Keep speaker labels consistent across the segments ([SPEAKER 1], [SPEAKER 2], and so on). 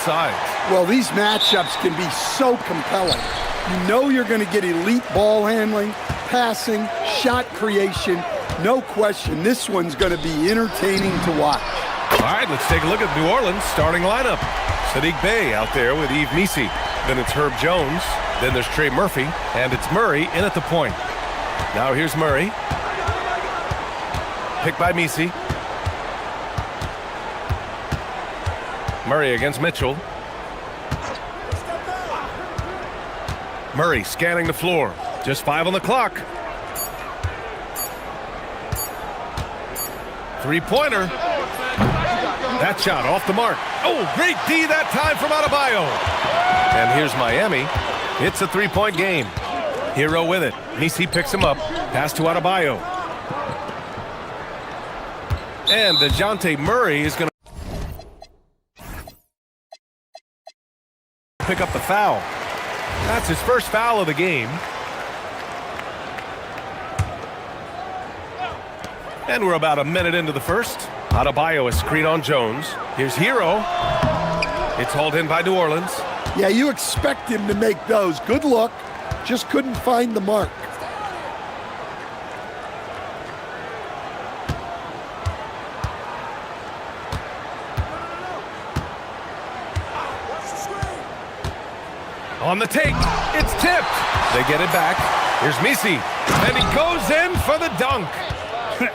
[SPEAKER 1] sides.
[SPEAKER 2] Well, these matchups can be so compelling. You know you're going to get elite ball handling, passing, shot creation. No question, this one's going to be entertaining to watch.
[SPEAKER 1] All right, let's take a look at New Orleans' starting lineup. Sadiq Bey out there with Yves Missi. Then it's Herb Jones. Then there's Trey Murphy. And it's Murray in at the point. Now here's Murray. Picked by Missi. Murray against Mitchell. Murray scanning the floor. Just 5 on the clock. Three-pointer. That shot off the mark. Oh, great D that time from Adebayo. And here's Miami. It's a three-point game. Hero with it. Missi picks him up. Pass to Adebayo. And DeJounte Murray is going to pick up the foul. That's his first foul of the game. And we're about a minute into the first. Adebayo is screen on Jones. Here's Hero. It's hauled in by New Orleans.
[SPEAKER 2] Yeah, you expect him to make those. Good look. Just couldn't find the mark.
[SPEAKER 1] On the take, it's tipped. They get it back. Here's Missi, and he goes in for the dunk.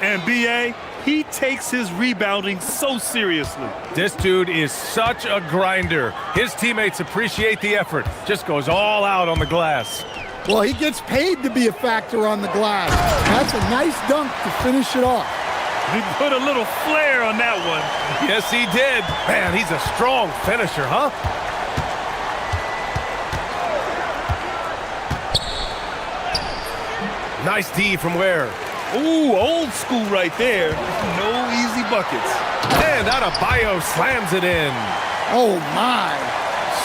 [SPEAKER 3] And B.A., he takes his rebounding so seriously.
[SPEAKER 1] This dude is such a grinder. His teammates appreciate the effort. Just goes all out on the glass.
[SPEAKER 2] Well, he gets paid to be a factor on the glass. That's a nice dunk to finish it off.
[SPEAKER 3] He put a little flair on that one.
[SPEAKER 1] Yes, he did. Man, he's a strong finisher, huh? Nice D from Ware.
[SPEAKER 3] Ooh, old school right there. No easy buckets.
[SPEAKER 1] And Adebayo slams it in.
[SPEAKER 2] Oh, my.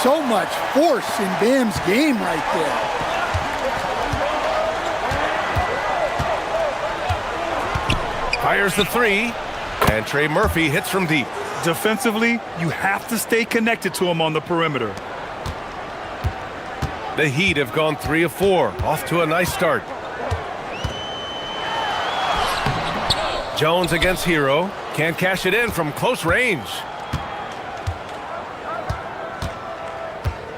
[SPEAKER 2] So much force in Bam's game right there.
[SPEAKER 1] Fires the three. And Trey Murphy hits from deep.
[SPEAKER 3] Defensively, you have to stay connected to him on the perimeter.
[SPEAKER 1] The Heat have gone 3 of 4. Off to a nice start. Jones against Hero. Can't cash it in from close range.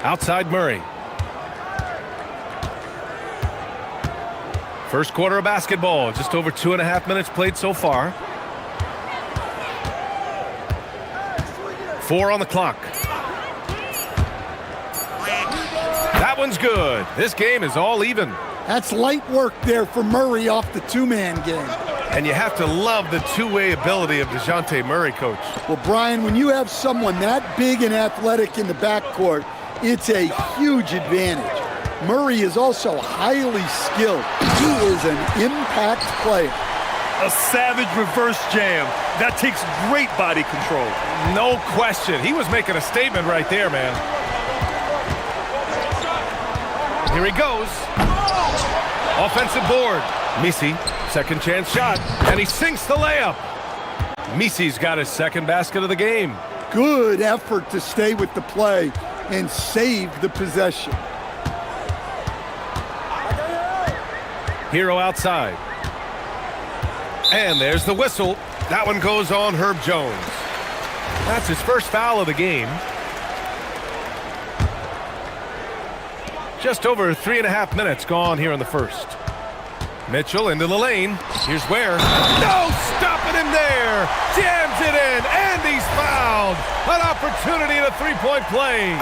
[SPEAKER 1] Outside Murray. First quarter of basketball. Just over 2.5 minutes played so far. 4 on the clock. That one's good. This game is all even.
[SPEAKER 2] That's light work there for Murray off the two-man game.
[SPEAKER 1] And you have to love the two-way ability of DeJounte Murray, Coach.
[SPEAKER 2] Well, Brian, when you have someone that big and athletic in the backcourt, it's a huge advantage. Murray is also highly skilled. He is an impact player.
[SPEAKER 3] A savage reverse jam. That takes great body control.
[SPEAKER 1] No question. He was making a statement right there, man. Here he goes. Offensive board. Missi, second chance shot, and he sinks the layup. Missi's got his second basket of the game.
[SPEAKER 2] Good effort to stay with the play and save the possession.
[SPEAKER 1] Hero outside. And there's the whistle. That one goes on Herb Jones. That's his first foul of the game. Just over 3.5 minutes gone here in the first. Mitchell into the lane. Here's Ware. No stopping him there. Jams it in, and he's fouled. An opportunity in a three-point play.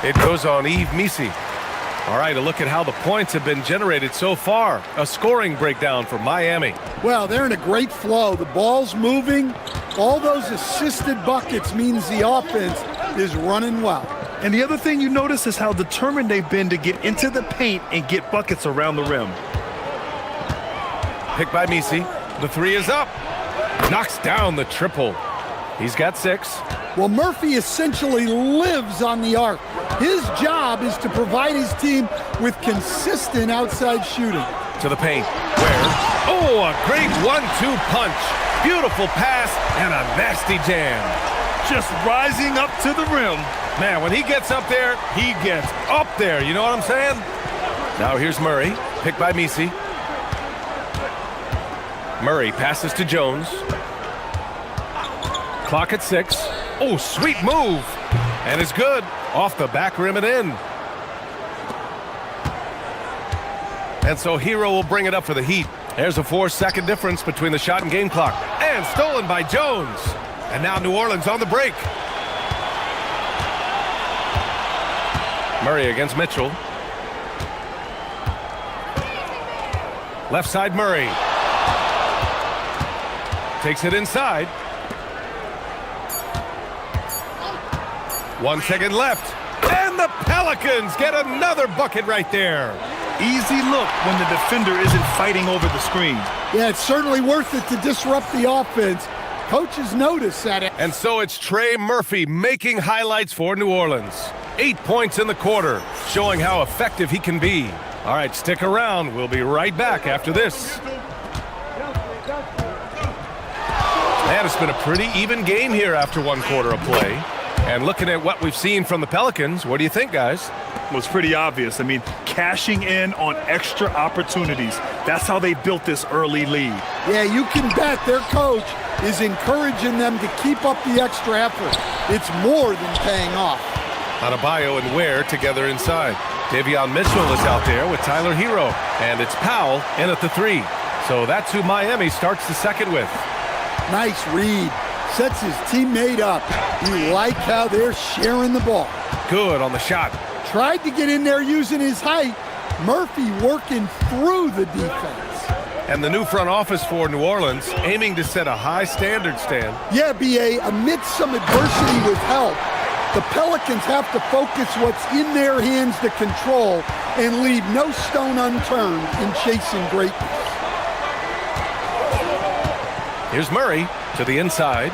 [SPEAKER 1] It goes on Yves Missi. All right, a look at how the points have been generated so far. A scoring breakdown for Miami.
[SPEAKER 2] Well, they're in a great flow. The ball's moving. All those assisted buckets means the offense is running well.
[SPEAKER 3] And the other thing you notice is how determined they've been to get into the paint and get buckets around the rim.
[SPEAKER 1] Picked by Missi. The three is up. Knocks down the triple. He's got 6.
[SPEAKER 2] Well, Murphy essentially lives on the arc. His job is to provide his team with consistent outside shooting.
[SPEAKER 1] To the paint. Ware. Oh, a great 1-2 punch. Beautiful pass and a nasty jam.
[SPEAKER 3] just rising up to the rim.
[SPEAKER 1] Man, when he gets up there, he gets up there. You know what I'm saying? Now here's Murray, picked by Misi. Murray passes to Jones. Clock at 6. Oh, sweet move. And it's good. Off the back rim and in. And so Hero will bring it up for the Heat. There's a 4-second difference between the shot and game clock. And stolen by Jones. And now New Orleans on the break. Murray against Mitchell. Left side Murray. Takes it inside. 1 second left. And the Pelicans get another bucket right there.
[SPEAKER 3] Easy look when the defender isn't fighting over the screen.
[SPEAKER 2] Yeah, it's certainly worth it to disrupt the offense. Coaches notice that.
[SPEAKER 1] And so it's Trey Murphy making highlights for New Orleans. 8 points in the quarter, showing how effective he can be. All right, stick around. We'll be right back after this. Man, it's been a pretty even game here after 1 quarter of play. And looking at what we've seen from the Pelicans, what do you think, guys?
[SPEAKER 3] Well, it's pretty obvious. I mean, cashing in on extra opportunities. That's how they built this early lead.
[SPEAKER 2] Yeah, you can bet their coach is encouraging them to keep up the extra effort. It's more than paying off.
[SPEAKER 1] Adebayo and Ware together inside. Davion Mitchell is out there with Tyler Hero. And it's Powell in at the 3. So that's who Miami starts the second with.
[SPEAKER 2] Nice read. Sets his teammate up. You like how they're sharing the ball.
[SPEAKER 1] Good on the shot.
[SPEAKER 2] Tried to get in there using his height. Murphy working through the defense.
[SPEAKER 1] And the new front office for New Orleans aiming to set a high standard, Stan.
[SPEAKER 2] Yeah, B.A., amidst some adversity with help, the Pelicans have to focus what's in their hands to control and leave no stone unturned in chasing greatness.
[SPEAKER 1] Here's Murray to the inside.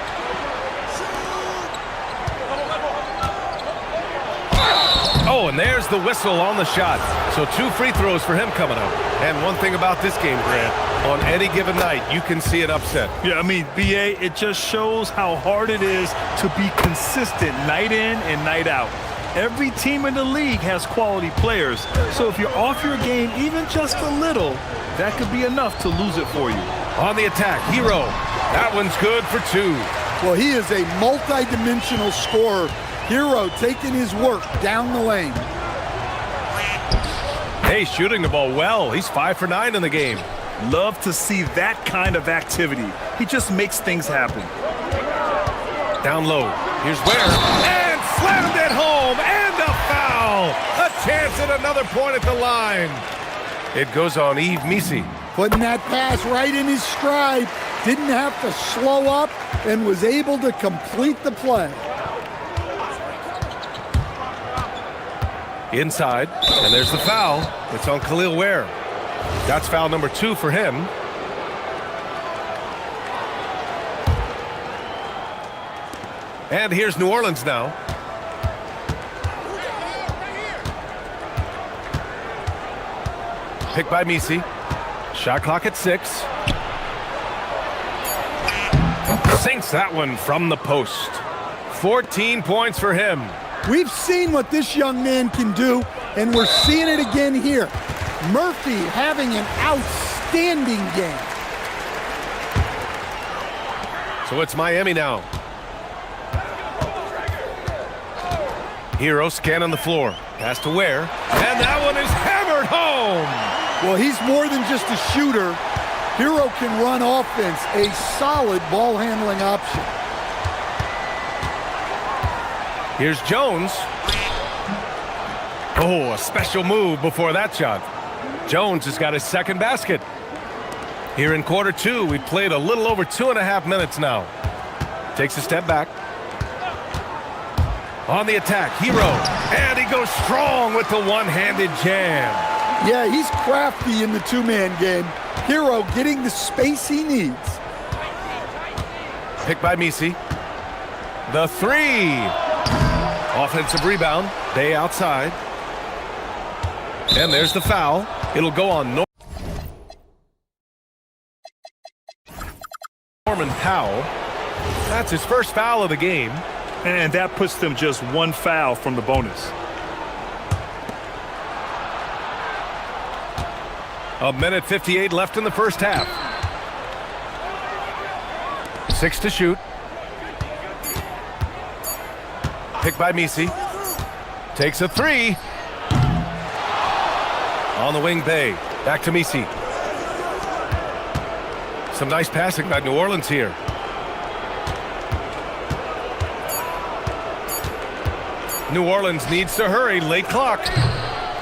[SPEAKER 1] Oh, and there's the whistle on the shot. So 2 free throws for him coming up. And one thing about this game, Grant, on any given night, you can see an upset.
[SPEAKER 3] Yeah, I mean, B.A., it just shows how hard it is to be consistent night in and night out. Every team in the league has quality players. So if you're off your game even just a little, that could be enough to lose it for you.
[SPEAKER 1] On the attack, Hero. That one's good for 2.
[SPEAKER 2] Well, he is a multi-dimensional scorer. Hero taking his work down the lane.
[SPEAKER 1] Hey, shooting the ball well. He's 5 for 9 in the game.
[SPEAKER 3] Love to see that kind of activity. He just makes things happen.
[SPEAKER 1] Down low. Here's Ware. And slammed it home. And a foul. A chance at another point at the line. It goes on Yves Misi.
[SPEAKER 2] Putting that pass right in his stride. Didn't have to slow up and was able to complete the play.
[SPEAKER 1] Inside, and there's the foul. It's on Khalil Ware. That's foul number 2 for him. And here's New Orleans now. Picked by Misi. Shot clock at 6. Sinks that one from the post. 14 points for him.
[SPEAKER 2] We've seen what this young man can do, and we're seeing it again here. Murphy having an outstanding game.
[SPEAKER 1] So it's Miami now. Hero scanning the floor. Pass to Ware. And that one is hammered home.
[SPEAKER 2] Well, he's more than just a shooter. Hero can run offense, a solid ball handling option.
[SPEAKER 1] Here's Jones. Oh, a special move before that shot. Jones has got his second basket. Here in quarter 2, we've played a little over 2.5 minutes now. Takes a step back. On the attack, Hero. And he goes strong with the one-handed jam.
[SPEAKER 2] Yeah, he's crafty in the two-man game. Hero getting the space he needs.
[SPEAKER 1] Picked by Misi. The 3. Offensive rebound. Day outside. And there's the foul. It'll go on Norman Powell. That's his first foul of the game.
[SPEAKER 3] And that puts them just one foul from the bonus.
[SPEAKER 1] A minute 58 left in the first half. 6 to shoot. Picked by Misi. Takes a three. On the wing, Bay. Back to Misi. Some nice passing by New Orleans here. New Orleans needs to hurry. Late clock.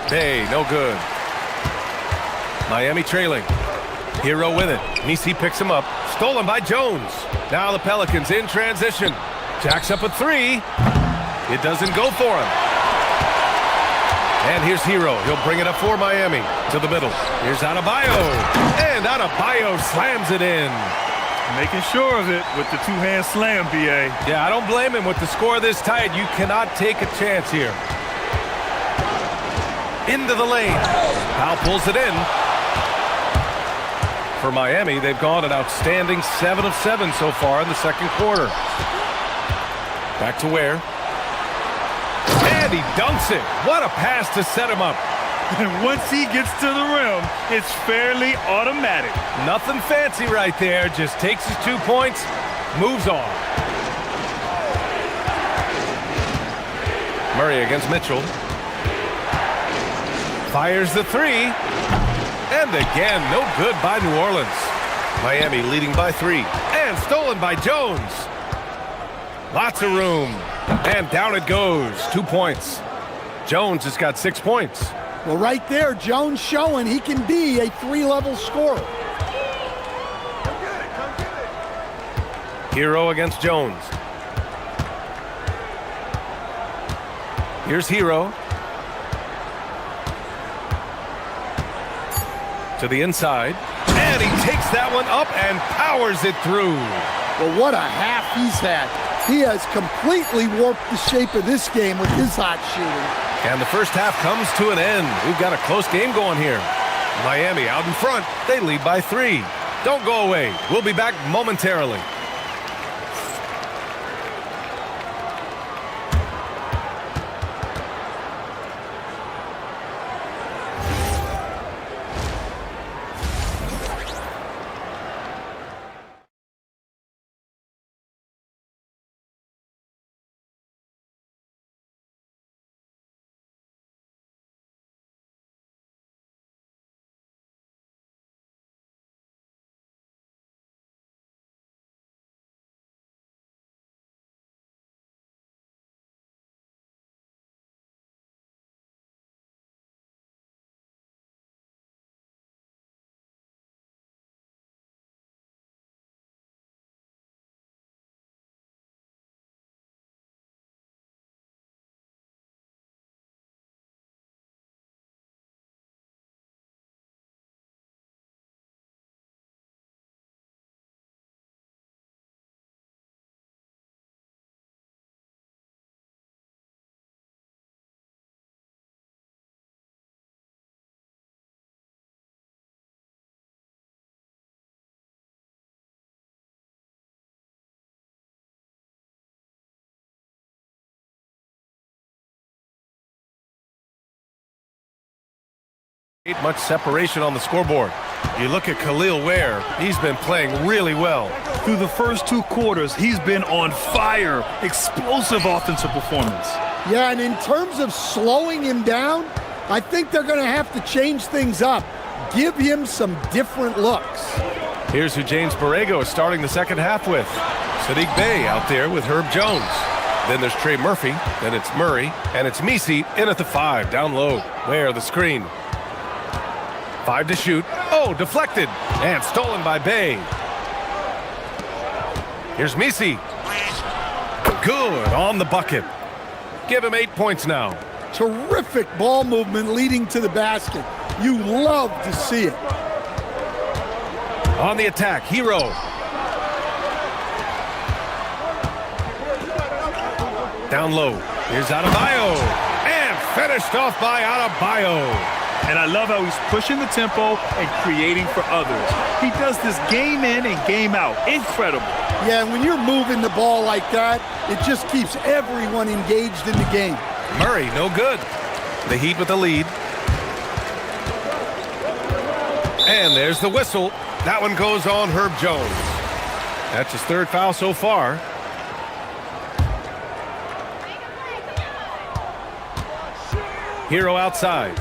[SPEAKER 1] Bay, no good. Miami trailing. Hero with it. Misi picks him up. Stolen by Jones. Now the Pelicans in transition. Jacks up a three. It doesn't go for him. And here's Hero. He'll bring it up for Miami. To the middle. Here's Adebayo. And Adebayo slams it in.
[SPEAKER 3] Making sure of it with the two-hand slam, B.A.
[SPEAKER 1] Yeah, I don't blame him. With the score this tight, you cannot take a chance here. Into the lane. Powell pulls it in. For Miami, they've gone an outstanding 7 of 7 so far in the second quarter. Back to Ware. And he dunks it. What a pass to set him up.
[SPEAKER 3] And once he gets to the rim, it's fairly automatic.
[SPEAKER 1] Nothing fancy right there. Just takes his 2 points, moves on. Murray against Mitchell. Fires the three. And again, no good by New Orleans. Miami leading by 3. And stolen by Jones. Lots of room. And down it goes. 2 points. Jones has got 6 points.
[SPEAKER 2] Well, right there, Jones showing he can be a 3-level scorer.
[SPEAKER 1] Hero against Jones. Here's Hero. To the inside. And he takes that one up and powers it through.
[SPEAKER 2] Well, what a half he's had. He has completely warped the shape of this game with his hot shooting.
[SPEAKER 1] And the first half comes to an end. We've got a close game going here. Miami out in front. They lead by 3. Don't go away. We'll be back momentarily. Much separation on the scoreboard. You look at Khalil Ware, he's been playing really well.
[SPEAKER 3] Through the first 2 quarters, he's been on fire. Explosive offensive performance.
[SPEAKER 2] Yeah, and in terms of slowing him down, I think they're going to have to change things up. Give him some different looks.
[SPEAKER 1] Here's who James Borrego is starting the second half with. Sadiq Bey out there with Herb Jones. Then there's Trey Murphy, then it's Murray, and it's Misi in at the 5, down low. Ware the screen. 5 to shoot. Oh, deflected. And stolen by Bay. Here's Misi. Good on the bucket. Give him 8 points now.
[SPEAKER 2] Terrific ball movement leading to the basket. You love to see it.
[SPEAKER 1] On the attack, Hero. Down low. Here's Adebayo. And finished off by Adebayo.
[SPEAKER 3] And I love how he's pushing the tempo and creating for others. He does this game in and game out. Incredible.
[SPEAKER 2] Yeah, when you're moving the ball like that, it just keeps everyone engaged in the game.
[SPEAKER 1] Murray, no good. The Heat with the lead. And there's the whistle. That one goes on Herb Jones. That's his third foul so far. Hero outside.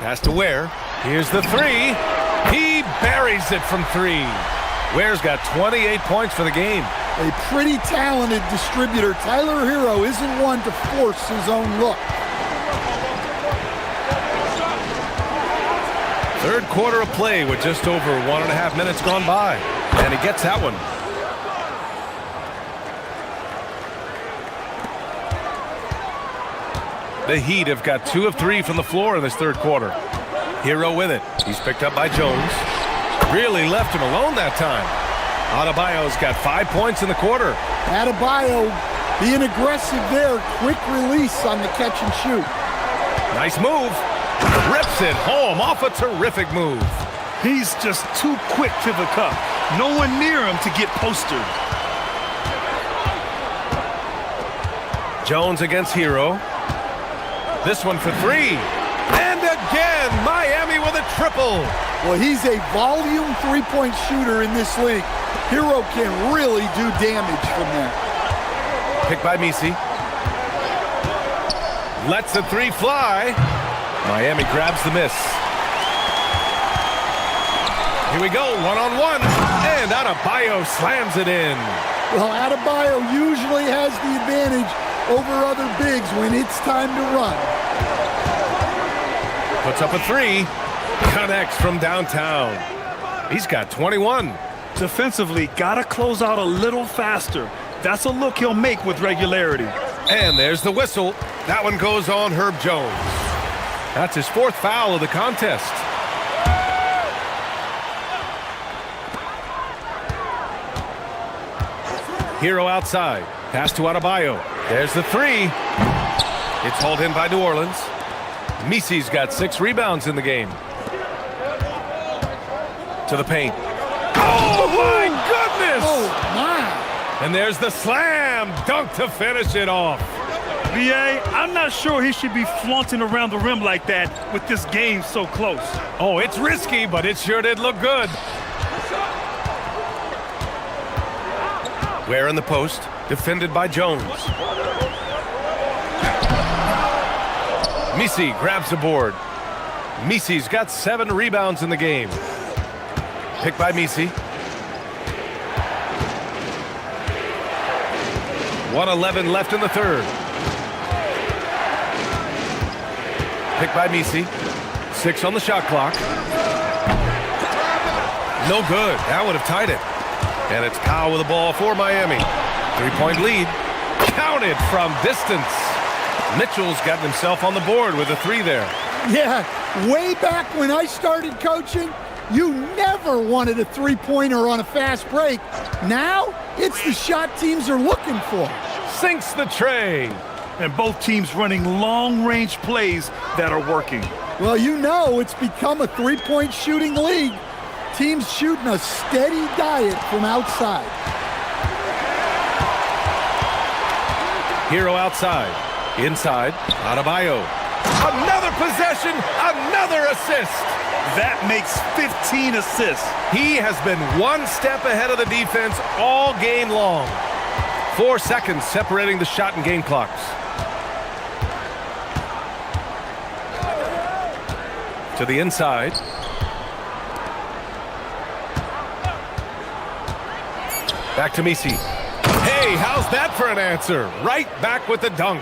[SPEAKER 1] Pass to Ware. Here's the three. He buries it from three. Ware's got 28 points for the game.
[SPEAKER 2] A pretty talented distributor. Tyler Hero isn't one to force his own look.
[SPEAKER 1] Third quarter of play with just over 1.5 minutes gone by. And he gets that one. The Heat have got 2 of 3 from the floor in this third quarter. Hero with it. He's picked up by Jones. Really left him alone that time. Adebayo's got 5 points in the quarter.
[SPEAKER 2] Adebayo being aggressive there. Quick release on the catch and shoot.
[SPEAKER 1] Nice move. Rips it home off a terrific move.
[SPEAKER 3] He's just too quick to the cup. No one near him to get posted.
[SPEAKER 1] Jones against Hero. This one for three. And again, Miami with a triple.
[SPEAKER 2] Well, he's a volume three-point shooter in this league. Hero can really do damage from there.
[SPEAKER 1] Picked by Misi. Lets the three fly. Miami grabs the miss. Here we go, one-on-one. And Adebayo slams it in.
[SPEAKER 2] Well, Adebayo usually has the advantage over other bigs when it's time to run.
[SPEAKER 1] Puts up a three. Connects from downtown. He's got 21.
[SPEAKER 3] Defensively, gotta close out a little faster. That's a look he'll make with regularity.
[SPEAKER 1] And there's the whistle. That one goes on Herb Jones. That's his 4th foul of the contest. Hero outside. Pass to Adebayo. There's the three. It's hauled in by New Orleans. Misi's got 6 rebounds in the game. To the paint. Oh, my goodness!
[SPEAKER 2] Oh, my.
[SPEAKER 1] And there's the slam dunk to finish it off.
[SPEAKER 3] B.A., I'm not sure he should be flaunting around the rim like that with this game so close.
[SPEAKER 1] Oh, it's risky, but it sure did look good. Ware in the post, defended by Jones. Misi grabs the board. Misi's got 7 rebounds in the game. Picked by Misi. 1:11 left in the third. Picked by Misi. 6 on the shot clock. No good. That would have tied it. And it's Powell with the ball for Miami. 3-point lead. Counted from distance. Mitchell's gotten himself on the board with a 3 there.
[SPEAKER 2] Yeah, way back when I started coaching, you never wanted a three-pointer on a fast break. Now, it's the shot teams are looking for.
[SPEAKER 1] Sinks the tray.
[SPEAKER 3] And both teams running long-range plays that are working.
[SPEAKER 2] Well, you know it's become a three-point shooting league. Teams shooting a steady diet from outside.
[SPEAKER 1] Hero outside. Inside. Adebayo. Another possession. Another assist.
[SPEAKER 3] That makes 15 assists.
[SPEAKER 1] He has been one step ahead of the defense all game long. 4 seconds separating the shot and game clocks. To the inside. Back to Misi. Hey, how's that for an answer? Right back with the dunk.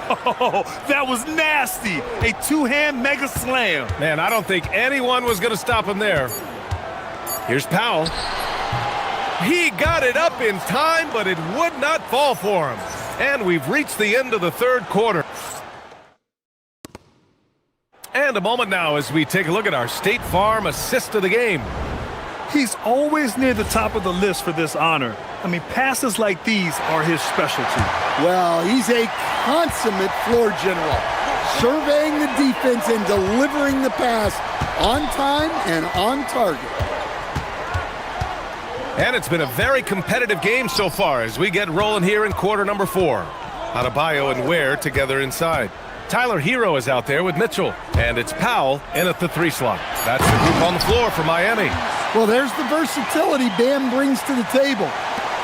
[SPEAKER 3] Oh, that was nasty. A two-hand mega slam.
[SPEAKER 1] Man, I don't think anyone was going to stop him there. Here's Powell. He got it up in time, but it would not fall for him. And we've reached the end of the third quarter. And a moment now as we take a look at our State Farm assist of the game.
[SPEAKER 3] He's always near the top of the list for this honor. I mean, passes like these are his specialty.
[SPEAKER 2] Well, he's a consummate floor general, surveying the defense and delivering the pass on time and on target.
[SPEAKER 1] And it's been a very competitive game so far as we get rolling here in quarter number 4. Adebayo and Ware together inside. Tyler Hero is out there with Mitchell. And it's Powell in at the 3 slot. That's the group on the floor for Miami.
[SPEAKER 2] Well, there's the versatility Bam brings to the table.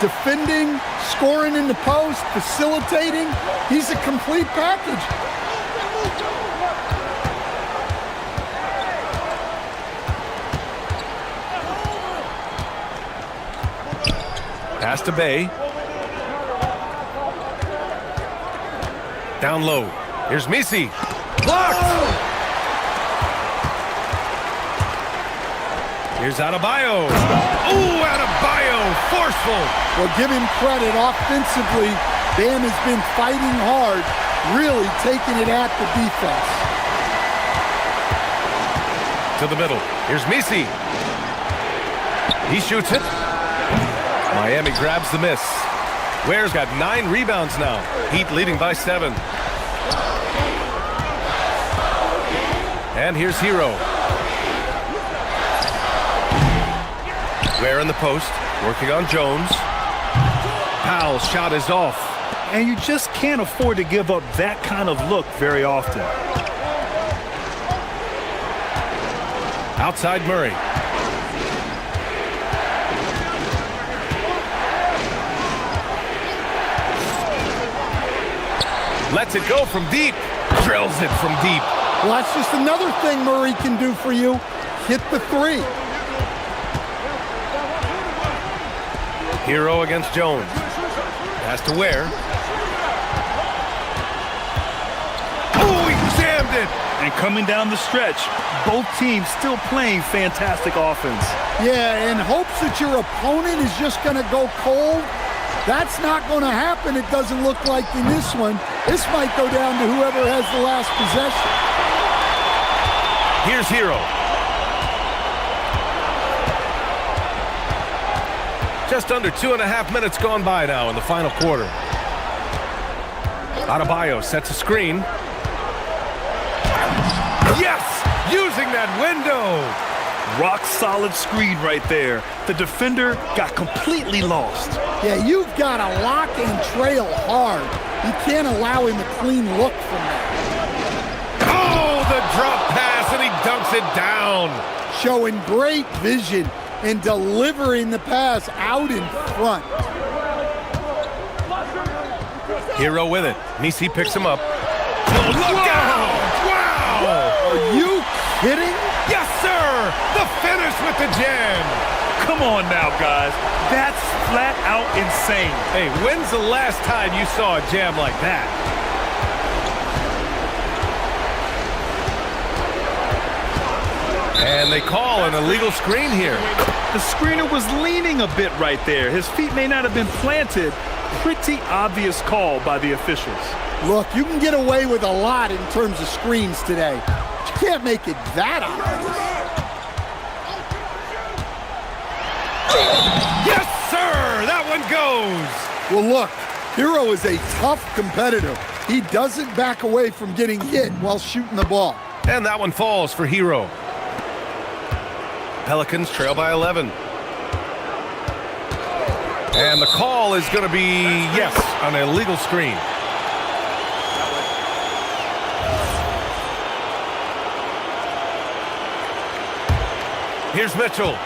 [SPEAKER 2] Defending, scoring in the post, facilitating. He's a complete package.
[SPEAKER 1] Pass to Bay. Down low. Here's Misi. Blocked! Here's Adebayo. Ooh, Adebayo, forceful.
[SPEAKER 2] Well, give him credit. Offensively, Bam has been fighting hard, really taking it at the defense.
[SPEAKER 1] To the middle. Here's Misi. He shoots it. Miami grabs the miss. Ware's got 9 rebounds now. Heat leading by 7. And here's Hero. Ware in the post, working on Jones. Powell's shot is off.
[SPEAKER 3] And you just can't afford to give up that kind of look very often.
[SPEAKER 1] Outside Murray. Lets it go from deep. Drills it from deep.
[SPEAKER 2] Well, that's just another thing Murray can do for you. Hit the 3.
[SPEAKER 1] Hero against Jones. Pass to Ware. Oh, he jammed it!
[SPEAKER 3] And coming down the stretch, both teams still playing fantastic offense.
[SPEAKER 2] Yeah, in hopes that your opponent is just going to go cold. That's not going to happen, it doesn't look like in this one. This might go down to whoever has the last possession.
[SPEAKER 1] Here's Hero. Just under 2.5 minutes gone by now in the final quarter. Adebayo sets a screen. Yes! Using that window!
[SPEAKER 3] Rock solid screen right there. The defender got completely lost.
[SPEAKER 2] Yeah, you've got to lock and trail hard. You can't allow him a clean look from that.
[SPEAKER 1] Oh, the drop pass, and he dunks it down.
[SPEAKER 2] Showing great vision and delivering the pass out in front.
[SPEAKER 1] Hero with it. Misi picks him up. Oh, look out! Wow!
[SPEAKER 2] Are you kidding?
[SPEAKER 1] Yes, sir! The finish with the jam!
[SPEAKER 3] Come on now, guys. That's flat out insane.
[SPEAKER 1] Hey, when's the last time you saw a jam like that? And they call an illegal screen here.
[SPEAKER 3] The screener was leaning a bit right there. His feet may not have been planted. Pretty obvious call by the officials.
[SPEAKER 2] Look, you can get away with a lot in terms of screens today. But you can't make it that obvious.
[SPEAKER 1] Yes, sir! That one goes!
[SPEAKER 2] Well, look, Hero is a tough competitor. He doesn't back away from getting hit while shooting the ball.
[SPEAKER 1] And that one falls for Hero. Pelicans trail by 11. And the call is going to be, yes, an illegal screen. Here's Mitchell.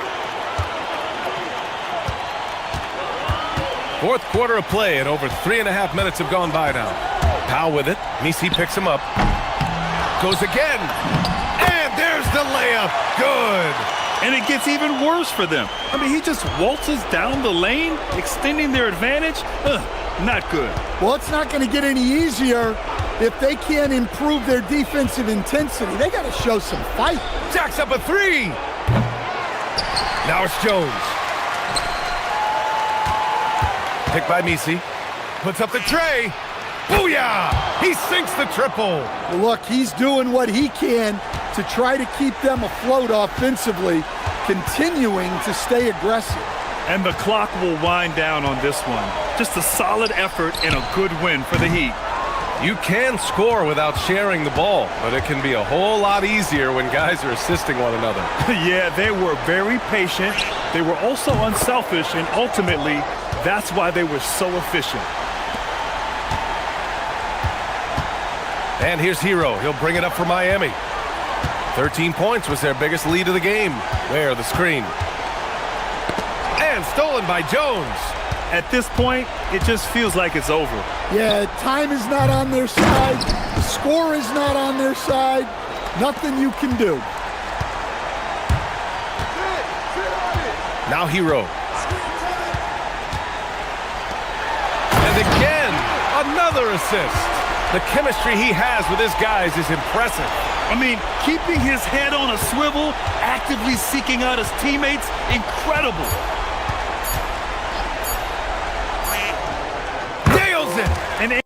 [SPEAKER 1] Fourth quarter of play, and over 3.5 minutes have gone by now. Powell with it. Misi picks him up. Goes again. And there's the layup. Good.
[SPEAKER 3] And it gets even worse for them. I mean, he just waltzes down the lane, extending their advantage. Not good.
[SPEAKER 2] Well, it's not going to get any easier if they can't improve their defensive intensity. They got to show some fight.
[SPEAKER 1] Jacks up a 3. Now it's Jones. Picked by Misi. Puts up the tray. Booyah! He sinks the triple.
[SPEAKER 2] Well, look, he's doing what he can to try to keep them afloat offensively, continuing to stay aggressive.
[SPEAKER 3] And the clock will wind down on this one. Just a solid effort and a good win for the Heat.
[SPEAKER 1] You can score without sharing the ball, but it can be a whole lot easier when guys are assisting one another.
[SPEAKER 3] Yeah, they were very patient. They were also unselfish, and ultimately, that's why they were so efficient.
[SPEAKER 1] And here's Hero. He'll bring it up for Miami. 13 points was their biggest lead of the game. There, the screen. And stolen by Jones.
[SPEAKER 3] At this point, it just feels like it's over.
[SPEAKER 2] Yeah, time is not on their side. The score is not on their side. Nothing you can do.
[SPEAKER 1] Now Hero. And again, another assist. The chemistry he has with his guys is impressive.
[SPEAKER 3] I mean, keeping his head on a swivel, actively seeking out his teammates, incredible.
[SPEAKER 1] Nails it!
[SPEAKER 3] And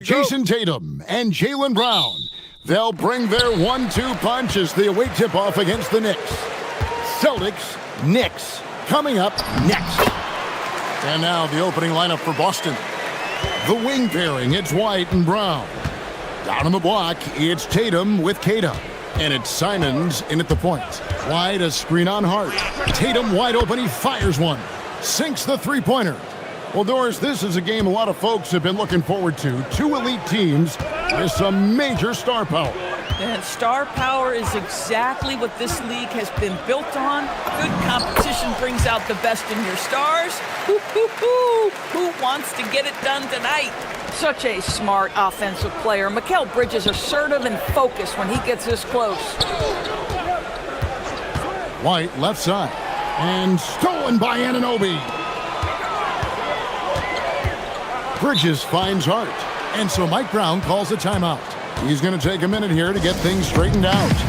[SPEAKER 4] Jason Tatum and Jaylen Brown. They'll bring their 1-2 punch as they await tip-off against the Knicks. Celtics, Knicks, coming up next. And now the opening lineup for Boston. The wing pairing, it's White and Brown. Down on the block, it's Tatum with Kata. And it's Simons in at the point. White, a screen on Hart. Tatum wide open, he fires one. Sinks the three-pointer. Well, Doris, this is a game a lot of folks have been looking forward to. Two elite teams with some major star power.
[SPEAKER 5] And star power is exactly what this league has been built on. Good competition brings out the best in your stars. Who wants to get it done tonight? Such a smart offensive player. Mikal Bridges assertive and focused when he gets this close.
[SPEAKER 4] White left side. And stolen by Anunoby. Bridges finds Hart. And so Mike Brown calls a timeout. He's going to take a minute here to get things straightened out.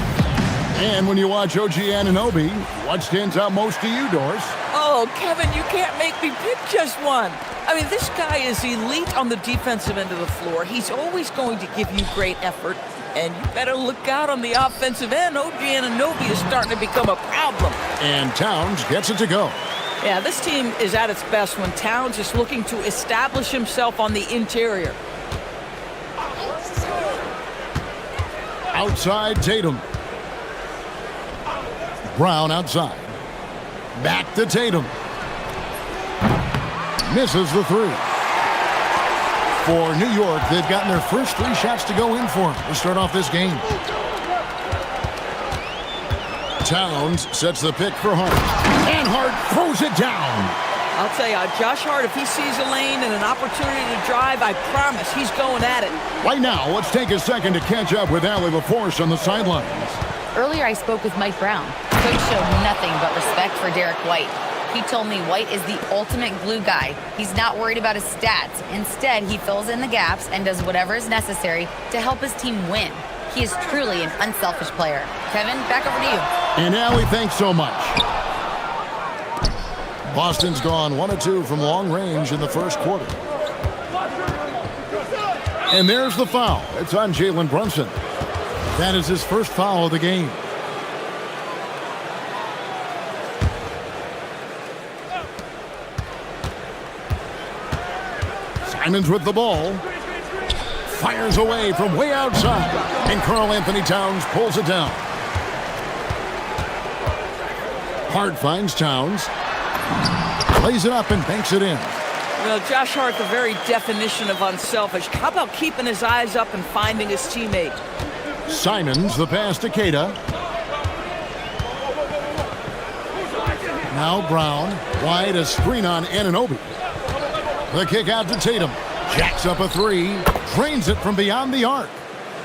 [SPEAKER 4] And when you watch OG Anunoby, what stands out most to you, Doris?
[SPEAKER 5] Oh, Kevin, you can't make me pick just one. I mean, this guy is elite on the defensive end of the floor. He's always going to give you great effort. And you better look out on the offensive end. OG Anunoby is starting to become a problem.
[SPEAKER 4] And Towns gets it to go.
[SPEAKER 5] Yeah, this team is at its best when Towns is looking to establish himself on the interior.
[SPEAKER 4] Outside Tatum. Brown outside. Back to Tatum. Misses the three. For New York, they've gotten their first three shots to go in for them to start off this game. Towns sets the pick for Hart. And Hart throws it down.
[SPEAKER 5] I'll tell you, Josh Hart, if he sees a lane and an opportunity to drive, I promise he's going at it.
[SPEAKER 4] Right now, let's take a second to catch up with Allie LaForce on the sidelines.
[SPEAKER 6] Earlier, I spoke with Mike Brown. Coach showed nothing but respect for Derek White. He told me White is the ultimate glue guy. He's not worried about his stats. Instead, he fills in the gaps and does whatever is necessary to help his team win. He is truly an unselfish player. Kevin, back over to you.
[SPEAKER 4] And Allie, thanks so much. Boston's gone 1 of 2 from long range in the first quarter. And there's the foul. It's on Jalen Brunson. That is his first foul of the game. Simons with the ball. Fires away from way outside. And Karl Anthony Towns pulls it down. Hart finds Towns. Plays it up and banks it in.
[SPEAKER 5] Well, Josh Hart, the very definition of unselfish. How about keeping his eyes up and finding his teammate?
[SPEAKER 4] Simons, the pass to Kata. Now Brown. Wide, a screen on Anunoby. The kick out to Tatum. Jacks up a three. Drains it from beyond the arc.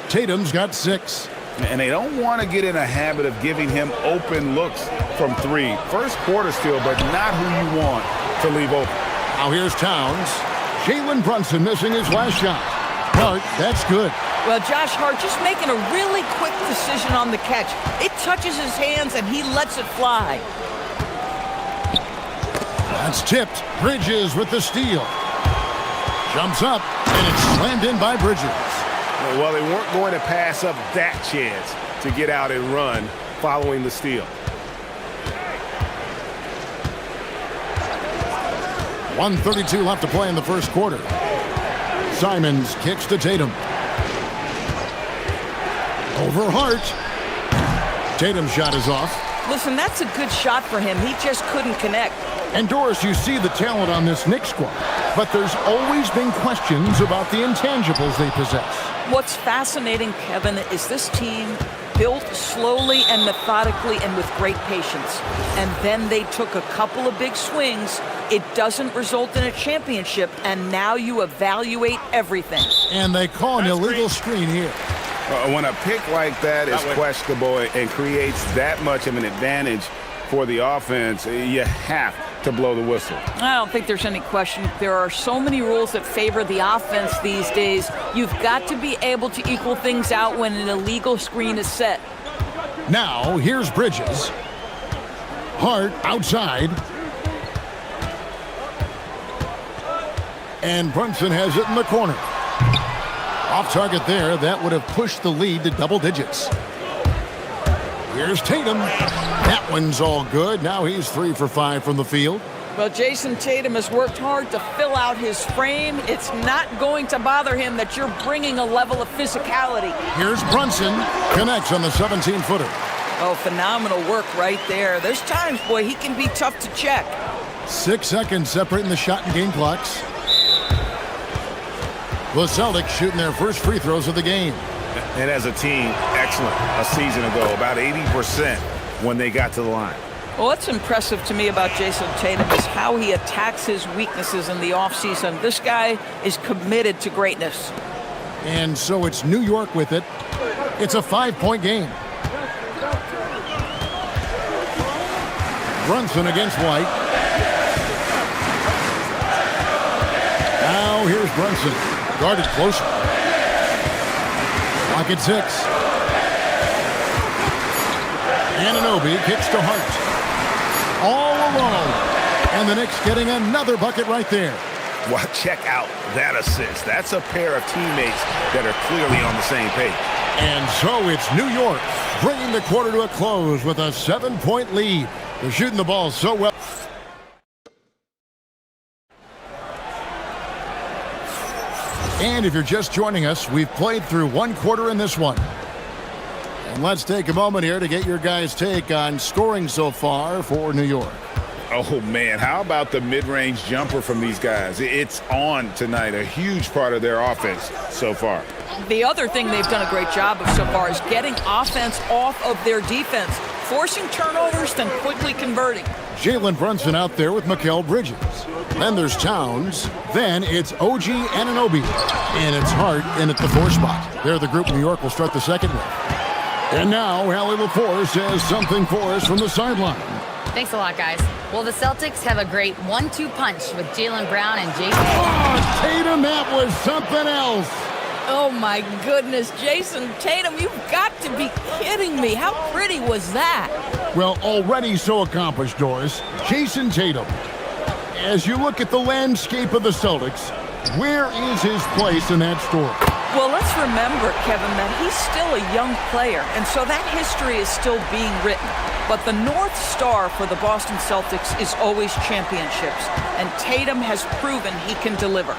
[SPEAKER 4] Tatum's got 6.
[SPEAKER 7] And they don't want to get in a habit of giving him open looks from three. First quarter still, but not who you want to leave open.
[SPEAKER 4] Now here's Towns. Jalen Brunson missing his last shot. Hart, that's good.
[SPEAKER 5] Well, Josh Hart just making a really quick decision on the catch. It touches his hands and he lets it fly.
[SPEAKER 4] That's tipped. Bridges with the steal. Jumps up, and it's slammed in by Bridges.
[SPEAKER 7] Well, they weren't going to pass up that chance to get out and run following the steal.
[SPEAKER 4] 1:32 left to play in the first quarter. Simons kicks to Tatum. Over Hart. Tatum's shot is off.
[SPEAKER 5] Listen, that's a good shot for him. He just couldn't connect.
[SPEAKER 4] And Doris, you see the talent on this Knicks squad, but there's always been questions about the intangibles they possess.
[SPEAKER 5] What's fascinating, Kevin, is this team built slowly and methodically and with great patience. And then they took a couple of big swings. It doesn't result in a championship, and now you evaluate everything.
[SPEAKER 4] And they call an illegal screen here.
[SPEAKER 7] When a pick like that is questionable and creates that much of an advantage for the offense, you have to blow the whistle.
[SPEAKER 5] I don't think there's any question. There are so many rules that favor the offense these days. You've got to be able to equal things out when an illegal screen is set.
[SPEAKER 4] Now, here's Bridges. Hart outside. And Brunson has it in the corner. Off target there. That would have pushed the lead to double digits. Here's Tatum. That one's all good. Now he's 3 for 5 from the field.
[SPEAKER 5] Well, Jason Tatum has worked hard to fill out his frame. It's not going to bother him that you're bringing a level of physicality.
[SPEAKER 4] Here's Brunson. Connects on the 17-footer.
[SPEAKER 5] Oh, phenomenal work right there. There's times, boy, he can be tough to check.
[SPEAKER 4] 6 seconds separating the shot and game clocks. The Celtics shooting their first free throws of the game.
[SPEAKER 7] And as a team, excellent a season ago, about 80% when they got to the line.
[SPEAKER 5] Well, what's impressive to me about Jason Tatum is how he attacks his weaknesses in the offseason. This guy is committed to greatness.
[SPEAKER 4] And so it's New York with it. It's a 5-point game. Brunson against White. Now here's Brunson. Guarded closer. Clock at 6. Anunoby kicks to Hart. All alone. And the Knicks getting another bucket right there.
[SPEAKER 7] Well, check out that assist. That's a pair of teammates that are clearly on the same page.
[SPEAKER 4] And so it's New York bringing the quarter to a close with a 7-point lead. They're shooting the ball so well. And if you're just joining us, we've played through 1 quarter in this one. And let's take a moment here to get your guys' take on scoring so far for New York.
[SPEAKER 7] Oh, man, how about the mid-range jumper from these guys? It's on tonight, a huge part of their offense so far.
[SPEAKER 5] The other thing they've done a great job of so far is getting offense off of their defense, forcing turnovers, then quickly converting.
[SPEAKER 4] Jalen Brunson out there with Mikal Bridges. Then there's Towns. Then it's OG Anunoby. And it's Hart in at the 4 spot. They're the group New York will start the second with. And now Allie LaForce has something for us from the sideline.
[SPEAKER 6] Thanks a lot, guys. Well, the Celtics have a great 1-2 punch with Jaylen Brown and Jason.
[SPEAKER 4] Oh, Tatum, that was something else.
[SPEAKER 5] Oh, my goodness. Jason Tatum, you've got to be kidding me. How pretty was that?
[SPEAKER 4] Well, already so accomplished, Doris. Jason Tatum. As you look at the landscape of the Celtics, where is his place in that story?
[SPEAKER 5] Well, let's remember, Kevin, that he's still a young player, and so that history is still being written. But the North Star for the Boston Celtics is always championships, and Tatum has proven he can deliver.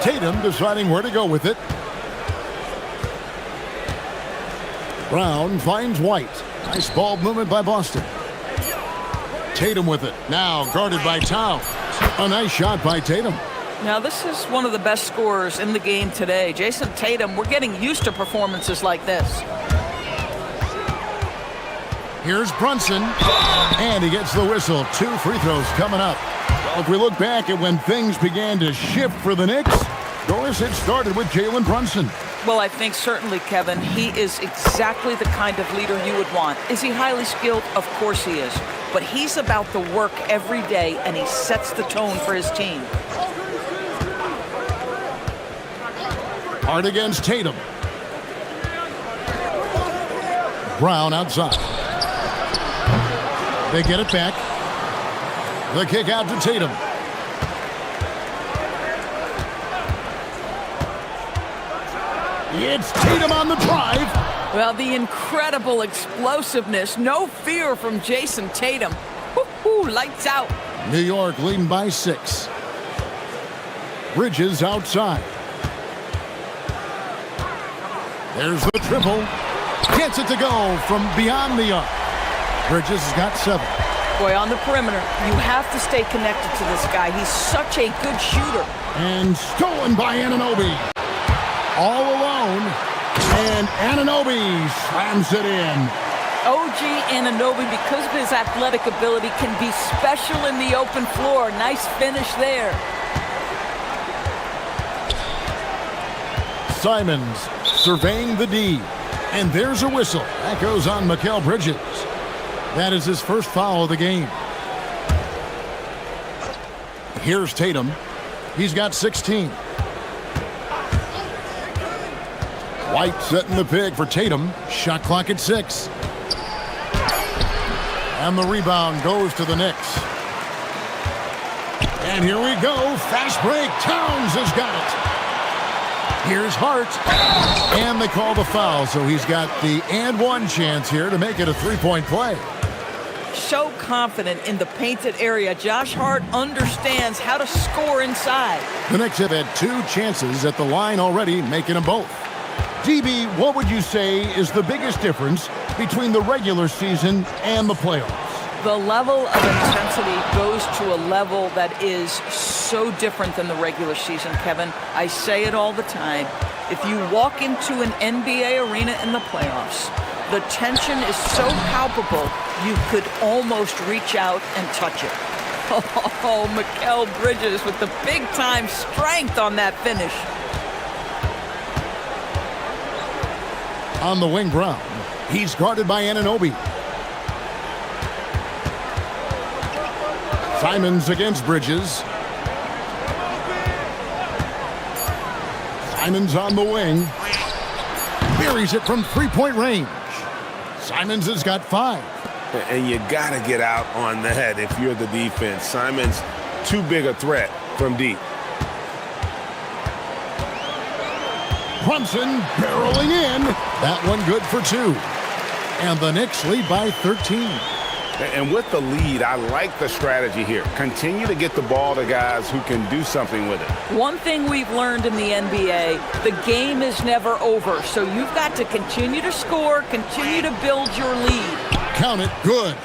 [SPEAKER 4] Tatum deciding where to go with it. Brown finds White. Nice ball movement by Boston. Tatum with it. Now guarded by Towns. A nice shot by Tatum.
[SPEAKER 5] Now, this is one of the best scorers in the game today. Jason Tatum, we're getting used to performances like this.
[SPEAKER 4] Here's Brunson. And he gets the whistle. 2 free throws coming up. Well, if we look back at when things began to shift for the Knicks, Doris, it started with Jalen Brunson.
[SPEAKER 5] Well, I think certainly, Kevin, he is exactly the kind of leader you would want. Is he highly skilled? Of course he is. But he's about the work every day, and he sets the tone for his team.
[SPEAKER 4] Hard against Tatum. Brown outside. They get it back. The kick out to Tatum. It's Tatum on the drive.
[SPEAKER 5] Well, the incredible explosiveness, no fear from Jason Tatum. Woo-hoo, lights out.
[SPEAKER 4] New York leading by 6. Bridges outside. There's the triple. Gets it to go from beyond the arc. Bridges has got 7.
[SPEAKER 5] Boy, on the perimeter, you have to stay connected to this guy. He's such a good shooter.
[SPEAKER 4] And stolen by Anunoby. All alone. And Anunoby slams it in.
[SPEAKER 5] OG Anunoby, because of his athletic ability, can be special in the open floor. Nice finish there.
[SPEAKER 4] Simons surveying the D. And there's a whistle. That goes on Mikal Bridges. That is his first foul of the game. Here's Tatum. He's got 16. White setting the pick for Tatum. Shot clock at 6. And the rebound goes to the Knicks. And here we go. Fast break. Towns has got it. Here's Hart. And they call the foul, so he's got the and one chance here to make it a three-point play.
[SPEAKER 5] So confident in the painted area. Josh Hart understands how to score inside.
[SPEAKER 4] The Knicks have had 2 chances at the line already, making them both. DB, what would you say is the biggest difference between the regular season and the playoffs?
[SPEAKER 5] The level of intensity goes to a level that is so different than the regular season, Kevin. I say it all the time. If you walk into an NBA arena in the playoffs, the tension is so palpable, you could almost reach out and touch it. Oh, Mikal Bridges with the big-time strength on that finish.
[SPEAKER 4] On the wing, Brown. He's guarded by Anunoby. Simons against Bridges. Simons on the wing. Buries it from three-point range. Simons has got 5.
[SPEAKER 7] And you got to get out on that if you're the defense. Simons, too big a threat from deep.
[SPEAKER 4] Brunson barreling in. That one good for 2. And the Knicks lead by 13.
[SPEAKER 7] And with the lead, I like the strategy here. Continue to get the ball to guys who can do something with it.
[SPEAKER 5] One thing we've learned in the NBA, the game is never over. So you've got to continue to score, continue to build your lead.
[SPEAKER 4] Count it, good.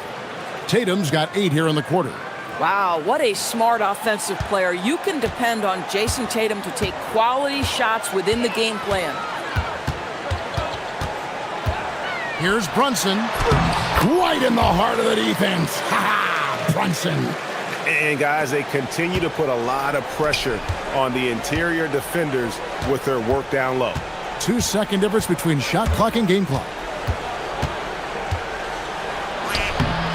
[SPEAKER 4] Tatum's got 8 here in the quarter.
[SPEAKER 5] Wow, what a smart offensive player. You can depend on Jason Tatum to take quality shots within the game plan.
[SPEAKER 4] Here's Brunson. Right in the heart of the defense. Ha-ha, Brunson.
[SPEAKER 7] And guys, they continue to put a lot of pressure on the interior defenders with their work down low.
[SPEAKER 4] 2-second difference between shot clock and game clock.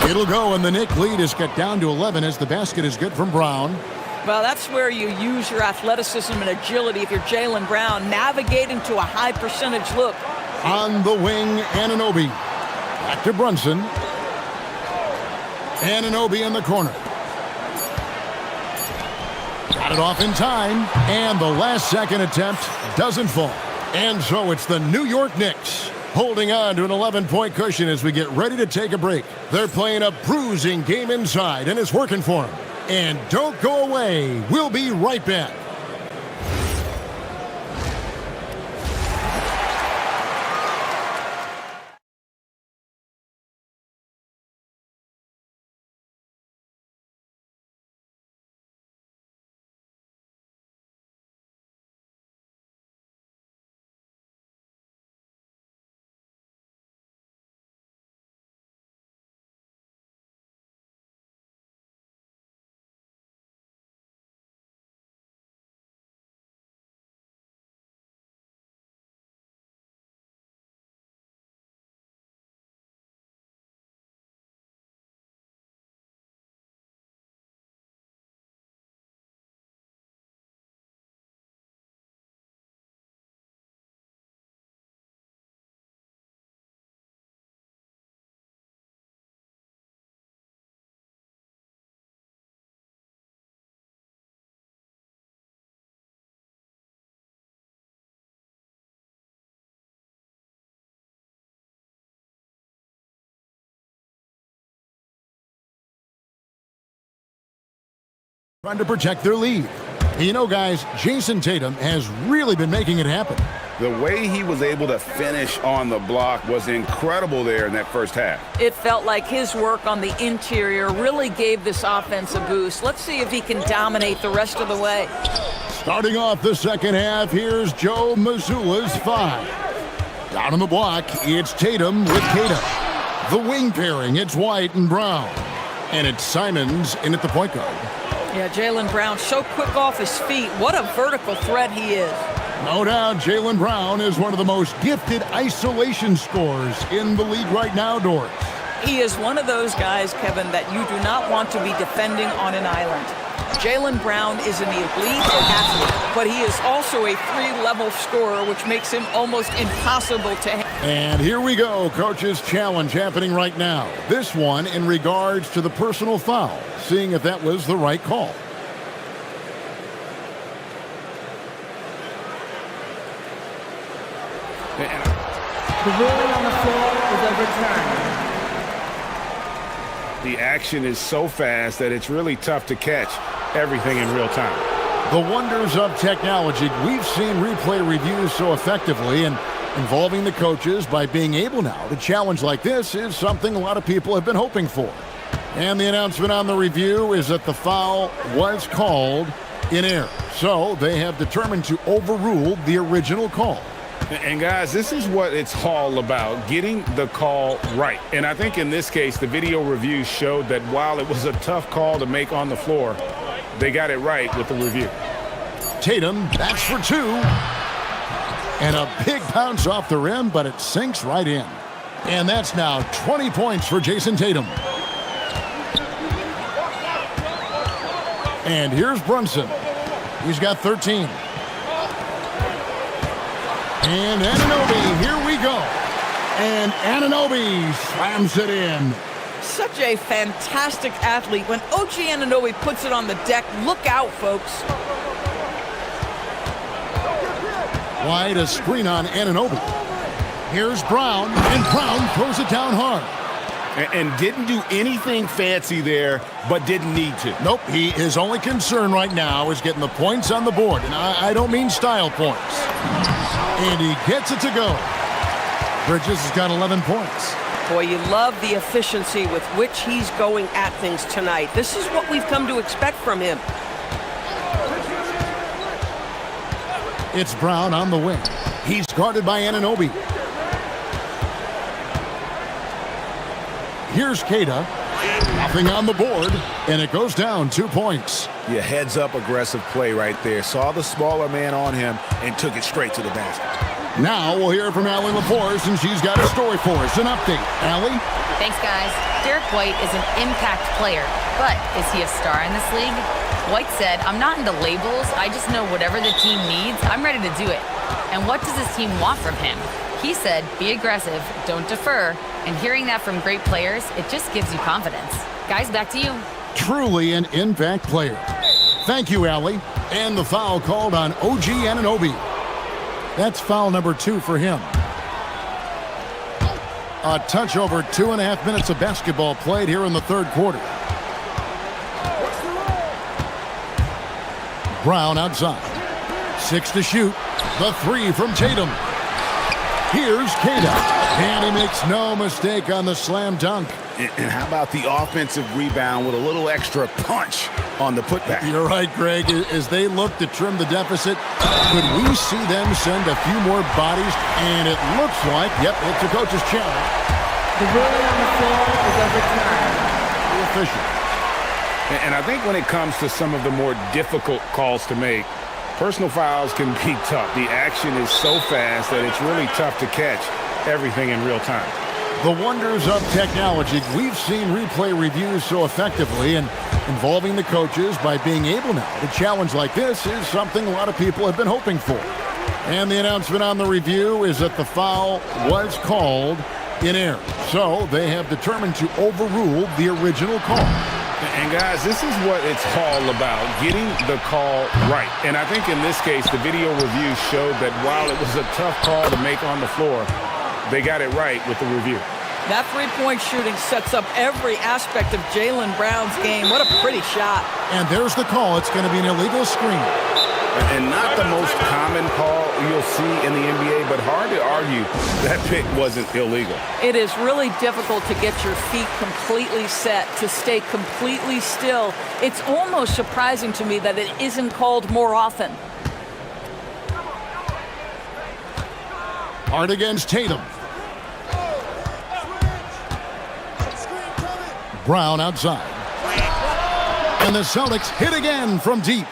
[SPEAKER 4] It'll go, and the Knicks lead is cut down to 11 as the basket is good from Brown.
[SPEAKER 5] Well, that's where you use your athleticism and agility if you're Jaylen Brown, navigating to a high percentage look.
[SPEAKER 4] On the wing, Anunoby. Back to Brunson. Anunoby in the corner. Got it off in time, and the last second attempt doesn't fall. And so it's the New York Knicks holding on to an 11-point cushion as we get ready to take a break. They're playing a bruising game inside, and it's working for them. And don't go away. We'll be right back. Trying to protect their lead. You know, guys, Jason Tatum has really been making it happen.
[SPEAKER 7] The way he was able to finish on the block was incredible there in that first half.
[SPEAKER 5] It felt like his work on the interior really gave this offense a boost. Let's see if he can dominate the rest of the way.
[SPEAKER 4] Starting off the second half, here's Joe Mazzulla's 5. Down on the block, it's Tatum with Tatum. The wing pairing, it's White and Brown. And it's Simons in at the point guard.
[SPEAKER 5] Yeah, Jaylen Brown so quick off his feet. What a vertical threat he is.
[SPEAKER 4] No doubt Jaylen Brown is one of the most gifted isolation scorers in the league right now, Doris.
[SPEAKER 5] He is one of those guys, Kevin, that you do not want to be defending on an island. Jaylen Brown is an elite athlete, but he is also a 3-level scorer, which makes him almost impossible to handle.
[SPEAKER 4] And here we go, coach's challenge happening right now. This one in regards to the personal foul, seeing if that was the right call.
[SPEAKER 8] The ruling on the floor is overturned.
[SPEAKER 7] The action is so fast that it's really tough to catch everything in real time.
[SPEAKER 4] The wonders of technology. We've seen replay reviews so effectively, and involving the coaches by being able now to challenge like this is something a lot of people have been hoping for. And the announcement on the review is that the foul was called in error. So they have determined to overrule the original call.
[SPEAKER 7] And guys, this is what it's all about, getting the call right. And I think in this case, the video review showed that while it was a tough call to make on the floor, they got it right with the review.
[SPEAKER 4] Tatum, that's for two. And a big bounce off the rim, but it sinks right in. And that's now 20 points for Jason Tatum. And here's Brunson. He's got 13. And Anunoby, here we go. And Anunoby slams it in.
[SPEAKER 5] Such a fantastic athlete. When OG Anunoby puts it on the deck, look out, folks.
[SPEAKER 4] Wide, a screen on Anunoby. Here's Brown, and Brown throws it down hard.
[SPEAKER 7] And didn't do anything fancy there, but didn't need to.
[SPEAKER 4] Nope, his only concern right now is getting the points on the board. And I don't mean style points. And he gets it to go. Bridges has got 11 points.
[SPEAKER 8] Boy, you love the efficiency with which he's going at things tonight. This is what we've come to expect from him.
[SPEAKER 4] It's Brown on the wing. He's guarded by Anunoby. Here's Keita. Nothing on the board, and it goes down 2 points.
[SPEAKER 7] Yeah, heads-up aggressive play right there. Saw the smaller man on him and took it straight to the basket.
[SPEAKER 4] Now we'll hear from Allie LaForce, and she's got a story for us. An update. Allie?
[SPEAKER 6] Thanks, guys. Derek White is an impact player, but is he a star in this league? White said, "I'm not into labels. I just know whatever the team needs, I'm ready to do it. And what does his team want from him?" He said, "Be aggressive, don't defer." And hearing that from great players, it just gives you confidence. Guys, back to you.
[SPEAKER 4] Truly an impact player. Thank you, Allie. And the foul called on OG Anunoby. That's foul number 2 for him. A touch over 2.5 minutes of basketball played here in the third quarter. Brown outside. 6 to shoot. The 3 from Tatum. Here's Keita. And he makes no mistake on the slam dunk.
[SPEAKER 7] And how about the offensive rebound with a little extra punch on the putback?
[SPEAKER 4] You're right, Greg. As they look to trim the deficit, could we see them send a few more bodies? And it looks like, yep, it's the coach's challenge.
[SPEAKER 8] The ruling on the floor is overturned.
[SPEAKER 4] The official.
[SPEAKER 7] And I think when it comes to some of the more difficult calls to make, personal fouls can be tough. The action is so fast that it's really tough to catch everything in real time.
[SPEAKER 4] The wonders of technology. We've seen replay reviews so effectively, and involving the coaches by being able now to challenge like this is something a lot of people have been hoping for. And the announcement on the review is that the foul was called in error. So they have determined to overrule the original call.
[SPEAKER 7] And guys, this is what it's all about, getting the call right. And I think in this case, the video review showed that while it was a tough call to make on the floor, they got it right with the review.
[SPEAKER 5] That three-point shooting sets up every aspect of Jaylen Brown's game. What a pretty shot.
[SPEAKER 4] And there's the call. It's going to be an illegal screen.
[SPEAKER 7] And not the most common call you'll see in the NBA, but hard to argue that pick wasn't illegal.
[SPEAKER 5] It is really difficult to get your feet completely set, to stay completely still. It's almost surprising to me that it isn't called more often.
[SPEAKER 4] Hard against Tatum. Brown outside. And the Celtics hit again from deep.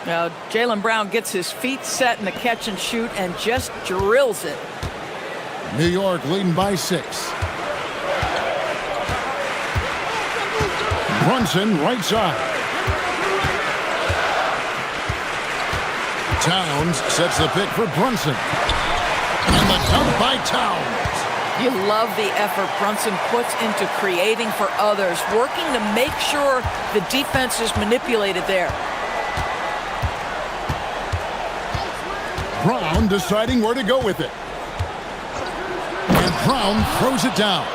[SPEAKER 5] Now, Jaylen Brown gets his feet set in the catch and shoot and just drills it.
[SPEAKER 4] New York leading by 6. Brunson right side. Towns sets the pick for Brunson. And the dunk by Towns.
[SPEAKER 5] You love the effort Brunson puts into creating for others, working to make sure the defense is manipulated there.
[SPEAKER 4] Brown deciding where to go with it. Brown throws it down.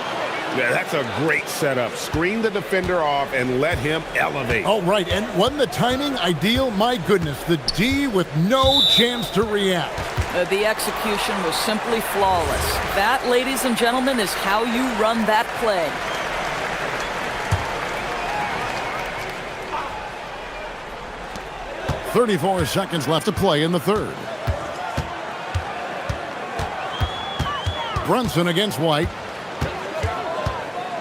[SPEAKER 7] Yeah, that's a great setup. Screen the defender off and let him elevate.
[SPEAKER 4] Oh, right. And wasn't the timing ideal? My goodness, the D with no chance to react.
[SPEAKER 5] The execution was simply flawless. That, ladies and gentlemen, is how you run that play.
[SPEAKER 4] .34 seconds left to play in the third. Brunson against White.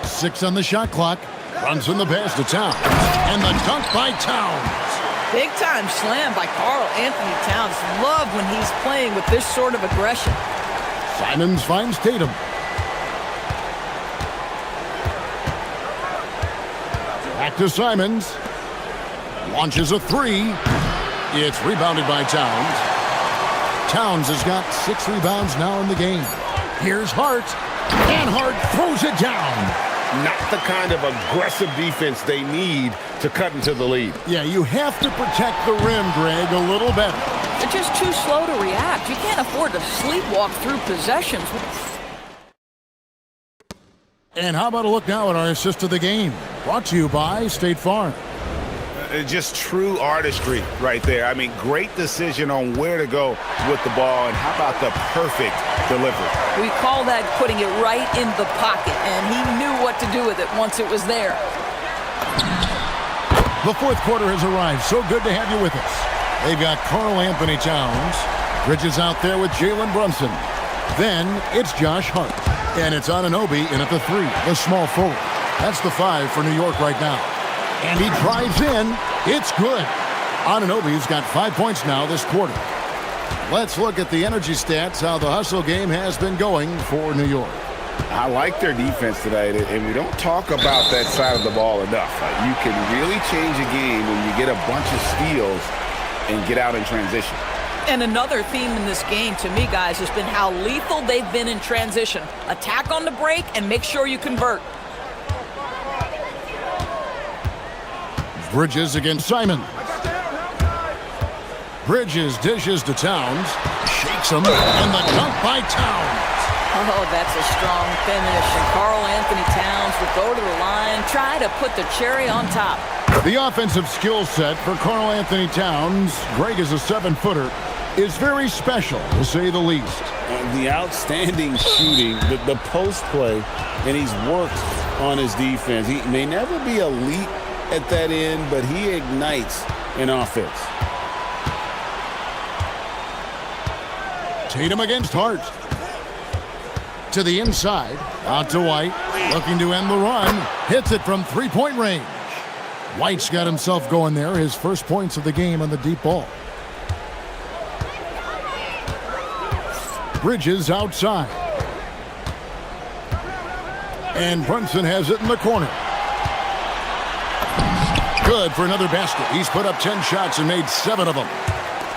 [SPEAKER 4] 6 on the shot clock. Brunson the pass to Towns. And the dunk by Towns.
[SPEAKER 5] Big time slam by Karl Anthony Towns. Love when he's playing with this sort of aggression.
[SPEAKER 4] Simons finds Tatum. Back to Simons. Launches a three. It's rebounded by Towns. Towns has got 6 rebounds now in the game. Here's Hart. And Hart throws it down.
[SPEAKER 7] Not the kind of aggressive defense they need to cut into the lead.
[SPEAKER 4] Yeah, you have to protect the rim, Greg, a little better.
[SPEAKER 5] They're just too slow to react. You can't afford to sleepwalk through possessions.
[SPEAKER 4] And how about a look now at our assist of the game? Brought to you by State Farm.
[SPEAKER 7] Just true artistry right there. I mean, great decision on where to go with the ball, and how about the perfect delivery?
[SPEAKER 5] We call that putting it right in the pocket, and he knew what to do with it once it was there.
[SPEAKER 4] The fourth quarter has arrived. So good to have you with us. They've got Karl Anthony Towns. Bridges out there with Jalen Brunson. Then it's Josh Hart. And it's Anunoby in at the 3, the small forward. That's the 5 for New York right now. And he drives in. It's good. Anunoby's got 5 points now this quarter. Let's look at the energy stats, how the hustle game has been going for New York.
[SPEAKER 7] I like their defense tonight, and we don't talk about that side of the ball enough. You can really change a game when you get a bunch of steals and get out in transition.
[SPEAKER 5] And another theme in this game, to me, guys, has been how lethal they've been in transition. Attack on the break and make sure you convert.
[SPEAKER 4] Bridges against Simon. Bridges dishes to Towns. Shakes him. And the dunk by Towns.
[SPEAKER 5] Oh, that's a strong finish. And Karl Anthony Towns will go to the line, try to put the cherry on top.
[SPEAKER 4] The offensive skill set for Karl Anthony Towns, Greg is a 7-footer, is very special, to say the least.
[SPEAKER 7] The outstanding shooting, the post play, and he's worked on his defense. He may never be elite at that end, but he ignites an offense.
[SPEAKER 4] Tatum against Hart. To the inside, out to White, looking to end the run, hits it from 3-point range. White's got himself going there, his first points of the game on the deep ball. Bridges outside. And Brunson has it in the corner. Good for another basket. He's put up 10 shots and made 7 of them.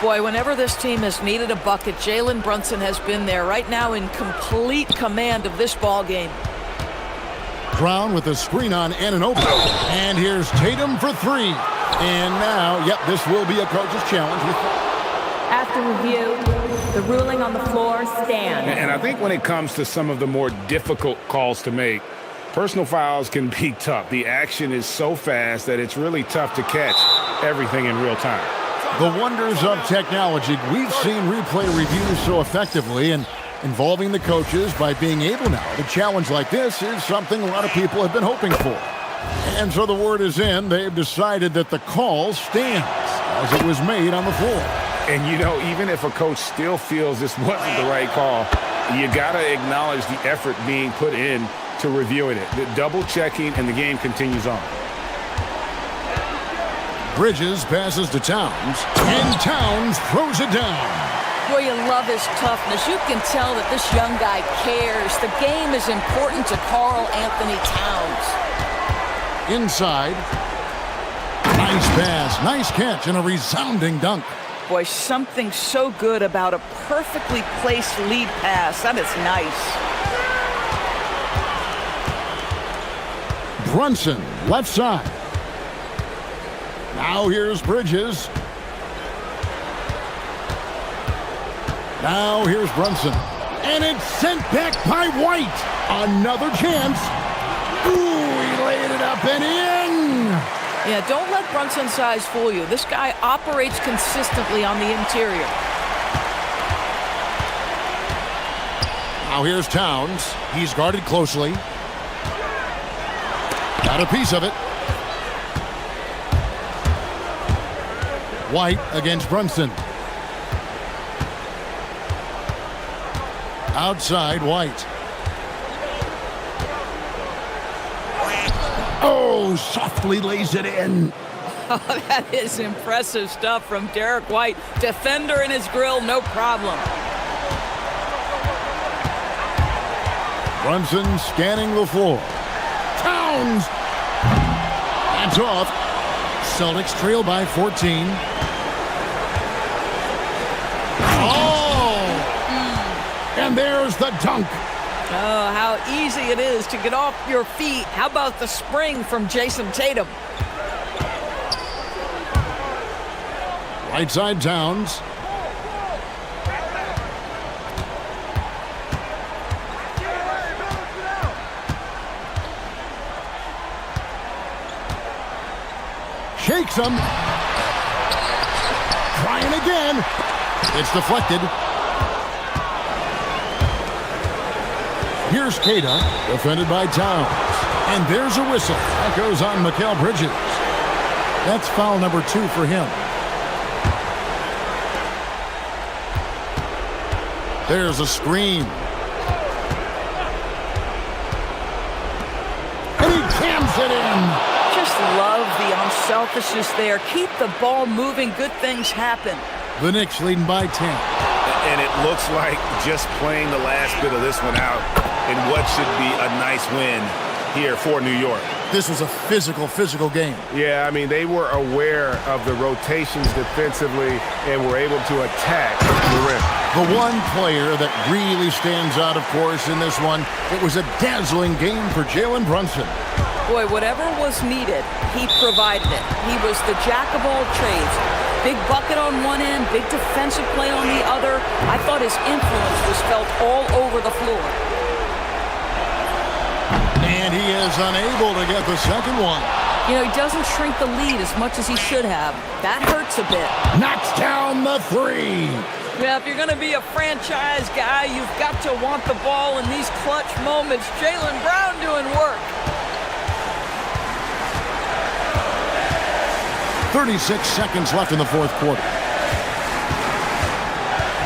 [SPEAKER 5] Boy, whenever this team has needed a bucket, Jalen Brunson has been there, right now in complete command of this ball game.
[SPEAKER 4] Brown with a screen on Anunoby. And here's Tatum for 3. And now, yep, this will be a coach's challenge.
[SPEAKER 9] After review, the ruling on the floor stands.
[SPEAKER 7] And I think when it comes to some of the more difficult calls to make, personal fouls can be tough. The action is so fast that it's really tough to catch everything in real time.
[SPEAKER 4] The wonders of technology. We've seen replay reviews so effectively, and involving the coaches by being able now to challenge like this is something a lot of people have been hoping for. And so the word is in. They've decided that the call stands as it was made on the floor.
[SPEAKER 7] And, you know, even if a coach still feels this wasn't the right call, you got to acknowledge the effort being put in to reviewing it. The double checking, and the game continues on.
[SPEAKER 4] Bridges passes to Towns, and Towns throws it down.
[SPEAKER 5] Boy, you love his toughness. You can tell that this young guy cares. The game is important to Karl Anthony Towns.
[SPEAKER 4] Inside. Nice pass, nice catch, and a resounding dunk.
[SPEAKER 5] Boy, something so good about a perfectly placed lead pass. That is nice.
[SPEAKER 4] Brunson, left side. Now here's Bridges. Now here's Brunson. And it's sent back by White. Another chance. Ooh, he laid it up and in.
[SPEAKER 5] Yeah, don't let Brunson's size fool you. This guy operates consistently on the interior.
[SPEAKER 4] Now here's Towns. He's guarded closely. Got a piece of it. White against Brunson. Outside, White. Oh, softly lays it in.
[SPEAKER 5] That is impressive stuff from Derek White. Defender in his grill, no problem.
[SPEAKER 4] Brunson scanning the floor. Towns! Hands off. Celtics trail by 14. Oh! And there's the dunk.
[SPEAKER 5] Oh, how easy it is to get off your feet. How about the spring from Jason Tatum?
[SPEAKER 4] Right side Towns. Shakes him. Trying again. It's deflected. Here's Cada, defended by Towns. And there's a whistle. That goes on Mikal Bridges. That's foul number 2 for him. There's a screen. And he cams it in.
[SPEAKER 5] Just love the unselfishness there. Keep the ball moving. Good things happen.
[SPEAKER 4] The Knicks leading by 10.
[SPEAKER 7] And it looks like just playing the last bit of this one out in what should be a nice win here for New York.
[SPEAKER 4] This was a physical game.
[SPEAKER 7] Yeah, I mean, they were aware of the rotations defensively and were able to attack the rim.
[SPEAKER 4] The one player that really stands out, of course, in this one, it was a dazzling game for Jalen Brunson.
[SPEAKER 5] Boy, whatever was needed, he provided it. He was the jack of all trades. Big bucket on one end, big defensive play on the other. I thought his influence was felt all over the floor.
[SPEAKER 4] And he is unable to get the second one.
[SPEAKER 5] You know, he doesn't shrink the lead as much as he should have. That hurts a bit.
[SPEAKER 4] Knocks down the 3.
[SPEAKER 5] Yeah, if you're going to be a franchise guy, you've got to want the ball in these clutch moments. Jaylen Brown doing work.
[SPEAKER 4] 36 seconds left in the fourth quarter.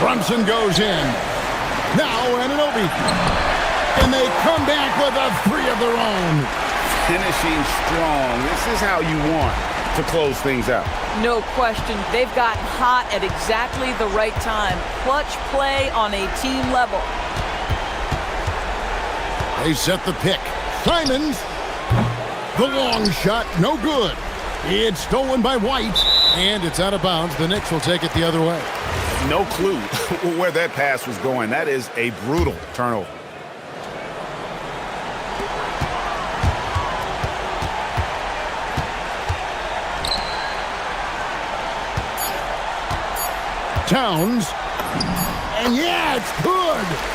[SPEAKER 4] Brunson goes in. Now Anunoby. And they come back with a 3 of their own.
[SPEAKER 7] Finishing strong. This is how you want to close things out.
[SPEAKER 5] No question. They've gotten hot at exactly the right time. Clutch play on a team level.
[SPEAKER 4] They set the pick. Simons. The long shot, no good. It's stolen by White, and it's out of bounds. The Knicks will take it the other way.
[SPEAKER 7] No clue where that pass was going. That is a brutal turnover.
[SPEAKER 4] Towns. And yeah, it's good.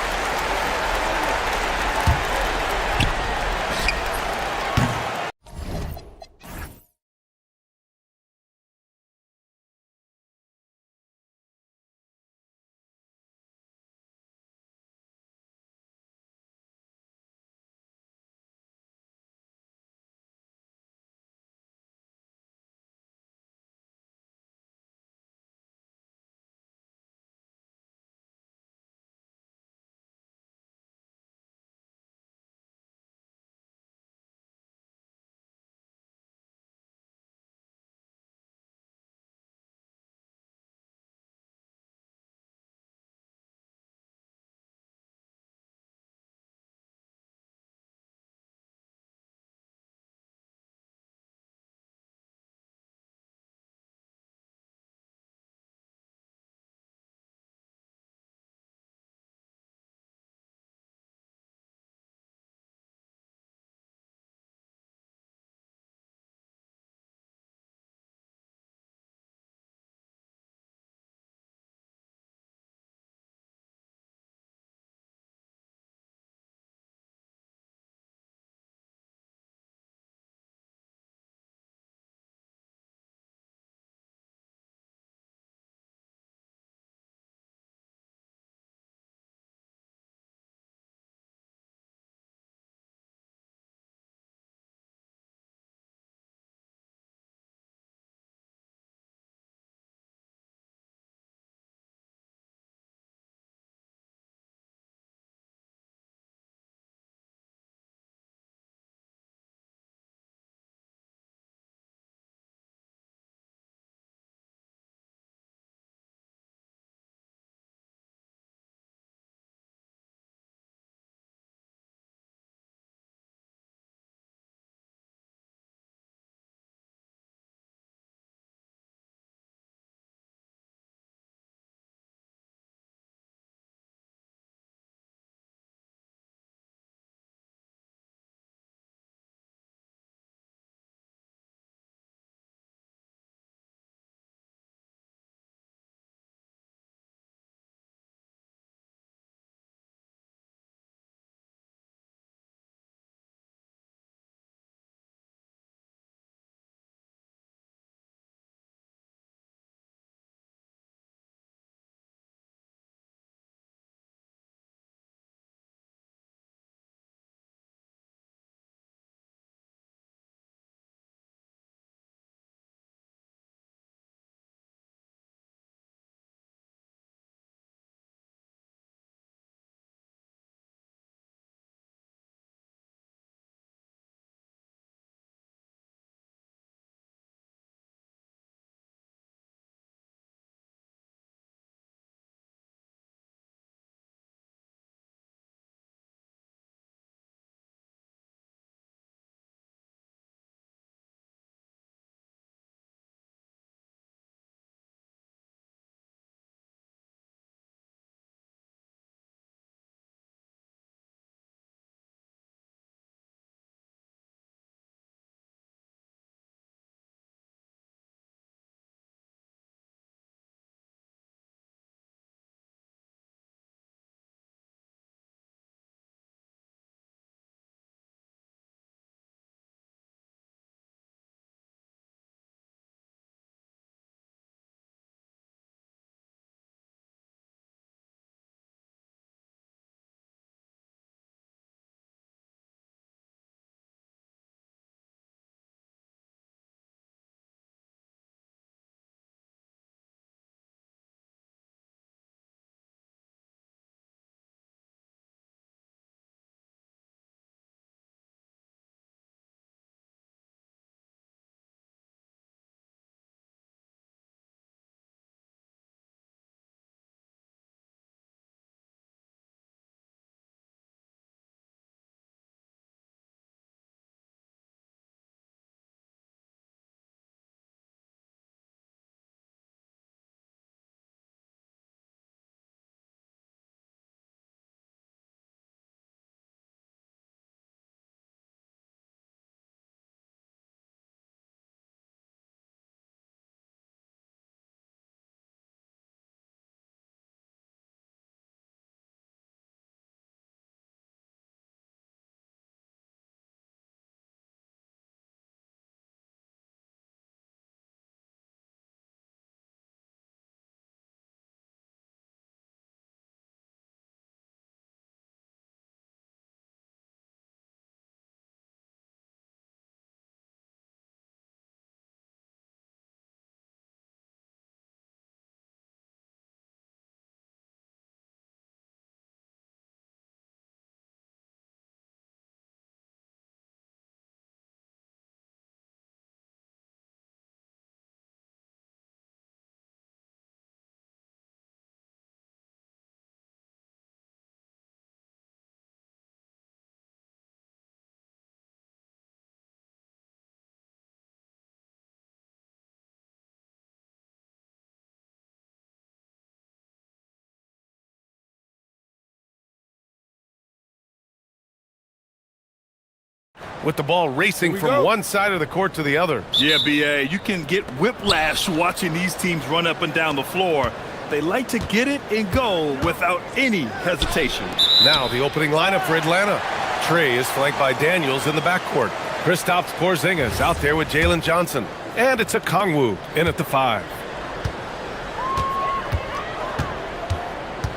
[SPEAKER 1] with the ball racing from one side of the court to the other.
[SPEAKER 3] Yeah, B.A., you can get whiplash watching these teams run up and down the floor. They like to get it and go without any hesitation.
[SPEAKER 1] Now the opening lineup for Atlanta. Trey is flanked by Daniels in the backcourt. Kristaps Porzingis out there with Jalen Johnson. And it's a Kongwu in at the 5.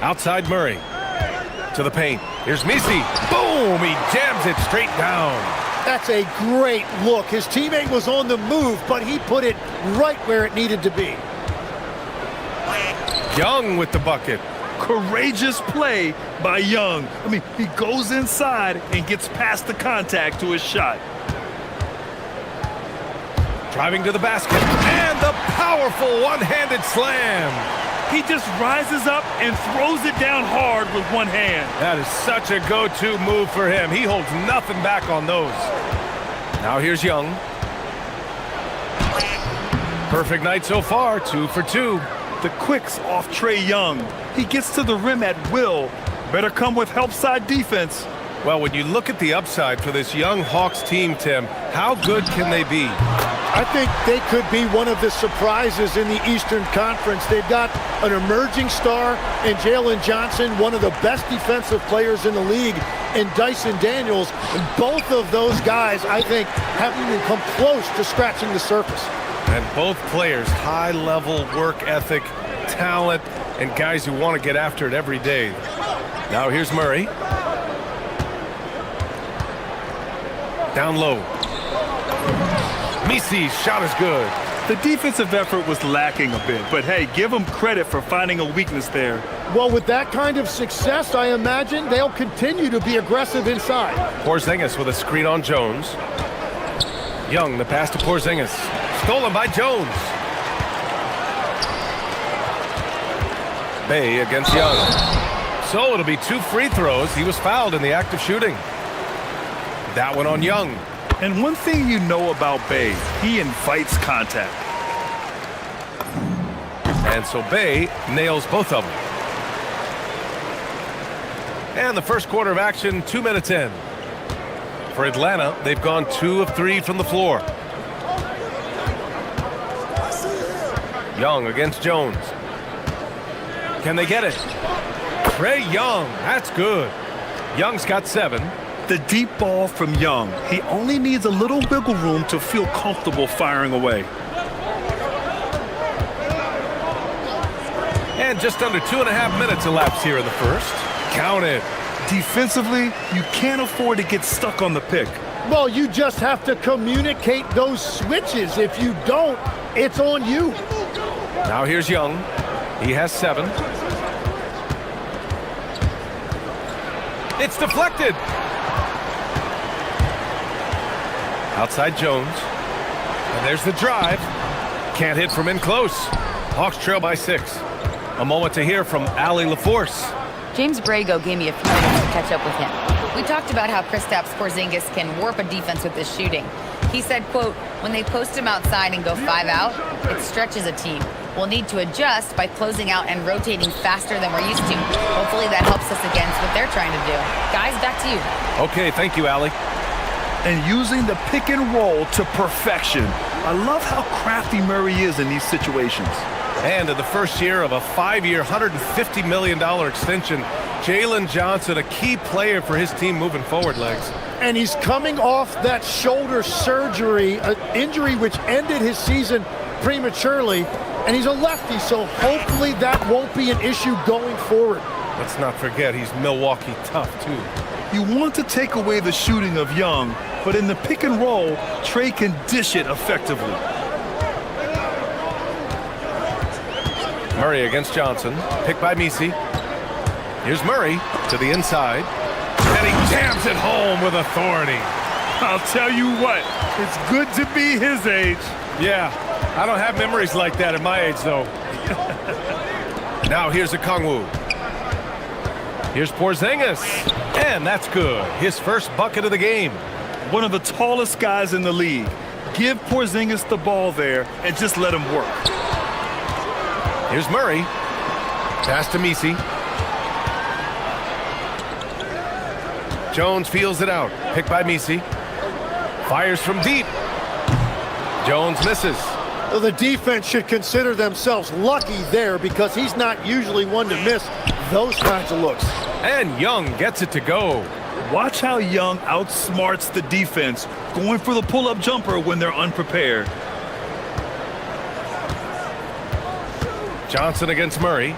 [SPEAKER 1] Outside Murray. To the paint. Here's Misi. Boom! He jams it straight down.
[SPEAKER 10] That's a great look. His teammate was on the move, but he put it right where it needed to be.
[SPEAKER 1] Young with the bucket.
[SPEAKER 3] Courageous play by Young. I mean, he goes inside and gets past the contact to his shot.
[SPEAKER 1] Driving to the basket. And the powerful one-handed slam.
[SPEAKER 3] He just rises up and throws it down hard with one hand.
[SPEAKER 1] That is such a go-to move for him. He holds nothing back on those. Now here's Young. Perfect night so far, 2 for 2.
[SPEAKER 3] The quicks off Trae Young. He gets to the rim at will. Better come with help side defense.
[SPEAKER 1] Well, when you look at the upside for this young Hawks team, Tim, how good can they be?
[SPEAKER 10] I think they could be one of the surprises in the Eastern Conference. They've got an emerging star in Jalen Johnson, one of the best defensive players in the league, and Dyson Daniels. And both of those guys, I think, haven't even come close to scratching the surface.
[SPEAKER 1] And both players, high-level work ethic, talent, and guys who want to get after it every day. Now here's Murray. Down low. Misi's shot is good.
[SPEAKER 3] The defensive effort was lacking a bit, but hey, give them credit for finding a weakness there.
[SPEAKER 10] Well, with that kind of success, I imagine they'll continue to be aggressive inside.
[SPEAKER 1] Porzingis with a screen on Jones. Young, the pass to Porzingis. Stolen by Jones. Bay against Young. So it'll be 2 free throws. He was fouled in the act of shooting. That one on Young.
[SPEAKER 3] And one thing you know about Bay, he invites contact.
[SPEAKER 1] And so Bay nails both of them. And the first quarter of action, 2 minutes in. For Atlanta, they've gone 2 of 3 from the floor. Young against Jones. Can they get it? Trae Young, that's good. Young's got 7.
[SPEAKER 3] The deep ball from Young. He only needs a little wiggle room to feel comfortable firing away.
[SPEAKER 1] And just under 2.5 minutes elapsed here in the first. Count it.
[SPEAKER 3] Defensively, you can't afford to get stuck on the pick.
[SPEAKER 10] Well, you just have to communicate those switches. If you don't, it's on you.
[SPEAKER 1] Now here's Young. He has 7. It's deflected. Outside Jones. And there's the drive. Can't hit from in close. Hawks trail by 6. A moment to hear from Allie LaForce.
[SPEAKER 6] James Brago gave me a few minutes to catch up with him. We talked about how Kristaps Porzingis can warp a defense with his shooting. He said, quote, when they post him outside and go 5 out, it stretches a team. We'll need to adjust by closing out and rotating faster than we're used to. Hopefully that helps us against what they're trying to do. Guys, back to you.
[SPEAKER 1] Okay, thank you, Allie.
[SPEAKER 3] And using the pick and roll to perfection. I love how crafty Murray is in these situations.
[SPEAKER 1] And in the first year of a 5-year, $150 million extension, Jalen Johnson, a key player for his team moving forward, Legs.
[SPEAKER 10] And he's coming off that shoulder surgery, an injury which ended his season prematurely. And he's a lefty, so hopefully that won't be an issue going forward.
[SPEAKER 1] Let's not forget he's Milwaukee tough, too.
[SPEAKER 3] You want to take away the shooting of Young, but in the pick and roll, Trae can dish it effectively.
[SPEAKER 1] Murray against Johnson. Picked by Misi. Here's Murray to the inside. And he jams it home with authority.
[SPEAKER 3] I'll tell you what, it's good to be his age.
[SPEAKER 1] Yeah, I don't have memories like that at my age, though. Now here's a Kongwu. Here's Porzingis. And that's good. His first bucket of the game.
[SPEAKER 3] One of the tallest guys in the league. Give Porzingis the ball there and just let him work.
[SPEAKER 1] Here's Murray. Pass to Misi. Jones feels it out. Picked by Misi. Fires from deep. Jones misses.
[SPEAKER 10] Well, the defense should consider themselves lucky there because he's not usually one to miss those kinds of looks.
[SPEAKER 1] And Young gets it to go.
[SPEAKER 3] Watch how Young outsmarts the defense, going for the pull-up jumper when they're unprepared.
[SPEAKER 1] Johnson against Murray.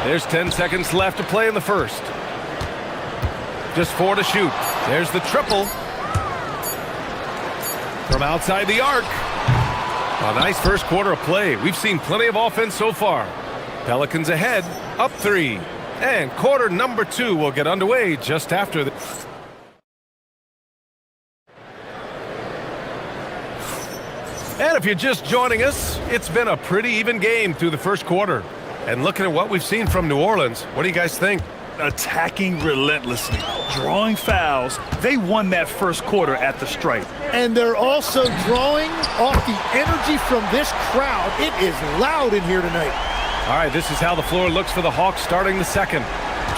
[SPEAKER 1] There's 10 seconds left to play in the first. Just 4 to shoot. There's the triple. From outside the arc. A nice first quarter of play. We've seen plenty of offense so far. Pelicans ahead, up 3. And quarter number 2 will get underway just after the... And if you're just joining us, it's been a pretty even game through the first quarter. And looking at what we've seen from New Orleans, what do you guys think?
[SPEAKER 3] Attacking relentlessly, drawing fouls. They won that first quarter at the stripe.
[SPEAKER 10] And they're also drawing off the energy from this crowd. It is loud in here tonight.
[SPEAKER 1] All right, this is how the floor looks for the Hawks starting the second.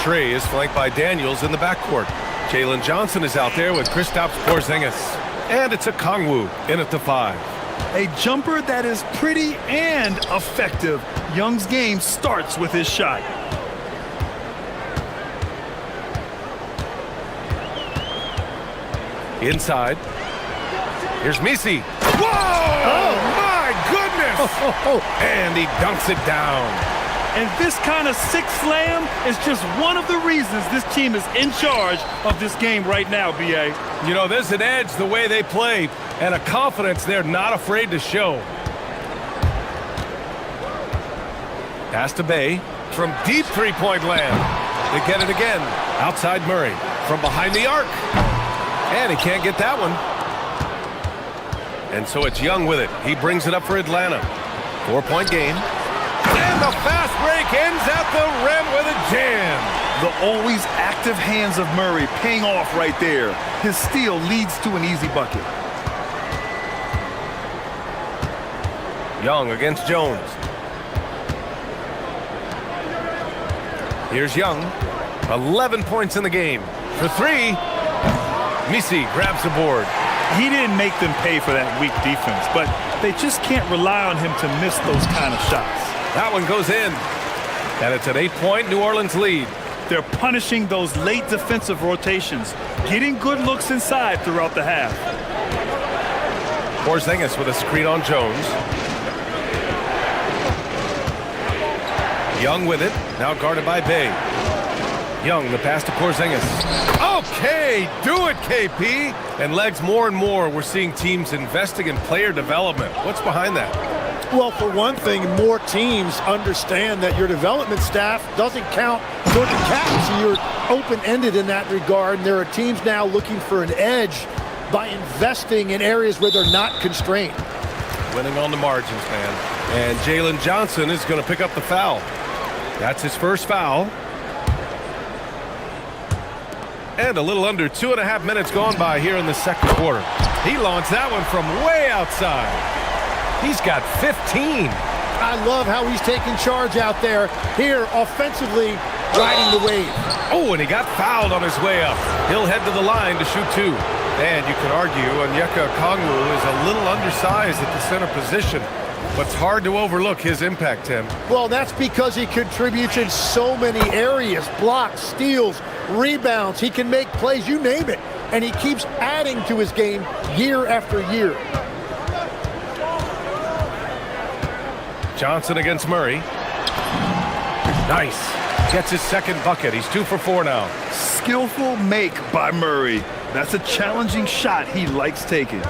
[SPEAKER 1] Trey is flanked by Daniels in the backcourt. Jalen Johnson is out there with Kristaps Porzingis. And it's a Kongwu in at the 5.
[SPEAKER 3] A jumper that is pretty and effective. Young's game starts with his shot.
[SPEAKER 1] Inside. Here's Misi. Whoa! Oh, my goodness! And he dunks it down.
[SPEAKER 3] And this kind of sick slam is just one of the reasons this team is in charge of this game right now, B.A.
[SPEAKER 1] You know, there's an edge the way they play and a confidence they're not afraid to show. Pass to Bay from deep three-point land. They get it again. Outside Murray from behind the arc. And he can't get that one. And so it's Young with it. He brings it up for Atlanta. 4-point game. And the fast break ends at the rim with a jam.
[SPEAKER 3] The always active hands of Murray paying off right there. His steal leads to an easy bucket.
[SPEAKER 1] Young against Jones. Here's Young. 11 points in the game. For 3, Misi grabs the board.
[SPEAKER 3] He didn't make them pay for that weak defense, but they just can't rely on him to miss those kind of shots.
[SPEAKER 1] That one goes in. And it's an 8-point New Orleans lead.
[SPEAKER 3] They're punishing those late defensive rotations, getting good looks inside throughout the half.
[SPEAKER 1] Porzingis with a screen on Jones. Young with it, now guarded by Bay. Young, the pass to Porzingis. Okay, do it, KP. And legs more and more, we're seeing teams investing in player development. What's behind that?
[SPEAKER 10] Well, for one thing, more teams understand that your development staff doesn't count toward the cap, so you're open-ended in that regard. And there are teams now looking for an edge by investing in areas where they're not constrained.
[SPEAKER 1] Winning on the margins, man. And Jalen Johnson is going to pick up the foul. That's his first foul. And a little under 2.5 minutes gone by here in the second quarter. He launched that one from way outside. He's got 15.
[SPEAKER 10] I love how he's taking charge out there. Here, offensively, riding the wave.
[SPEAKER 1] Oh, and he got fouled on his way up. He'll head to the line to shoot 2. And you can argue Onyeka Okongwu is a little undersized at the center position. But it's hard to overlook his impact, Tim.
[SPEAKER 10] Well, that's because he contributes in so many areas. Blocks, steals, rebounds. He can make plays, you name it. And he keeps adding to his game year after year.
[SPEAKER 1] Johnson against Murray. Nice. Gets his second bucket. He's 2 for 4 now.
[SPEAKER 3] Skillful make by Murray. That's a challenging shot he likes taking.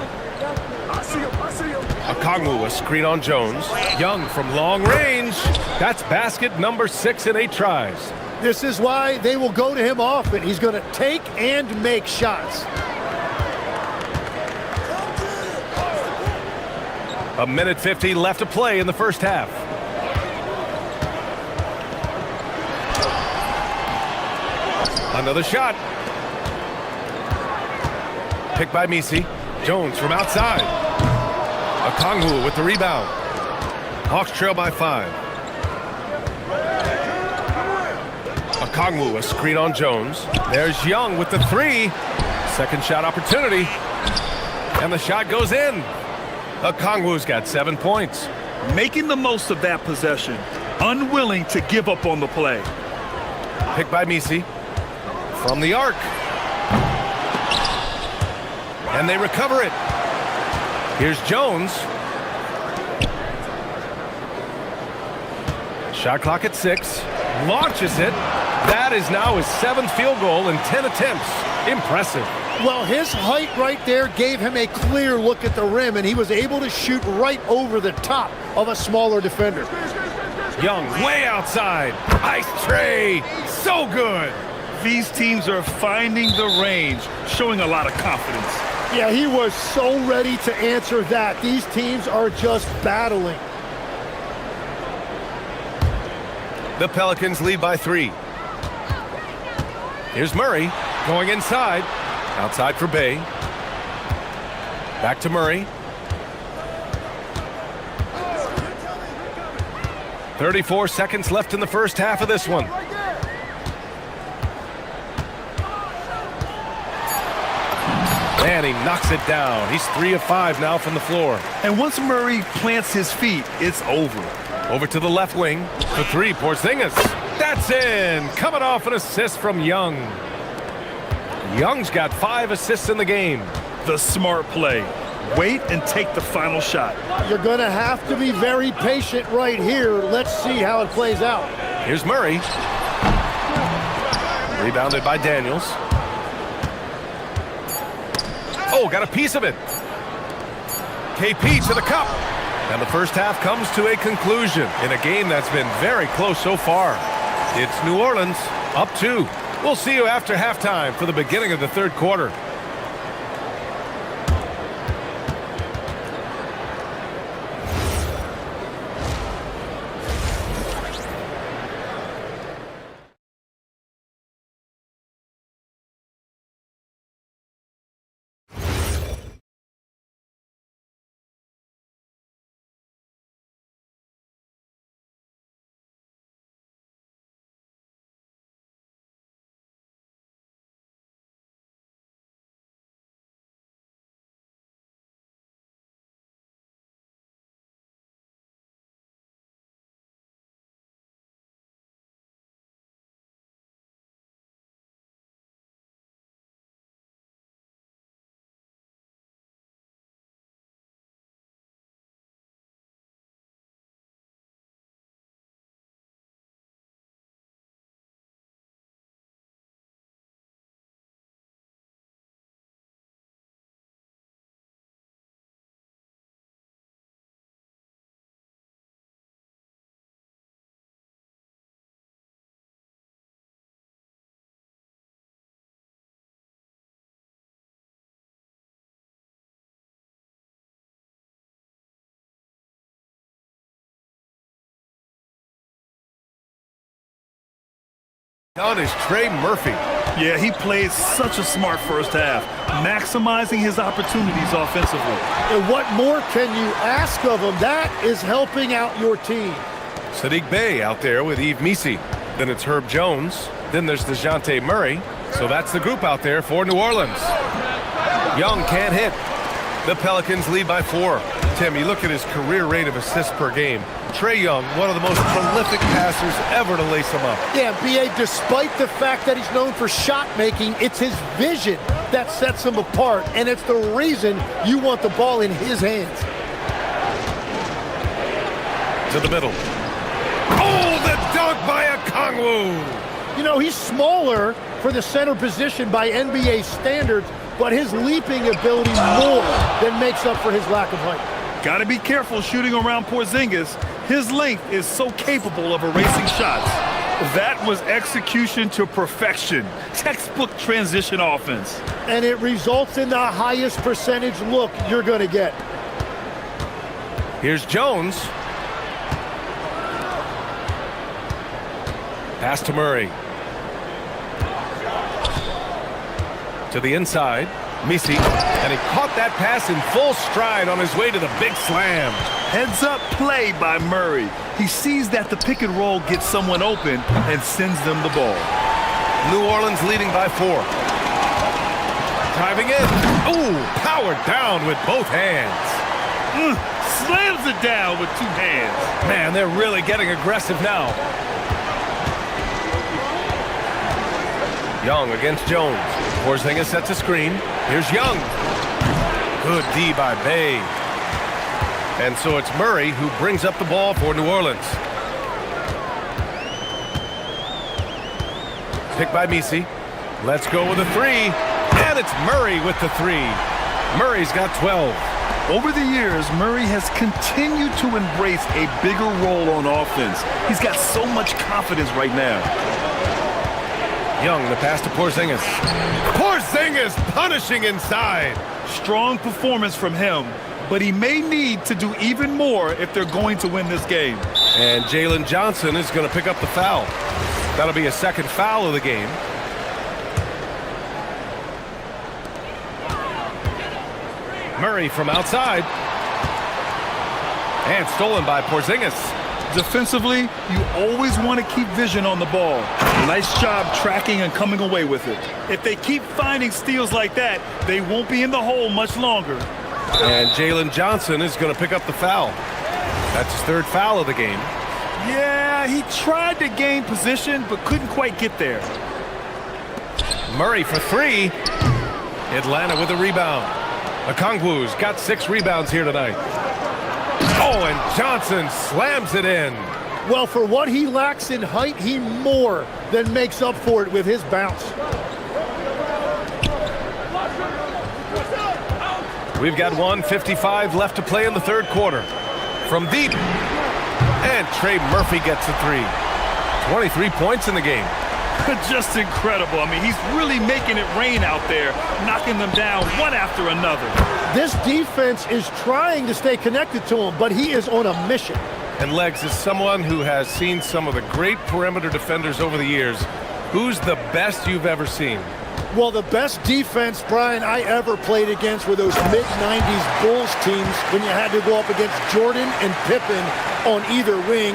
[SPEAKER 1] Okongwu, a screen on Jones. Young from long range. That's basket number 6 in 8 tries.
[SPEAKER 10] This is why they will go to him often. He's going to take and make shots.
[SPEAKER 1] A minute 50 left to play in the first half. Another shot. Picked by Misi. Jones from outside. Okongwu with the rebound. Hawks trail by 5. Okongwu, a screen on Jones. There's Young with the three. Second shot opportunity. And the shot goes in. Okongwu's got 7 points.
[SPEAKER 3] Making the most of that possession. Unwilling to give up on the play.
[SPEAKER 1] Picked by Misi. From the arc. And they recover it. Here's Jones. Shot clock at 6. Launches it. That is now his 7th field goal in 10 attempts. Impressive.
[SPEAKER 10] Well, his height right there gave him a clear look at the rim, and he was able to shoot right over the top of a smaller defender.
[SPEAKER 1] Young way outside. Ice tray. So good.
[SPEAKER 3] These teams are finding the range, showing a lot of confidence.
[SPEAKER 10] Yeah, he was so ready to answer that. These teams are just battling.
[SPEAKER 1] The Pelicans lead by 3. Here's Murray going inside. Outside for Bay. Back to Murray. 34 seconds left in the first half of this one. And he knocks it down. He's 3 of 5 now from the floor.
[SPEAKER 3] And once Murray plants his feet, it's over.
[SPEAKER 1] Over to the left wing for 3, Porzingis. That's in. Coming off an assist from Young. Young's got 5 assists in the game.
[SPEAKER 3] The smart play. Wait and take the final shot.
[SPEAKER 10] You're going to have to be very patient right here. Let's see how it plays out.
[SPEAKER 1] Here's Murray. Rebounded by Daniels. Oh, got a piece of it. KP to the cup. And the first half comes to a conclusion in a game that's been very close so far. It's New Orleans up 2. We'll see you after halftime for the beginning of the third quarter. Down is Trey Murphy.
[SPEAKER 3] Yeah, he played such a smart first half, maximizing his opportunities offensively.
[SPEAKER 10] And what more can you ask of him? That is helping out your team.
[SPEAKER 1] Sadiq Bey out there with Yves Misi. Then it's Herb Jones. Then there's DeJounte Murray. So that's the group out there for New Orleans. Young can't hit. The Pelicans lead by 4. Tim, you look at his career rate of assists per game. Trae Young, one of the most prolific passers ever to lace him up.
[SPEAKER 10] Yeah, B.A., despite the fact that he's known for shot making, it's his vision that sets him apart, and it's the reason you want the ball in his hands.
[SPEAKER 1] To the middle. Oh, the dunk by Okongwu!
[SPEAKER 10] You know, he's smaller for the center position by NBA standards, but his leaping ability more than makes up for his lack of height.
[SPEAKER 3] Got to be careful shooting around Porzingis. His length is so capable of erasing shots. That was execution to perfection. Textbook transition offense.
[SPEAKER 10] And it results in the highest percentage look you're going to get.
[SPEAKER 1] Here's Jones. Pass to Murray. To the inside. Misi. And he caught that pass in full stride on his way to the big slam.
[SPEAKER 3] Heads up play by Murray. He sees that the pick and roll gets someone open and sends them the ball.
[SPEAKER 1] New Orleans leading by 4. Driving in. Ooh, powered down with both hands.
[SPEAKER 3] Slams it down with 2 hands.
[SPEAKER 1] Man, they're really getting aggressive now. Young against Jones. Porzingis sets a screen. Here's Young. Good D by Bay. And so it's Murray who brings up the ball for New Orleans. Pick by Misi. Let's go with a 3. And it's Murray with the 3. Murray's got 12.
[SPEAKER 3] Over the years, Murray has continued to embrace a bigger role on offense. He's got so much confidence right now.
[SPEAKER 1] Young, the pass to Porzingis. Porzingis punishing inside.
[SPEAKER 3] Strong performance from him, but he may need to do even more if they're going to win this game.
[SPEAKER 1] And Jalen Johnson is going to pick up the foul. That'll be a second foul of the game. Murray from outside. And stolen by Porzingis.
[SPEAKER 3] Defensively, you always want to keep vision on the ball. Nice job tracking and coming away with it. If they keep finding steals like that, they won't be in the hole much longer.
[SPEAKER 1] And Jalen Johnson is going to pick up the foul. That's his 3rd foul of the game.
[SPEAKER 3] Yeah, he tried to gain position, but couldn't quite get there.
[SPEAKER 1] Murray for 3. Atlanta with a rebound. Okongwu's got 6 rebounds here tonight. Oh, and Johnson slams it in.
[SPEAKER 10] Well, for what he lacks in height, he more than makes up for it with his bounce.
[SPEAKER 1] We've got 1:55 left to play in the 3rd quarter. From deep. And Trey Murphy gets a 3. 23 points in the game.
[SPEAKER 3] Just incredible. I mean, he's really making it rain out there, knocking them down one after another.
[SPEAKER 10] This defense is trying to stay connected to him, but he is on a mission.
[SPEAKER 1] And Legs, is someone who has seen some of the great perimeter defenders over the years. Who's the best you've ever seen?
[SPEAKER 10] Well, the best defense, Brian, I ever played against were those mid-90s Bulls teams when you had to go up against Jordan and Pippen on either wing.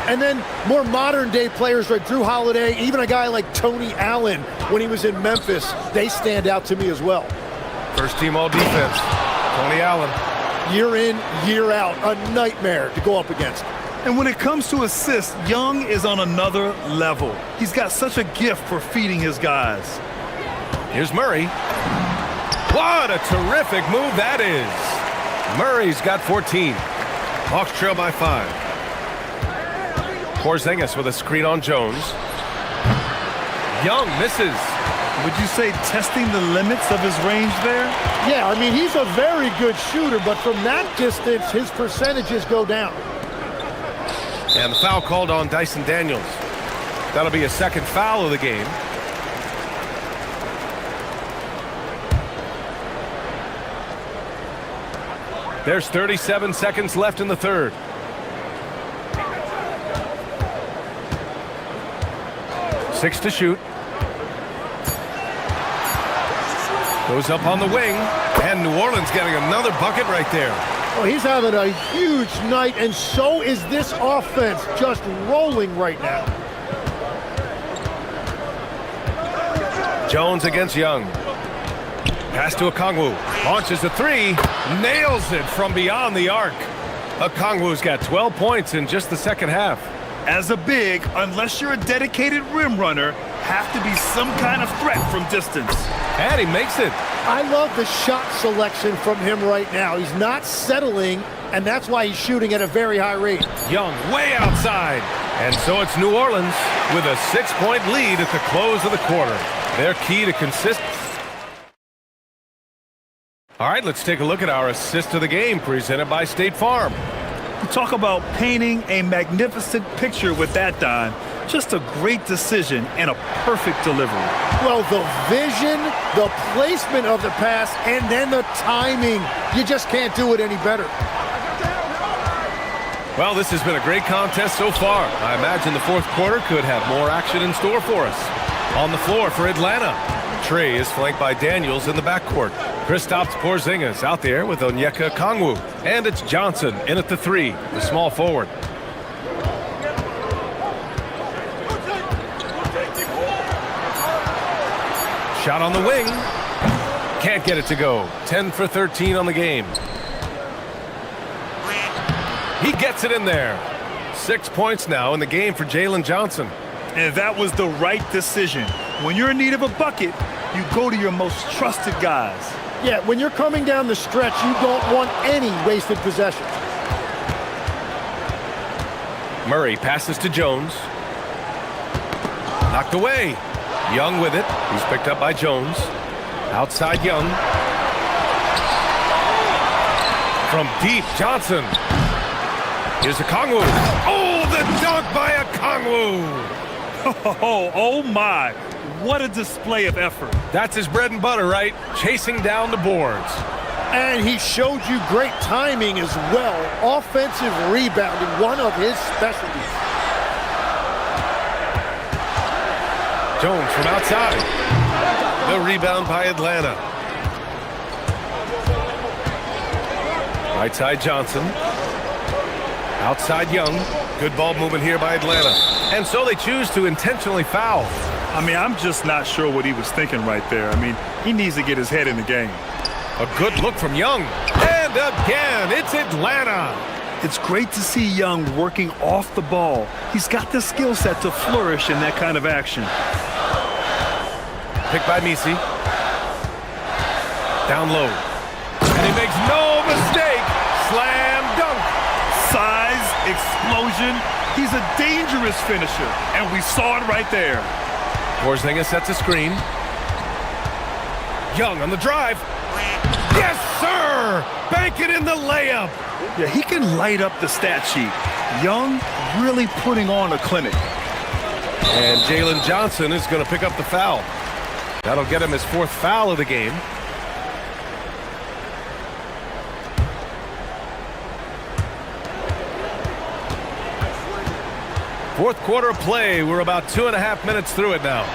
[SPEAKER 10] And then more modern-day players like Drew Holiday, even a guy like Tony Allen when he was in Memphis, they stand out to me as well.
[SPEAKER 1] First team all-defense, Tony Allen.
[SPEAKER 10] Year in, year out, a nightmare to go up against.
[SPEAKER 3] And when it comes to assists, Young is on another level. He's got such a gift for feeding his guys.
[SPEAKER 1] Here's Murray. What a terrific move that is. Murray's got 14. Hawks trail by 5. Porzingis with a screen on Jones. Young misses.
[SPEAKER 3] Would you say testing the limits of his range there?
[SPEAKER 10] Yeah, I mean, he's a very good shooter, but from that distance, his percentages go down.
[SPEAKER 1] And the foul called on Dyson Daniels. That'll be a 2nd foul of the game. There's 37 seconds left in the 3rd. Six to shoot. Goes up on the wing. And New Orleans getting another bucket right there.
[SPEAKER 10] Oh, he's having a huge night, and so is this offense, just rolling right now.
[SPEAKER 1] Jones against Young. Pass to Okongwu. Launches a 3. Nails it from beyond the arc. Okongwu's got 12 points in just the 2nd half.
[SPEAKER 3] As a big, unless you're a dedicated rim runner, have to be some kind of threat from distance.
[SPEAKER 1] And he makes it.
[SPEAKER 10] I love the shot selection from him right now. He's not settling, and that's why he's shooting at a very high rate.
[SPEAKER 1] Young way outside. And so it's New Orleans with a 6-point lead at the close of the quarter. Their key to consistency. All right, let's take a look at our assist of the game presented by State Farm.
[SPEAKER 3] You talk about painting a magnificent picture with that, Don. Just a great decision and a perfect delivery.
[SPEAKER 10] Well, the vision, the placement of the pass, and then the timing. You just can't do it any better.
[SPEAKER 1] Well, this has been a great contest so far. I imagine the 4th quarter could have more action in store for us. On the floor for Atlanta, Trey is flanked by Daniels in the backcourt. Kristaps Porzingis out there with Onyeka Okongwu. And it's Johnson in at the 3, the small forward. Shot on the wing. Can't get it to go. 10 for 13 on the game. He gets it in there. 6 points now in the game for Jalen Johnson.
[SPEAKER 3] And that was the right decision. When you're in need of a bucket, you go to your most trusted guys.
[SPEAKER 10] Yeah, when you're coming down the stretch, you don't want any wasted possessions.
[SPEAKER 1] Murray passes to Jones. Knocked away. Young with it. He's picked up by Jones. Outside Young. From deep, Johnson. Here's Okongwu. Oh, the dunk by Okongwu.
[SPEAKER 3] Oh my. What a display of effort.
[SPEAKER 1] That's his bread and butter, right? Chasing down the boards.
[SPEAKER 10] And he showed you great timing as well. Offensive rebounding, one of his specialties.
[SPEAKER 1] Jones from outside. The rebound by Atlanta. Right side Johnson. Outside Young. Good ball movement here by Atlanta. And so they choose to intentionally foul.
[SPEAKER 3] I mean, I'm just not sure what he was thinking right there. I mean, he needs to get his head in the game.
[SPEAKER 1] A good look from Young. And again, it's Atlanta.
[SPEAKER 3] It's great to see Young working off the ball. He's got the skill set to flourish in that kind of action.
[SPEAKER 1] Picked by Misi. Down low. And he makes no mistake. Slam dunk.
[SPEAKER 3] Size, explosion. He's a dangerous finisher, and we saw it right there.
[SPEAKER 1] Porzingis sets a screen. Young on the drive. Yes, sir! Bank it in the layup.
[SPEAKER 3] Yeah, he can light up the stat sheet. Young really putting on a clinic.
[SPEAKER 1] And Jalen Johnson is going to pick up the foul. That'll get him his 4th foul of the game. Fourth quarter play. We're about 2.5 minutes through it now.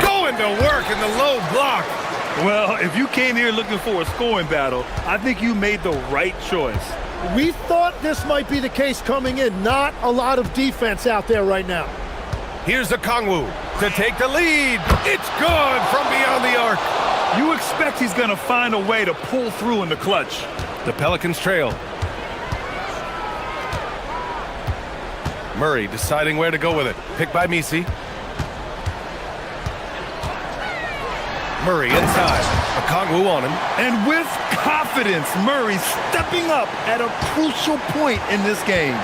[SPEAKER 1] Going to work in the low block.
[SPEAKER 3] Well, if you came here looking for a scoring battle, I think you made the right choice.
[SPEAKER 10] We thought this might be the case coming in. Not a lot of defense out there right now.
[SPEAKER 1] Here's Okongwu to take the lead. It's good from beyond the arc.
[SPEAKER 3] You expect he's going to find a way to pull through in the clutch.
[SPEAKER 1] The Pelicans trail. Murray deciding where to go with it. Picked by Misi. Murray inside. Okongwu on him.
[SPEAKER 3] And with confidence, Murray stepping up at a crucial point in this game.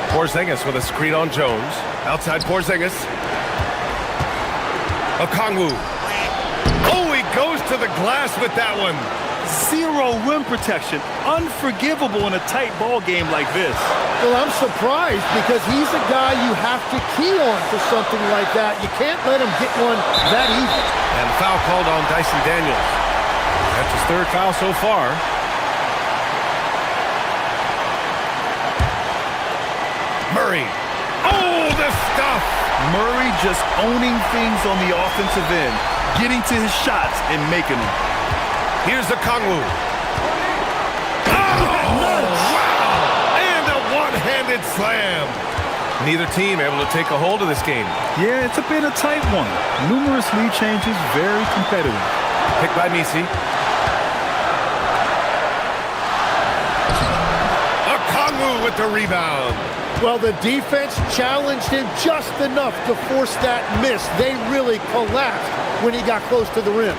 [SPEAKER 1] Porzingis with a screen on Jones. Outside Porzingis. Okongwu. Oh, he goes to the glass with that one.
[SPEAKER 3] Zero rim protection. Unforgivable in a tight ball game like this.
[SPEAKER 10] Well, I'm surprised because he's a guy you have to key on for something like that. You can't let him get one that easy.
[SPEAKER 1] And foul called on Dyson Daniels. That's his 3rd foul so far. Murray. Oh, the stuff!
[SPEAKER 3] Murray just owning things on the offensive end, getting to his shots and making them.
[SPEAKER 1] Here's Okongwu. Oh, wow! And a one-handed slam. Neither team able to take a hold of this game.
[SPEAKER 3] Yeah, it's been a tight one. Numerous lead changes, very competitive.
[SPEAKER 1] Picked by Misi. Okongwu with the rebound.
[SPEAKER 10] Well, the defense challenged him just enough to force that miss. They really collapsed when he got close to the rim.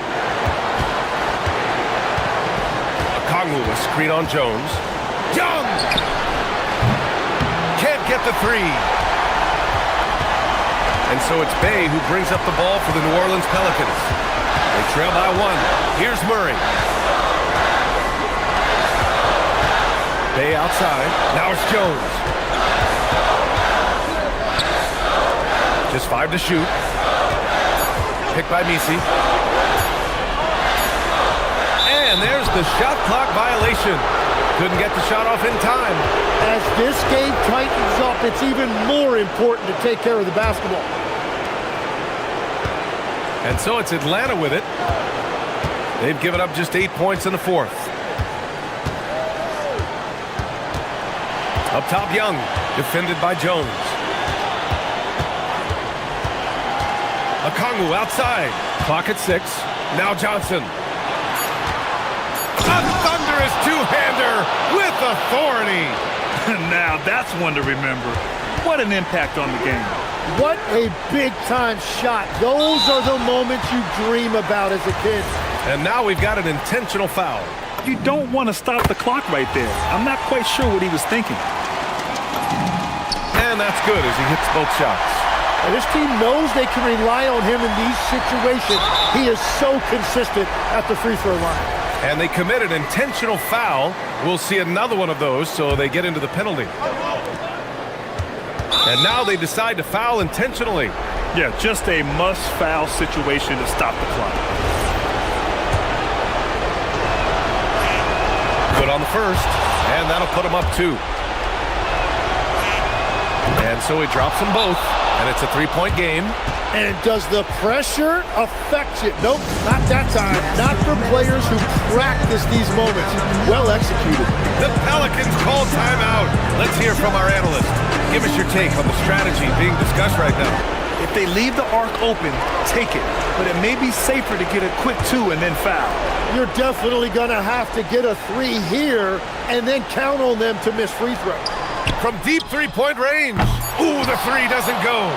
[SPEAKER 1] Okongwu, a screen on Jones. Young! Can't get the 3. And so it's Bay who brings up the ball for the New Orleans Pelicans. They trail by 1. Here's Murray. Bay outside. Now it's Jones. Just 5 to shoot. Picked by Misi. And there's the shot clock violation. Couldn't get the shot off in time.
[SPEAKER 10] As this game tightens up, it's even more important to take care of the basketball.
[SPEAKER 1] And so it's Atlanta with it. They've given up just 8 points in the fourth. Up top, Young, defended by Jones. Okongwu outside. Clock at 6. Now Johnson. A thunderous two-hander with authority.
[SPEAKER 3] Now that's one to remember. What an impact on the game.
[SPEAKER 10] What a big-time shot. Those are the moments you dream about as a kid.
[SPEAKER 1] And now we've got an intentional foul.
[SPEAKER 3] You don't want to stop the clock right there. I'm not quite sure what he was thinking.
[SPEAKER 1] And that's good as he hits both shots.
[SPEAKER 10] And this team knows they can rely on him in these situations. He is so consistent at the free throw line.
[SPEAKER 1] And they commit an intentional foul. We'll see another one of those, so they get into the penalty. And now they decide to foul intentionally.
[SPEAKER 3] Yeah, just a must-foul situation to stop the clock.
[SPEAKER 1] Good on the first, and that'll put him up 2. And so he drops them both, and it's a 3-point game.
[SPEAKER 10] And does the pressure affect it? Nope, not that time. Not for players who practice these moments. Well executed.
[SPEAKER 1] The Pelicans call timeout. Let's hear from our analyst. Give us your take on the strategy being discussed right now.
[SPEAKER 3] If they leave the arc open, take it. But it may be safer to get a quick 2 and then foul.
[SPEAKER 10] You're definitely going to have to get a 3 here and then count on them to miss free throws.
[SPEAKER 1] From deep 3-point range. Ooh, the 3 doesn't go.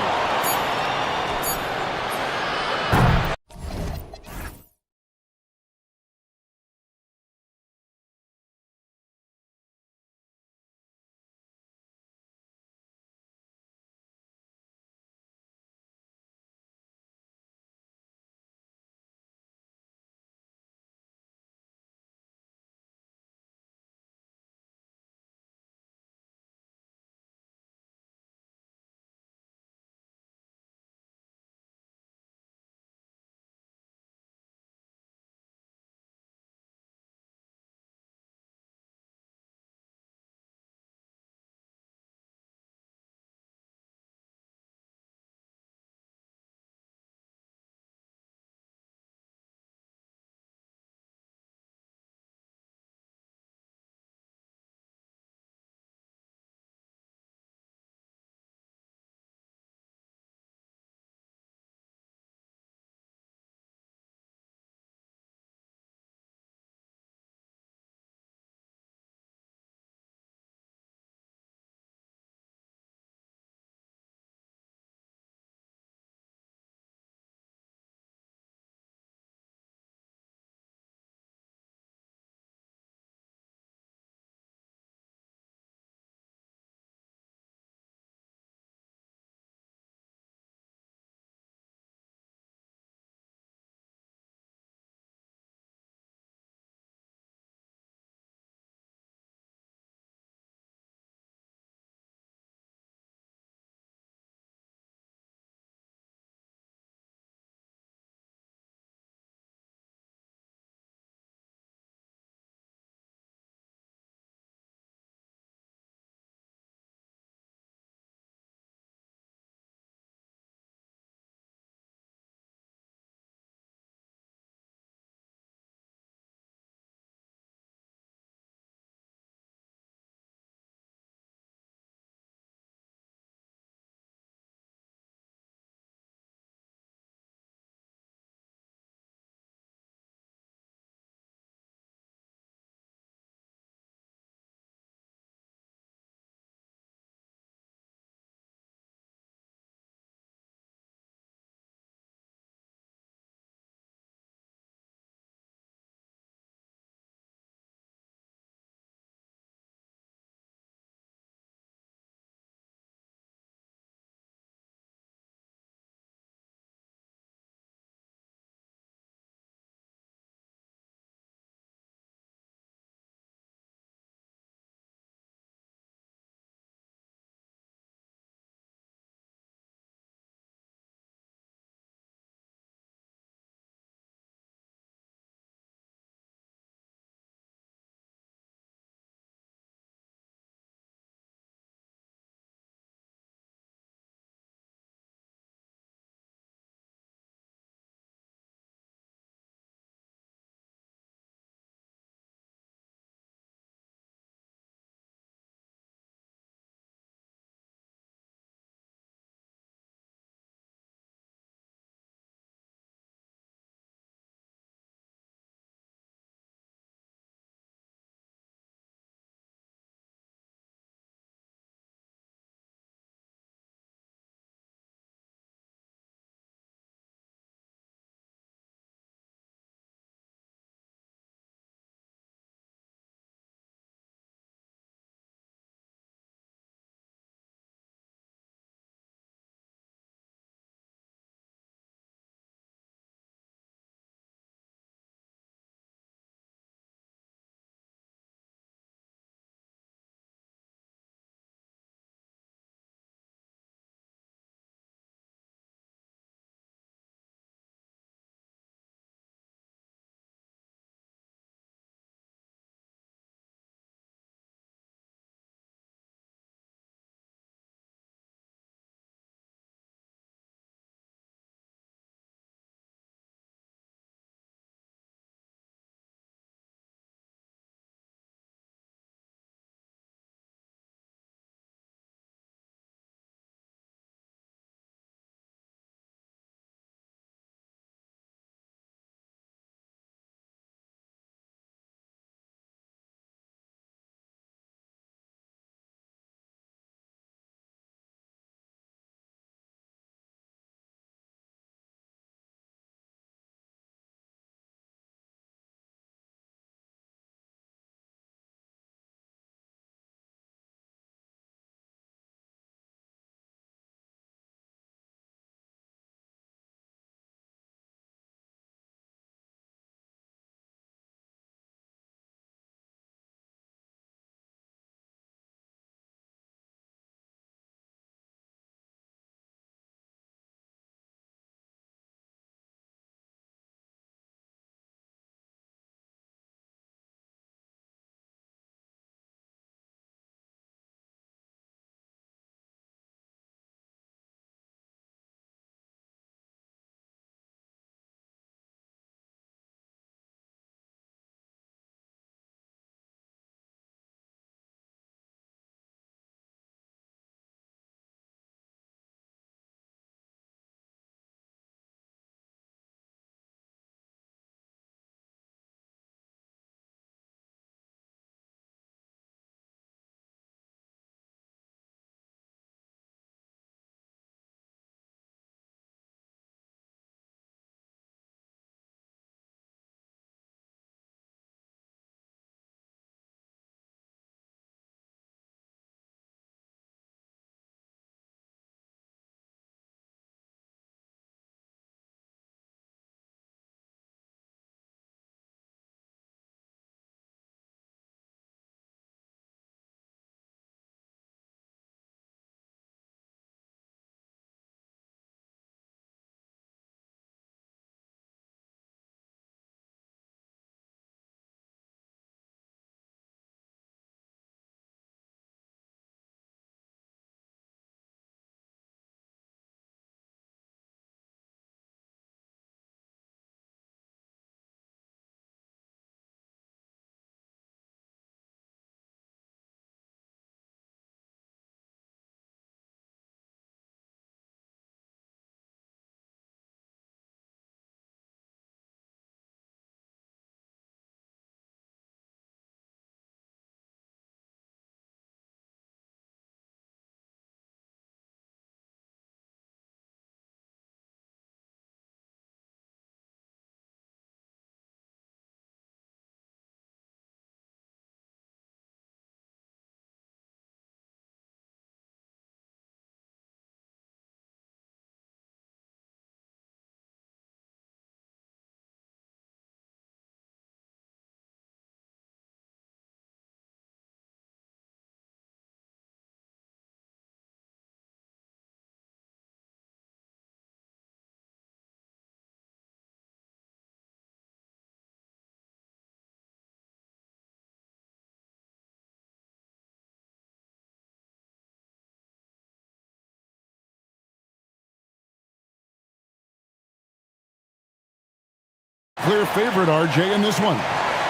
[SPEAKER 4] clear favorite, RJ, in this one.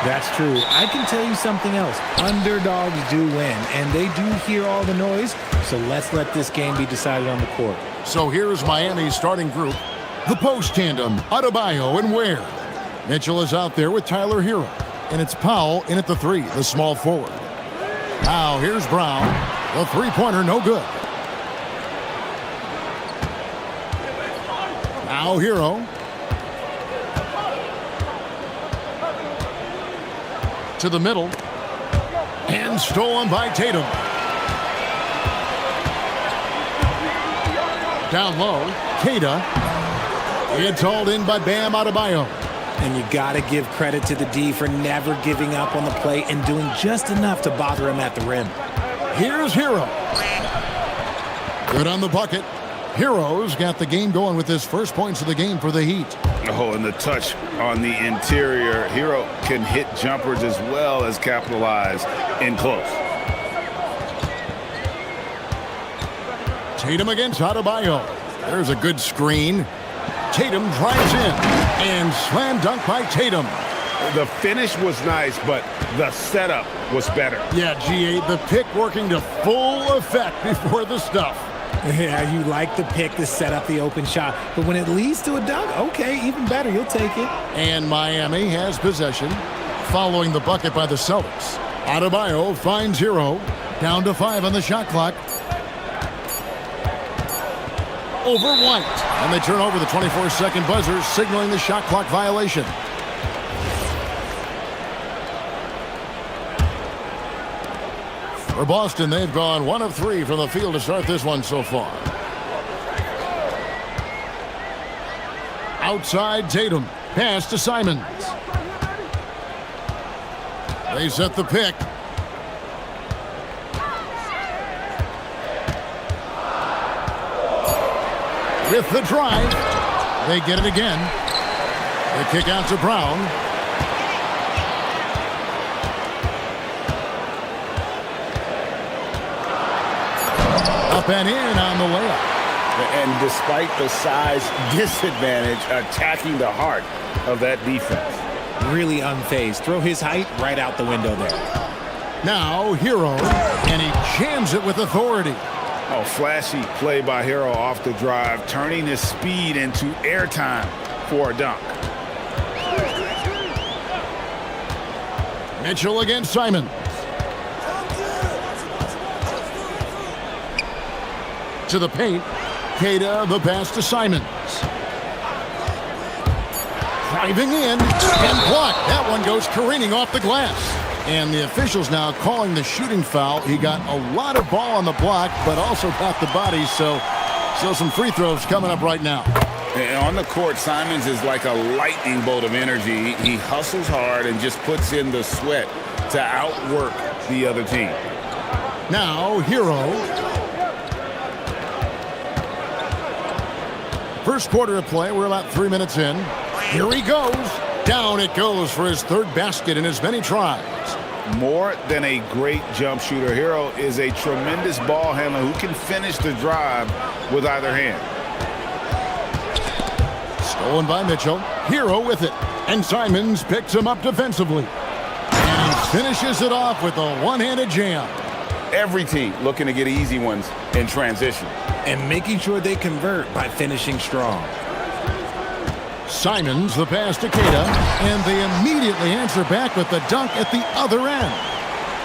[SPEAKER 11] That's true. I can tell you something else. Underdogs do win, and they do hear all the noise, so let's let this game be decided on the court.
[SPEAKER 4] So here's Miami's starting group. The post tandem, Adebayo and Ware. Mitchell is out there with Tyler Hero. And it's Powell in at the 3, the small forward. Now here's Brown. The three-pointer, no good. Now Hero. To the middle. And stolen by Tatum. Down low, Keita. It's hauled in by Bam Adebayo.
[SPEAKER 11] And you got to give credit to the D for never giving up on the play and doing just enough to bother him at the rim.
[SPEAKER 4] Here's Hero. Good on the bucket. Hero's got the game going with his first points of the game for the Heat.
[SPEAKER 7] Oh, and the touch on the interior. Hero can hit jumpers as well as capitalize in close.
[SPEAKER 4] Tatum against Adebayo. There's a good screen. Tatum drives in and slam dunk by Tatum.
[SPEAKER 7] The finish was nice, but the setup was better.
[SPEAKER 4] Yeah, G8, the pick working to full effect before the stuff.
[SPEAKER 11] Yeah, you like the pick to set up the open shot, but when it leads to a dunk, okay, even better, you'll take it.
[SPEAKER 4] And Miami has possession following the bucket by the Celtics. Adebayo finds Hero, down to 5 on the shot clock. Over White, and they turn over the 24-second buzzer, signaling the shot clock violation. For Boston, they've gone 1 of 3 from the field to start this one so far. Outside Tatum, pass to Simons. They set the pick. With the drive, they get it again. They kick out to Brown. Up and in on the layup.
[SPEAKER 7] And despite the size disadvantage, attacking the heart of that defense.
[SPEAKER 11] Really unfazed. Throw his height right out the window there.
[SPEAKER 4] Now Hero, and he jams it with authority.
[SPEAKER 7] Oh, flashy play by Hero off the drive, turning his speed into airtime for a dunk.
[SPEAKER 4] Mitchell against Simons. To the paint. Keita, the pass to Simons. Driving in and blocked. That one goes careening off the glass. And the officials now calling the shooting foul. He got a lot of ball on the block, but also got the body, so some free throws coming up right now.
[SPEAKER 7] And on the court, Simons is like a lightning bolt of energy. He hustles hard and just puts in the sweat to outwork the other team.
[SPEAKER 4] Now, Hero. First quarter of play, we're about 3 minutes in. Here he goes. Down it goes for his third basket in as many tries.
[SPEAKER 7] More than a great jump shooter, Hero is a tremendous ball handler who can finish the drive with either hand.
[SPEAKER 4] Stolen by Mitchell. Hero with it. And Simons picks him up defensively. And he finishes it off with a one-handed jam.
[SPEAKER 7] Every team looking to get easy ones in transition.
[SPEAKER 11] And making sure they convert by finishing strong.
[SPEAKER 4] Simons, the pass to Keita, and they immediately answer back with the dunk at the other end.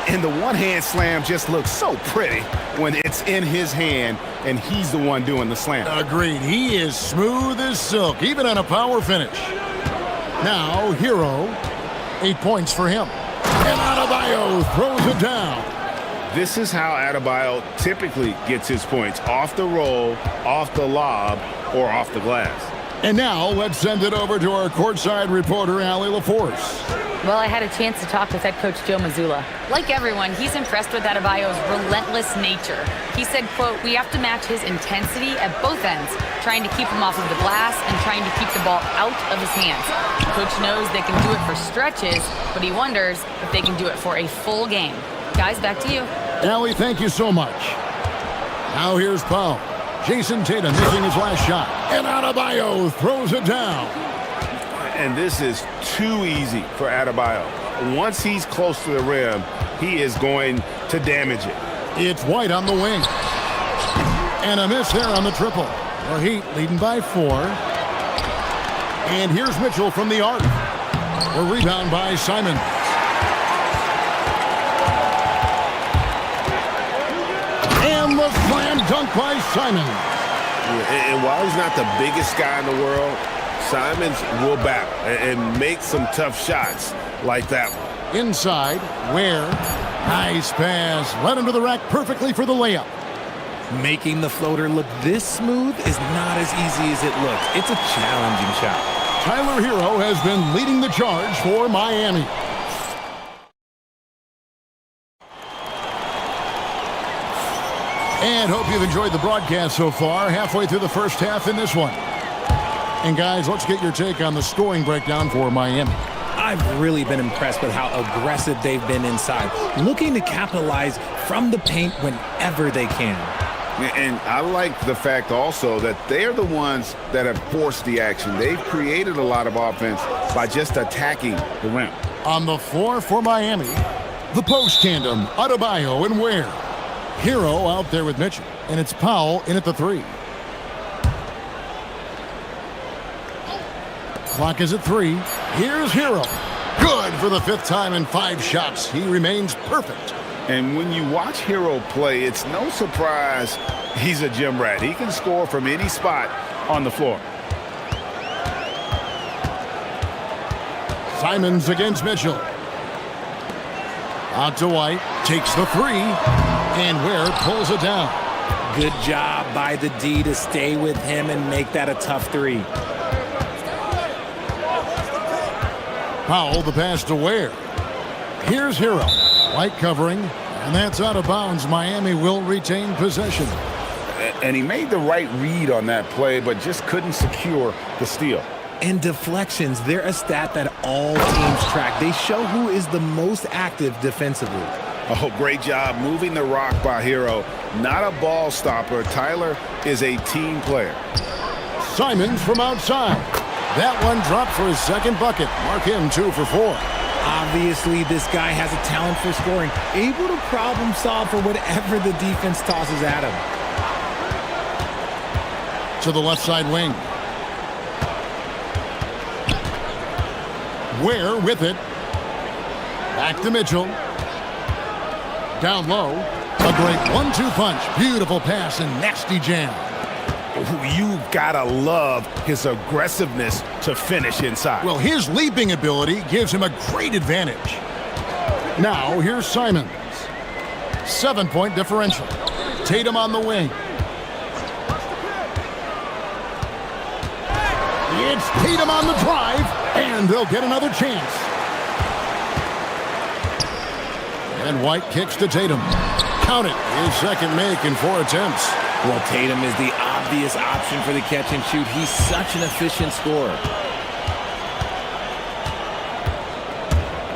[SPEAKER 7] And the one-hand slam just looks so pretty when it's in his hand and he's the one doing the slam.
[SPEAKER 4] Agreed. He is smooth as silk, even on a power finish. Now, Hero, 8 points for him. And Adebayo throws it down.
[SPEAKER 7] This is how Adebayo typically gets his points, off the roll, off the lob, or off the glass.
[SPEAKER 4] And now, let's send it over to our courtside reporter, Allie LaForce.
[SPEAKER 6] Well, I had a chance to talk with head coach Joe Mazzulla. Like everyone, he's impressed with Adebayo's relentless nature. He said, quote, "We have to match his intensity at both ends, trying to keep him off of the glass and trying to keep the ball out of his hands. Coach knows they can do it for stretches, but he wonders if they can do it for a full game." Guys, back to you.
[SPEAKER 4] Allie, thank you so much. Now here's Powell. Jason Tatum missing his last shot. And Adebayo throws it down.
[SPEAKER 7] And this is too easy for Adebayo. Once he's close to the rim, he is going to damage it.
[SPEAKER 4] It's White on the wing. And a miss there on the triple. The Heat leading by 4. And here's Mitchell from the arc. A rebound by Simon. And the slam dunk by Simon.
[SPEAKER 7] And while he's not the biggest guy in the world, Simons will battle and make some tough shots like that one.
[SPEAKER 4] Inside, Ware. Nice pass. Right under the rack perfectly for the layup.
[SPEAKER 11] Making the floater look this smooth is not as easy as it looks. It's a challenging shot.
[SPEAKER 4] Tyler Hero has been leading the charge for Miami. And hope you've enjoyed the broadcast so far. Halfway through the first half in this one. And guys, let's get your take on the scoring breakdown for Miami.
[SPEAKER 11] I've really been impressed with how aggressive they've been inside, looking to capitalize from the paint whenever they can.
[SPEAKER 7] And I like the fact also that they're the ones that have forced the action. They've created a lot of offense by just attacking the rim.
[SPEAKER 4] On the floor for Miami, the post tandem, Adebayo and Ware. Hero out there with Mitchell, and it's Powell in at the 3. Clock is at 3. Here's Hero. Good for the 5th time in 5 shots. He remains perfect.
[SPEAKER 7] And when you watch Hero play, it's no surprise he's a gym rat. He can score from any spot on the floor.
[SPEAKER 4] Simons against Mitchell. Out to White. Takes the 3. And Ware pulls it down.
[SPEAKER 11] Good job by the D to stay with him and make that a tough 3.
[SPEAKER 4] Powell the pass to Ware. Here's Hero. White covering, and that's out of bounds. Miami will retain possession.
[SPEAKER 7] And he made the right read on that play, but just couldn't secure the steal.
[SPEAKER 11] And deflections, they're a stat that all teams track. They show who is the most active defensively.
[SPEAKER 7] Oh, great job moving the rock by Hero. Not a ball stopper. Tyler is a team player.
[SPEAKER 4] Simons from outside. That one dropped for his 2nd bucket. Mark him 2 for 4.
[SPEAKER 11] Obviously, this guy has a talent for scoring, able to problem solve for whatever the defense tosses at him.
[SPEAKER 4] To the left side wing. Ware with it. Back to Mitchell. Down low. A great 1-2 punch. Beautiful pass and nasty jam.
[SPEAKER 7] You've got to love his aggressiveness to finish inside.
[SPEAKER 4] Well, his leaping ability gives him a great advantage. Now, here's Simons. 7-point differential. Tatum on the wing. It's Tatum on the drive, and they'll get another chance. And White kicks to Tatum. Count it. His 2nd make in 4 attempts.
[SPEAKER 11] Well, Tatum is the obvious option for the catch and shoot. He's such an efficient scorer.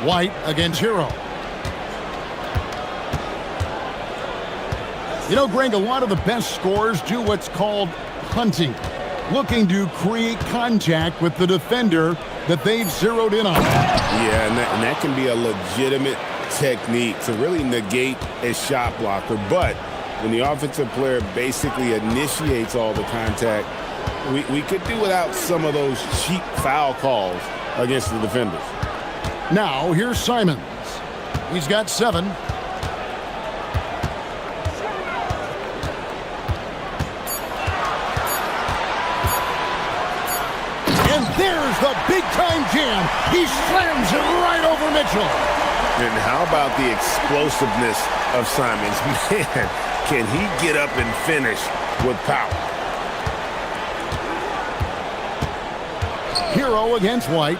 [SPEAKER 4] White against Hero. You know, Greg, a lot of the best scorers do what's called hunting, looking to create contact with the defender that they've zeroed in on.
[SPEAKER 7] Yeah, and that can be a legitimate technique to really negate a shot blocker. But when the offensive player basically initiates all the contact, we could do without some of those cheap foul calls against the defenders.
[SPEAKER 4] Now, here's Simons. He's got 7. And there's the big-time jam. He slams it right over Mitchell.
[SPEAKER 7] And how about the explosiveness of Simons? Man, can he get up and finish with power?
[SPEAKER 4] Hero against White.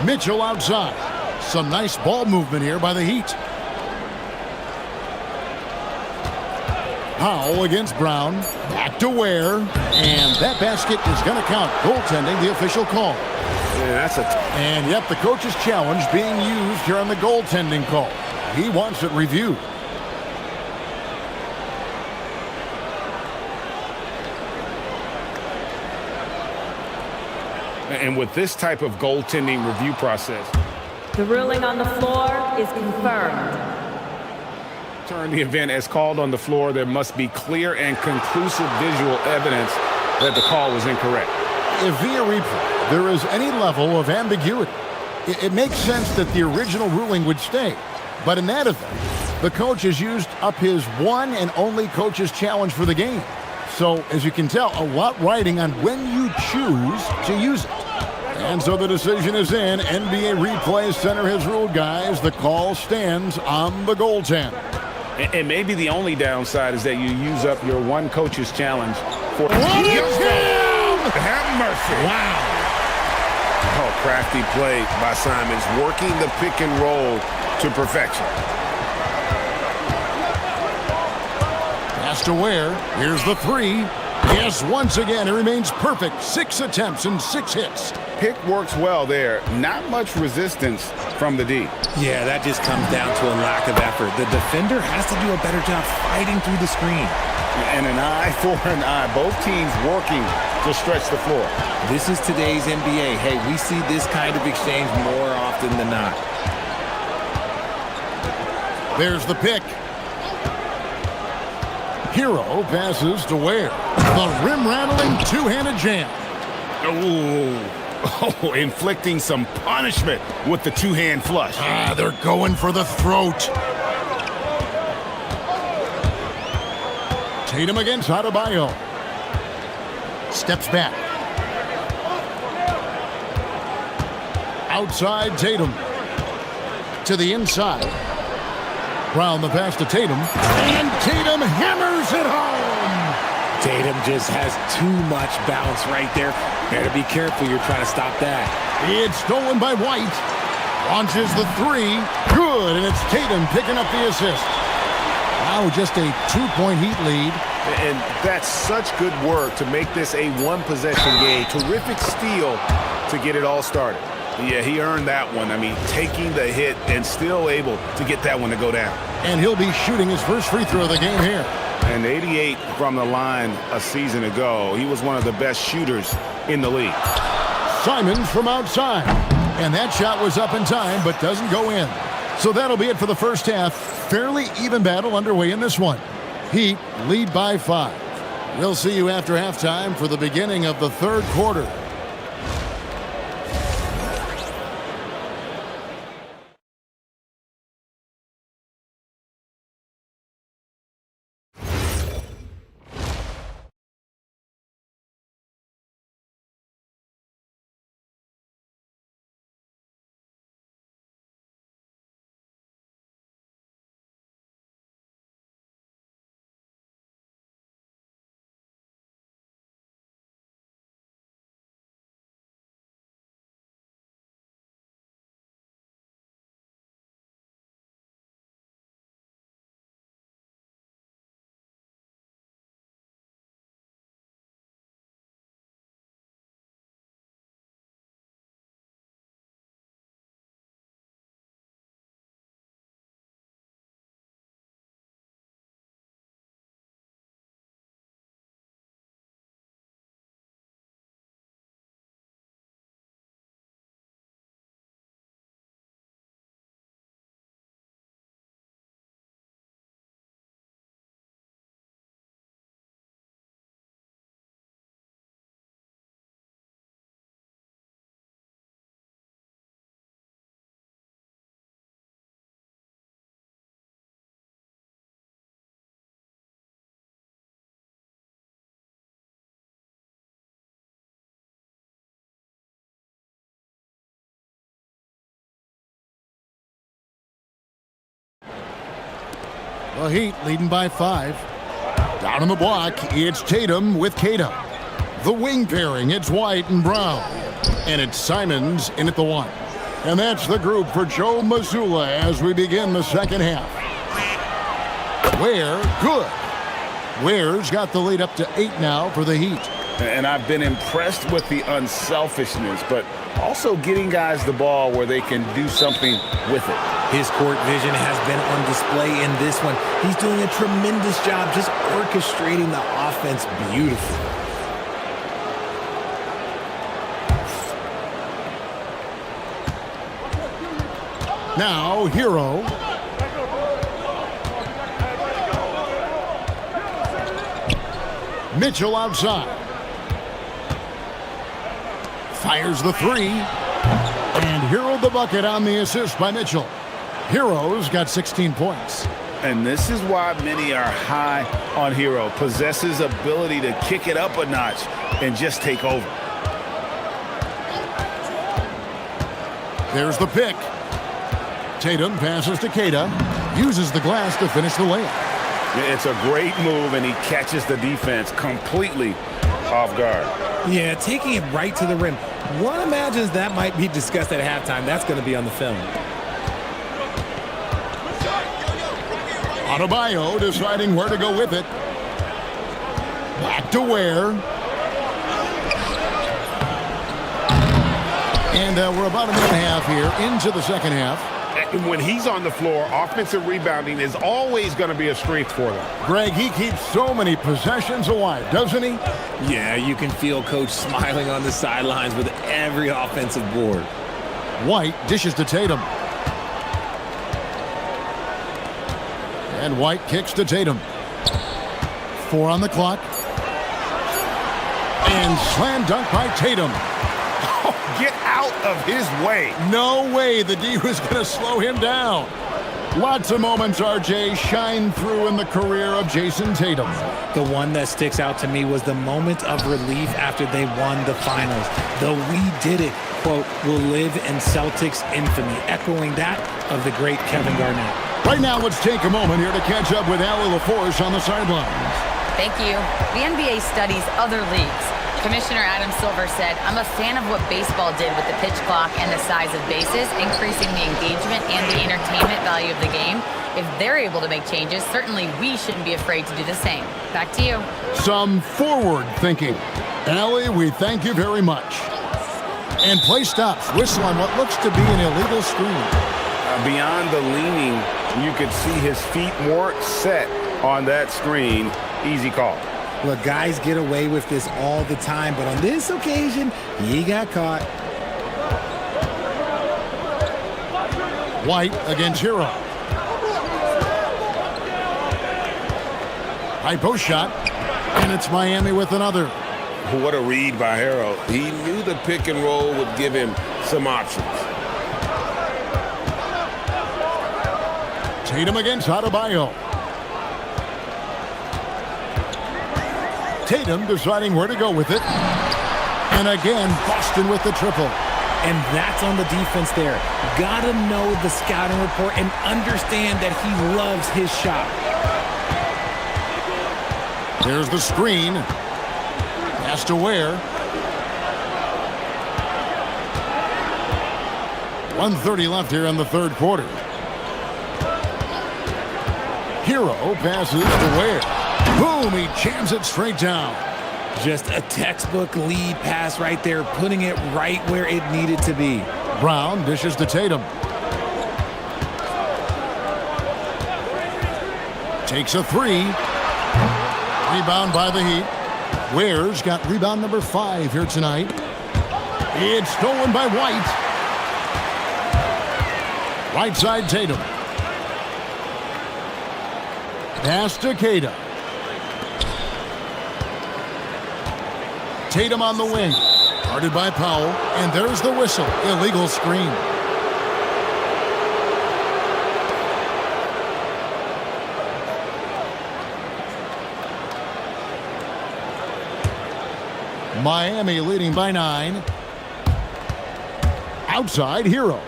[SPEAKER 4] Mitchell outside. Some nice ball movement here by the Heat. Powell against Brown. Back to Ware. And that basket is going to count. Goaltending, the official call. And yet the coach's challenge being used here on the goaltending call. He wants it reviewed.
[SPEAKER 7] And with this type of goaltending review process,
[SPEAKER 9] The ruling on the floor is confirmed.
[SPEAKER 7] turn the event as called on the floor, there must be clear and conclusive visual evidence that the call was incorrect.
[SPEAKER 4] If via replay there is any level of ambiguity, it makes sense that the original ruling would stay. But in that event, the coach has used up his one and only coach's challenge for the game. So, as you can tell, a lot riding on when you choose to use it. And so the decision is in. NBA Replay Center has ruled, guys. The call stands on the goaltender.
[SPEAKER 7] And maybe the only downside is that you use up your one coach's challenge for...
[SPEAKER 1] Have mercy.
[SPEAKER 12] Wow. Oh, crafty play by Simons, working the pick and roll to perfection.
[SPEAKER 4] Pass to Ware. Here's the three. Yes, once again, it remains perfect. 6 attempts and 6 hits.
[SPEAKER 7] Pick works well there. Not much resistance from the D.
[SPEAKER 11] Yeah, that just comes down to a lack of effort. The defender has to do a better job fighting through the screen.
[SPEAKER 7] And an eye for an eye. Both teams working to stretch the floor.
[SPEAKER 11] This is today's NBA. Hey, we see this kind of exchange more often than not.
[SPEAKER 4] There's the pick. Hero passes to Ware. The rim-rattling two-handed jam.
[SPEAKER 7] Oh, inflicting some punishment with the two-hand flush.
[SPEAKER 4] They're going for the throat. Tatum against Adebayo. Steps back. Outside Tatum. To the inside. Brown the pass to Tatum. And Tatum hammers it home.
[SPEAKER 11] Tatum just has too much bounce right there. Better be careful. You're trying to stop that.
[SPEAKER 4] It's stolen by White. Launches the three. Good. And it's Tatum picking up the assist. Now just a 2-point Heat lead.
[SPEAKER 12] And that's such good work to make this a one-possession game. Terrific steal to get it all started.
[SPEAKER 7] Yeah, he earned that one. I mean, taking the hit and still able to get that one to go down.
[SPEAKER 4] And he'll be shooting his first free throw of the game here.
[SPEAKER 7] And 88 from the line a season ago. He was one of the best shooters in the league.
[SPEAKER 4] Simons from outside. And that shot was up in time, but doesn't go in. So that'll be it for the first half. Fairly even battle underway in this one. Heat lead by 5. We'll see you after halftime for the beginning of the third quarter. The Heat leading by 5. Down on the block, it's Tatum with Kata. The wing pairing, it's White and Brown. And it's Simons in at the 1. And that's the group for Joe Mazzulla as we begin the second half. Ware, good. Ware's got the lead up to 8 now for the Heat.
[SPEAKER 7] And I've been impressed with the unselfishness, but also getting guys the ball where they can do something with it.
[SPEAKER 11] His court vision has been on display in this one. He's doing a tremendous job just orchestrating the offense beautifully.
[SPEAKER 4] Now, Hero. Mitchell outside. Fires the three. And Hero the bucket on the assist by Mitchell. Hero's got 16 points.
[SPEAKER 7] And this is why many are high on Hero. Possesses ability to kick it up a notch and just take over.
[SPEAKER 4] There's the pick. Tatum passes to Keita. Uses the glass to finish the layup.
[SPEAKER 7] It's a great move, and he catches the defense completely off guard.
[SPEAKER 11] Yeah, taking it right to the rim. One imagines that might be discussed at halftime. That's going to be on the film.
[SPEAKER 4] Adebayo deciding where to go with it. Back to Ware. And we're about a minute and a half here into the second half.
[SPEAKER 7] When he's on the floor, offensive rebounding is always going to be a strength for them.
[SPEAKER 4] Greg, he keeps so many possessions alive, doesn't he?
[SPEAKER 11] Yeah, you can feel Coach smiling on the sidelines with every offensive board.
[SPEAKER 4] White dishes to Tatum. And White kicks to Tatum. 4 on the clock. And slam dunk by Tatum.
[SPEAKER 7] Oh, get out of his way.
[SPEAKER 4] No way the D was going to slow him down. Lots of moments, RJ, shine through in the career of Jason Tatum.
[SPEAKER 11] The one that sticks out to me was the moment of relief after they won the finals. The "we did it" quote will live in Celtics infamy, echoing that of the great Kevin Garnett.
[SPEAKER 4] Right now, let's take a moment here to catch up with Allie LaForce on the sidelines.
[SPEAKER 6] Thank you. The NBA studies other leagues. Commissioner Adam Silver said, "I'm a fan of what baseball did with the pitch clock and the size of bases, increasing the engagement and the entertainment value of the game. If they're able to make changes, certainly we shouldn't be afraid to do the same." Back to you.
[SPEAKER 4] Some forward thinking. Allie, we thank you very much. And play stops. Whistle on what looks to be an illegal screen.
[SPEAKER 7] Beyond the leaning, you could see his feet more set on that screen. Easy call.
[SPEAKER 11] Look, guys get away with this all the time, but on this occasion, he got caught.
[SPEAKER 4] White against Hero. High post shot, and it's Miami with another.
[SPEAKER 7] What a read by Hero. He knew the pick and roll would give him some options.
[SPEAKER 4] Tatum against Adebayo. Tatum deciding where to go with it. And again, Boston with the triple.
[SPEAKER 11] And that's on the defense there. Gotta know the scouting report and understand that he loves his shot.
[SPEAKER 4] There's the screen. Pass to Ware. 1:30 left here in the third quarter. Hero passes to Ware. Boom, he jams it straight down.
[SPEAKER 11] Just a textbook lead pass right there, putting it right where it needed to be.
[SPEAKER 4] Brown dishes to Tatum. Takes a three. Rebound by the Heat. Ware's got rebound number 5 here tonight. It's stolen by White. Right side Tatum. Pass to Keita. Tatum on the wing. Guarded by Powell. And there's the whistle. Illegal screen. Miami leading by 9. Outside Hero.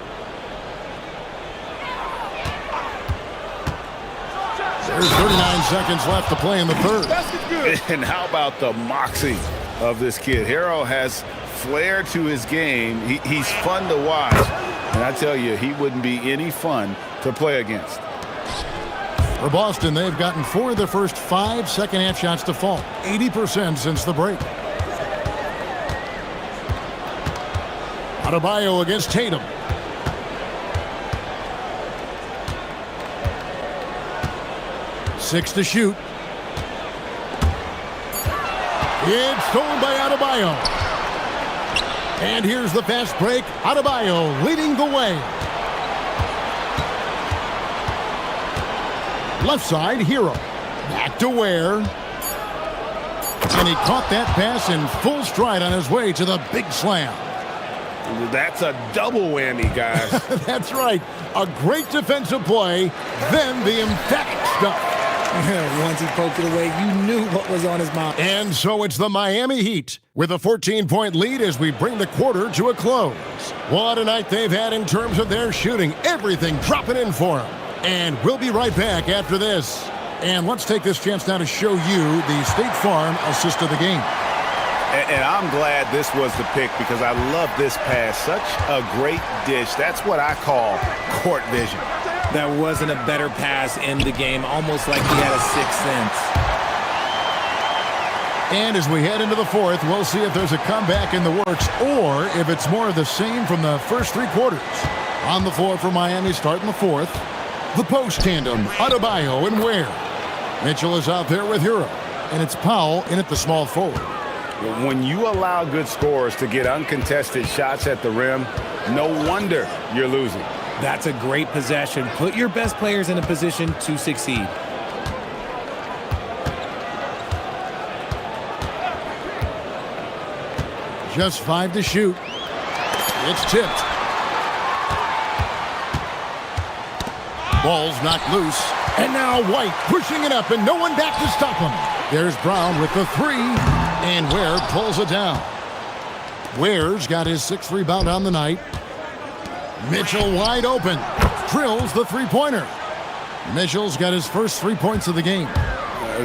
[SPEAKER 4] There's 39 seconds left to play in the third.
[SPEAKER 7] And how about the moxie of this kid? Hero has flair to his game. He's fun to watch. And I tell you, he wouldn't be any fun to play against.
[SPEAKER 4] For Boston, they've gotten 4 of their first 5 second-half shots to fall. 80% since the break. Adebayo against Tatum. Six to shoot. It's stolen by Adebayo. And here's the fast break. Adebayo leading the way. Left side, Hero. Back to Ware. And he caught that pass in full stride on his way to the big slam.
[SPEAKER 7] That's a double whammy, guys.
[SPEAKER 4] That's right. A great defensive play, then the emphatic stuff.
[SPEAKER 11] Once he poked it away, you knew what was on his mind.
[SPEAKER 4] And so it's the Miami Heat with a 14-point lead as we bring the quarter to a close. What a night they've had in terms of their shooting. Everything dropping in for them. And we'll be right back after this. And let's take this chance now to show you the State Farm assist of the game.
[SPEAKER 7] And I'm glad this was the pick because I love this pass. Such a great dish. That's what I call court vision.
[SPEAKER 11] There wasn't a better pass in the game, almost like he had a sixth sense.
[SPEAKER 4] And as we head into the fourth, we'll see if there's a comeback in the works or if it's more of the same from the first three quarters. On the floor for Miami starting the fourth, the post tandem, Adebayo and Ware. Mitchell is out there with Hero, and it's Powell in at the small forward.
[SPEAKER 7] When you allow good scorers to get uncontested shots at the rim, no wonder you're losing.
[SPEAKER 11] That's a great possession. Put your best players in a position to succeed.
[SPEAKER 4] Just 5 to shoot. It's tipped. Ball's knocked loose. And now White pushing it up and no one back to stop him. There's Brown with the three. And Ware pulls it down. Ware's got his 6th rebound on the night. Mitchell wide open. Drills the three-pointer. Mitchell's got his first 3 points of the game.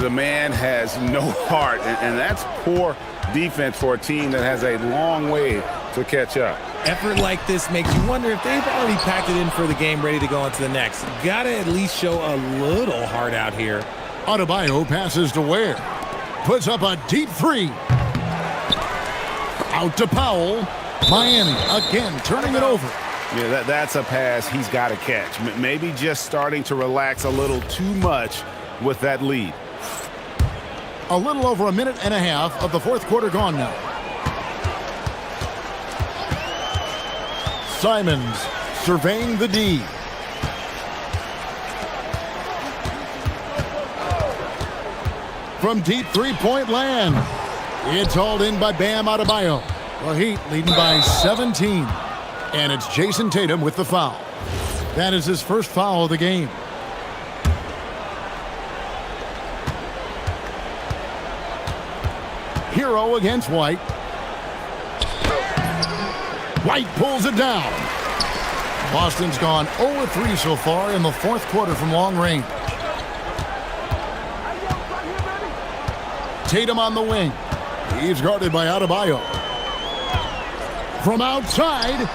[SPEAKER 7] The man has no heart, and that's poor defense for a team that has a long way to catch up.
[SPEAKER 11] Effort like this makes you wonder if they've already packed it in for the game, ready to go on to the next. Gotta at least show a little heart out here.
[SPEAKER 4] Adebayo passes to Ware. Puts up a deep three. Out to Powell. Miami again turning it over.
[SPEAKER 7] Yeah, that's a pass he's got to catch. Maybe just starting to relax a little too much with that lead.
[SPEAKER 4] A little over a minute and a half of the fourth quarter gone now. Simons surveying the D. From deep three-point land. It's hauled in by Bam Adebayo. The Heat leading by 17. And it's Jason Tatum with the foul. That is his first foul of the game. Hero against White. White pulls it down. Boston's gone 0-3 so far in the fourth quarter from long range. Tatum on the wing. He's guarded by Adebayo. From outside,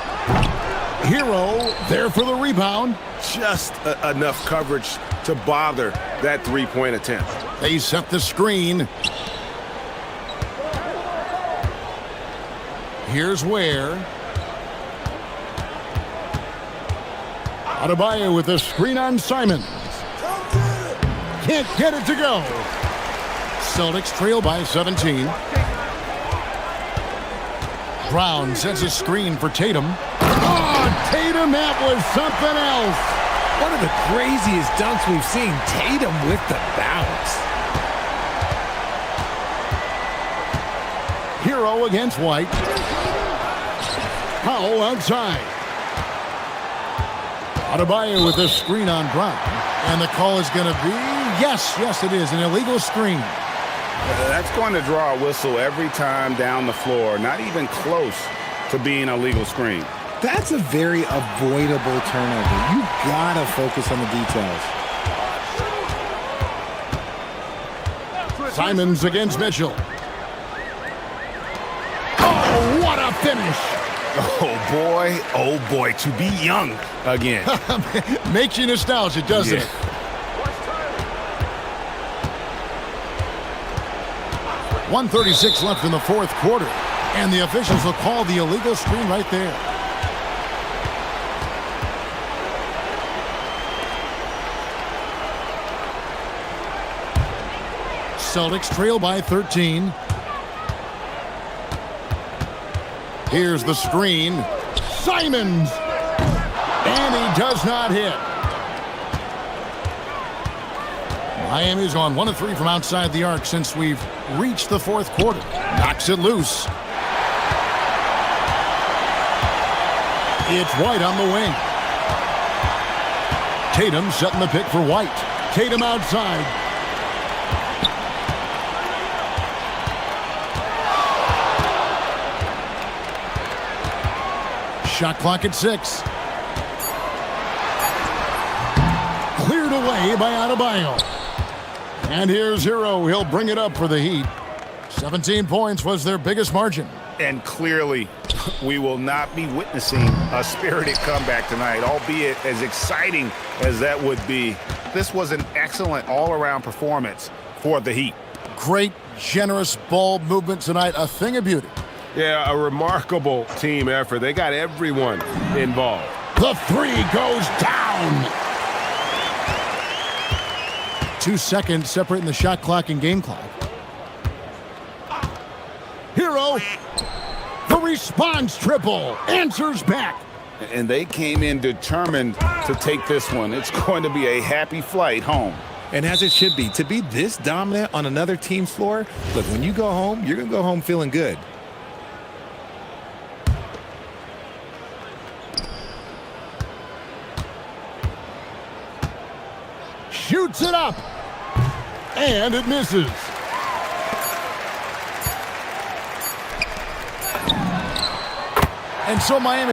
[SPEAKER 4] Hero there for the rebound.
[SPEAKER 7] Just enough coverage to bother that three-point attempt.
[SPEAKER 4] They set the screen. Here's Ware. Adebayo with a screen on Simons. Can't get it to go. Celtics trail by 17. Brown sets a screen for Tatum. Oh, Tatum, that was something else.
[SPEAKER 11] One of the craziest dunks we've seen. Tatum with the bounce.
[SPEAKER 4] Hero against White. Powell outside. Adebayo with a screen on Brown. And the call is going to be, yes, it is, an illegal screen.
[SPEAKER 7] That's going to draw a whistle every time down the floor. Not even close to being a legal screen.
[SPEAKER 11] That's a very avoidable turnover. You gotta focus on the details.
[SPEAKER 4] Simons against Mitchell. Oh, what a finish.
[SPEAKER 7] Oh boy, to be young again.
[SPEAKER 4] Makes you nostalgic, doesn't it? 1:36 left in the fourth quarter, and the officials will call the illegal screen right there. Celtics trail by 13. Here's the screen. Simons! And he does not hit. Miami's gone 1 of 3 from outside the arc since we've reached the fourth quarter. Knocks it loose. It's White on the wing. Tatum setting the pick for White. Tatum outside. Shot clock at 6. Cleared away by Adebayo. And here's Hero. He'll bring it up for the Heat. 17 points was their biggest margin.
[SPEAKER 7] And clearly, we will not be witnessing a spirited comeback tonight, albeit as exciting as that would be. This was an excellent all-around performance for the Heat.
[SPEAKER 4] Great, generous ball movement tonight. A thing of beauty.
[SPEAKER 12] Yeah, a remarkable team effort. They got everyone involved.
[SPEAKER 4] The 3 goes down. 2 seconds separating the shot clock and game clock. Hero, the response triple, answers back.
[SPEAKER 7] And they came in determined to take this one. It's going to be a happy flight home.
[SPEAKER 13] And as it should be, to be this dominant on another team's floor, look, when you go home, you're going to go home feeling good.
[SPEAKER 4] Shoots it up. And it misses. And so Miami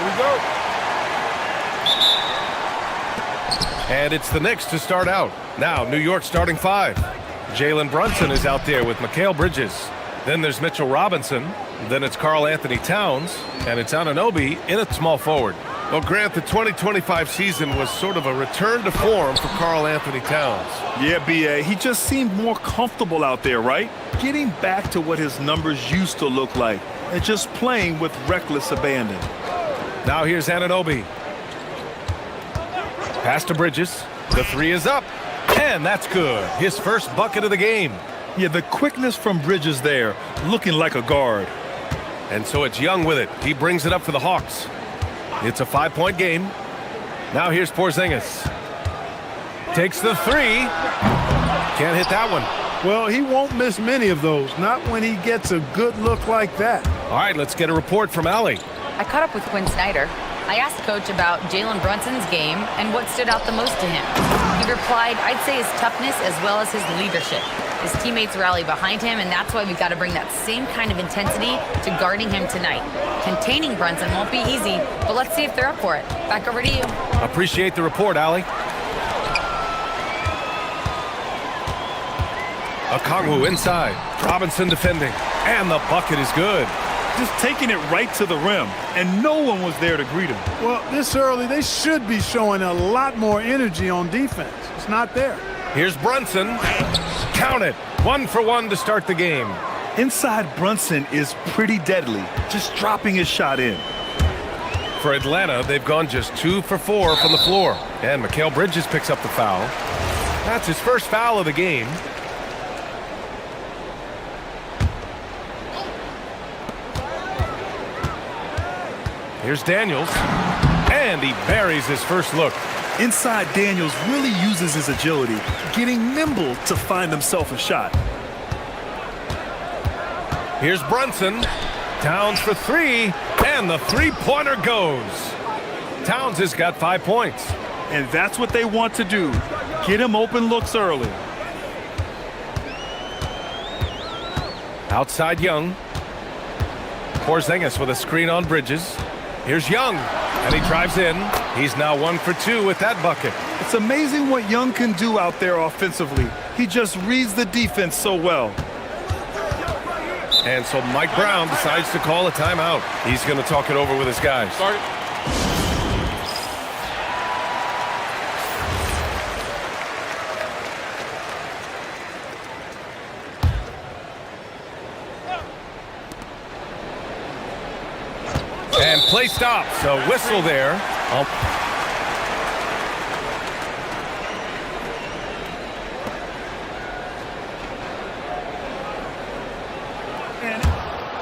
[SPEAKER 1] we go. And it's the Knicks to start out. Now, New York starting five. Jalen Brunson is out there with Mikal Bridges. Then there's Mitchell Robinson. Then it's Karl Anthony Towns. And it's Anunoby in at small forward. Well, Grant, the 2025 season was sort of a return to form for Karl Anthony Towns.
[SPEAKER 3] Yeah, B.A., he just seemed more comfortable out there, right? Getting back to what his numbers used to look like and just playing with reckless abandon.
[SPEAKER 1] Now here's Anunoby. Pass to Bridges. The three is up. And that's good. His first bucket of the game.
[SPEAKER 3] Yeah, the quickness from Bridges there, looking like a guard.
[SPEAKER 1] And so it's Young with it. He brings it up for the Hawks. It's a 5-point game. Now here's Porzingis. Takes the three. Can't hit that one.
[SPEAKER 10] Well, he won't miss many of those, not when he gets a good look like that.
[SPEAKER 1] All right, let's get a report from Allie.
[SPEAKER 6] I caught up with Quinn Snyder. I asked Coach about Jalen Brunson's game and what stood out the most to him. He replied, I'd say his toughness as well as his leadership. His teammates rally behind him, and that's why we've got to bring that same kind of intensity to guarding him tonight. Containing Brunson won't be easy, but let's see if they're up for it. Back over to you.
[SPEAKER 1] Appreciate the report, Allie. Okongwu inside. Robinson defending. And the bucket is good.
[SPEAKER 3] Just taking it right to the rim, and no one was there to greet him.
[SPEAKER 10] Well, this early, they should be showing a lot more energy on defense. It's not there.
[SPEAKER 1] Here's Brunson. Count it. 1 for 1 to start the game.
[SPEAKER 3] Inside Brunson is pretty deadly, just dropping his shot in.
[SPEAKER 1] For Atlanta, they've gone just 2 for 4 from the floor. And Mikal Bridges picks up the foul. That's his first foul of the game. Here's Daniels. And he buries his first look.
[SPEAKER 3] Inside, Daniels really uses his agility, getting nimble to find himself a shot.
[SPEAKER 1] Here's Brunson. Towns for three, and the three-pointer goes. Towns has got 5 points.
[SPEAKER 3] And that's what they want to do. Get him open looks early.
[SPEAKER 1] Outside Young. Porzingis with a screen on Bridges. Here's Young, and he drives in. He's now 1 for 2 with that bucket.
[SPEAKER 3] It's amazing what Young can do out there offensively. He just reads the defense so well.
[SPEAKER 1] And so Mike Brown decides to call a timeout. He's going to talk it over with his guys.
[SPEAKER 14] Start it.
[SPEAKER 1] And play stops. A whistle there.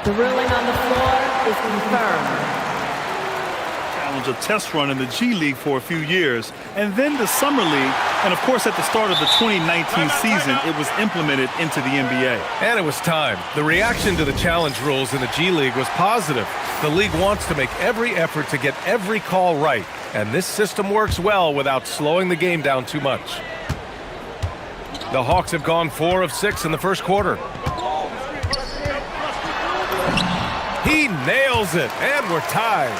[SPEAKER 9] The ruling on the floor is confirmed.
[SPEAKER 3] Challenge a test run in the G League for a few years, and then the Summer League, and of course at the start of the 2019 season, it was implemented into the NBA.
[SPEAKER 1] And it was time. The reaction to the challenge rules in the G League was positive. The league wants to make every effort to get every call right, and this system works well without slowing the game down too much. The Hawks have gone 4 of 6 in the first quarter. He nails it, and we're tied.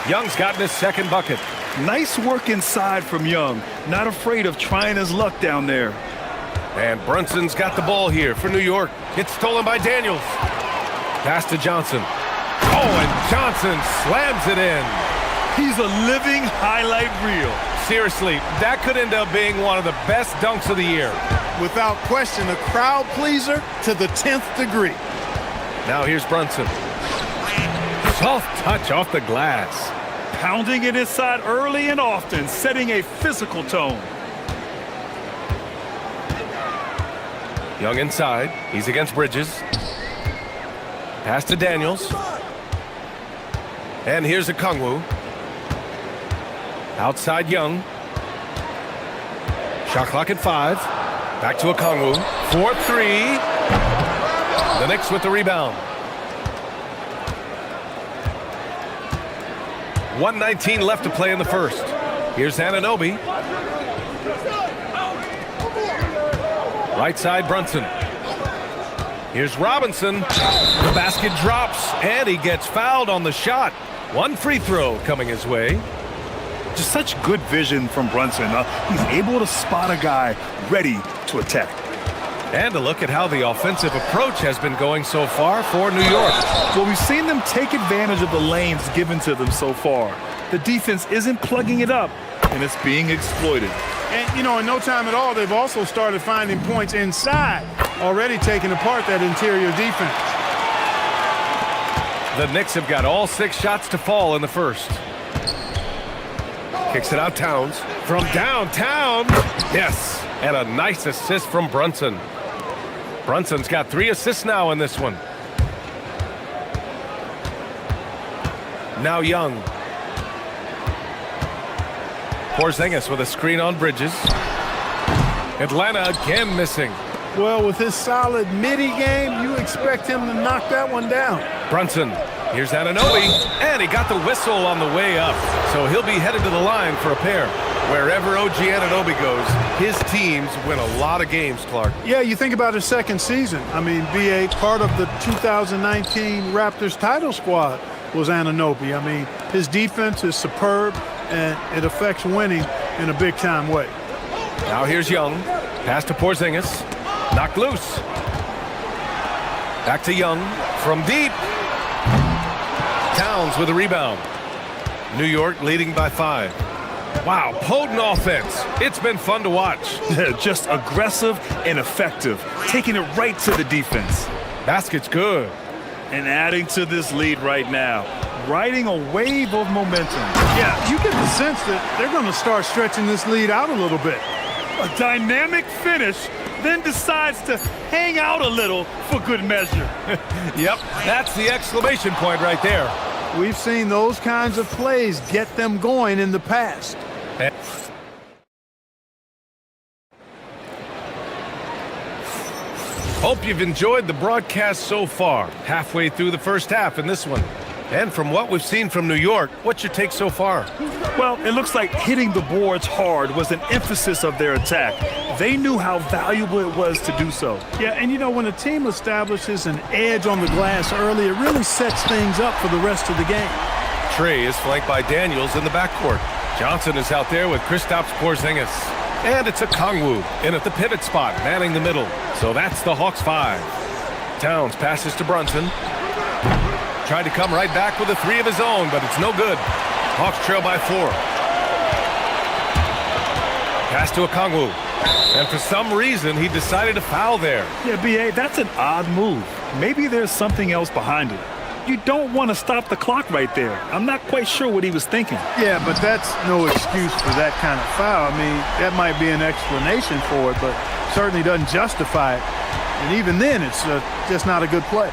[SPEAKER 1] Young's gotten his second bucket.
[SPEAKER 3] Nice work inside from Young. Not afraid of trying his luck down there.
[SPEAKER 1] And Brunson's got the ball here for New York. It's stolen by Daniels. Pass to Johnson. Oh, and Johnson slams it in.
[SPEAKER 3] He's a living highlight reel.
[SPEAKER 1] Seriously, that could end up being one of the best dunks of the year.
[SPEAKER 10] Without question, a crowd pleaser to the 10th degree.
[SPEAKER 1] Now here's Brunson. Soft touch off the glass.
[SPEAKER 3] Pounding it inside early and often, setting a physical tone.
[SPEAKER 1] Young inside. He's against Bridges. Pass to Daniels. And here's Okongwu. Outside Young. Shot clock at 5. Back to Okongwu. 4-3. The Knicks with the rebound. 1:19 left to play in the first. Here's Anunoby. Right side Brunson. Here's Robinson. The basket drops, and he gets fouled on the shot. One free throw coming his way.
[SPEAKER 3] Just such good vision from Brunson. He's able to spot a guy ready to attack.
[SPEAKER 1] And a look at how the offensive approach has been going so far for New York.
[SPEAKER 3] Well, we've seen them take advantage of the lanes given to them so far. The defense isn't plugging it up, and it's being exploited.
[SPEAKER 12] And, you know, in no time at all, they've also started finding points inside, already taking apart that interior defense.
[SPEAKER 1] The Knicks have got all 6 shots to fall in the first. Kicks it out, Towns. From downtown. Yes, and a nice assist from Brunson. Brunson's got 3 assists now in this one. Now Young. Porzingis with a screen on Bridges. Atlanta again missing.
[SPEAKER 12] Well, with his solid midi game, you expect him to knock that one down.
[SPEAKER 1] Brunson. Here's Anunoby, and he got the whistle on the way up. So he'll be headed to the line for a pair. Wherever OG Anunoby goes, his teams win a lot of games, Clark.
[SPEAKER 12] Yeah, you think about his second season. I mean, BA, part of the 2019 Raptors title squad was Anunoby. I mean, his defense is superb, and it affects winning in a big-time way.
[SPEAKER 1] Now here's Young. Pass to Porzingis. Knocked loose. Back to Young. From deep. Towns with a rebound. New York leading by 5. Wow, potent offense. It's been fun to watch.
[SPEAKER 3] Just aggressive and effective, taking it right to the defense.
[SPEAKER 1] Basket's good.
[SPEAKER 3] And adding to this lead right now, riding a wave of momentum.
[SPEAKER 12] Yeah, you get the sense that they're going to start stretching this lead out a little bit.
[SPEAKER 3] A dynamic finish, then decides to hang out a little for good measure.
[SPEAKER 1] Yep, that's the exclamation point right there.
[SPEAKER 12] We've seen those kinds of plays get them going in the past.
[SPEAKER 1] Hope you've enjoyed the broadcast so far. Halfway through the first half in this one. And from what we've seen from New York, what's your take so far?
[SPEAKER 3] Well, it looks like hitting the boards hard was an emphasis of their attack. They knew how valuable it was to do so.
[SPEAKER 12] Yeah, and you know, when a team establishes an edge on the glass early, it really sets things up for the rest of the game.
[SPEAKER 1] Trey is flanked by Daniels in the backcourt. Johnson is out there with Kristaps Porzingis. And it's a Kongwu in at the pivot spot, manning the middle. So that's the Hawks 5. Towns passes to Brunson. Tried to come right back with a 3 of his own, but it's no good. Hawks trail by 4. Pass to Okongwu. And for some reason, he decided to foul there.
[SPEAKER 3] Yeah, B.A., that's an odd move. Maybe there's something else behind it. You don't want to stop the clock right there. I'm not quite sure what he was thinking.
[SPEAKER 12] Yeah, but that's no excuse for that kind of foul. I mean, that might be an explanation for it, but certainly doesn't justify it. And even then, it's just not a good play.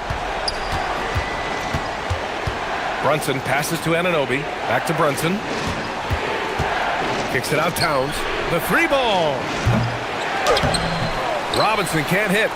[SPEAKER 1] Brunson passes to Anunoby. Back to Brunson. Kicks it out, Towns. The 3 ball. Robinson can't hit.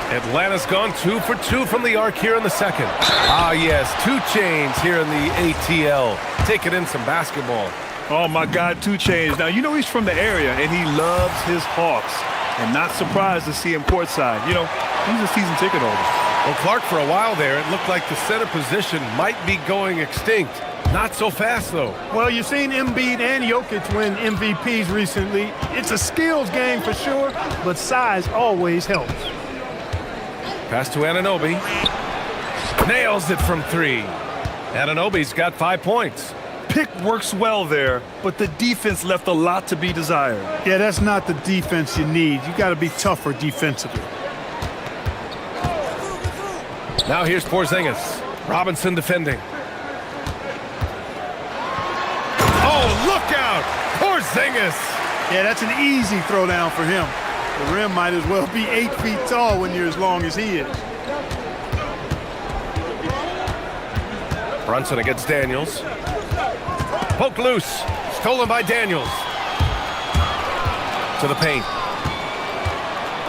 [SPEAKER 1] Atlanta's gone 2 for 2 from the arc here in the second. Ah, yes, 2 Chainz here in the ATL. Taking in some basketball.
[SPEAKER 3] Oh, my God, 2 Chainz. Now, you know he's from the area, and he loves his Hawks. And not surprised to see him courtside. You know, he's a season ticket holder.
[SPEAKER 1] Well, Clark, for a while there, it looked like the center position might be going extinct. Not so fast, though.
[SPEAKER 12] Well, you've seen Embiid and Jokic win MVPs recently. It's a skills game for sure, but size always helps.
[SPEAKER 1] Pass to Anunoby. Nails it from 3. Anunoby's got 5 points.
[SPEAKER 3] Pick works well there, but the defense left a lot to be desired.
[SPEAKER 12] Yeah, that's not the defense you need. You got to be tougher defensively.
[SPEAKER 1] Now here's Porzingis. Robinson defending. Oh, look out! Porzingis!
[SPEAKER 12] Yeah, that's an easy throwdown for him. The rim might as well be 8 feet tall when you're as long as he is.
[SPEAKER 1] Brunson against Daniels. Poked loose. Stolen by Daniels. To the paint.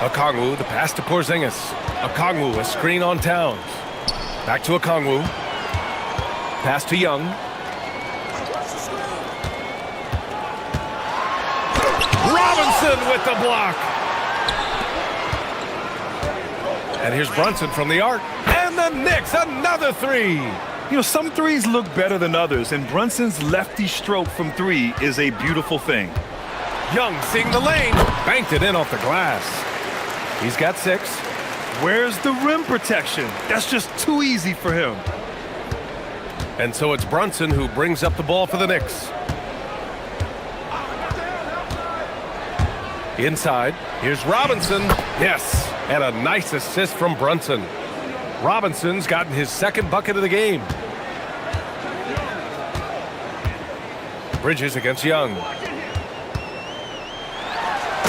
[SPEAKER 1] Okongwu, the pass to Porzingis. Okongwu, a screen on Towns. Back to Okongwu. Pass to Young. Robinson with the block. And here's Brunson from the arc. And the Knicks, another 3.
[SPEAKER 3] You know, some threes look better than others, and Brunson's lefty stroke from three is a beautiful thing.
[SPEAKER 1] Young seeing the lane. Banked it in off the glass. He's got 6.
[SPEAKER 3] Where's the rim protection? That's just too easy for him.
[SPEAKER 1] And so it's Brunson who brings up the ball for the Knicks. Inside, here's Robinson. Yes, and a nice assist from Brunson. Robinson's gotten his 2nd bucket of the game. Bridges against Young.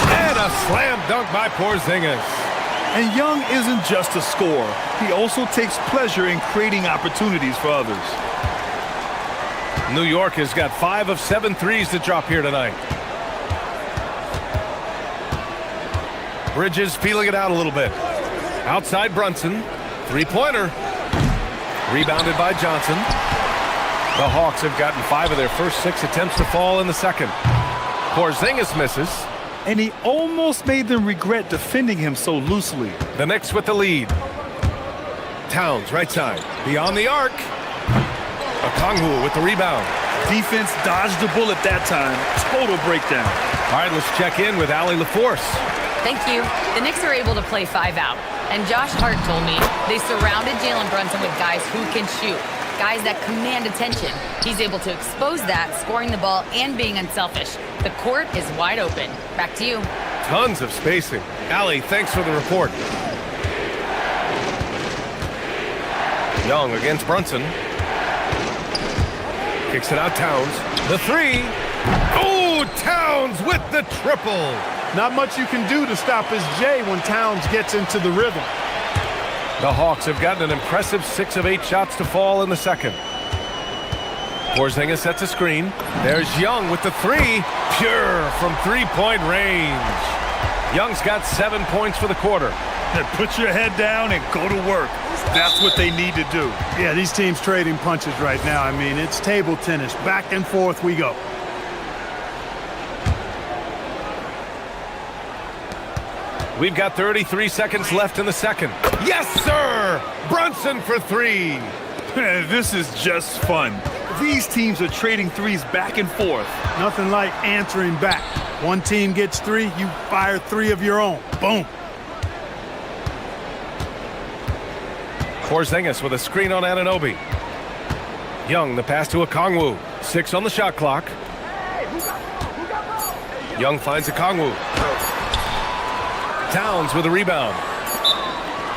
[SPEAKER 1] And a slam dunk by Porzingis.
[SPEAKER 3] And Young isn't just a scorer. He also takes pleasure in creating opportunities for others.
[SPEAKER 1] New York has got 5 of 7 threes to drop here tonight. Bridges feeling it out a little bit. Outside Brunson. 3-pointer. Rebounded by Johnson. The Hawks have gotten 5 of their first 6 attempts to fall in the second. Porzingis misses.
[SPEAKER 3] And he almost made them regret defending him so loosely.
[SPEAKER 1] The Knicks with the lead. Towns right side. Beyond the arc. Okongwu with the rebound.
[SPEAKER 3] Defense dodged the bullet that time. Total breakdown.
[SPEAKER 1] All right, let's check in with Allie LaForce.
[SPEAKER 6] Thank you. The Knicks are able to play 5 out. And Josh Hart told me they surrounded Jalen Brunson with guys who can shoot, guys that command attention. He's able to expose that, scoring the ball and being unselfish. The court is wide open. Back to you.
[SPEAKER 1] Tons of spacing. Allie, thanks for the report. Young against Brunson. Kicks it out, Towns. The 3. Oh, Towns with the triple.
[SPEAKER 12] Not much you can do to stop his J when Towns gets into the rhythm.
[SPEAKER 1] The Hawks have gotten an impressive 6 of 8 shots to fall in the second. Porzingis sets a screen. There's Young with the 3. Pure from 3-point range. Young's got 7 points for the quarter.
[SPEAKER 3] Put your head down and go to work. That's what they need to do.
[SPEAKER 12] Yeah, these teams trading punches right now. I mean, it's table tennis. Back and forth we go.
[SPEAKER 1] We've got 33 seconds left in the second. Yes, sir! Brunson for 3.
[SPEAKER 3] This is just fun. These teams are trading threes back and forth.
[SPEAKER 12] Nothing like answering back. One team gets 3, you fire 3 of your own. Boom.
[SPEAKER 1] Porzingis with a screen on Anunoby. Young, the pass to Okongwu. 6 on the shot clock. Young finds Okongwu. Towns with a rebound.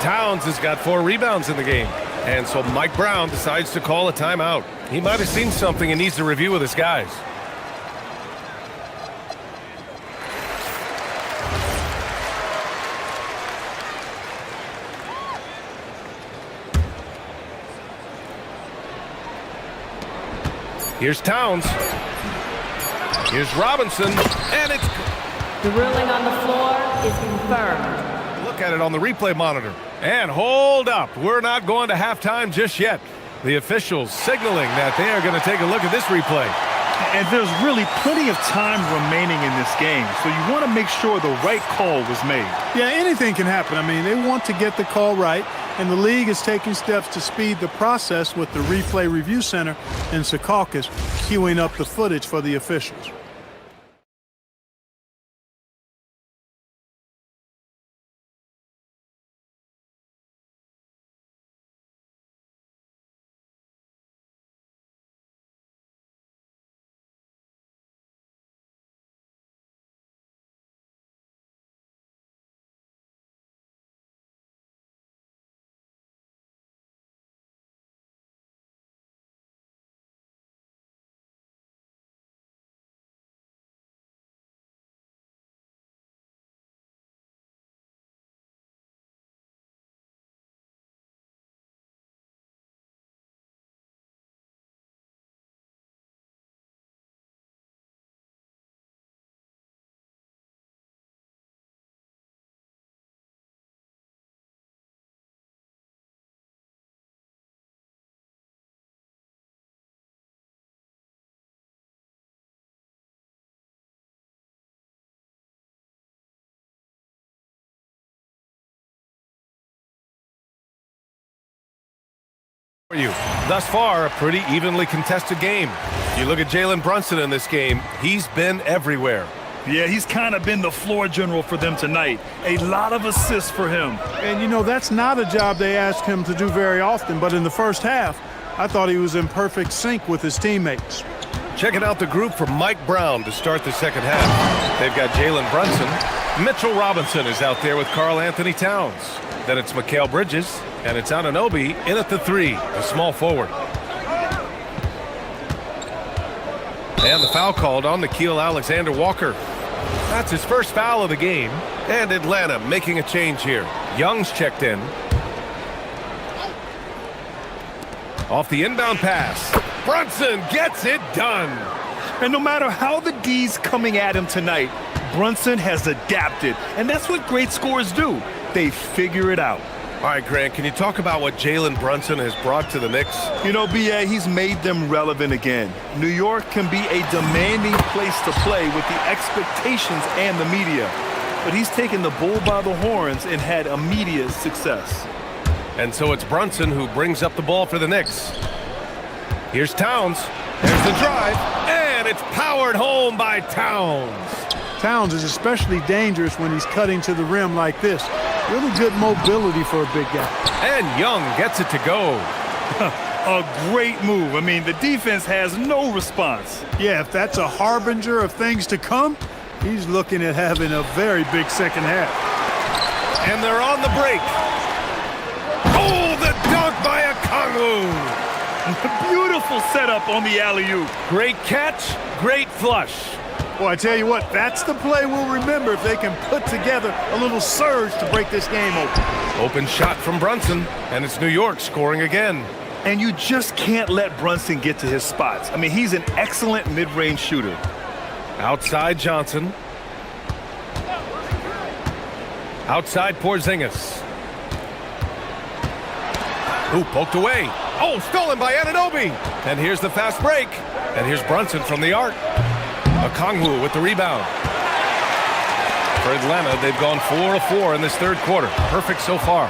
[SPEAKER 1] Towns has got 4 rebounds in the game. And so Mike Brown decides to call a timeout. He might have seen something and needs to review with his guys. Here's Towns. Here's Robinson. And it's...
[SPEAKER 9] The ruling on the floor is confirmed.
[SPEAKER 1] Look at it on the replay monitor. And hold up. We're not going to halftime just yet. The officials signaling that they are going to take a look at this replay.
[SPEAKER 3] And there's really plenty of time remaining in this game, so you want to make sure the right call was made.
[SPEAKER 12] Yeah, anything can happen. I mean, they want to get the call right, and the league is taking steps to speed the process with the Replay Review Center in Secaucus queuing up the footage for the officials.
[SPEAKER 1] You. Thus far, a pretty evenly contested game. You look at Jalen Brunson in this game, he's been everywhere.
[SPEAKER 3] Yeah, he's kind of been the floor general for them tonight. A lot of assists for him.
[SPEAKER 12] And, you know, that's not a job they ask him to do very often, but in the first half, I thought he was in perfect sync with his teammates.
[SPEAKER 1] Checking out the group from Mike Brown to start the second half. They've got Jalen Brunson. Mitchell Robinson is out there with Karl Anthony Towns. Then it's Mikal Bridges, and it's Anunoby in at the 3, a small forward. And the foul called on Nickeil Alexander-Walker. That's his first foul of the game. And Atlanta making a change here. Young's checked in. Off the inbound pass. Brunson gets it done.
[SPEAKER 3] And no matter how the D's coming at him tonight, Brunson has adapted. And that's what great scorers do. They figure it out.
[SPEAKER 1] All right, Grant, can you talk about what Jalen Brunson has brought to the Knicks?
[SPEAKER 3] You know, B.A., he's made them relevant again. New York can be a demanding place to play with the expectations and the media. But he's taken the bull by the horns and had immediate success.
[SPEAKER 1] And so it's Brunson who brings up the ball for the Knicks. Here's Towns. There's the drive. And it's powered home by Towns.
[SPEAKER 12] Towns is especially dangerous when he's cutting to the rim like this. Really good mobility for a big guy.
[SPEAKER 1] And Young gets it to go.
[SPEAKER 3] A great move. I mean, the defense has no response.
[SPEAKER 12] Yeah, if that's a harbinger of things to come, he's looking at having a very big second half.
[SPEAKER 1] And they're on the break. Oh, the dunk by Okongwu.
[SPEAKER 3] Beautiful setup on the alley-oop.
[SPEAKER 1] Great catch, great flush.
[SPEAKER 12] Well, I tell you what, that's the play we'll remember if they can put together a little surge to break this game open.
[SPEAKER 1] Open shot from Brunson, and it's New York scoring again.
[SPEAKER 3] And you just can't let Brunson get to his spots. I mean, he's an excellent mid-range shooter.
[SPEAKER 1] Outside Johnson. Outside Porzingis. Ooh, poked away. Oh, stolen by Anunoby. And here's the fast break. And here's Brunson from the arc. Okongwu with the rebound. For Atlanta, they've gone 4 of 4 in this third quarter. Perfect so far.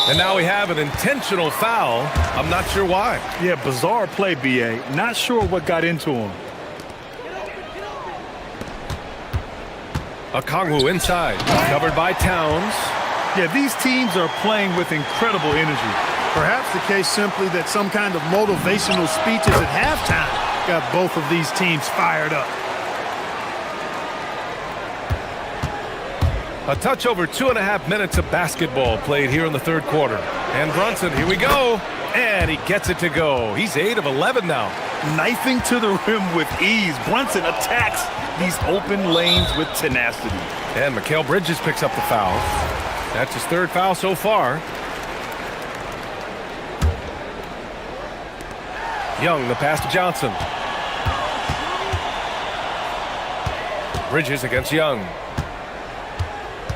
[SPEAKER 1] And now we have an intentional foul. I'm not sure why.
[SPEAKER 3] Yeah, bizarre play, B.A. Not sure what got into him.
[SPEAKER 1] Okongwu inside. Covered by Towns.
[SPEAKER 3] Yeah, these teams are playing with incredible energy.
[SPEAKER 12] Perhaps the case simply that some kind of motivational speeches at halftime got both of these teams fired up.
[SPEAKER 1] A touch over 2.5 minutes of basketball played here in the third quarter. And Brunson, here we go. And he gets it to go. He's 8 of 11 now.
[SPEAKER 3] Knifing to the rim with ease. Brunson attacks these open lanes with tenacity.
[SPEAKER 1] And Mikal Bridges picks up the foul. That's his third foul so far. Young, the pass to Johnson. Bridges against Young.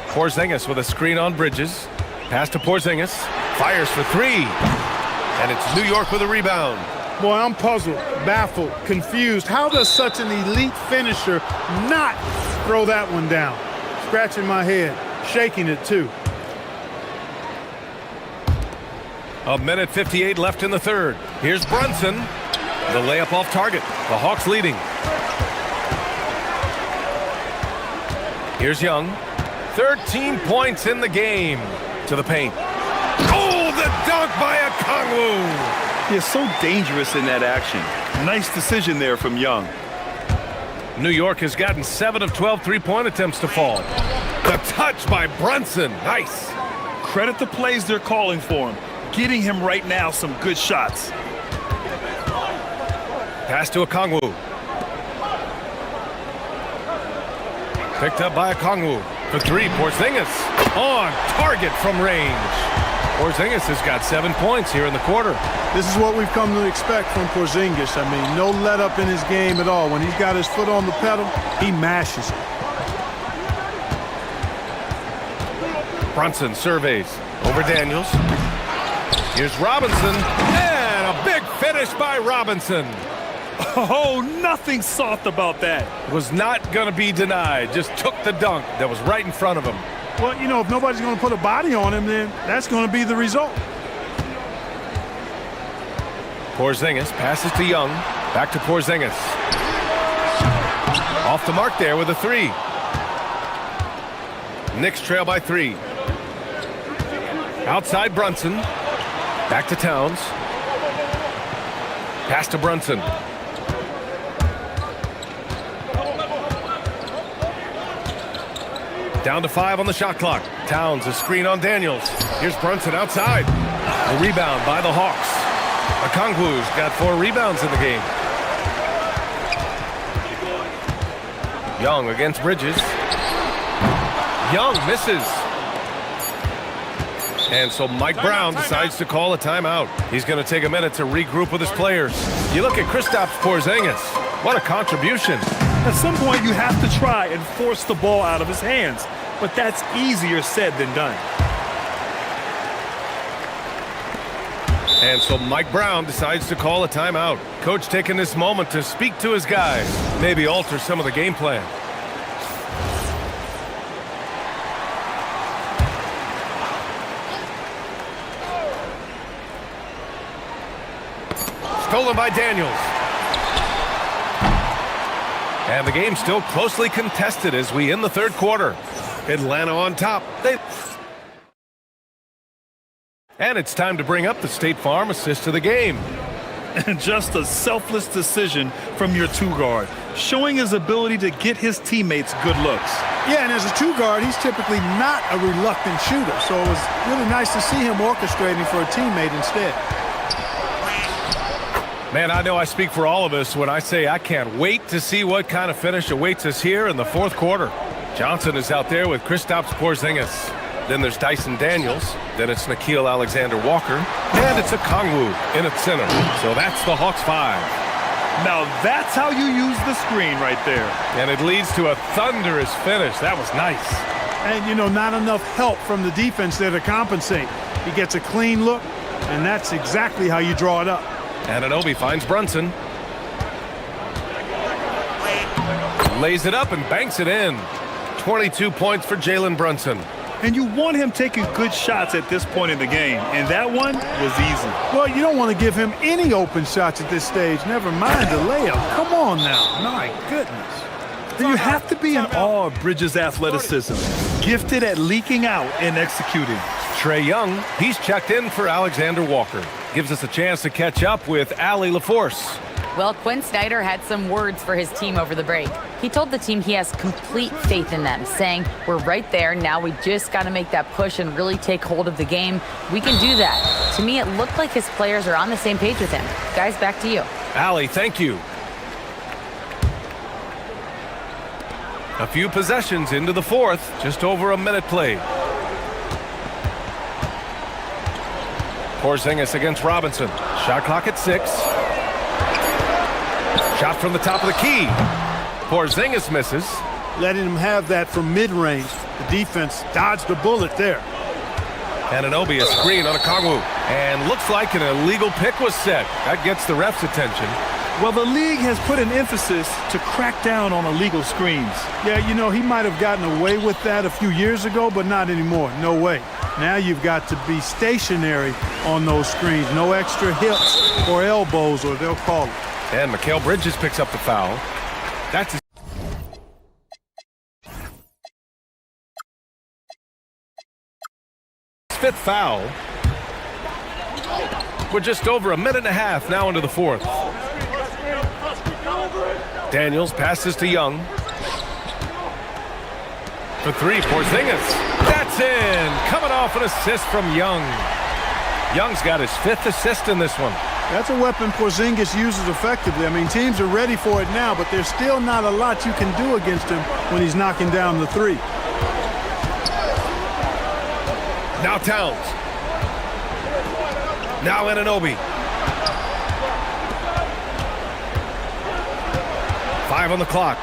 [SPEAKER 1] Porzingis with a screen on Bridges. Pass to Porzingis. Fires for 3. And it's New York with a rebound.
[SPEAKER 12] Boy, I'm puzzled, baffled, confused. How does such an elite finisher not throw that one down? Scratching my head, shaking it too.
[SPEAKER 1] 1:58 left in the third. Here's Brunson. The layup off target. The Hawks leading. Here's Young. 13 points in the game. To the paint. Oh, the dunk by Okongwu.
[SPEAKER 3] He is so dangerous in that action. Nice decision there from Young.
[SPEAKER 1] New York has gotten 7 of 12 three-point attempts to fall. The touch by Brunson. Nice.
[SPEAKER 3] Credit the plays they're calling for him. Getting him right now some good shots.
[SPEAKER 1] Pass to Okongwu. Picked up by Okongwu. For 3, Porzingis on target from range. Porzingis has got 7 points here in the quarter.
[SPEAKER 12] This is what we've come to expect from Porzingis. I mean, no let up in his game at all. When he's got his foot on the pedal, he mashes it.
[SPEAKER 1] Brunson surveys over Daniels. Here's Robinson, and a big finish by Robinson.
[SPEAKER 3] Oh, nothing soft about that.
[SPEAKER 1] Was not going to be denied. Just took the dunk that was right in front of him.
[SPEAKER 12] Well, you know, if nobody's going to put a body on him, then that's going to be the result.
[SPEAKER 1] Porzingis passes to Young. Back to Porzingis. Off the mark there with a three. Knicks trail by 3. Outside Brunson. Back to Towns. Pass to Brunson. Down to 5 on the shot clock. Towns, a screen on Daniels. Here's Brunson outside. A rebound by the Hawks. Okongwu's got 4 rebounds in the game. Young against Bridges. Young misses. And so Mike Brown decides to call a timeout. He's going to take a minute to regroup with his players. You look at Kristaps Porzingis. What a contribution.
[SPEAKER 3] At some point, you have to try and force the ball out of his hands. But that's easier said than done.
[SPEAKER 1] And so Mike Brown decides to call a timeout. Coach taking this moment to speak to his guys. Maybe alter some of the game plan. Stolen by Daniels. And the game's still closely contested as we end the third quarter. Atlanta on top. And it's time to bring up the State Farm assist to the game.
[SPEAKER 3] And just a selfless decision from your two-guard, showing his ability to get his teammates good looks.
[SPEAKER 12] Yeah, and as a two-guard, he's typically not a reluctant shooter, so it was really nice to see him orchestrating for a teammate instead.
[SPEAKER 1] Man, I know I speak for all of us when I say I can't wait to see what kind of finish awaits us here in the fourth quarter. Johnson is out there with Kristaps Porzingis. Then there's Dyson Daniels. Then it's Nickeil Alexander-Walker. And it's Okongwu in at center. So that's the Hawks 5.
[SPEAKER 3] Now that's how you use the screen right there.
[SPEAKER 1] And it leads to a thunderous finish. That was nice.
[SPEAKER 12] And, you know, not enough help from the defense there to compensate. He gets a clean look, and that's exactly how you draw it up.
[SPEAKER 1] Anunoby finds Brunson. Lays it up and banks it in. 22 points for Jalen Brunson.
[SPEAKER 3] And you want him taking good shots at this point in the game, and that one was easy.
[SPEAKER 12] Well, you don't want to give him any open shots at this stage, never mind the layup. Come on now. My goodness.
[SPEAKER 3] You have to be in awe of Bridges' athleticism, gifted at leaking out and executing.
[SPEAKER 1] Trae Young, he's checked in for Alexander Walker. Gives us a chance to catch up with Allie LaForce.
[SPEAKER 6] Well, Quinn Snyder had some words for his team over the break. He told the team he has complete faith in them, saying, we're right there, now we just got to make that push and really take hold of the game. We can do that. To me, it looked like his players are on the same page with him. Guys, back to you.
[SPEAKER 1] Allie, thank you. A few possessions into the fourth, just over a minute played. Porzingis against Robinson. Shot clock at 6. Shot from the top of the key. Porzingis misses.
[SPEAKER 12] Letting him have that from mid-range. The defense dodged the bullet there.
[SPEAKER 1] Anunoby, a screen on Okongwu. And looks like an illegal pick was set. That gets the ref's attention.
[SPEAKER 3] Well, the league has put an emphasis to crack down on illegal screens.
[SPEAKER 12] Yeah, you know, he might have gotten away with that a few years ago, but not anymore. No way. Now you've got to be stationary on those screens. No extra hips or elbows, or they'll call it.
[SPEAKER 1] And Mikal Bridges picks up the foul. That's his fifth foul. We're just over a minute and a half now into the fourth. Daniels passes to Young. For 3, Porzingis. That's in. Coming off an assist from Young. Young's got his 5th assist in this one.
[SPEAKER 12] That's a weapon Porzingis uses effectively. I mean, teams are ready for it now, but there's still not a lot you can do against him when he's knocking down the 3.
[SPEAKER 1] Now Towns. Now Anunoby. 5 on the clock.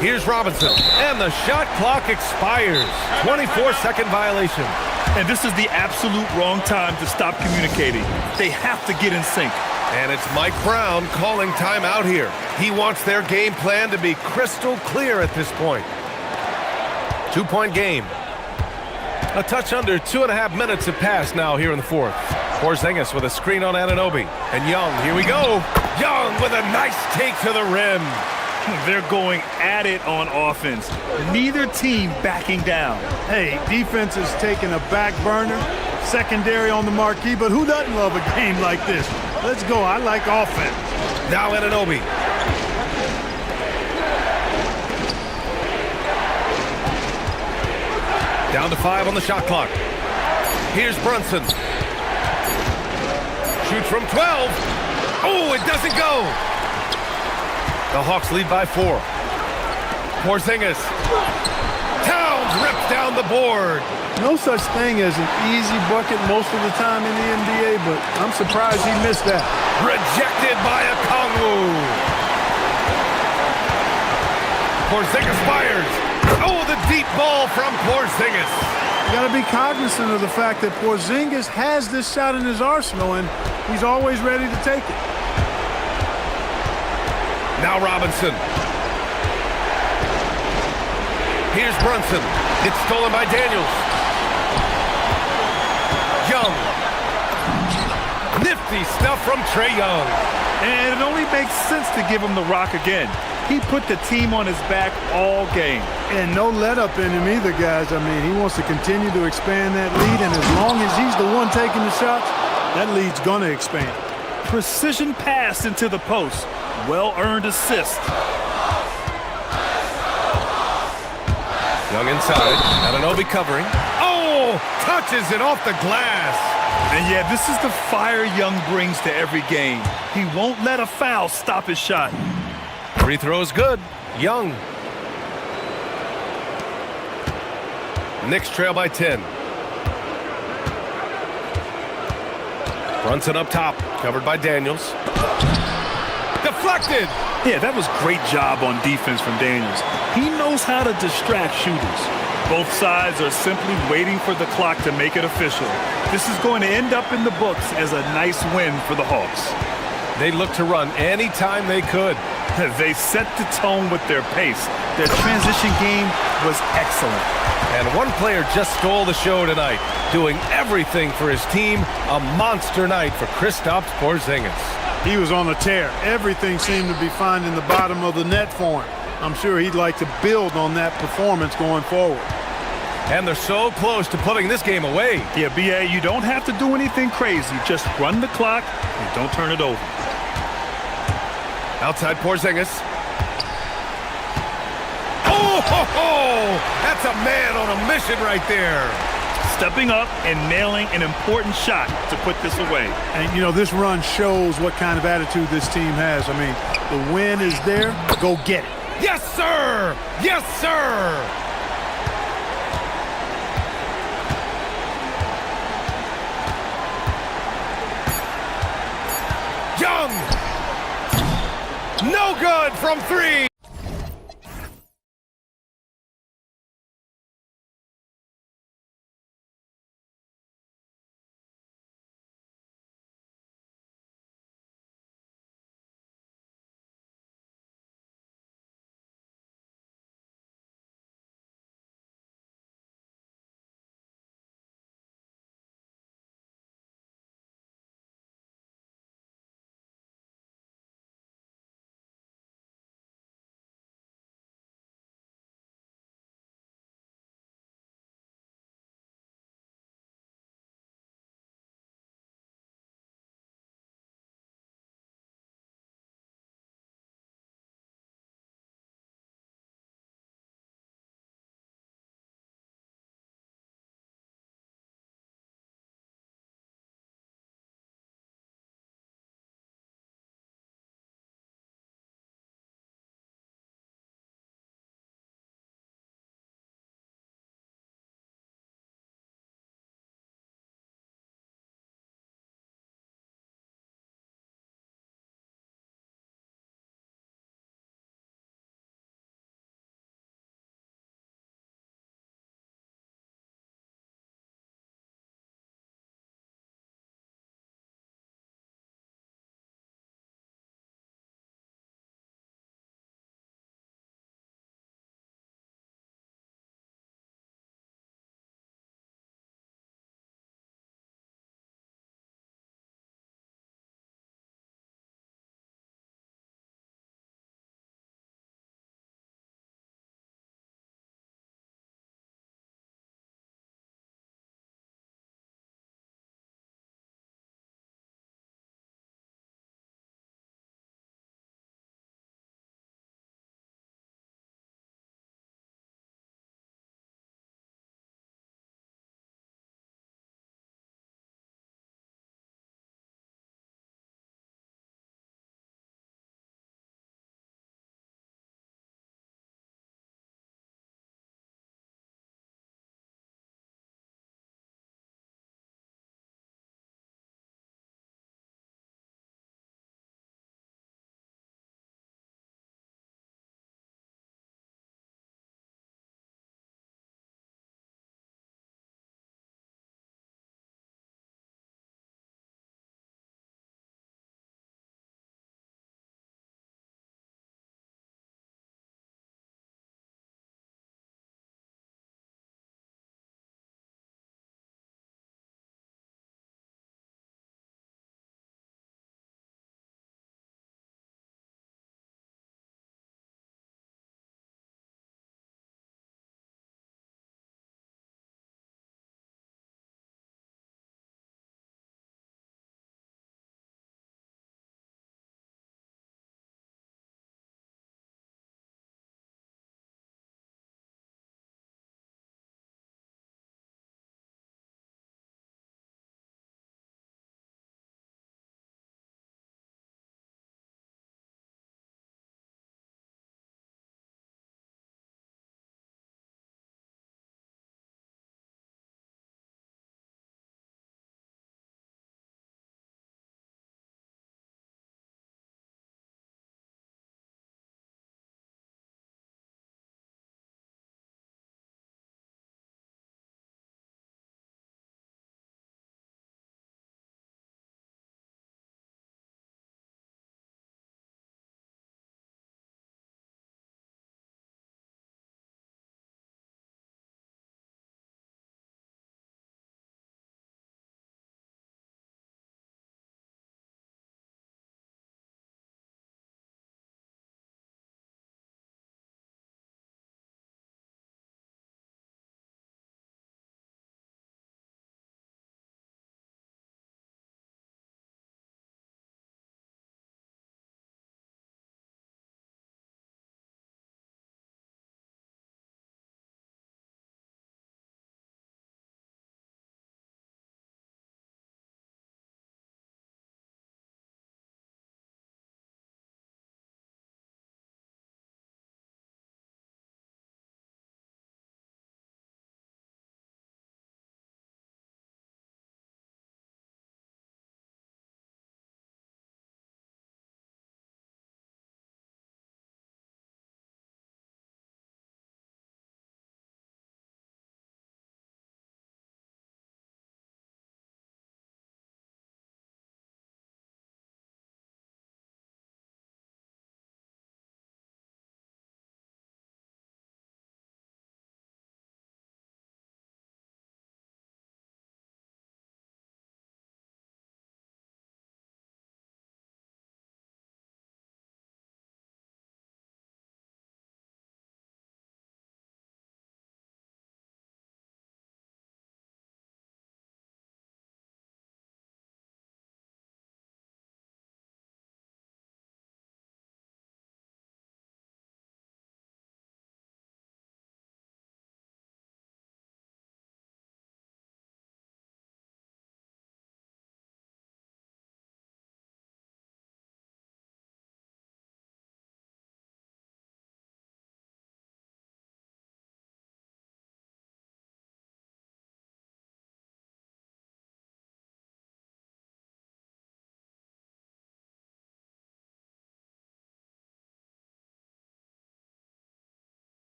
[SPEAKER 1] Here's Robinson. And the shot clock expires. 24-second violation.
[SPEAKER 3] And this is the absolute wrong time to stop communicating. They have to get in sync.
[SPEAKER 1] And it's Mike Brown calling timeout here. He wants their game plan to be crystal clear at this point. 2-point game. A touch under 2.5 minutes have passed now here in the fourth. Porzingis with a screen on Anunoby. And Young, here we go. Young with a nice take to the rim.
[SPEAKER 3] They're going at it on offense. Neither team backing down.
[SPEAKER 12] Hey, defense is taking a back burner, secondary on the marquee, but who doesn't love a game like this? Let's go. I like offense.
[SPEAKER 1] Now Anunoby. Down to 5 on the shot clock. Here's Brunson. Shoots from 12. Oh, it doesn't go. The Hawks lead by 4. Porzingis. Towns rips down the board.
[SPEAKER 12] No such thing as an easy bucket most of the time in the NBA, but I'm surprised he missed that.
[SPEAKER 1] Rejected by Okongwu. Porzingis fires. Oh, the deep ball from Porzingis.
[SPEAKER 12] You got to be cognizant of the fact that Porzingis has this shot in his arsenal, and he's always ready to take it.
[SPEAKER 1] Now Robinson. Here's Brunson. It's stolen by Daniels. Young. Nifty stuff from Trae Young.
[SPEAKER 3] And it only makes sense to give him the rock again. He put the team on his back all game.
[SPEAKER 12] And no let up in him either, guys. I mean, he wants to continue to expand that lead, and as long as he's the one taking the shots, that lead's going to expand.
[SPEAKER 3] Precision pass into the post. Well-earned assist.
[SPEAKER 1] Young inside. Anunoby covering. Oh! Touches it off the glass.
[SPEAKER 3] And yeah, this is the fire Young brings to every game. He won't let a foul stop his shot.
[SPEAKER 1] Free throw is good. Young. Knicks trail by 10. Brunson up top. Covered by Daniels. Deflected.
[SPEAKER 3] Yeah, that was great job on defense from Daniels. He knows how to distract shooters. Both sides are simply waiting for the clock to make it official. This is going to end up in the books as a nice win for the Hawks.
[SPEAKER 1] They looked to run anytime they could.
[SPEAKER 3] They set the tone with their pace. Their transition game was excellent.
[SPEAKER 1] And one player just stole the show tonight, doing everything for his team. A monster night for Kristaps Porzingis.
[SPEAKER 12] He was on a tear. Everything seemed to be finding the bottom of the net for him. I'm sure he'd like to build on that performance going forward.
[SPEAKER 1] And they're so close to putting this game away.
[SPEAKER 3] Yeah, B.A., you don't have to do anything crazy. Just run the clock and don't turn it over.
[SPEAKER 1] Outside Porzingis. Oh, ho, ho! That's a man on a mission right there.
[SPEAKER 3] Stepping up and nailing an important shot to put this away.
[SPEAKER 12] And, you know, this run shows what kind of attitude this team has. I mean, the win is there. Go get it.
[SPEAKER 1] Yes, sir! Yes, sir! Young! No good from 3!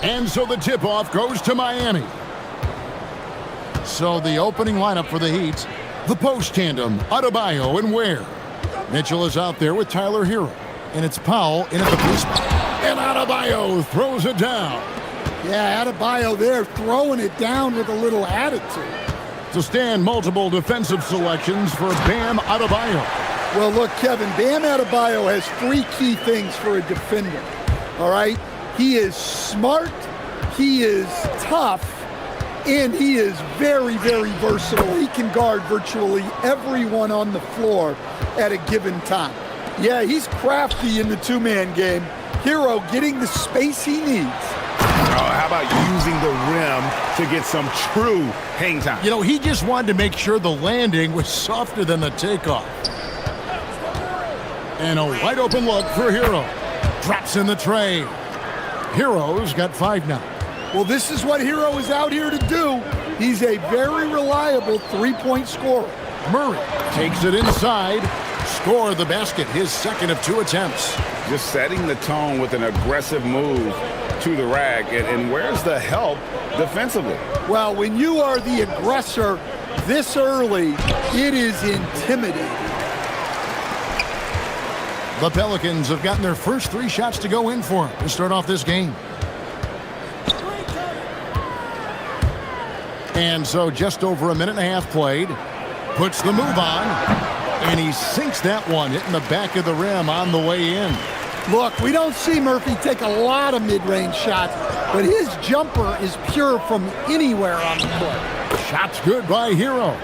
[SPEAKER 4] And so the tip-off goes to Miami. So the opening lineup for the Heat, the post tandem, Adebayo and Ware. Mitchell is out there with Tyler Hero. And it's Powell in at the blue spot. And Adebayo throws it down.
[SPEAKER 2] Yeah, Adebayo there throwing it down with a little attitude.
[SPEAKER 4] To stand multiple defensive selections for Bam Adebayo.
[SPEAKER 2] Well, look, Kevin, Bam Adebayo has three key things for a defender, all right? He is smart, he is tough, and he is very, very versatile. He can guard virtually everyone on the floor at a given time. Yeah, he's crafty in the two-man game. Hero getting the space he needs.
[SPEAKER 7] How about using the rim to get some true hang time?
[SPEAKER 4] You know, he just wanted to make sure the landing was softer than the takeoff. And a wide open look for Hero. Drops in the tray. Hero's got 5 now.
[SPEAKER 2] Well, this is what Hero is out here to do. He's a very reliable three-point scorer.
[SPEAKER 4] Murray takes it inside. Score the basket, his second of 2 attempts.
[SPEAKER 7] Just setting the tone with an aggressive move to the rack. And where's the help defensively?
[SPEAKER 2] Well, when you are the aggressor this early, it is intimidating.
[SPEAKER 4] The Pelicans have gotten their first 3 shots to go in for him to start off this game. And so just over a minute and a half played. Puts the move on. And he sinks that one, hitting the back of the rim on the way in.
[SPEAKER 2] Look, we don't see Murphy take a lot of mid-range shots, but his jumper is pure from anywhere on the court.
[SPEAKER 4] Shots good by Hero.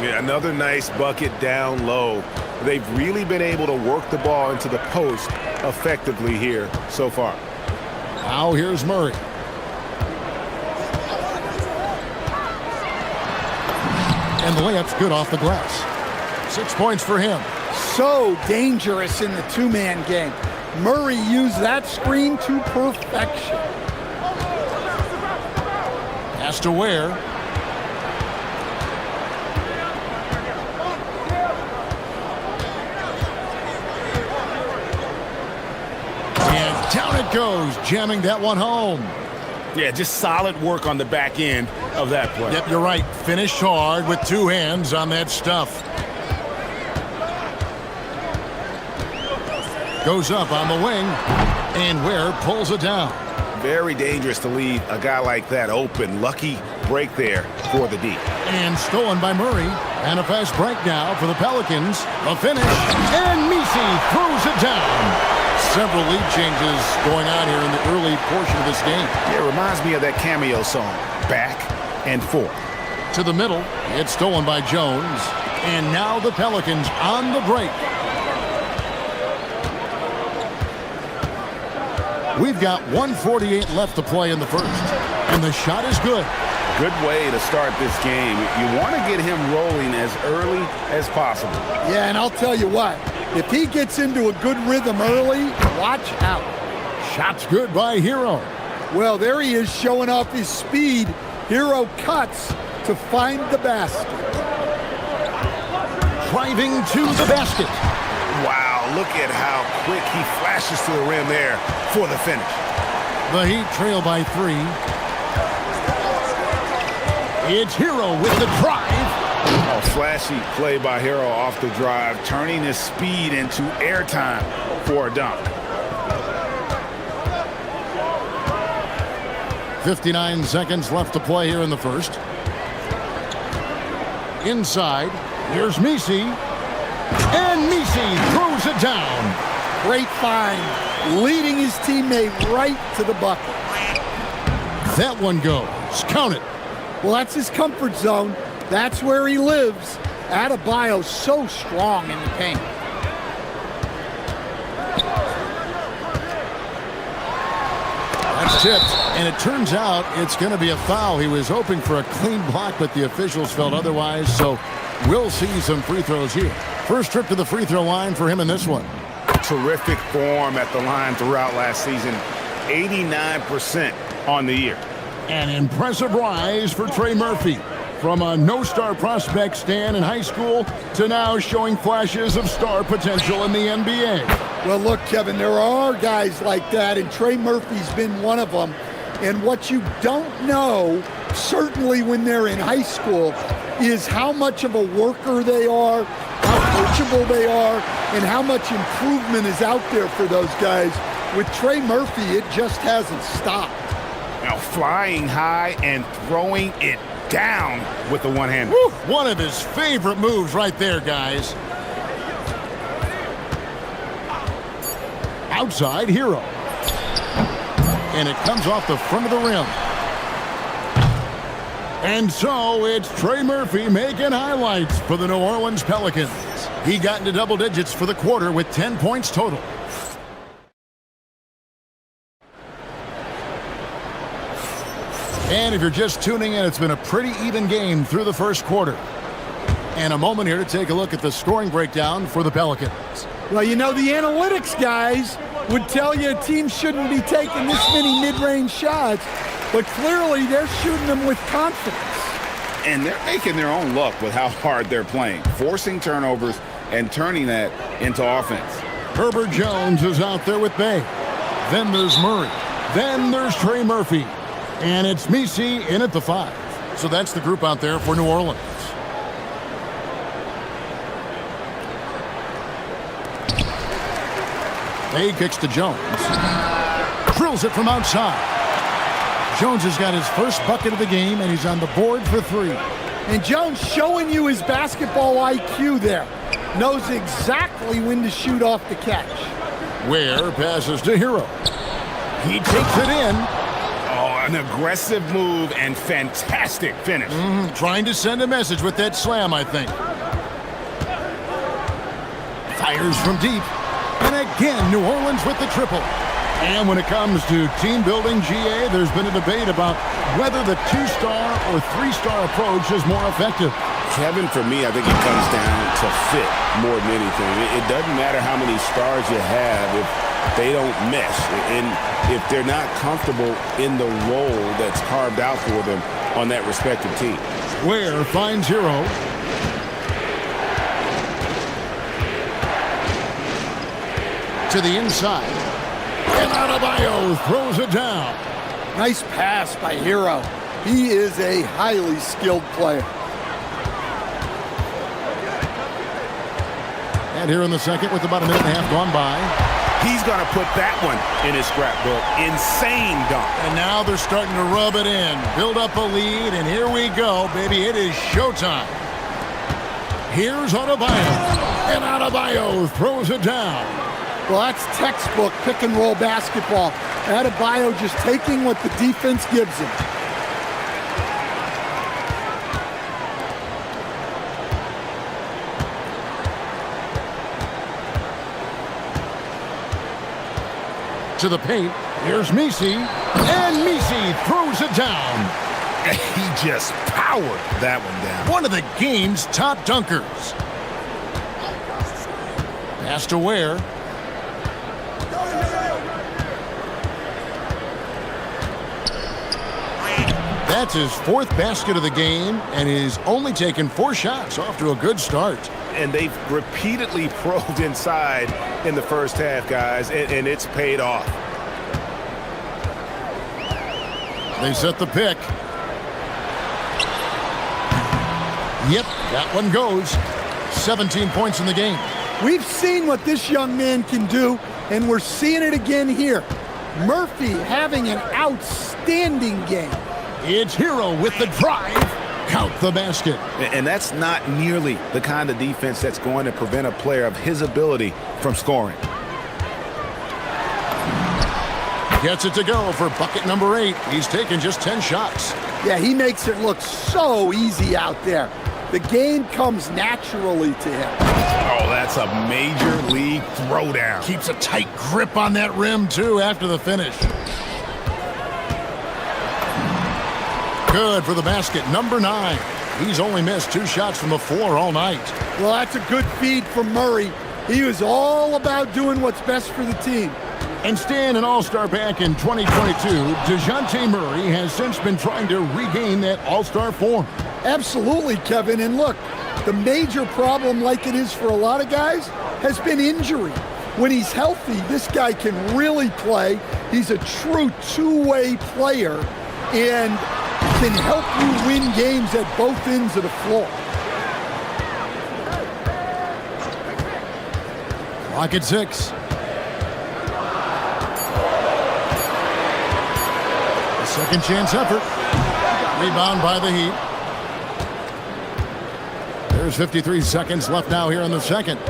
[SPEAKER 1] Yeah, another nice bucket down low. They've really been able to work the ball into the post effectively here so far.
[SPEAKER 4] Now here's Murray. And the layup's good off the glass. 6 points for him.
[SPEAKER 2] So dangerous in the two-man game. Murray used that screen to perfection.
[SPEAKER 4] Pass to Ware. And down it goes, jamming that one home.
[SPEAKER 7] Yeah, just solid work on the back end of that play.
[SPEAKER 4] Yep, you're right. Finished hard with 2 hands on that stuff. Goes up on the wing, and Ware pulls it down.
[SPEAKER 7] Very dangerous to leave a guy like that open. Lucky break there for the D.
[SPEAKER 4] And stolen by Murray. And a fast break now for the Pelicans. A finish, and Misi throws it down. Several lead changes going on here in the early portion of this game.
[SPEAKER 7] Yeah, it reminds me of that cameo song, Back and Forth.
[SPEAKER 4] To the middle, it's stolen by Jones. And now the Pelicans on the break. We've got 1:48 left to play in the first. And the shot is good.
[SPEAKER 7] Good way to start this game. You want to get him rolling as early as possible.
[SPEAKER 2] Yeah, and I'll tell you what, if he gets into a good rhythm early, watch out.
[SPEAKER 4] Shot's good by Hero.
[SPEAKER 2] Well, there he is showing off his speed. Hero cuts to find the basket.
[SPEAKER 4] Driving to the basket.
[SPEAKER 7] Wow, look at how quick he flashes to the rim there for the finish.
[SPEAKER 4] The Heat trail by 3. It's Hero with the drive.
[SPEAKER 7] A flashy play by Hero off the drive, turning his speed into airtime for a dunk.
[SPEAKER 4] 59 seconds left to play here in the first. Inside, here's Misi. And Misi throws it down.
[SPEAKER 2] Great find, leading his teammate right to the bucket.
[SPEAKER 4] That one goes. Count it.
[SPEAKER 2] Well, that's his comfort zone. That's where he lives. Adebayo so strong in the paint.
[SPEAKER 4] That's tipped, and it turns out it's going to be a foul. He was hoping for a clean block, but the officials felt otherwise, so we'll see some free throws here. First trip to the free throw line for him in this one.
[SPEAKER 7] Terrific form at the line throughout last season. 89% on the year.
[SPEAKER 4] An impressive rise for Trey Murphy. From a no-star prospect stand in high school to now showing flashes of star potential in the NBA.
[SPEAKER 2] Well, look, Kevin, there are guys like that, and Trey Murphy's been one of them. And what you don't know, certainly when they're in high school, is how much of a worker they are, how coachable they are, and how much improvement is out there for those guys. With Trey Murphy, it just hasn't stopped.
[SPEAKER 7] Now flying high and throwing it down with the one-hander.
[SPEAKER 4] One of his favorite moves right there, guys. Outside Hero. And it comes off the front of the rim. And so it's Trey Murphy making highlights for the New Orleans Pelicans. He got into double digits for the quarter with 10 points total. And if you're just tuning in, it's been a pretty even game through the first quarter. And a moment here to take a look at the scoring breakdown for the Pelicans.
[SPEAKER 2] Well, you know, the analytics guys would tell you a team shouldn't be taking this many mid-range shots, but clearly they're shooting them with confidence.
[SPEAKER 7] And they're making their own luck with how hard they're playing, forcing turnovers and turning that into offense.
[SPEAKER 4] Herbert Jones is out there with Bay. Then there's Murray. Then there's Trey Murphy. And it's Misi in at the 5. So that's the group out there for New Orleans. Bay kicks to Jones. Drills it from outside. Jones has got his first bucket of the game, and he's on the board for 3.
[SPEAKER 2] And Jones showing you his basketball IQ there. Knows exactly when to shoot off the catch.
[SPEAKER 4] Ware passes to Hero. He takes it in.
[SPEAKER 7] Oh, an aggressive move and fantastic finish.
[SPEAKER 4] Trying to send a message with that slam, I think. Fires from deep. And again, New Orleans with the triple. And when it comes to team building, GA, there's been a debate about whether the 2-star or 3-star approach is more effective.
[SPEAKER 7] Kevin, for me, I think it comes down to fit more than anything. It doesn't matter how many stars you have if they don't mesh. And if they're not comfortable in the role that's carved out for them on that respective team.
[SPEAKER 4] Ware finds Hero. To the inside. And Adebayo throws it down.
[SPEAKER 2] Nice pass by Hero. He is a highly skilled player.
[SPEAKER 4] And here in the second with about a minute and a half gone by.
[SPEAKER 7] He's going to put that one in his scrapbook. Insane dunk.
[SPEAKER 4] And now they're starting to rub it in. Build up a lead, and here we go, baby. It is showtime. Here's Adebayo. And Adebayo throws it down.
[SPEAKER 2] Well, that's textbook pick-and-roll basketball. Adebayo just taking what the defense gives him.
[SPEAKER 4] To the paint. Here's Misi. And Misi throws it down.
[SPEAKER 7] He just powered that one down.
[SPEAKER 4] One of the game's top dunkers. Pass to Ware. That's his 4th basket of the game, and he's only taken 4 shots. Off to a good start.
[SPEAKER 7] And they've repeatedly probed inside in the first half, guys, and it's paid off.
[SPEAKER 4] They set the pick. Yep, that one goes. 17 points in the game.
[SPEAKER 2] We've seen what this young man can do, and we're seeing it again here. Murphy having an outstanding game.
[SPEAKER 4] It's Hero with the drive. Count the basket.
[SPEAKER 7] And that's not nearly the kind of defense that's going to prevent a player of his ability from scoring.
[SPEAKER 4] Gets it to go for bucket number 8. He's taken just 10 shots.
[SPEAKER 2] Yeah, he makes it look so easy out there. The game comes naturally to him.
[SPEAKER 7] Oh, that's a major league throwdown.
[SPEAKER 4] Keeps a tight grip on that rim, too, after the finish. Good for the basket, number 9. He's only missed 2 shots from the floor all night.
[SPEAKER 2] Well, that's a good feed from Murray. He was all about doing what's best for the team.
[SPEAKER 4] And staying an all-star back in 2022, DeJounte Murray has since been trying to regain that all-star form.
[SPEAKER 2] Absolutely, Kevin. And look, the major problem, like it is for a lot of guys, has been injury. When he's healthy, this guy can really play. He's a true two-way player and can help you win games at both ends of the floor.
[SPEAKER 4] Clock at 6. A second chance effort. Rebound by the Heat. There's 53 seconds left now here in the second.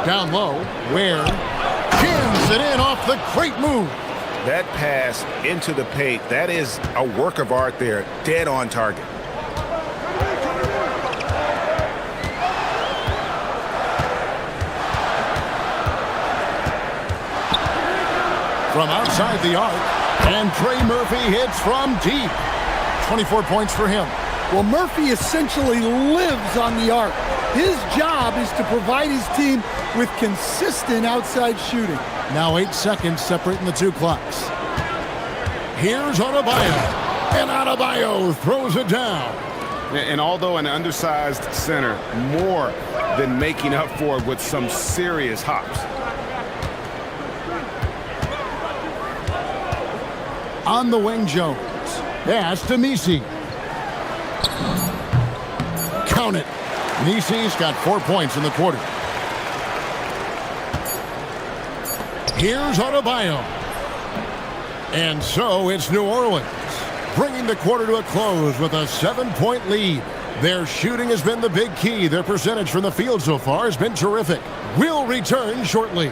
[SPEAKER 4] Down low, Ware jams it in off the great move.
[SPEAKER 7] That pass into the paint, that is a work of art there, dead on target.
[SPEAKER 4] From outside the arc, and Trey Murphy hits from deep. 24 points for him.
[SPEAKER 2] Well, Murphy essentially lives on the arc. His job is to provide his team with consistent outside shooting.
[SPEAKER 4] Now 8 seconds separating the two clocks. Here's Adebayo, and Adebayo throws it down.
[SPEAKER 7] And although an undersized center, more than making up for it with some serious hops.
[SPEAKER 4] On the wing, Jones. Pass to Nisi. Count it. Nisi's got 4 points in the quarter. Here's Adebayo. And so it's New Orleans, bringing the quarter to a close with a 7-point lead. Their shooting has been the big key. Their percentage from the field so far has been terrific. We'll return shortly.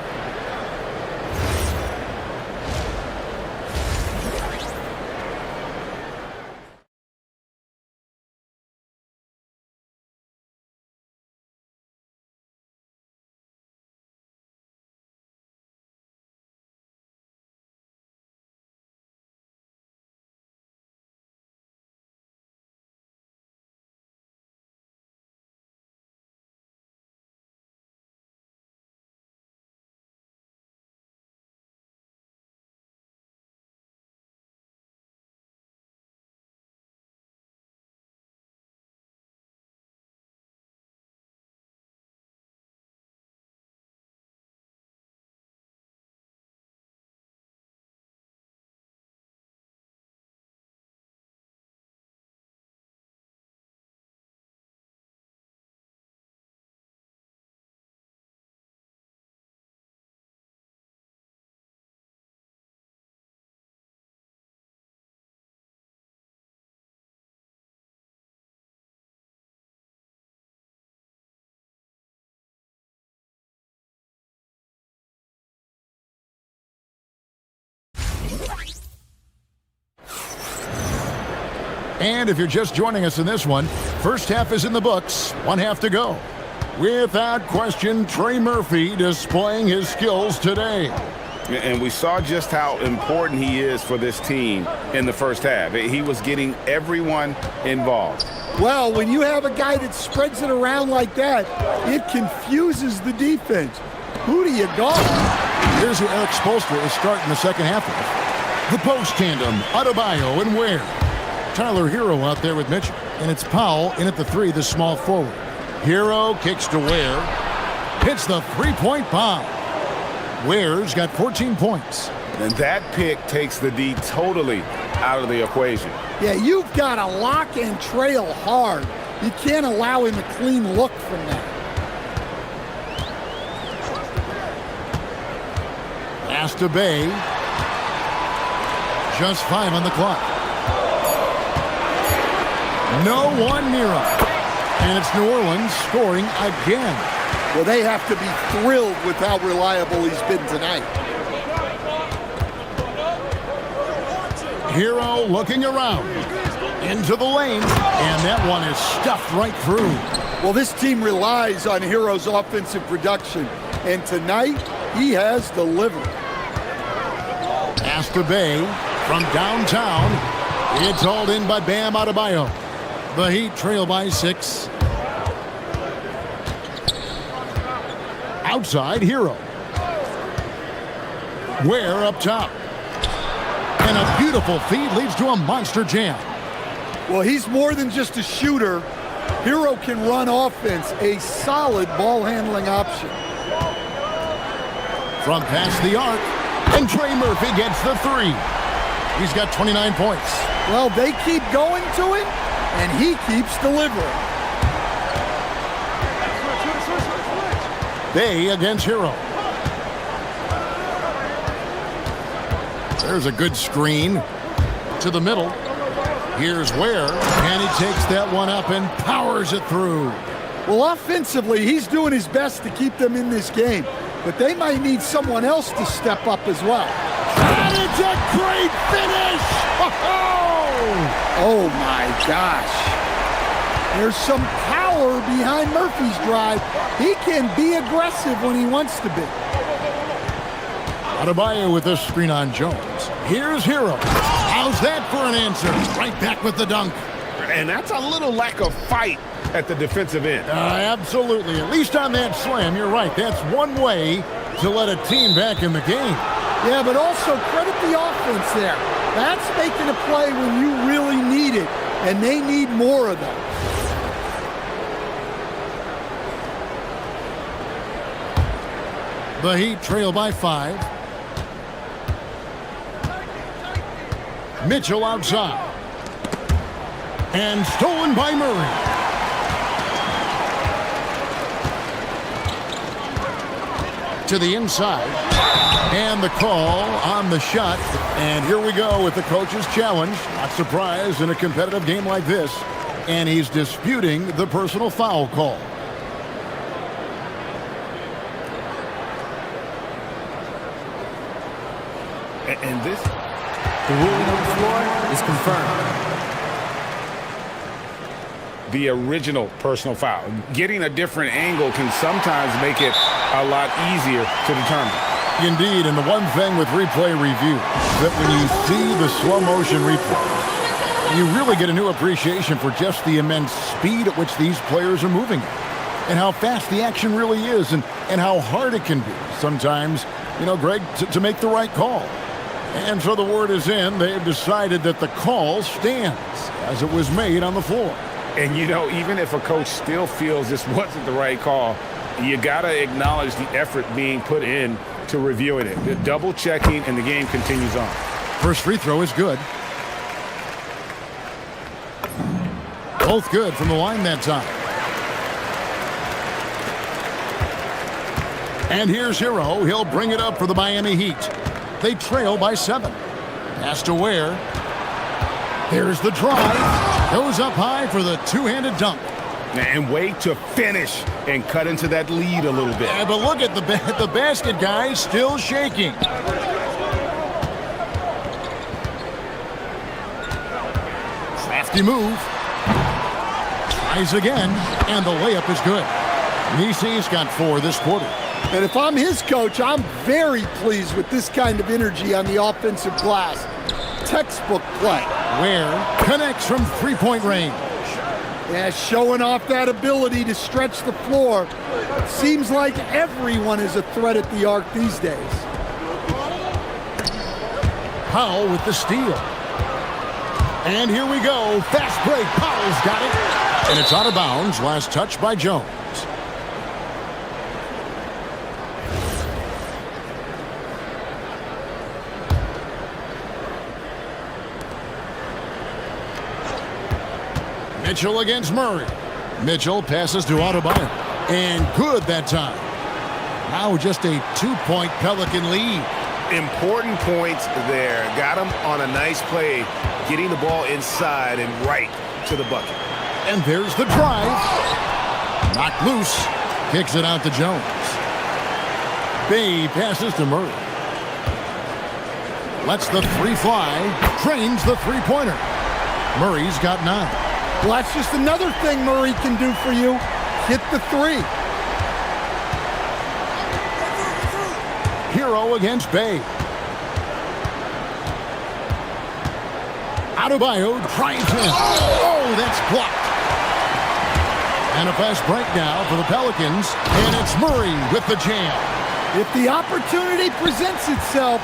[SPEAKER 4] And if you're just joining us in this one, first half is in the books, 1 half to go. Without question, Trey Murphy displaying his skills today.
[SPEAKER 7] And we saw just how important he is for this team in the first half. He was getting everyone involved.
[SPEAKER 2] Well, when you have a guy that spreads it around like that, it confuses the defense. Who do you guard?
[SPEAKER 4] Here's who Eric Spoelstra is starting the second half with. The post tandem, Adebayo and Ware. Tyler Hero out there with Mitchell. And it's Powell in at the 3, the small forward. Hero kicks to Ware. Hits the three-point bomb. Ware's got 14 points.
[SPEAKER 7] And that pick takes the D totally out of the equation.
[SPEAKER 2] Yeah, you've got to lock and trail hard. You can't allow him a clean look from that.
[SPEAKER 4] Pass to Bay. Just 5 on the clock. No one near him. And it's New Orleans scoring again.
[SPEAKER 2] Well, they have to be thrilled with how reliable he's been tonight.
[SPEAKER 4] Hero looking around. Into the lane. And that one is stuffed right through.
[SPEAKER 2] Well, this team relies on Hero's offensive production. And tonight, he has delivered.
[SPEAKER 4] Pass to Bay from downtown. It's hauled in by Bam Adebayo. The Heat trail by 6. Outside, Hero. Ware up top. And a beautiful feed leads to a monster jam.
[SPEAKER 2] Well, he's more than just a shooter. Hero can run offense, a solid ball handling option.
[SPEAKER 4] from past the arc. And Trey Murphy gets the three. He's got 29 points.
[SPEAKER 2] Well, they keep going to him, and he keeps delivering.
[SPEAKER 4] Bay against Hero. There's a good screen to the middle. Here's Ware, and he takes that one up and powers it through.
[SPEAKER 2] Well, offensively, he's doing his best to keep them in this game, but they might need someone else to step up as well.
[SPEAKER 4] And it's a great finish!
[SPEAKER 2] Oh my gosh. There's some power behind Murphy's drive. He can be aggressive when he wants to be.
[SPEAKER 4] Adebayo with the screen on Jones. Here's Hero. How's that for an answer? Right back with the dunk.
[SPEAKER 7] And that's a little lack of fight at the defensive end.
[SPEAKER 4] Absolutely. At least on that slam, you're right. That's one way to let a team back in the game.
[SPEAKER 2] Yeah, but also credit the offense there. That's making a play when you really need it, and they need more of them.
[SPEAKER 4] The Heat trail by 5. Mitchell outside. And stolen by Murray. To the inside. And the call on the shot. And here we go with the coach's challenge. Not surprised in a competitive game like this. And he's disputing the personal foul call.
[SPEAKER 7] And this...
[SPEAKER 14] The ruling on the floor is confirmed.
[SPEAKER 7] The original personal foul. Getting a different angle can sometimes make it a lot easier to determine.
[SPEAKER 4] Indeed, and the one thing with replay review, that when you see the slow motion replay, you really get a new appreciation for just the immense speed at which these players are moving and how fast the action really is and how hard it can be sometimes, you know, Greg, to make the right call. And so the word is in. They've decided that the call stands as it was made on the floor.
[SPEAKER 7] And, you know, even if a coach still feels this wasn't the right call, you got to acknowledge the effort being put in to reviewing it. The double checking, and the game continues on.
[SPEAKER 4] First free throw is good. Both good from the line that time. And here's Hero. He'll bring it up for the Miami Heat. They trail by 7. Pass to Ware. There's the drive. Goes up high for the two-handed dunk.
[SPEAKER 7] And wait to finish and cut into that lead a little bit.
[SPEAKER 4] Yeah, but look at the basket guy still shaking. Crafty move. Tries again, and the layup is good. Nisi's got 4 this quarter.
[SPEAKER 2] And if I'm his coach, I'm very pleased with this kind of energy on the offensive glass. Textbook play.
[SPEAKER 4] Ware connects from three-point range.
[SPEAKER 2] Yeah, showing off that ability to stretch the floor. Seems like everyone is a threat at the arc these days.
[SPEAKER 4] Powell with the steal. And here we go. Fast break. Powell's got it. And it's out of bounds. Last touch by Jones. Mitchell against Murray. Mitchell passes to Adebayo. And good that time. Now just a 2-point Pelican lead.
[SPEAKER 7] Important points there. Got him on a nice play, getting the ball inside and right to the bucket.
[SPEAKER 4] And there's the drive. Knocked loose. Kicks it out to Jones. Bay passes to Murray. Lets the three fly. Drains the three-pointer. Murray's got 9.
[SPEAKER 2] Well, that's just another thing Murray can do for you. Hit the 3.
[SPEAKER 4] Hero against Bay. Adebayo drives in. Oh, that's blocked. And a fast break now for the Pelicans. And it's Murray with the jam.
[SPEAKER 2] If the opportunity presents itself,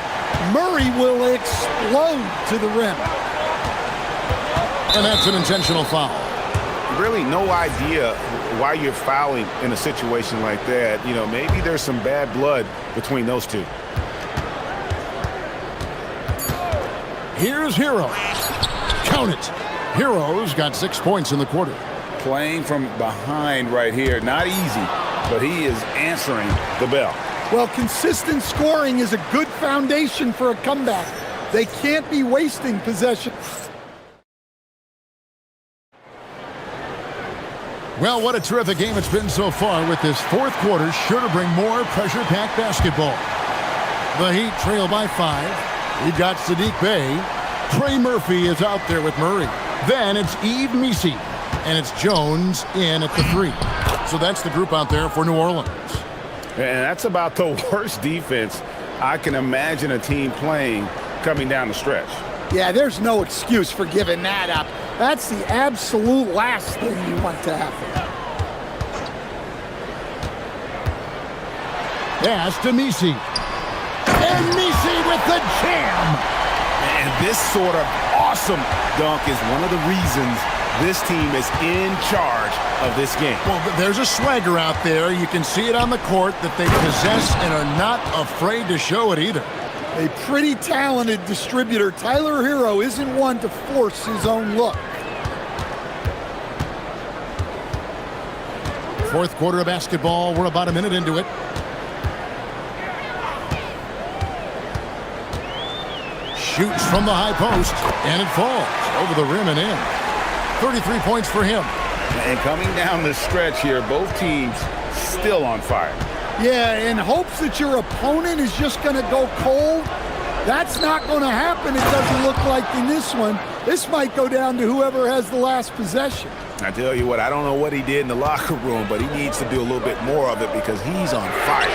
[SPEAKER 2] Murray will explode to the rim.
[SPEAKER 4] And that's an intentional foul.
[SPEAKER 7] really no idea why you're fouling in a situation like that. You know, maybe there's some bad blood between those two.
[SPEAKER 4] Here's Hero. Count it. Hero's got 6 points in the quarter.
[SPEAKER 7] Playing from behind right here, not easy, but he is answering the bell.
[SPEAKER 2] Well, consistent scoring is a good foundation for a comeback. They can't be wasting possession.
[SPEAKER 4] Well, what a terrific game it's been so far, with this fourth quarter sure to bring more pressure-packed basketball. The Heat trail by 5. We've got Sadiq Bey. Trey Murphy is out there with Murray. Then it's Yves Missi, and it's Jones in at the 3. So that's the group out there for New Orleans.
[SPEAKER 7] And that's about the worst defense I can imagine a team playing coming down the stretch.
[SPEAKER 2] Yeah, there's no excuse for giving that up. That's the absolute last thing you want to happen.
[SPEAKER 4] Pass to Missi. And Missi with the jam.
[SPEAKER 7] And this sort of awesome dunk is one of the reasons this team is in charge of this game.
[SPEAKER 4] Well, there's a swagger out there. You can see it on the court that they possess and are not afraid to show it either.
[SPEAKER 2] A pretty talented distributor. Tyler Hero isn't one to force his own look.
[SPEAKER 4] Fourth quarter of basketball. We're about a minute into it. Shoots from the high post, and it falls over the rim and in. 33 points for him.
[SPEAKER 7] And coming down the stretch here, both teams still on fire.
[SPEAKER 2] Yeah, in hopes that your opponent is just going to go cold. That's not going to happen, it doesn't look like, in this one. This might go down to whoever has the last possession.
[SPEAKER 7] I tell you what, I don't know what he did in the locker room, but he needs to do a little bit more of it because he's on fire.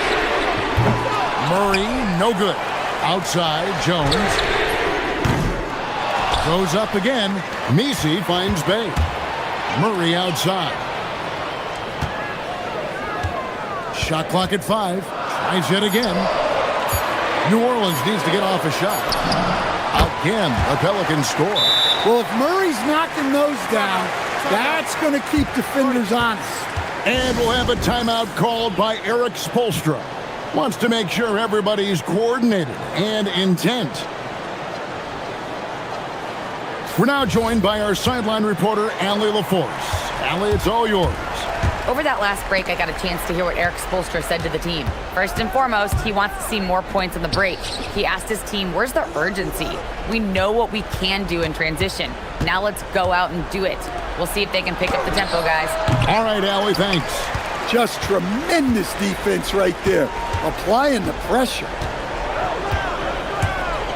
[SPEAKER 4] Murray, no good. Outside, Jones. Goes up again. Missi finds Bey. Murray outside. Shot clock at 5. Tries yet again. New Orleans needs to get off a shot. Again, the Pelicans score.
[SPEAKER 2] Well, if Murray's knocking those down, that's going to keep defenders honest.
[SPEAKER 4] And we'll have a timeout called by Eric Spoelstra. Wants to make sure everybody's coordinated and intent. We're now joined by our sideline reporter, Allie LaForce. Allie, it's all yours.
[SPEAKER 6] Over that last break, I got a chance to hear what Eric Spoelstra said to the team. First and foremost, he wants to see more points on the break. He asked his team, where's the urgency? We know what we can do in transition. Now let's go out and do it. We'll see if they can pick up the tempo, guys.
[SPEAKER 4] All right, Allie, thanks.
[SPEAKER 2] Just tremendous defense right there, applying the pressure.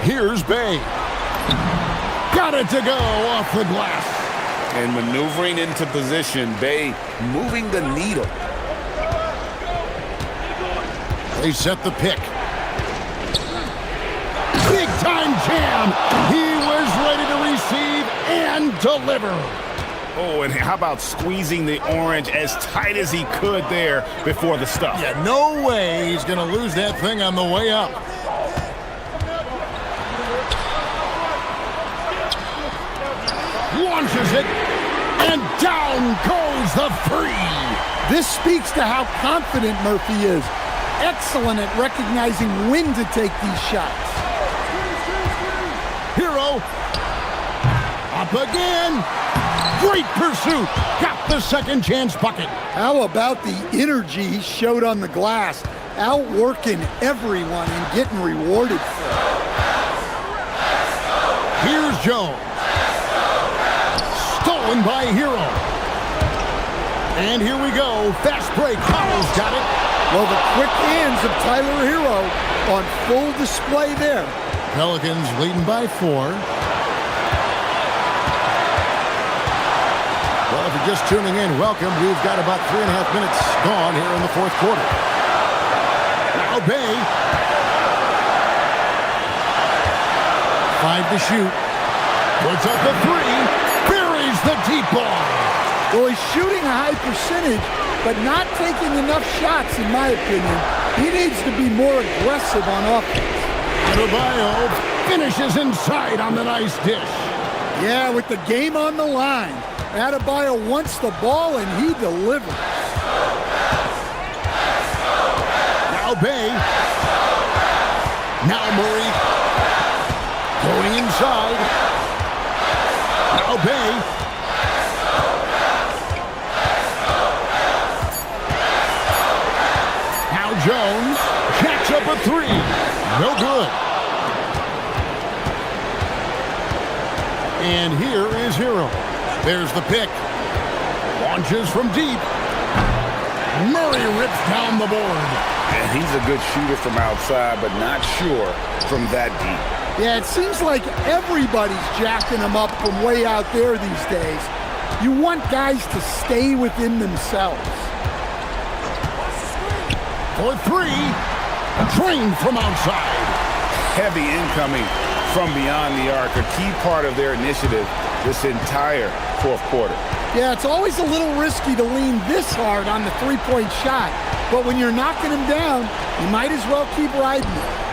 [SPEAKER 4] Here's Bey. Got it to go off the glass.
[SPEAKER 7] And maneuvering into position, Bey moving the needle.
[SPEAKER 4] They set the pick. Big time jam. He was ready to receive and deliver.
[SPEAKER 7] Oh, and how about squeezing the orange as tight as he could there before the stuff?
[SPEAKER 4] Yeah, no way he's going to lose that thing on the way up. Launches it, and down goes the 3.
[SPEAKER 2] This speaks to how confident Murphy is. Excellent at recognizing when to take these shots.
[SPEAKER 4] Hero. Up again. Great pursuit. Got the second chance bucket.
[SPEAKER 2] How about the energy he showed on the glass? Outworking everyone and getting rewarded for it.
[SPEAKER 4] Here's Jones. Stolen by Hero. And here we go. Fast break. Howell's got it.
[SPEAKER 2] Well, the quick hands of Tyler Hero on full display there.
[SPEAKER 4] Pelicans leading by 4. Well, if you're just tuning in, welcome. We've got about 3.5 minutes gone here in the fourth quarter. Now Bey. 5 to shoot. Puts up the 3. Buries the deep ball.
[SPEAKER 2] Well, he's shooting a high percentage, but not taking enough shots, in my opinion. He needs to be more aggressive on offense. Adebayo
[SPEAKER 4] finishes inside on the nice dish.
[SPEAKER 2] Yeah, with the game on the line. Adebayo wants the ball, and he delivers.
[SPEAKER 4] Now Bay. Now Murray. Going inside. Now Bay. Now Jones. Jacks up a three. No good. And here is Hero. There's the pick. Launches from deep. Murray rips down the board.
[SPEAKER 7] And he's a good shooter from outside, but not sure from that deep.
[SPEAKER 2] Yeah, it seems like everybody's jacking them up from way out there these days. You want guys to stay within themselves.
[SPEAKER 4] For three. Drained from outside.
[SPEAKER 7] Heavy incoming from beyond the arc, a key part of their initiative this entire fourth quarter.
[SPEAKER 2] Yeah, it's always a little risky to lean this hard on the three-point shot. But when you're knocking him down, you might as well keep riding it.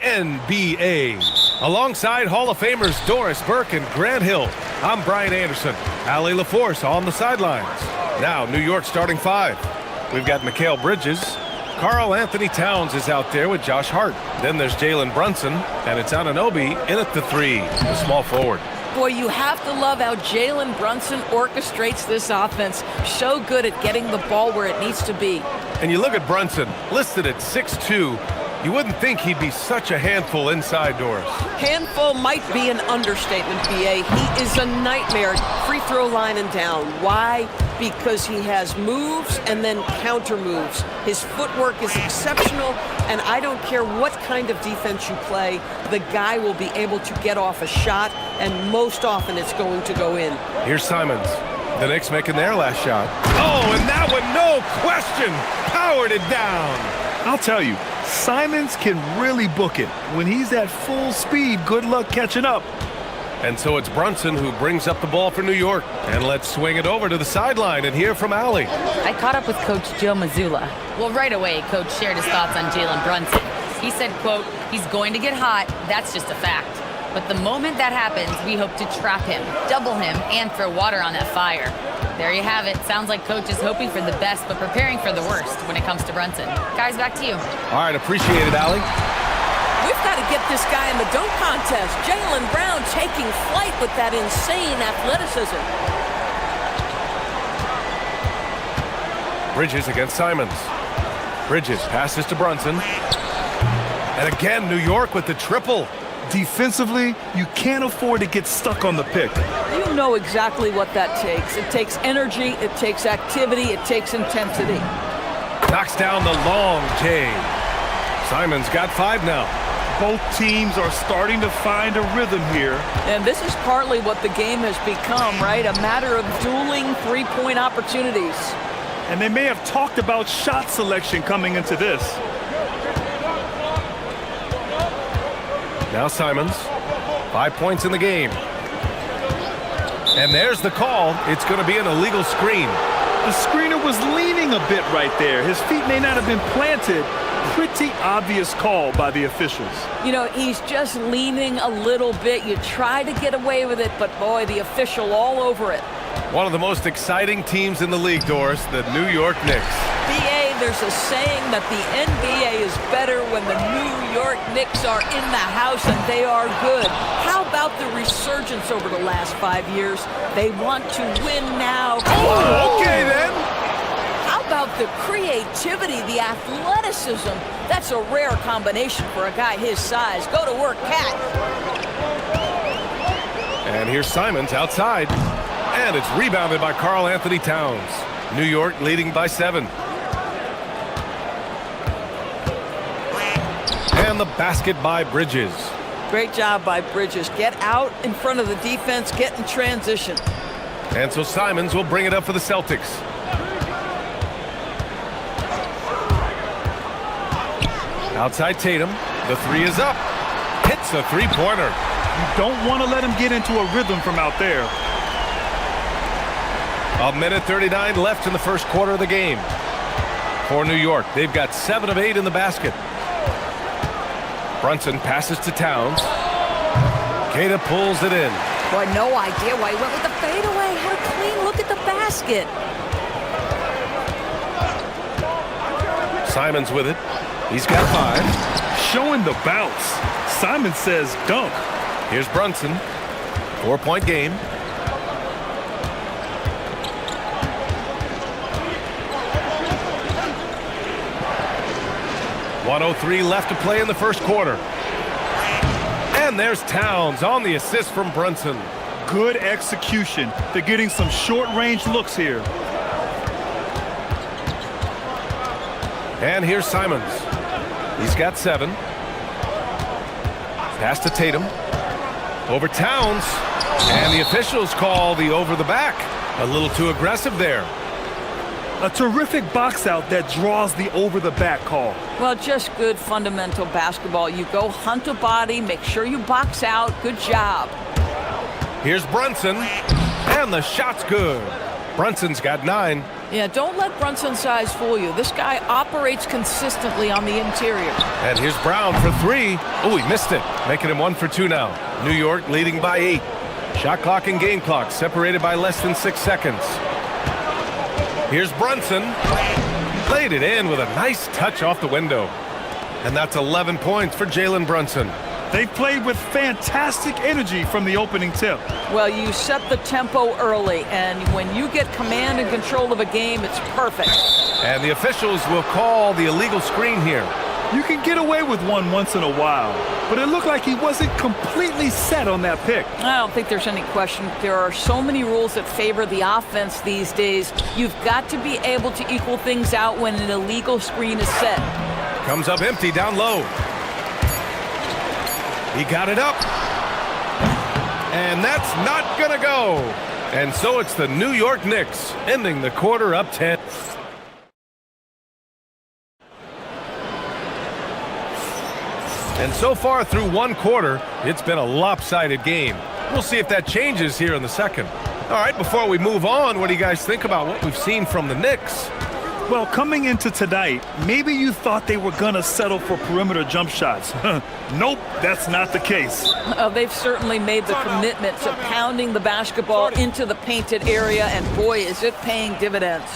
[SPEAKER 1] NBA. Alongside Hall of Famers Doris Burke and Grant Hill, I'm Brian Anderson. Allie LaForce on the sidelines. Now, New York starting five. We've got Mikal Bridges. Karl Anthony Towns is out there with Josh Hart. Then there's Jalen Brunson, and it's Anunoby in at the three, the small forward.
[SPEAKER 5] Boy, you have to love how Jalen Brunson orchestrates this offense. So good at getting the ball where it needs to be.
[SPEAKER 1] And you look at Brunson, listed at 6'2". You wouldn't think he'd be such a handful inside doors.
[SPEAKER 8] Handful might be an understatement, B.A. He is a nightmare, free throw line and down. Why? Because he has moves and then counter moves. His footwork is exceptional, and I don't care what kind of defense you play, the guy will be able to get off a shot, and most often it's going to go in.
[SPEAKER 1] Here's Simons. The Knicks making their last shot. Oh, and that one, no question, powered it down.
[SPEAKER 3] I'll tell you, Simons can really book it. When he's at full speed, good luck catching up.
[SPEAKER 1] And so it's Brunson who brings up the ball for New York. And let's swing it over to the sideline and hear from Allie.
[SPEAKER 6] I caught up with Coach Joe Mazzulla. Well, right away, Coach shared his thoughts on Jalen Brunson. He said, quote, he's going to get hot, that's just a fact. But the moment that happens, we hope to trap him, double him, and throw water on that fire. There you have it. Sounds like Coach is hoping for the best, but preparing for the worst when it comes to Brunson. Guys, back to you.
[SPEAKER 1] All right, appreciate it, Allie.
[SPEAKER 8] We've got to get this guy in the dunk contest. Jaylen Brown taking flight with that insane athleticism.
[SPEAKER 1] Bridges against Simons. Bridges passes to Brunson. And again, New York with the triple.
[SPEAKER 3] Defensively, you can't afford to get stuck on the pick.
[SPEAKER 8] You know exactly what that takes. It takes energy, it takes activity, it takes intensity.
[SPEAKER 1] Knocks down the long J. Simons got 5 now.
[SPEAKER 3] Both teams are starting to find a rhythm here.
[SPEAKER 8] And this is partly what the game has become, right? A matter of dueling three-point opportunities.
[SPEAKER 3] And they may have talked about shot selection coming into this.
[SPEAKER 1] Now Simons, 5 points in the game. And there's the call. It's going to be an illegal screen.
[SPEAKER 3] The screener was leaning a bit right there. His feet may not have been planted. Pretty obvious call by the officials.
[SPEAKER 8] You know, he's just leaning a little bit. You try to get away with it, but boy, the official all over it.
[SPEAKER 1] One of the most exciting teams in the league, Doris, the New York Knicks.
[SPEAKER 8] BA, there's a saying that the NBA is better when the New York Knicks are in the house, and they are good. How about the resurgence over the last 5 years? They want to win now.
[SPEAKER 1] Oh, okay then.
[SPEAKER 8] How about the creativity, the athleticism? That's a rare combination for a guy his size. Go to work, Cat.
[SPEAKER 1] And here's Simons outside. And it's rebounded by Karl Anthony Towns. New York leading by 7. And the basket by Bridges.
[SPEAKER 8] Great job by Bridges. Get out in front of the defense, get in transition.
[SPEAKER 1] And so Simons will bring it up for the Celtics. Outside Tatum. The 3 is up. Hits a three-pointer.
[SPEAKER 3] You don't want to let him get into a rhythm from out there.
[SPEAKER 1] A minute 39 left in the first quarter of the game. For New York, they've got 7 of 8 in the basket. Brunson passes to Towns. Queta pulls it in.
[SPEAKER 5] Boy, no idea why he went with the fadeaway. How clean, look at the basket.
[SPEAKER 1] Simons with it. He's got 5.
[SPEAKER 3] Showing the bounce. Simon says dunk.
[SPEAKER 1] Here's Brunson. 4-point game. .103 left to play in the first quarter. And there's Towns on the assist from Brunson.
[SPEAKER 3] Good execution. They're getting some short-range looks here.
[SPEAKER 1] And here's Simons. He's got 7. Pass to Tatum. Over Towns. And the officials call the over the back. A little too aggressive there.
[SPEAKER 3] A terrific box out that draws the over-the-back call.
[SPEAKER 8] Well, just good fundamental basketball. You go hunt a body, make sure you box out. Good job.
[SPEAKER 1] Here's Brunson, and the shot's good. Brunson's got 9.
[SPEAKER 5] Yeah, don't let Brunson's size fool you. This guy operates consistently on the interior.
[SPEAKER 1] And here's Brown for three. Oh, he missed it, making him 1 for 2 now. New York leading by 8. Shot clock and game clock separated by less than 6 seconds. Here's Brunson. Laid it in with a nice touch off the window. And that's 11 points for Jalen Brunson.
[SPEAKER 3] They played with fantastic energy from the opening tip.
[SPEAKER 5] Well, you set the tempo early, and when you get command and control of a game, it's perfect.
[SPEAKER 1] And the officials will call the illegal screen here.
[SPEAKER 3] You can get away with one once in a while, but it looked like he wasn't completely set on that pick.
[SPEAKER 5] I don't think there's any question. There are so many rules that favor the offense these days. You've got to be able to equal things out when an illegal screen is set.
[SPEAKER 1] Comes up empty down low. He got it up. And that's not gonna go. And so it's the New York Knicks ending the quarter up 10. And so far through one quarter, it's been a lopsided game. We'll see if that changes here in the second. All right, before we move on, what do you guys think about what we've seen from the Knicks?
[SPEAKER 3] Well, coming into tonight, maybe you thought they were going to settle for perimeter jump shots. Nope, that's not the case.
[SPEAKER 5] They've certainly made the commitment to pounding the basketball into the painted area, and boy, is it paying dividends.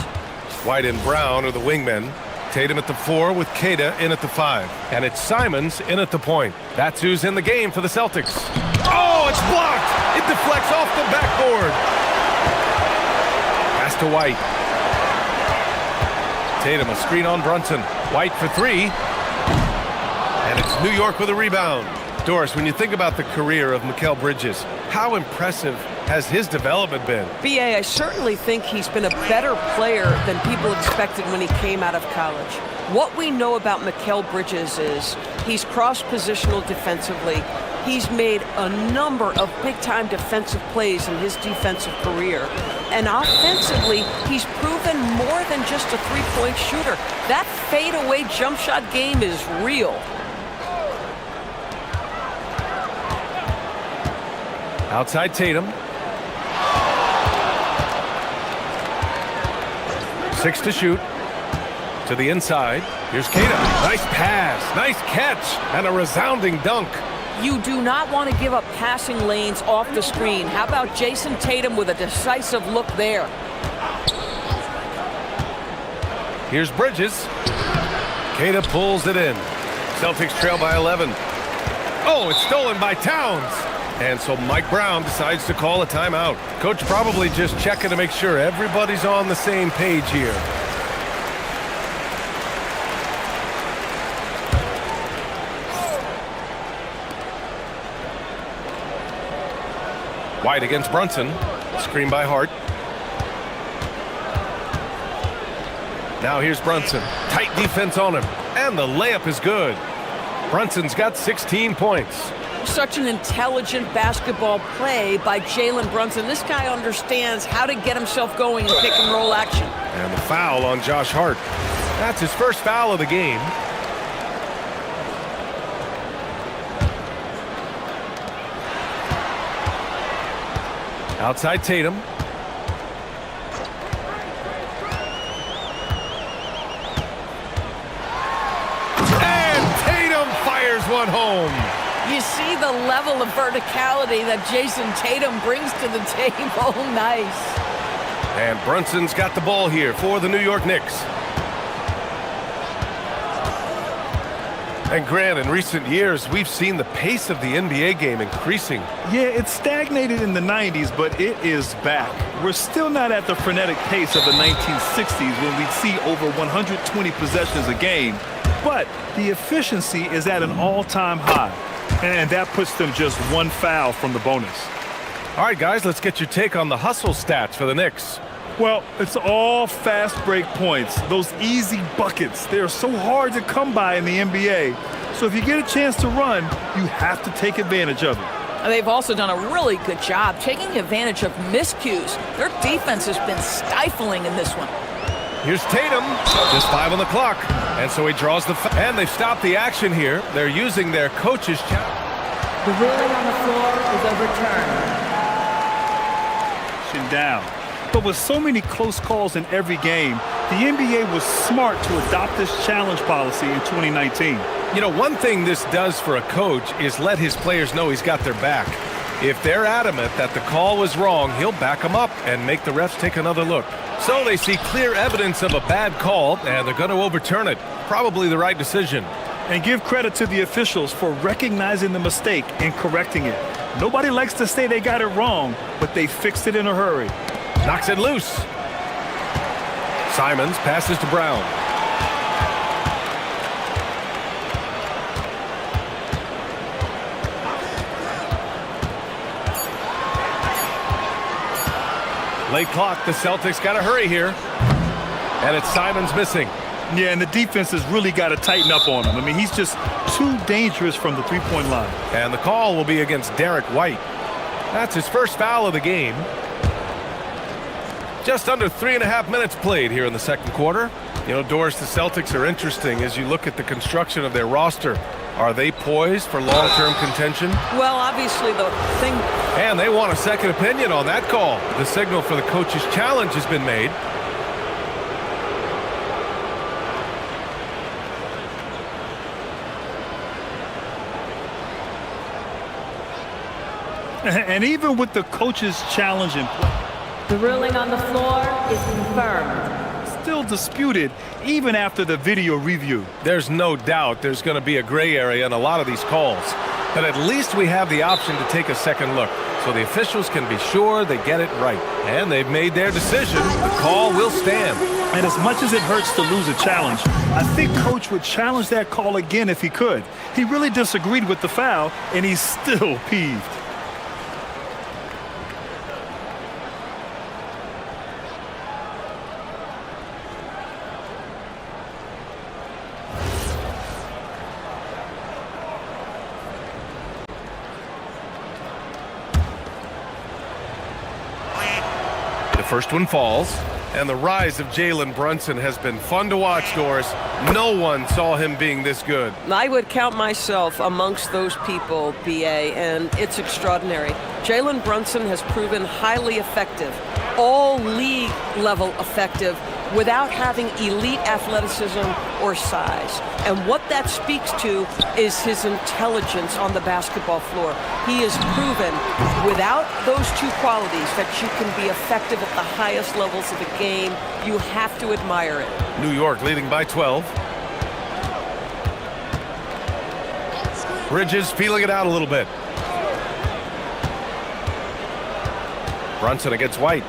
[SPEAKER 1] White and Brown are the wingmen. Tatum at the 4 with Queta in at the 5. And it's Simons in at the point. That's who's in the game for the Celtics. Oh, it's blocked! It deflects off the backboard. Pass to White. Tatum, a screen on Brunson. White for 3. And it's New York with a rebound. Doris, when you think about the career of Mikal Bridges, how impressive has his development been?
[SPEAKER 8] B.A., I certainly think he's been a better player than people expected when he came out of college. What we know about Mikal Bridges is he's cross-positional defensively. He's made a number of big-time defensive plays in his defensive career. And offensively, he's proven more than just a three-point shooter. That fadeaway jump shot game is real.
[SPEAKER 1] Outside Tatum. 6 to shoot. To the inside. Here's Queta. Nice pass. Nice catch. And a resounding dunk.
[SPEAKER 5] You do not want to give up passing lanes off the screen. How about Jason Tatum with a decisive look there?
[SPEAKER 1] Here's Bridges. Queta pulls it in. Celtics trail by 11. Oh, it's stolen by Towns. And so Mike Brown decides to call a timeout. Coach probably just checking to make sure everybody's on the same page here. White against Brunson. Screen by Hart. Now here's Brunson. Tight defense on him. And the layup is good. Brunson's got 16 points.
[SPEAKER 5] Such an intelligent basketball play by Jalen Brunson. This guy understands how to get himself going in pick and roll action.
[SPEAKER 1] And the foul on Josh Hart. That's his first foul of the game. Outside Tatum. And Tatum fires one home.
[SPEAKER 5] You see the level of verticality that Jason Tatum brings to the table. Nice.
[SPEAKER 1] And Brunson's got the ball here for the New York Knicks. And Grant, in recent years, we've seen the pace of the NBA game increasing.
[SPEAKER 3] Yeah, it stagnated in the 90s, but it is back. We're still not at the frenetic pace of the 1960s when we'd see over 120 possessions a game, but the efficiency is at an all-time high, and that puts them just one foul from the bonus.
[SPEAKER 1] All right, guys, let's get your take on the hustle stats for the Knicks.
[SPEAKER 3] Well, it's all fast break points, those easy buckets. They're so hard to come by in the NBA. So if you get a chance to run, you have to take advantage of it.
[SPEAKER 5] They've also done a really good job taking advantage of miscues. Their defense has been stifling in this one.
[SPEAKER 1] Here's Tatum, just 5 on the clock. And so he draws the foul. And they've stopped the action here. They're using their coach's challenge.
[SPEAKER 9] The ruling on the floor is overturned.
[SPEAKER 3] Down. But with so many close calls in every game, the NBA was smart to adopt this challenge policy in 2019.
[SPEAKER 1] You know, one thing this does for a coach is let his players know he's got their back. If they're adamant that the call was wrong, he'll back them up and make the refs take another look. So they see clear evidence of a bad call, and they're going to overturn it. Probably the right decision.
[SPEAKER 3] And give credit to the officials for recognizing the mistake and correcting it. Nobody likes to say they got it wrong, but they fixed it in a hurry.
[SPEAKER 1] Knocks it loose. Simons passes to Brown. Late clock, the Celtics got to hurry here. And it's Simons missing.
[SPEAKER 3] Yeah, and the defense has really got to tighten up on him. I mean, he's just too dangerous from the three-point line.
[SPEAKER 1] And the call will be against Derek White. That's his first foul of the game. Just under 3.5 minutes played here in the second quarter. You know, Doris, the Celtics are interesting as you look at the construction of their roster. Are they poised for long-term contention?
[SPEAKER 8] Well, obviously the thing...
[SPEAKER 1] And they want a second opinion on that call. The signal for the coach's challenge has been made.
[SPEAKER 3] And even with the coach's challenge in play,
[SPEAKER 9] The ruling on the floor is confirmed.
[SPEAKER 3] still disputed even after the video review.
[SPEAKER 1] There's no doubt there's going to be a gray area in a lot of these calls. But at least we have the option to take a second look, so the officials can be sure they get it right. And they've made their decision. The call will stand.
[SPEAKER 3] And as much as it hurts to lose a challenge, I think Coach would challenge that call again if he could. He really disagreed with the foul, and he's still peeved.
[SPEAKER 1] The first one falls, and the rise of Jalen Brunson has been fun to watch, Doris. No one saw him being this good.
[SPEAKER 8] I would count myself amongst those people, BA, and it's extraordinary. Jalen Brunson has proven highly effective, all league level effective, without having elite athleticism or size. And what that speaks to is his intelligence on the basketball floor. He has proven without those two qualities that you can be effective at the highest levels of the game. You have to admire it.
[SPEAKER 1] New York leading by 12. Bridges feeling it out a little bit. Brunson against White.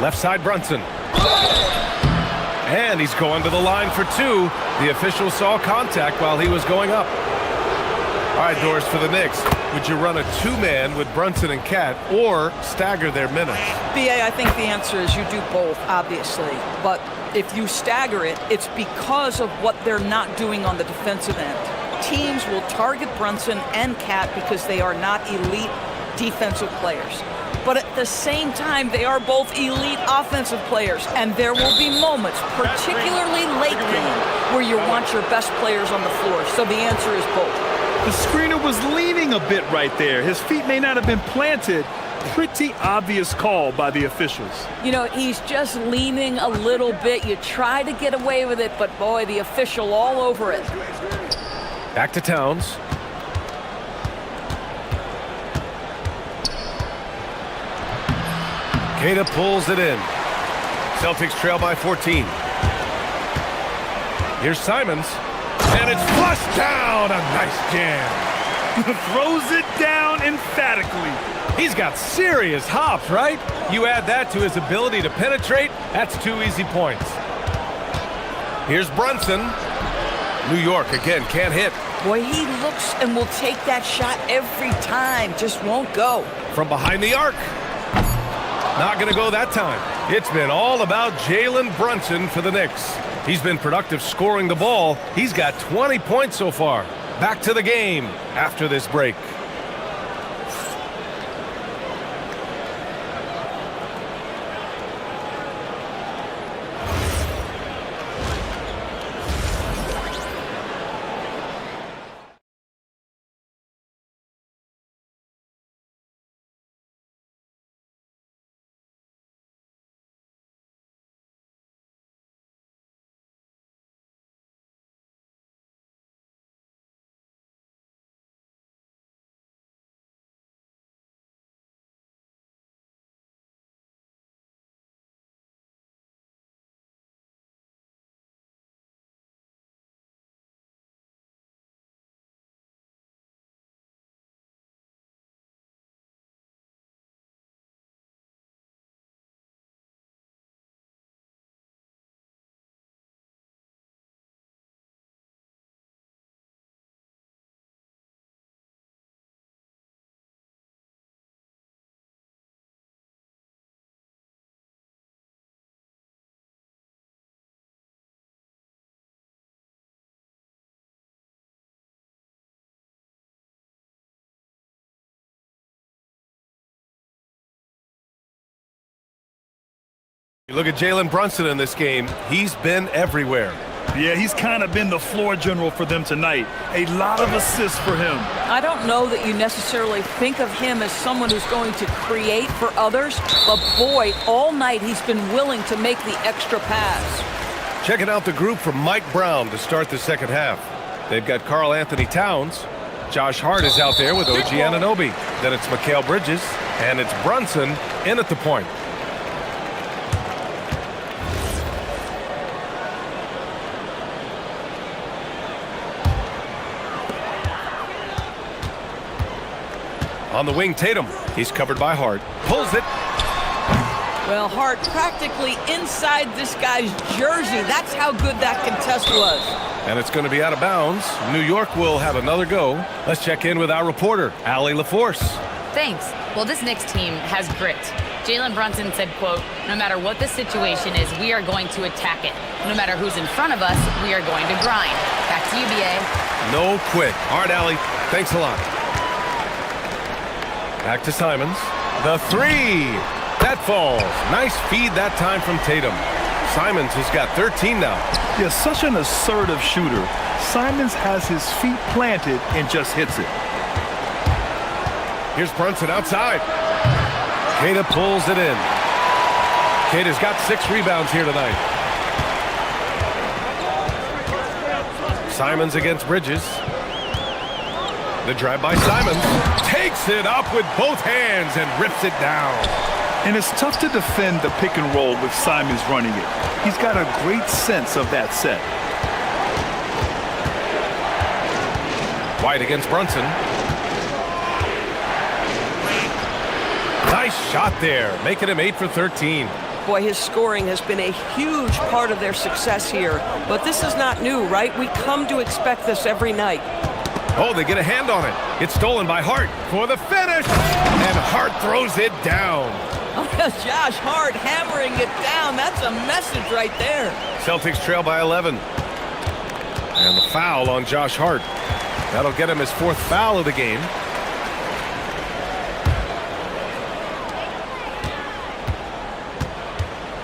[SPEAKER 1] Left side Brunson. And he's going to the line for two. The official saw contact while he was going up. All right, Doris, for the Knicks, would you run a two-man with Brunson and Cat or stagger their minutes?
[SPEAKER 5] BA, I think the answer is you do both, obviously. But if you stagger it, it's because of what they're not doing on the defensive end. Teams will target Brunson and Cat because they are not elite defensive players. But at the same time, they are both elite offensive players. And there will be moments, particularly late game, where you want your best players on the floor. So the answer is both.
[SPEAKER 3] The screener was leaning a bit right there. His feet may not have been planted. Pretty obvious call by the officials.
[SPEAKER 5] You know, he's just leaning a little bit. You try to get away with it, but boy, the official all over it.
[SPEAKER 1] Back to Towns. Queta pulls it in. Celtics trail by 14. Here's Simons. And it's flushed down. A nice jam.
[SPEAKER 3] Throws it down emphatically.
[SPEAKER 1] He's got serious hops, right? You add that to his ability to penetrate, that's 2 easy points. Here's Brunson. New York again, can't hit.
[SPEAKER 5] Boy, he looks and will take that shot every time. Just won't go.
[SPEAKER 1] From behind the arc. Not going to go that time. It's been all about Jalen Brunson for the Knicks. He's been productive scoring the ball. He's got 20 points so far. Back to the game after this break. You look at Jalen Brunson in this game. He's been everywhere.
[SPEAKER 3] Yeah, he's kind of been the floor general for them tonight. A lot of assists for him.
[SPEAKER 5] I don't know that you necessarily think of him as someone who's going to create for others, but boy, all night he's been willing to make the extra pass.
[SPEAKER 1] Checking out the group from Mike Brown to start the second half. They've got Karl Anthony Towns. Josh Hart is out there with OG Anunoby. Then it's Mikal Bridges, and it's Brunson in at the point. On the wing, Tatum. He's covered by Hart. Pulls it.
[SPEAKER 5] Well, Hart practically inside this guy's jersey. That's how good that contest was.
[SPEAKER 1] And it's going to be out of bounds. New York will have another go. Let's check in with our reporter, Allie LaForce.
[SPEAKER 6] Thanks. Well, this Knicks team has grit. Jalen Brunson said, quote, "No matter what the situation is, we are going to attack it. No matter who's in front of us, we are going to grind." Back to you, BA.
[SPEAKER 1] No quit. All right, Allie. Thanks a lot. Back to Simons. The three. That falls. Nice feed that time from Tatum. Simons has got 13 now.
[SPEAKER 3] Yeah, such an assertive shooter. Simons has his feet planted and just hits it.
[SPEAKER 1] Here's Brunson outside. Kata pulls it in. Kata's got 6 rebounds here tonight. Simons against Bridges. The drive by Simons. Takes it up with both hands and rips it down.
[SPEAKER 3] And it's tough to defend the pick and roll with Simons running it. He's got a great sense of that set.
[SPEAKER 1] White against Brunson. Nice shot there, making him 8 for 13.
[SPEAKER 8] Boy, his scoring has been a huge part of their success here. But this is not new, right? We come to expect this every night.
[SPEAKER 1] Oh, they get a hand on it. It's stolen by Hart for the finish. And Hart throws it down.
[SPEAKER 5] Josh Hart hammering it down. That's a message right there.
[SPEAKER 1] Celtics trail by 11. And the foul on Josh Hart. That'll get him his 4th foul of the game.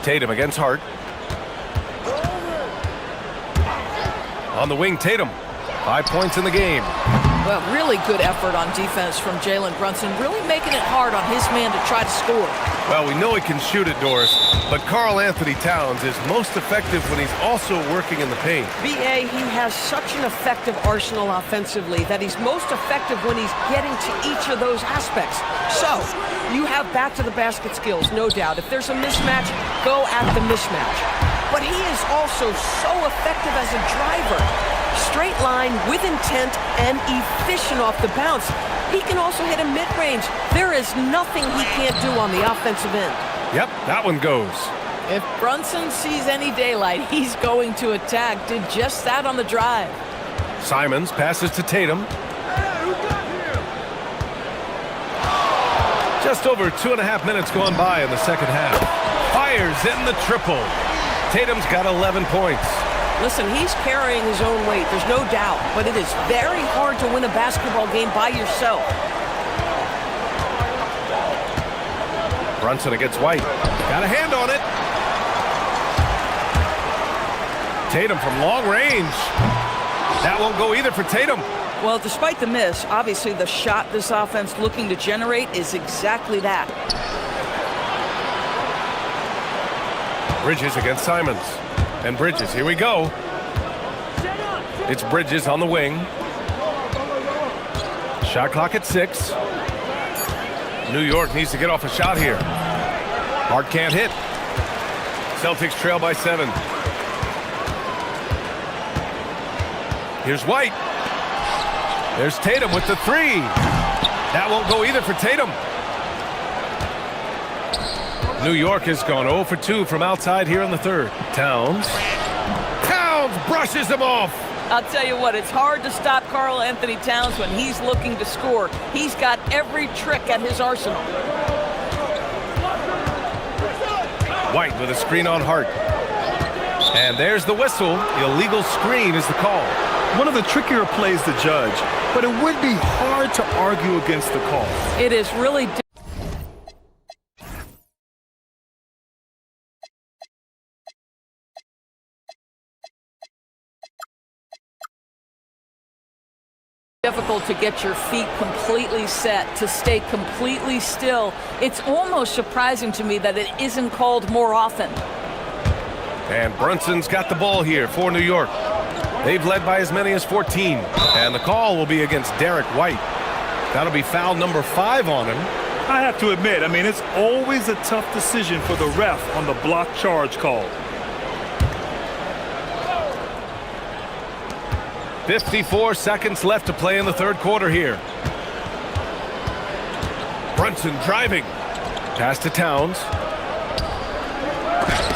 [SPEAKER 1] Tatum against Hart. On the wing, Tatum. 5 points in the game.
[SPEAKER 5] Well, really good effort on defense from Jalen Brunson, really making it hard on his man to try to score.
[SPEAKER 1] Well, we know he can shoot it, Doris, but Karl Anthony Towns is most effective when he's also working in the paint.
[SPEAKER 8] BA, he has such an effective arsenal offensively that he's most effective when he's getting to each of those aspects. So, you have back to the basket skills, no doubt. If there's a mismatch, go at the mismatch. But he is also so effective as a driver. Straight line, with intent, and efficient off the bounce. He can also hit a mid-range. There is nothing he can't do on the offensive end.
[SPEAKER 1] Yep, that one goes.
[SPEAKER 5] If Brunson sees any daylight, he's going to attack. Did just that on the drive.
[SPEAKER 1] Simons passes to Tatum. Just over 2.5 minutes gone by in the second half. Fires in the triple. Tatum's got 11 points.
[SPEAKER 8] Listen, he's carrying his own weight, there's no doubt, but it is very hard to win a basketball game by yourself.
[SPEAKER 1] Brunson against White. Got a hand on it. Tatum from long range. That won't go either for Tatum.
[SPEAKER 5] Well, despite the miss, obviously the shot this offense looking to generate is exactly that.
[SPEAKER 1] Bridges against Simons. And Bridges, here we go. It's Bridges on the wing. Shot clock at 6. New York needs to get off a shot here. Hart can't hit. Celtics trail by 7. Here's White. There's Tatum with the 3. That won't go either for Tatum. New York has gone 0 for 2 from outside here in the third. Towns brushes him off.
[SPEAKER 5] I'll tell you what, it's hard to stop Karl Anthony Towns when he's looking to score. He's got every trick at his arsenal.
[SPEAKER 1] White with a screen on Hart. And there's the whistle. Illegal screen is the call.
[SPEAKER 3] One of the trickier plays to judge, but it would be hard to argue against the call.
[SPEAKER 5] It is really Difficult to get your feet completely set, to stay completely still. It's almost surprising to me that it isn't called more often.
[SPEAKER 1] And Brunson's got the ball here for New York. They've led by as many as 14. And the call will be against Derek White. That'll be foul number 5 on him.
[SPEAKER 3] I have to admit, I mean, it's always a tough decision for the ref on the block charge call.
[SPEAKER 1] 54 seconds left to play in the third quarter here. Brunson driving. Pass to Towns.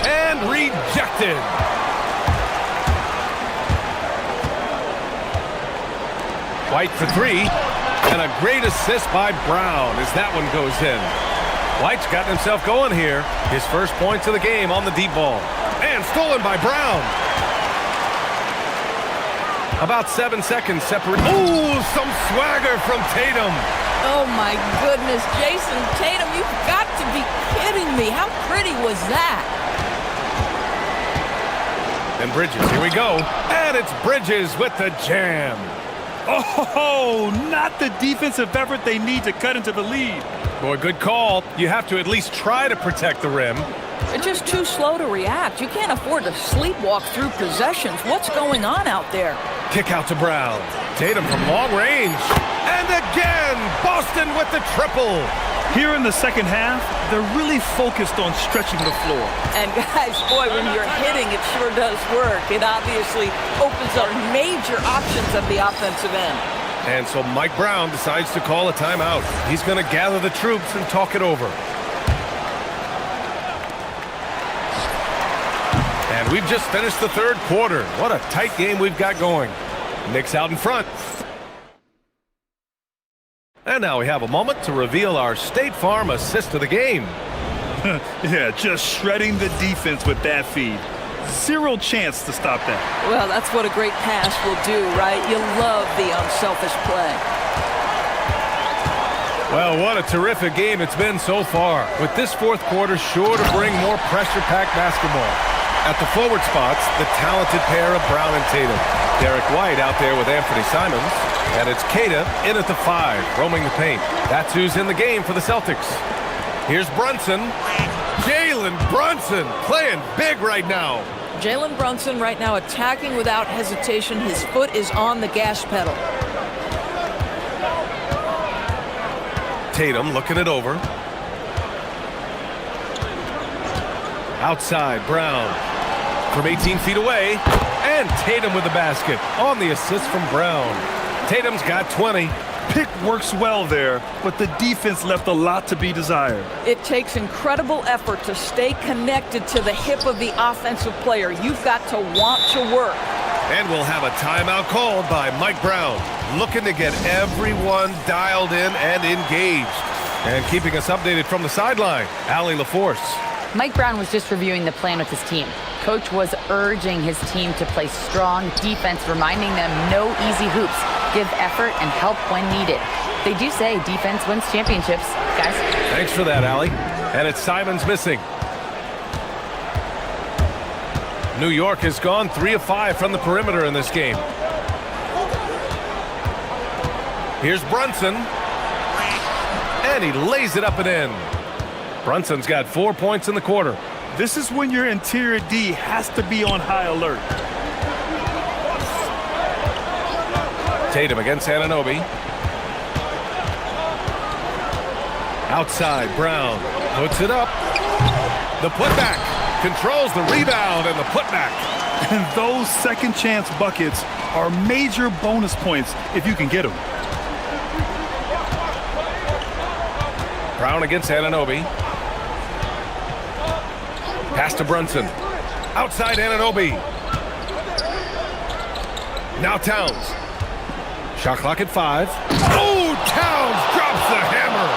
[SPEAKER 1] And rejected. White for 3. And a great assist by Brown as that one goes in. White's gotten himself going here. His first points of the game on the deep ball. And stolen by Brown. About 7 seconds separate. Ooh, some swagger from Tatum.
[SPEAKER 5] Oh my goodness, Jason Tatum, you've got to be kidding me. How pretty was that?
[SPEAKER 1] And Bridges, here we go. And it's Bridges with the jam.
[SPEAKER 3] Oh, not the defensive effort they need to cut into the lead.
[SPEAKER 1] Boy, good call. You have to at least try to protect the rim.
[SPEAKER 5] They're just too slow to react. You can't afford to sleepwalk through possessions. What's going on out there?
[SPEAKER 1] Kick out to Brown. Tatum from long range. And again, Boston with the triple.
[SPEAKER 3] Here in the second half, they're really focused on stretching the floor.
[SPEAKER 5] And guys, boy, when you're hitting, it sure does work. It obviously opens up major options at the offensive end.
[SPEAKER 1] And so Mike Brown decides to call a timeout. He's going to gather the troops and talk it over. And we've just finished the third quarter. What a tight game we've got going. Knicks out in front. And now we have a moment to reveal our State Farm assist of the game.
[SPEAKER 3] Yeah, just shredding the defense with that feed. Zero chance to stop that.
[SPEAKER 5] Well, that's what a great pass will do, right? You love the unselfish play.
[SPEAKER 1] Well, what a terrific game it's been so far. With this fourth quarter sure to bring more pressure-packed basketball. At the forward spots, the talented pair of Brown and Tatum. Derek White out there with Anthony Simons. And it's Keita in at the 5, roaming the paint. That's who's in the game for the Celtics. Here's Brunson. Jalen Brunson playing big right now.
[SPEAKER 5] Jalen Brunson right now attacking without hesitation. His foot is on the gas pedal.
[SPEAKER 1] Tatum looking it over. Outside, Brown. From 18 feet away. And Tatum with the basket on the assist from Brown. Tatum's got 20.
[SPEAKER 3] Pick works well there, but the defense left a lot to be desired.
[SPEAKER 5] It takes incredible effort to stay connected to the hip of the offensive player. You've got to want to work.
[SPEAKER 1] And we'll have a timeout called by Mike Brown, looking to get everyone dialed in and engaged. And keeping us updated from the sideline, Allie LaForce.
[SPEAKER 6] Mike Brown was just reviewing the plan with his team. Coach was urging his team to play strong defense, reminding them no easy hoops, give effort, and help when needed. They do say defense wins championships, guys.
[SPEAKER 1] Thanks for that, Allie. And it's Simons missing. New York has gone 3 of 5 from the perimeter in this game. Here's Brunson. And he lays it up and in. Brunson's got 4 points in the quarter.
[SPEAKER 3] This is when your interior D has to be on high alert.
[SPEAKER 1] Tatum against Anunoby. Outside, Brown puts it up. The putback controls the rebound and the putback.
[SPEAKER 3] And those second chance buckets are major bonus points if you can get them.
[SPEAKER 1] Brown against Anunoby. Pass to Brunson. Outside Anunoby. Now Towns. Shot clock at 5. Oh, Towns drops the hammer.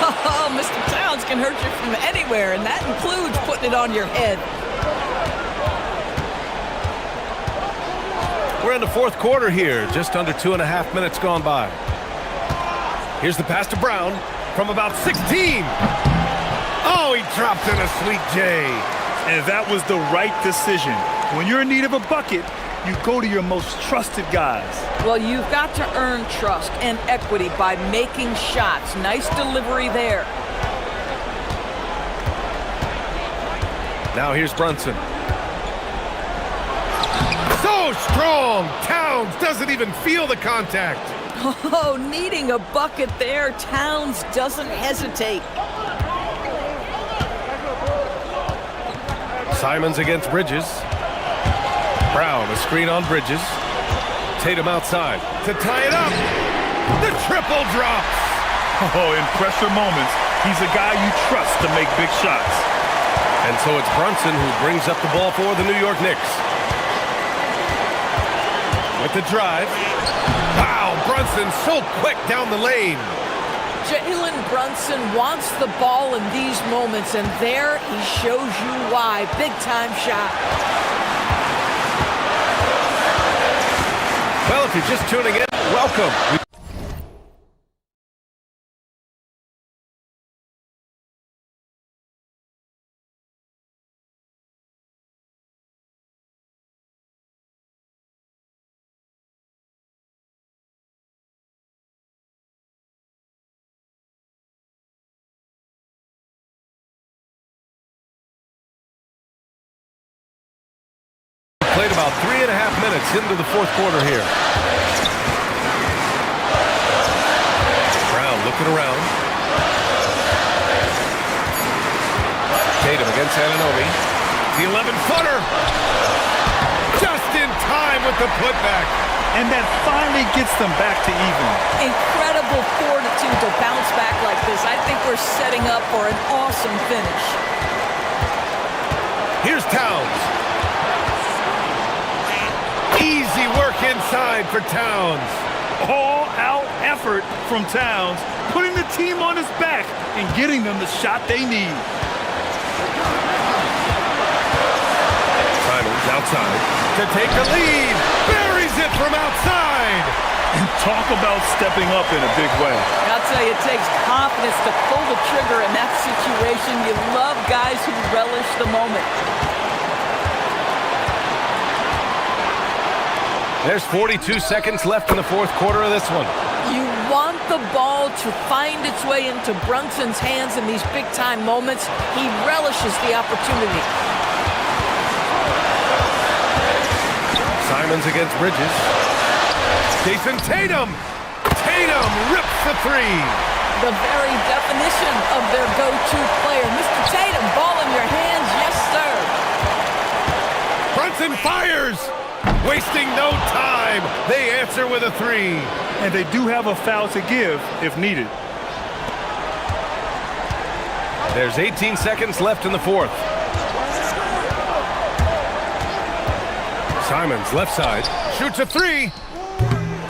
[SPEAKER 5] Oh, Mr. Towns can hurt you from anywhere, and that includes putting it on your head.
[SPEAKER 1] We're in the fourth quarter here. Just under 2.5 minutes gone by. Here's the pass to Brown from about 16. Oh, he dropped in a sweet J.
[SPEAKER 3] And that was the right decision. When you're in need of a bucket, you go to your most trusted guys.
[SPEAKER 5] Well, you've got to earn trust and equity by making shots. Nice delivery there.
[SPEAKER 1] Now here's Brunson. So strong! Towns doesn't even feel the contact.
[SPEAKER 5] Oh, needing a bucket there. Towns doesn't hesitate.
[SPEAKER 1] Simons against Bridges. Brown, a screen on Bridges. Tatum outside to tie it up. The triple drops.
[SPEAKER 3] Oh, in pressure moments, he's a guy you trust to make big shots.
[SPEAKER 1] And so it's Brunson who brings up the ball for the New York Knicks. With the drive. Wow, Brunson so quick down the lane.
[SPEAKER 5] Jalen Brunson wants the ball in these moments, and there he shows you why. Big-time shot.
[SPEAKER 1] Well, if you're just tuning in, welcome. Played about 3.5 minutes into the fourth quarter here. Brown looking around. Tatum against Anunoby. The 11-footer. Just in time with the putback.
[SPEAKER 3] And that finally gets them back to even.
[SPEAKER 5] Incredible fortitude to bounce back like this. I think we're setting up for an awesome finish.
[SPEAKER 1] Here's Towns. Easy work inside for Towns.
[SPEAKER 3] All-out effort from Towns, putting the team on his back and getting them the shot they need.
[SPEAKER 1] Simons outside to take the lead. Buries it from outside.
[SPEAKER 3] And talk about stepping up in a big way.
[SPEAKER 5] I'll tell you, it takes confidence to pull the trigger in that situation. You love guys who relish the moment.
[SPEAKER 1] There's 42 seconds left in the fourth quarter of this one.
[SPEAKER 5] You want the ball to find its way into Brunson's hands in these big-time moments. He relishes the opportunity.
[SPEAKER 1] Simons against Bridges. Jason Tatum. Tatum rips the three.
[SPEAKER 5] The very definition of their go-to player. Mr. Tatum, ball in your hands, yes, sir.
[SPEAKER 1] Brunson fires. Wasting no time. They answer with a three.
[SPEAKER 3] And they do have a foul to give if needed.
[SPEAKER 1] There's 18 seconds left in the fourth. Simons left side. Shoots a three.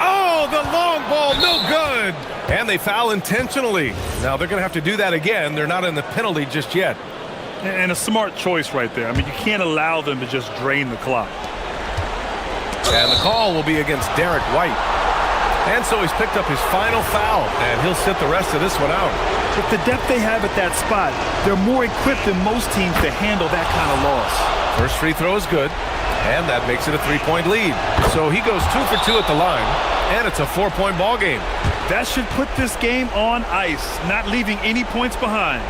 [SPEAKER 1] Oh, the long ball, no good. And they foul intentionally. Now they're going to have to do that again. They're not in the penalty just yet.
[SPEAKER 3] And a smart choice right there. I mean, you can't allow them to just drain the clock.
[SPEAKER 1] And the call will be against Derek White. And so he's picked up his final foul, and he'll sit the rest of this one out.
[SPEAKER 3] With the depth they have at that spot, they're more equipped than most teams to handle that kind of loss.
[SPEAKER 1] First free throw is good, and that makes it a three-point lead. So he goes 2 for 2 at the line, and it's a 4-point ball game.
[SPEAKER 3] That should put this game on ice, not leaving any points behind.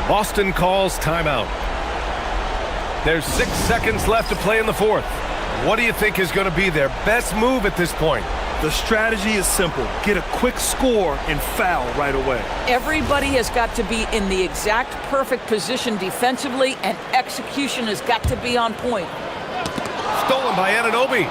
[SPEAKER 1] Boston calls timeout. There's 6 seconds left to play in the fourth. What do you think is going to be their best move at this point?
[SPEAKER 3] The strategy is simple. Get a quick score and foul right away.
[SPEAKER 5] Everybody has got to be in the exact perfect position defensively, and execution has got to be on point.
[SPEAKER 1] Stolen by Anunoby.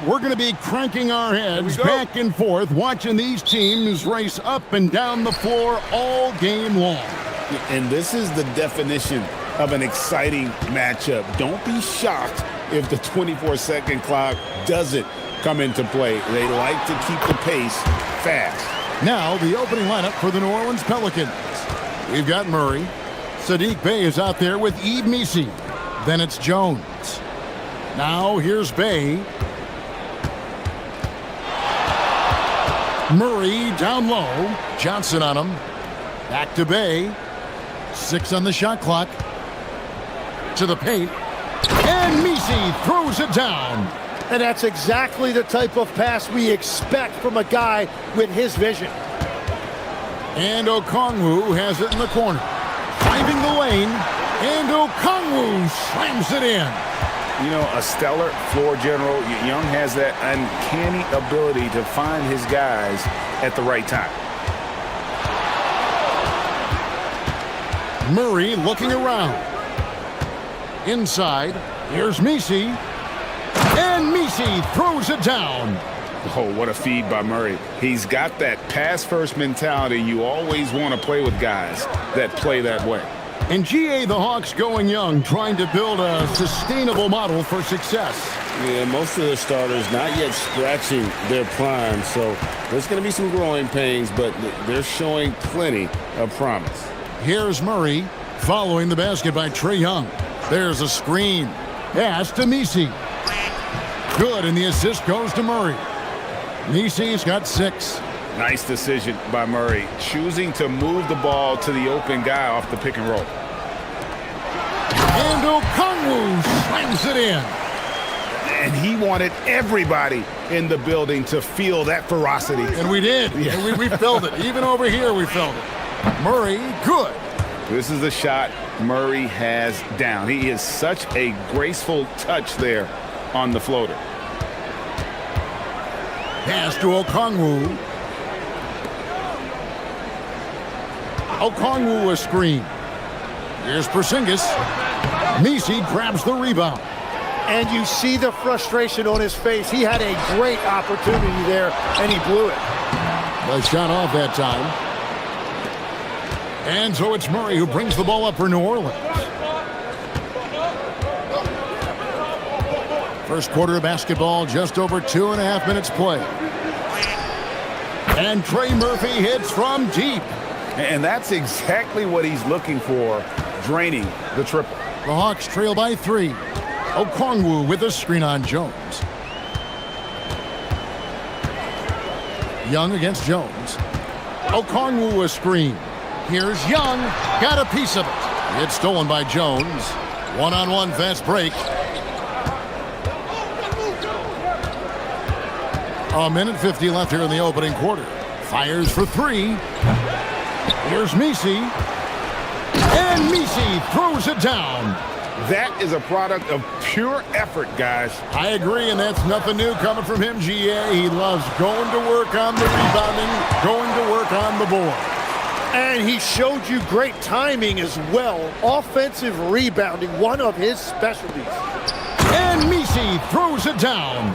[SPEAKER 4] We're going to be cranking our heads back and forth, watching these teams race up and down the floor all game long.
[SPEAKER 7] And this is the definition of an exciting matchup. Don't be shocked if the 24-second clock doesn't come into play. They like to keep the pace fast.
[SPEAKER 4] Now the opening lineup for the New Orleans Pelicans. We've got Murray. Saddiq Bey is out there with Yves Missi. Then it's Jones. Now here's Bey. Murray down low. Johnson on him. Back to Bey. 6 on the shot clock. To the paint. And Missi throws it down.
[SPEAKER 10] And that's exactly the type of pass we expect from a guy with his vision.
[SPEAKER 4] And Okongwu has it in the corner. Driving the lane. And Okongwu slams it in.
[SPEAKER 7] You know, a stellar floor general. Young has that uncanny ability to find his guys at the right time.
[SPEAKER 4] Murray looking around. Inside, here's Missi. And Missi throws it down.
[SPEAKER 7] Oh, what a feed by Murray. He's got that pass-first mentality. You always want to play with guys that play that way.
[SPEAKER 4] And GA, the Hawks going young, trying to build a sustainable model for success.
[SPEAKER 15] Yeah, most of the starters not yet scratching their prime, so there's going to be some growing pains, but they're showing plenty of promise.
[SPEAKER 4] Here's Murray following the basket by Trae Young. There's a screen. Pass to Missi. Good, and the assist goes to Murray. Missi's got 6.
[SPEAKER 7] Nice decision by Murray, choosing to move the ball to the open guy off the pick and roll.
[SPEAKER 4] And Okongwu slams it in.
[SPEAKER 7] And he wanted everybody in the building to feel that ferocity.
[SPEAKER 4] And we did.
[SPEAKER 7] Yeah.
[SPEAKER 4] And we felt it. Even over here, we felt it. Murray, good.
[SPEAKER 7] This is a shot Murray has down. He is such a graceful touch there on the floater.
[SPEAKER 4] Pass to Okongwu. Okongwu a screen. Here's Porzingis. Missi grabs the rebound.
[SPEAKER 10] And you see the frustration on his face. He had a great opportunity there, and he blew it.
[SPEAKER 4] The shot off that time. And so it's Murray who brings the ball up for New Orleans. First quarter of basketball, just over 2.5 minutes play. And Trey Murphy hits from deep.
[SPEAKER 7] And that's exactly what he's looking for, draining the triple.
[SPEAKER 4] The Hawks trail by 3. Okongwu with a screen on Jones. Young against Jones. Okongwu a screen. Here's Young. Got a piece of it. It's stolen by Jones. One-on-one fast break. A minute 50 left here in the opening quarter. Fires for 3. Here's Missi. And Missi throws it down.
[SPEAKER 7] That is a product of pure effort, guys.
[SPEAKER 4] I agree, and that's nothing new coming from him, GA. He loves going to work on the rebounding, going to work on the board.
[SPEAKER 10] And he showed you great timing as well. Offensive rebounding, one of his specialties.
[SPEAKER 4] And Missi throws it down.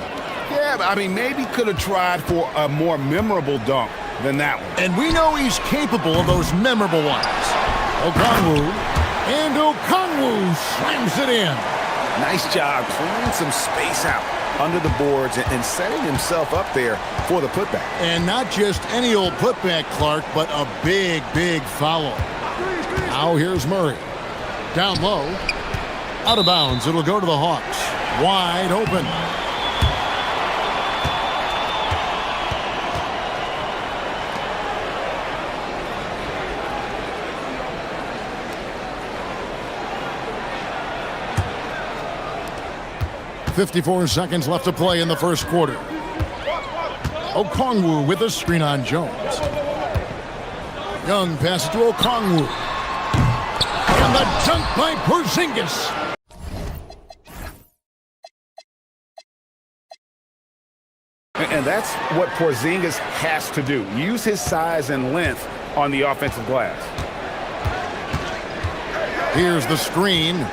[SPEAKER 7] Yeah, I mean, maybe could have tried for a more memorable dunk than that one.
[SPEAKER 4] And we know he's capable of those memorable ones. Okongwu. And Okongwu slams it in.
[SPEAKER 7] Nice job clearing some space out under the boards and setting himself up there for the putback.
[SPEAKER 4] And not just any old putback, Clark, but a big, big foul. Now here's Murray. Down low. Out of bounds. It'll go to the Hawks. Wide open. .54 seconds left to play in the first quarter. Okongwu with a screen on Jones. Young passes to Okongwu. And the dunk by Porzingis.
[SPEAKER 7] And that's what Porzingis has to do. Use his size and length on the offensive glass. Here's the screen.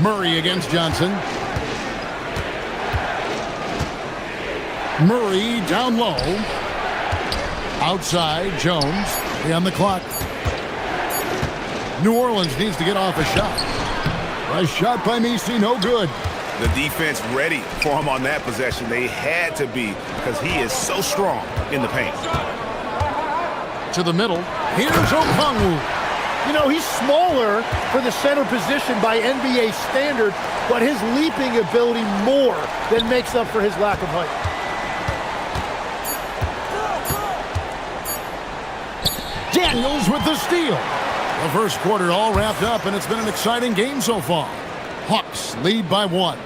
[SPEAKER 4] Murray against Johnson. Murray down low. Outside, Jones. On the clock. New Orleans needs to get off a shot. A shot by Messi, no good.
[SPEAKER 7] The defense ready for him on that possession. They had to be because he is so strong in the paint.
[SPEAKER 4] To the middle. Here's Okongwu.
[SPEAKER 10] You know, he's smaller for the center position by NBA standard, but his leaping ability more than makes up for his lack of height.
[SPEAKER 4] Daniels with the steal. The first quarter all wrapped up, and it's been an exciting game so far. Hawks lead by 1.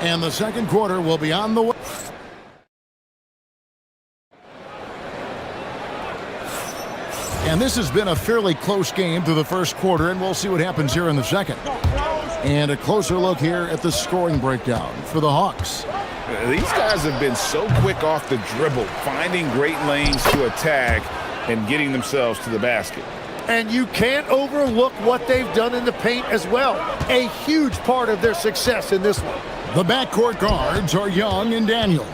[SPEAKER 4] And the second quarter will be on the way. And this has been a fairly close game through the first quarter, and we'll see what happens here in the second. And a closer look here at the scoring breakdown for the Hawks.
[SPEAKER 7] These guys have been so quick off the dribble, finding great lanes to attack and getting themselves to the basket.
[SPEAKER 10] And you can't overlook what they've done in the paint as well. A huge part of their success in this one.
[SPEAKER 4] The backcourt guards are Young and Daniels.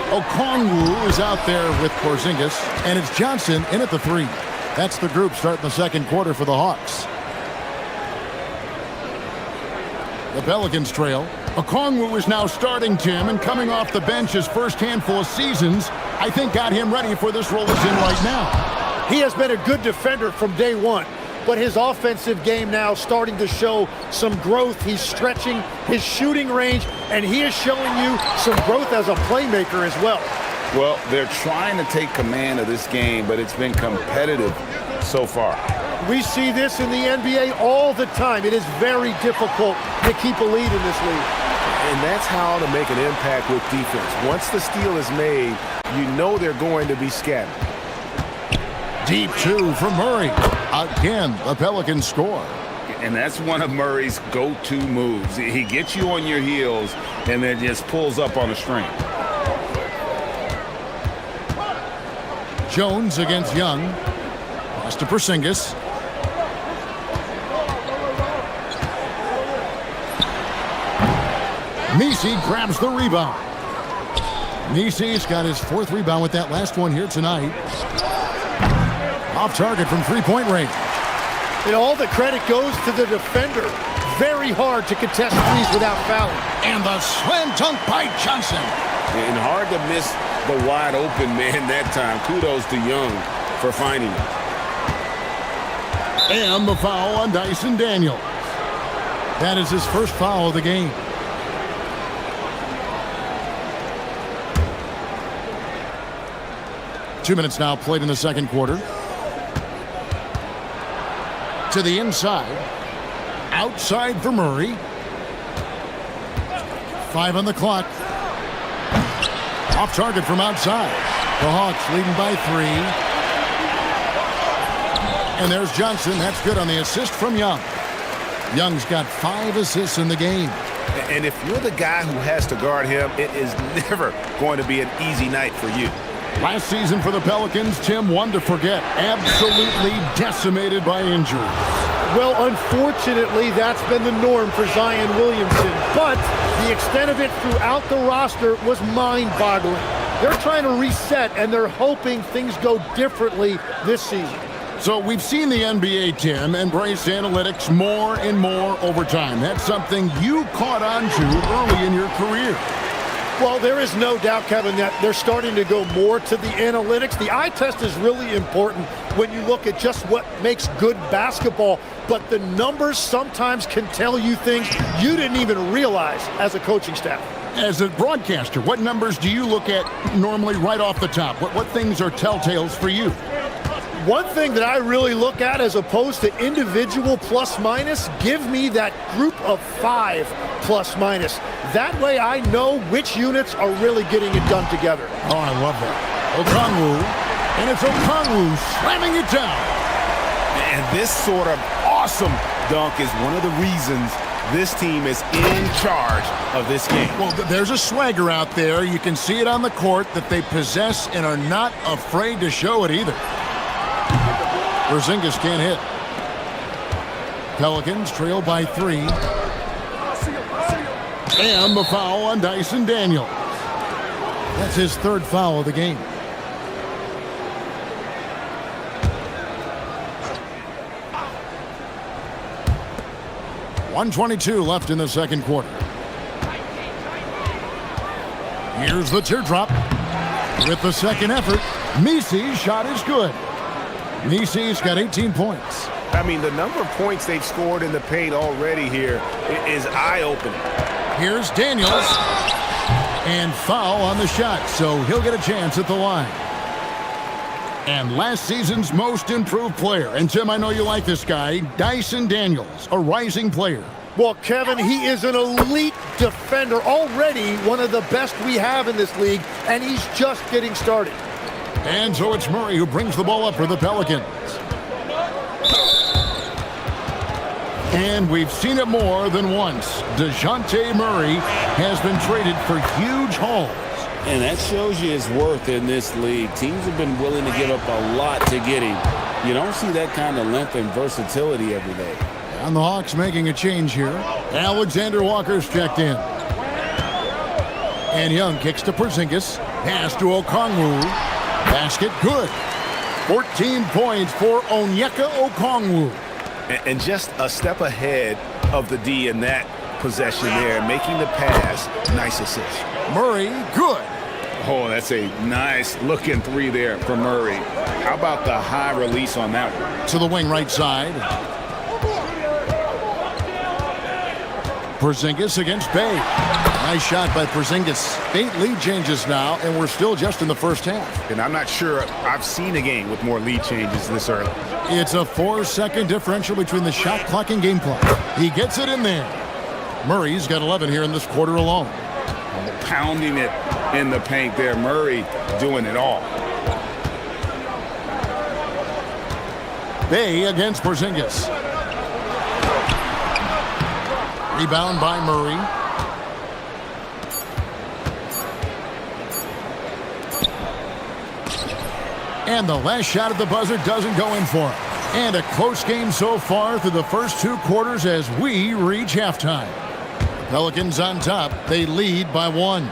[SPEAKER 4] Okongwu is out there with Porzingis, and it's Johnson in at the 3. That's the group starting the second quarter for the Hawks. The Pelicans trail. Okongwu is now starting, Tim, and coming off the bench his first handful of seasons, I think got him ready for this role he's in right now.
[SPEAKER 10] He has been a good defender from day one, but his offensive game now starting to show some growth. He's stretching his shooting range, and he is showing you some growth as a playmaker as well.
[SPEAKER 7] Well, they're trying to take command of this game, but it's been competitive so far.
[SPEAKER 10] We see this in the NBA all the time. It is very difficult to keep a lead in this league.
[SPEAKER 1] And that's how to make an impact with defense. Once the steal is made, you know they're going to be scattered.
[SPEAKER 4] Deep 2 from Murray. Again, the Pelicans score.
[SPEAKER 7] And that's one of Murray's go-to moves. He gets you on your heels and then just pulls up on a string.
[SPEAKER 4] Jones against Young. Pass to Porzingis. Messi grabs the rebound. Messi's got his 4th rebound with that last one here tonight. Off target from three-point range.
[SPEAKER 10] And all the credit goes to the defender. Very hard to contest threes without fouling.
[SPEAKER 4] And the slam dunk by Johnson.
[SPEAKER 7] And hard to miss the wide open man that time. Kudos to Young for finding it.
[SPEAKER 4] And the foul on Dyson Daniels. That is his first foul of the game. Two minutes now played in the second quarter. To the inside. Outside for Murray. 5 on the clock. Off target from outside. The Hawks leading by 3. And there's Johnson. That's good on the assist from Young. Young's got 5 assists in the game.
[SPEAKER 1] And if you're the guy who has to guard him, it is never going to be an easy night for you.
[SPEAKER 4] Last season for the Pelicans, Tim, one to forget. Absolutely decimated by injury.
[SPEAKER 10] Well, unfortunately, that's been the norm for Zion Williamson. But the extent of it throughout the roster was mind-boggling. They're trying to reset, and they're hoping things go differently this season.
[SPEAKER 4] So we've seen the NBA, Tim, embrace analytics more and more over time. That's something you caught on to early in your career.
[SPEAKER 10] Well, there is no doubt, Kevin, that they're starting to go more to the analytics. The eye test is really important when you look at just what makes good basketball, but the numbers sometimes can tell you things you didn't even realize as a coaching staff.
[SPEAKER 4] As a broadcaster, what numbers do you look at normally right off the top? What things are telltales for you?
[SPEAKER 10] One thing that I really look at as opposed to individual plus minus, give me that group of 5 plus minus. That way I know which units are really getting it done together.
[SPEAKER 4] Oh, I love that. Okongwu, and it's Okongwu slamming it down.
[SPEAKER 1] And this sort of awesome dunk is one of the reasons this team is in charge of this game.
[SPEAKER 4] Well, there's a swagger out there. You can see it on the court that they possess and are not afraid to show it either. Porzingis can't hit. Pelicans trail by 3. And the foul on Dyson Daniels. That's his third foul of the game. .122 left in the second quarter. Here's the teardrop. With the second effort, Misi's shot is good. Misi's got 18 points.
[SPEAKER 7] I mean, the number of points they've scored in the paint already here is eye-opening.
[SPEAKER 4] Here's Daniels. And foul on the shot, so he'll get a chance at the line. And last season's most improved player, and Tim, I know you like this guy, Dyson Daniels, a rising player.
[SPEAKER 10] Well, Kevin, he is an elite defender, already one of the best we have in this league, and he's just getting started.
[SPEAKER 4] And so it's Murray who brings the ball up for the Pelicans. And we've seen it more than once. DeJounte Murray has been traded for huge hauls.
[SPEAKER 15] And that shows you his worth in this league. Teams have been willing to give up a lot to get him. You don't see that kind of length and versatility every day.
[SPEAKER 4] And the Hawks making a change here. Alexander Walker's checked in. And Young kicks to Porzingis. Pass to Okongwu. Basket good. 14 points for Onyeka Okongwu.
[SPEAKER 7] And just a step ahead of the D in that possession there, making the pass. Nice assist.
[SPEAKER 4] Murray, good.
[SPEAKER 7] Oh, that's a nice looking three there from Murray. How about the high release on that one?
[SPEAKER 4] To the wing right side. Porzingis against Bay. Nice shot by Porzingis. 8 lead changes now, and we're still just in the first half.
[SPEAKER 7] And I'm not sure I've seen a game with more lead changes this early.
[SPEAKER 4] It's a 4-second differential between the shot clock and game clock. He gets it in there. Murray's got 11 here in this quarter alone.
[SPEAKER 7] Pounding it in the paint there. Murray doing it all.
[SPEAKER 4] Bay against Porzingis. Rebound by Murray. And the last shot at the buzzer doesn't go in for him. And a close game so far through the first 2 quarters as we reach halftime. The Pelicans on top. They lead by 1.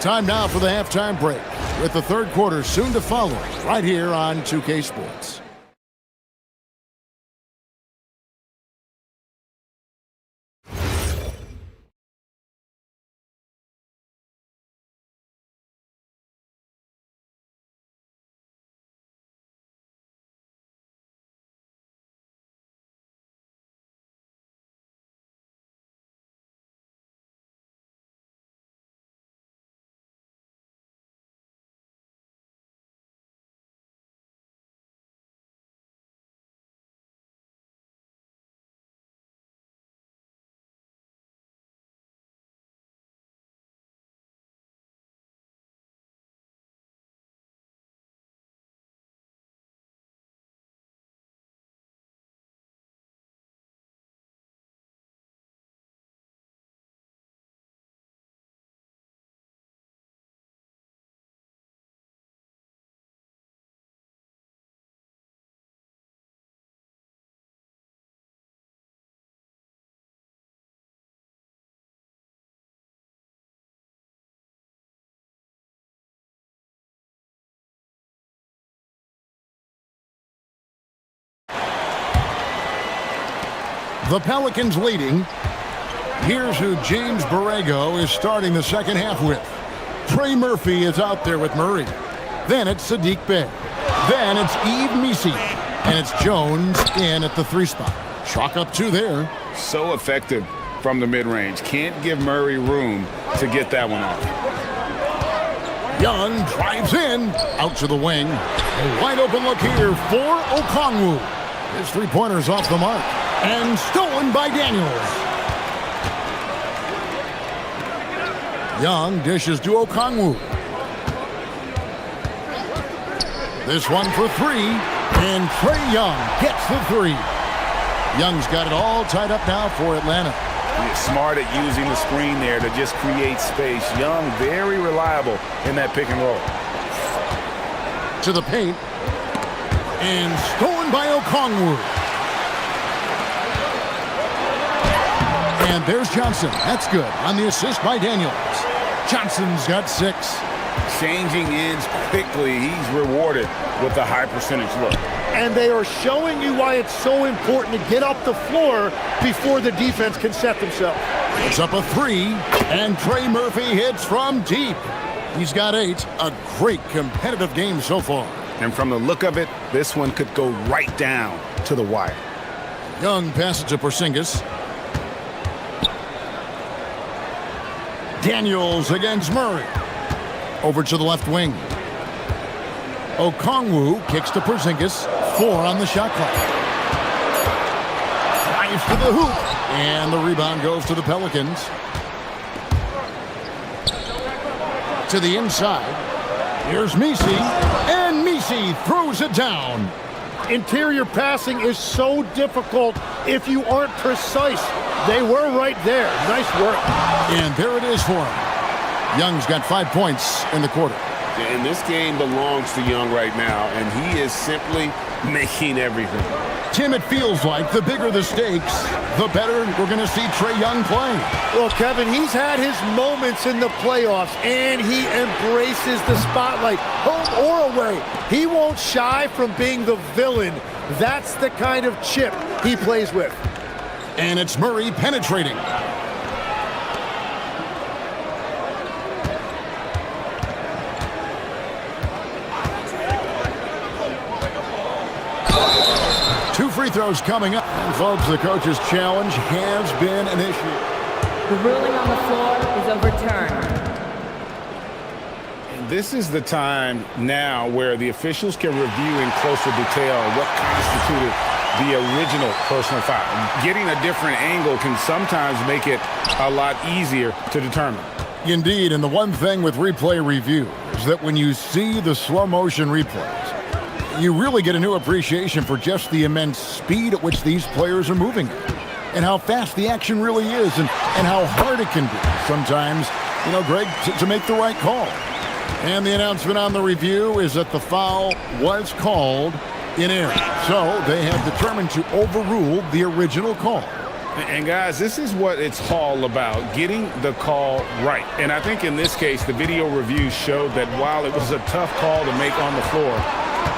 [SPEAKER 4] Time now for the halftime break, with the third quarter soon to follow right here on 2K Sports. The Pelicans leading. Here's who James Borrego is starting the second half with. Trey Murphy is out there with Murray. Then it's Sadiq Bey. Then it's Yves Missi. And it's Jones in at the 3 spot. Chalk up 2 there.
[SPEAKER 7] So effective from the mid-range. Can't give Murray room to get that one off.
[SPEAKER 4] Young drives in. Out to the wing. A wide open look here for Okongwu. His 3-pointer's off the mark. And stolen by Daniels. Young dishes to Okongwu. This one for 3. And Trae Young gets the 3. Young's got it all tied up now for Atlanta.
[SPEAKER 7] He's smart at using the screen there to just create space. Young, very reliable in that pick and roll.
[SPEAKER 4] To the paint. And stolen by Okongwu. And there's Johnson. That's good on the assist by Daniels. Johnson's got 6.
[SPEAKER 7] Changing ends quickly. He's rewarded with a high percentage look.
[SPEAKER 10] And they are showing you why it's so important to get up the floor before the defense can set themselves.
[SPEAKER 4] It's up a 3, and Trey Murphy hits from deep. He's got 8. A great competitive game so far.
[SPEAKER 7] And from the look of it, this one could go right down to the wire.
[SPEAKER 4] Young passes to Porzingis. Daniels against Murray. Over to the left wing. Okongwu kicks to Porzingis. 4 on the shot clock. Drives to the hoop. And the rebound goes to the Pelicans. To the inside. Here's Messi. And Messi throws it down.
[SPEAKER 10] Interior passing is so difficult if you aren't precise. They were right there. Nice work.
[SPEAKER 4] And there it is for him. Young's got 5 points in the quarter.
[SPEAKER 7] And this game belongs to Young right now, and he is simply making everything.
[SPEAKER 4] Tim, it feels like the bigger the stakes, the better we're going to see Trae Young play.
[SPEAKER 10] Well, Kevin, he's had his moments in the playoffs, and he embraces the spotlight, home or away. He won't shy from being the villain. That's the kind of chip he plays with.
[SPEAKER 4] And it's Murray penetrating. Two free throws coming up. And folks, the coach's challenge has been an issue.
[SPEAKER 9] The ruling on the floor is overturned.
[SPEAKER 7] This is the time now where the officials can review in closer detail what constituted the original personal foul. Getting a different angle can sometimes make it a lot easier to determine.
[SPEAKER 4] Indeed, and the one thing with replay review is that when you see the slow motion replays, you really get a new appreciation for just the immense speed at which these players are moving and how fast the action really is and how hard it can be sometimes, you know, Greg, to make the right call. And the announcement on the review is that the foul was called in error. So they have determined to overrule the original call.
[SPEAKER 7] And guys, this is what it's all about, getting the call right. And I think in this case, the video review showed that while it was a tough call to make on the floor,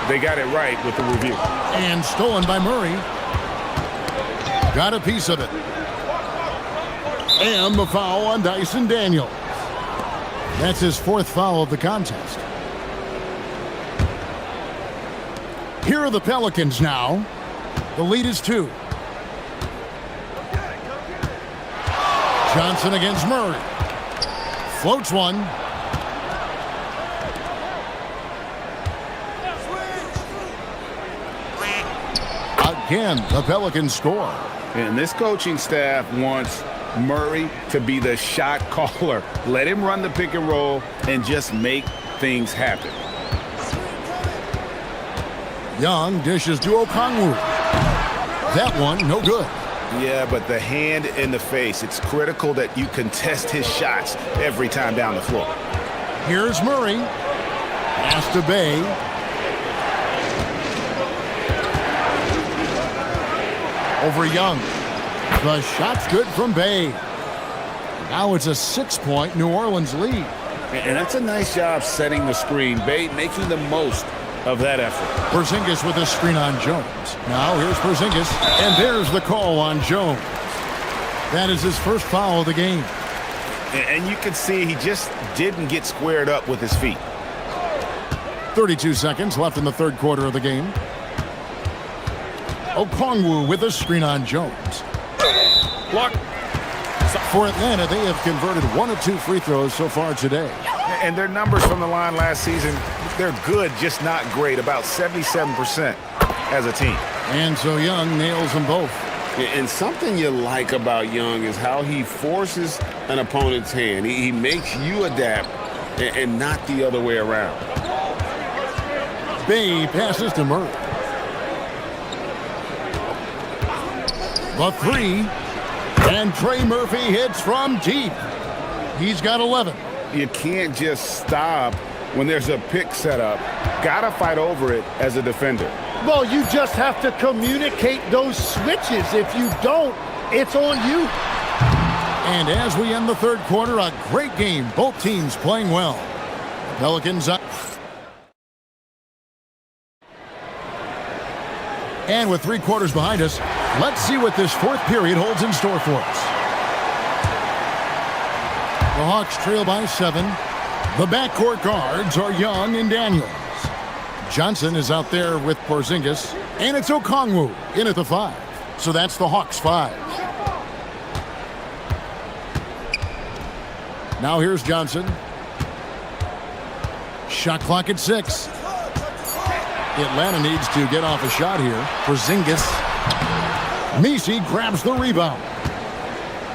[SPEAKER 7] they got it right with the review.
[SPEAKER 4] And stolen by Murray. Got a piece of it. And the foul on Dyson Daniels. That's his 4th foul of the contest. Here are the Pelicans now. The lead is 2. Johnson against Murray. Floats one. Again, the Pelicans score.
[SPEAKER 7] And this coaching staff wants Murray to be the shot caller. Let him run the pick and roll and just make things happen.
[SPEAKER 4] Young dishes to Okongwu. That one, no good.
[SPEAKER 7] Yeah, but the hand in the face, it's critical that you contest his shots every time down the floor.
[SPEAKER 4] Here's Murray. Pass to Bay. Over Young. The shot's good from Bay. Now it's a 6-point New Orleans lead.
[SPEAKER 7] And that's a nice job setting the screen. Bay making the most of that effort.
[SPEAKER 4] Porzingis with a screen on Jones. Now here's Porzingis. And there's the call on Jones. That is his first foul of the game.
[SPEAKER 7] And you can see he just didn't get squared up with his feet.
[SPEAKER 4] 32 seconds left in the 3rd quarter of the game. Okongwu with a screen on Jones.
[SPEAKER 7] Block.
[SPEAKER 4] For Atlanta, they have converted 1 of 2 free throws so far today.
[SPEAKER 7] And their numbers from the line last season, they're good, just not great, about 77% as a team.
[SPEAKER 4] And so Young nails them both.
[SPEAKER 15] And something you like about Young is how he forces an opponent's hand. He makes you adapt and not the other way around.
[SPEAKER 4] Bay passes to Murray. The 3. And Trey Murphy hits from deep. He's got 11.
[SPEAKER 7] You can't just stop when there's a pick set up. Gotta fight over it as a defender.
[SPEAKER 10] Well, you just have to communicate those switches. If you don't, it's on you.
[SPEAKER 4] And as we end the third quarter, a great game. Both teams playing well. The Pelicans up. And with 3 quarters behind us, let's see what this fourth period holds in store for us. The Hawks trail by 7. The backcourt guards are Young and Daniels. Johnson is out there with Porzingis. And it's Okongwu in at the 5. So that's the Hawks 5. Now here's Johnson. Shot clock at 6. Atlanta needs to get off a shot here. Porzingis. Messi grabs the rebound.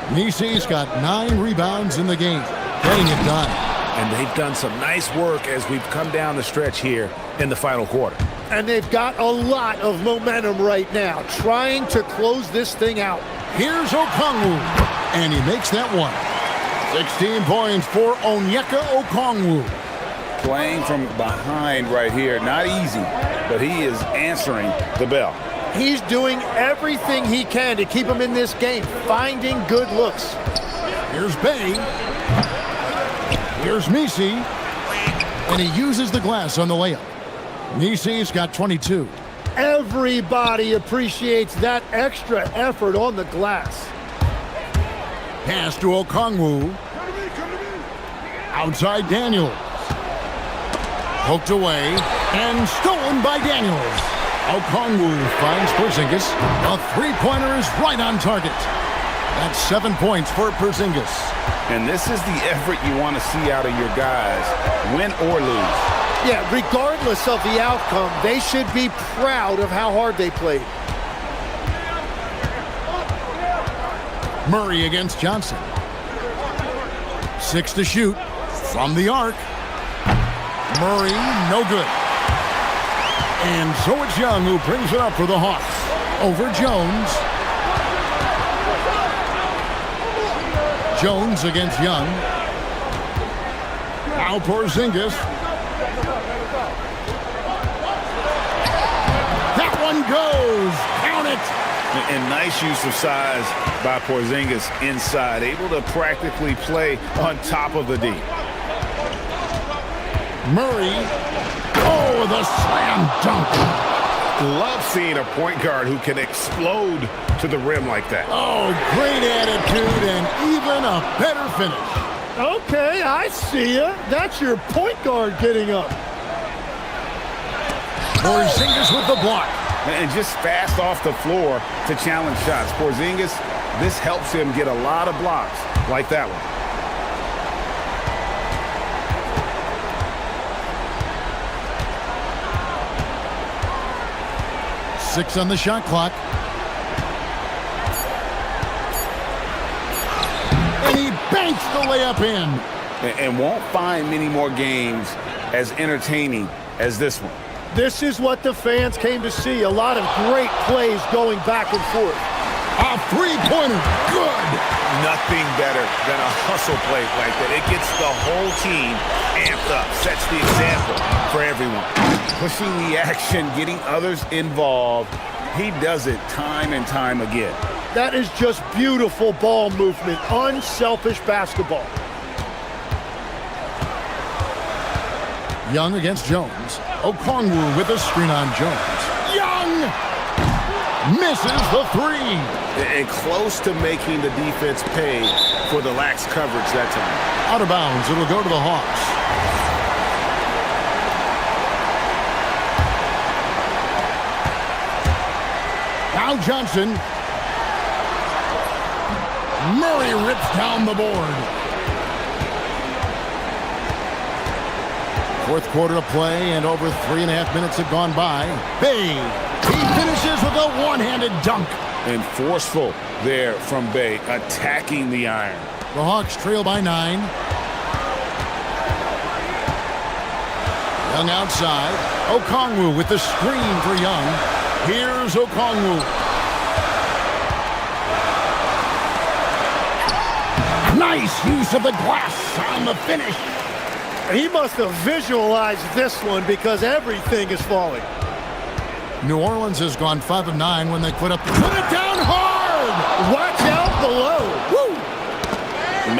[SPEAKER 4] Messi's got 9 rebounds in the game. Getting it done.
[SPEAKER 7] And they've done some nice work as we've come down the stretch here in the final quarter.
[SPEAKER 10] And they've got a lot of momentum right now, trying to close this thing out.
[SPEAKER 4] Here's Okongwu. And he makes that one. 16 points for Onyeka Okongwu.
[SPEAKER 7] Playing from behind right here. Not easy, but he is answering the bell.
[SPEAKER 10] He's doing everything he can to keep him in this game, finding good looks.
[SPEAKER 4] Here's Bay. Here's Messi. And he uses the glass on the layup. Messi's got 22.
[SPEAKER 10] Everybody appreciates that extra effort on the glass.
[SPEAKER 4] Pass to Okongwu. Outside Daniels. Poked away and stolen by Daniels. Okongwu finds Porzingis. A three-pointer is right on target. That's 7 points for Porzingis.
[SPEAKER 7] And this is the effort you want to see out of your guys, win or lose.
[SPEAKER 10] Yeah, regardless of the outcome, they should be proud of how hard they played.
[SPEAKER 4] Murray against Johnson. 6 to shoot from the arc. Murray, no good. And so it's Young who brings it up for the Hawks. Over Jones. Jones against Young. Now Porzingis. That one goes. Count it.
[SPEAKER 7] And nice use of size by Porzingis inside. Able to practically play on top of the D.
[SPEAKER 4] Murray. Oh, the slam dunk.
[SPEAKER 7] Love seeing a point guard who can explode to the rim like that.
[SPEAKER 4] Oh, great attitude and even a better finish.
[SPEAKER 10] Okay, I see ya. That's your point guard getting up.
[SPEAKER 4] Porzingis with the block.
[SPEAKER 7] And just fast off the floor to challenge shots. Porzingis, this helps him get a lot of blocks like that one.
[SPEAKER 4] Six on the shot clock. And he banks the layup in.
[SPEAKER 7] And won't find many more games as entertaining as this one.
[SPEAKER 10] This is what the fans came to see. A lot of great plays going back and forth.
[SPEAKER 4] A three-pointer. Good.
[SPEAKER 7] Nothing better than a hustle play like that. It gets the whole team amped up. Sets the example for everyone. Pushing the action, getting others involved. He does it time and time again.
[SPEAKER 10] That is just beautiful ball movement. Unselfish basketball.
[SPEAKER 4] Young against Jones. Okongwu with a screen on Jones. Young misses the three.
[SPEAKER 7] And close to making the defense pay for the lax coverage that time.
[SPEAKER 4] Out of bounds, it'll go to the Hawks. Now Johnson. Murray rips down the board. Fourth quarter of play, and over 3.5 minutes have gone by. Bay, he finishes with a one-handed dunk.
[SPEAKER 7] And forceful there from Bay, attacking the iron.
[SPEAKER 4] The Hawks trail by 9. Young outside. Okongwu with the screen for Young. Here's Okongwu. Nice use of the glass on the finish.
[SPEAKER 10] He must have visualized this one because everything is falling.
[SPEAKER 4] New Orleans has gone 5 of 9 when they put it down hard.
[SPEAKER 10] Watch out below. Woo!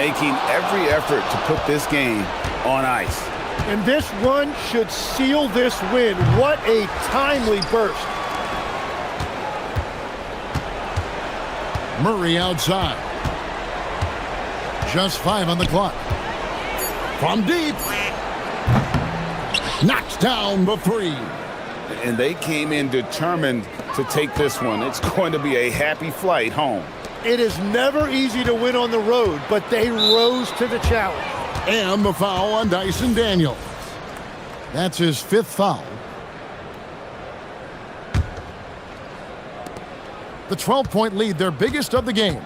[SPEAKER 7] making every effort to put this game on ice.
[SPEAKER 10] And this run should seal this win. What a timely burst.
[SPEAKER 4] Murray outside. Just 5 on the clock. From deep. Knocks down the 3.
[SPEAKER 7] And they came in determined to take this one. It's going to be a happy flight home.
[SPEAKER 10] It is never easy to win on the road, but they rose to the challenge.
[SPEAKER 4] And the foul on Dyson Daniels. That's his 5th foul. The 12-point lead, their biggest of the game.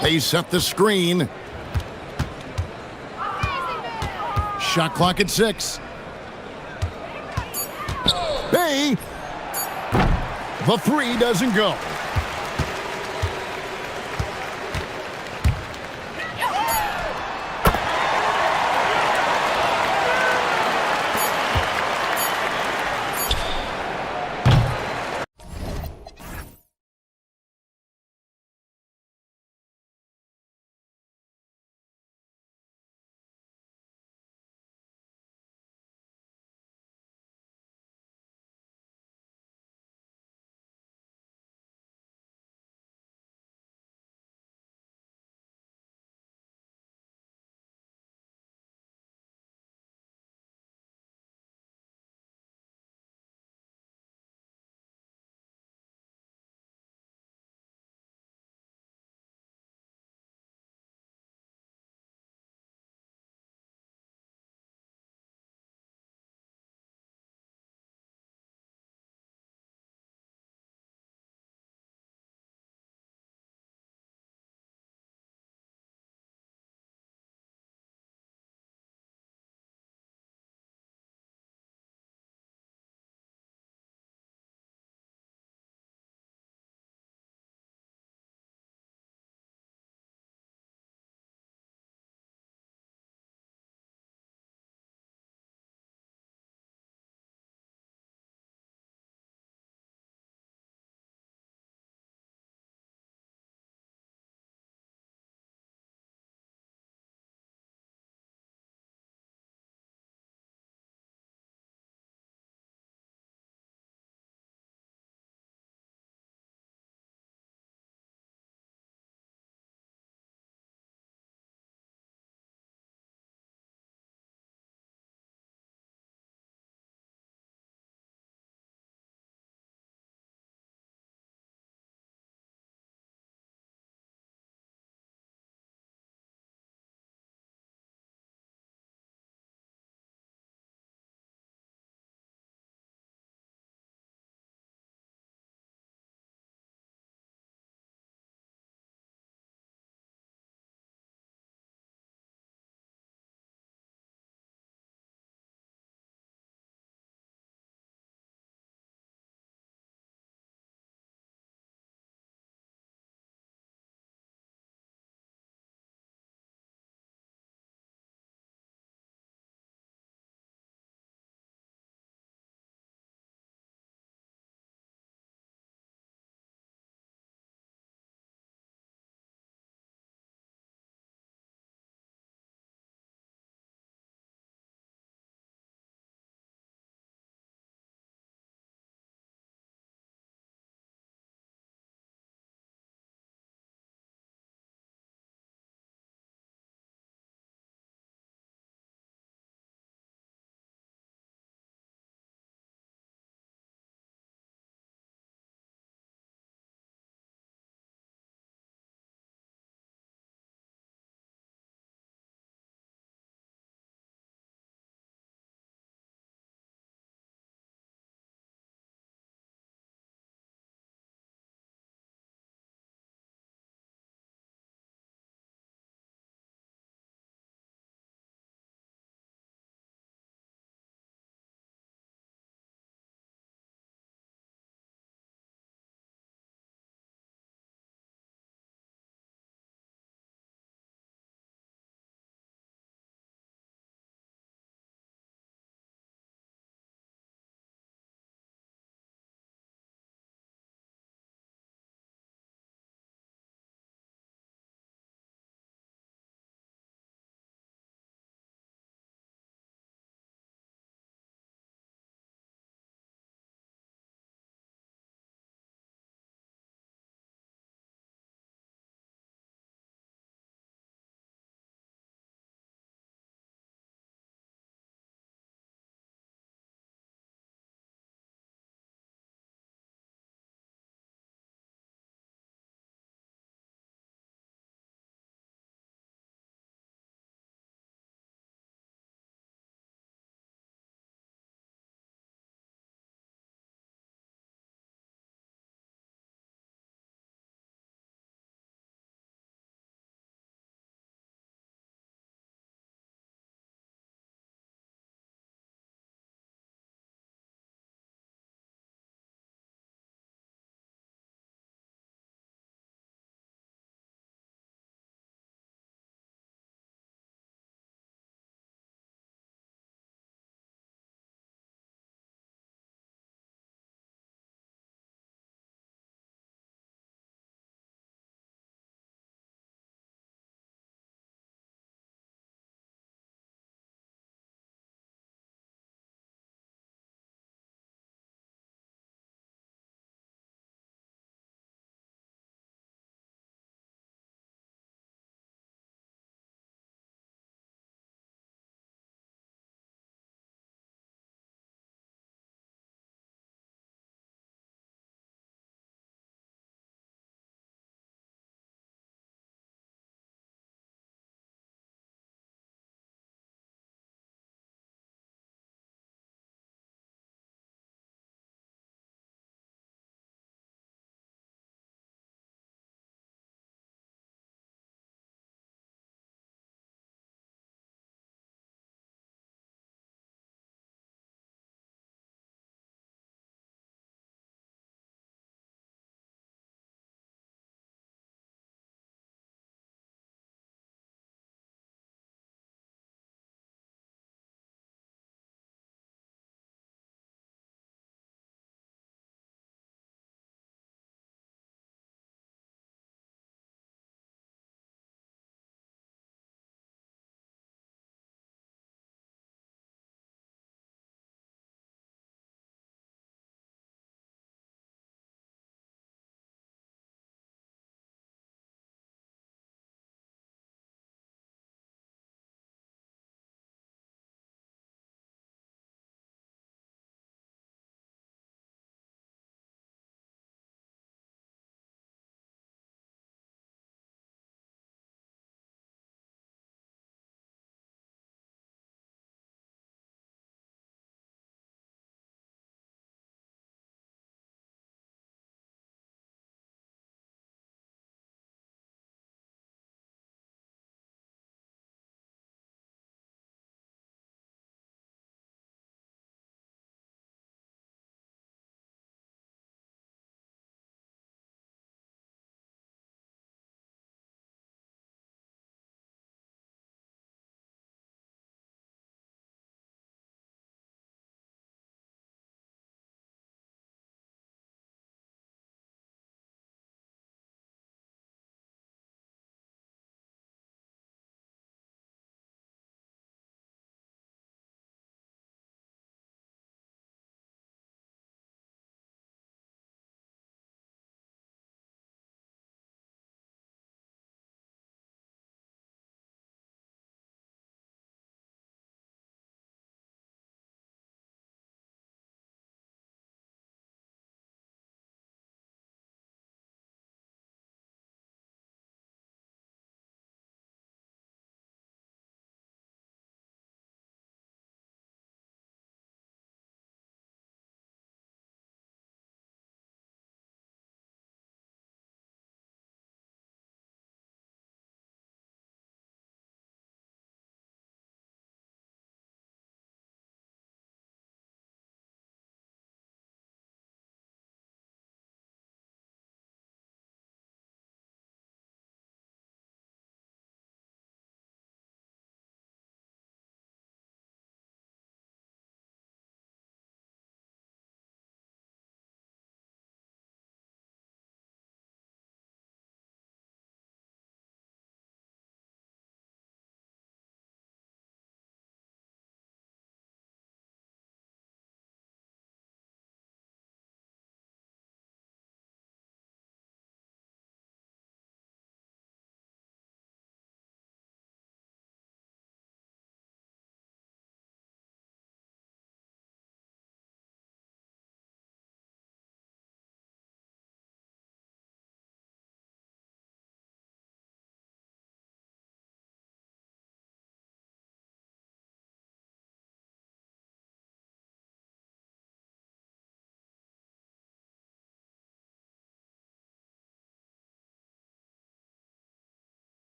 [SPEAKER 4] They set the screen. Shot clock at 6. Bay. The 3 doesn't go.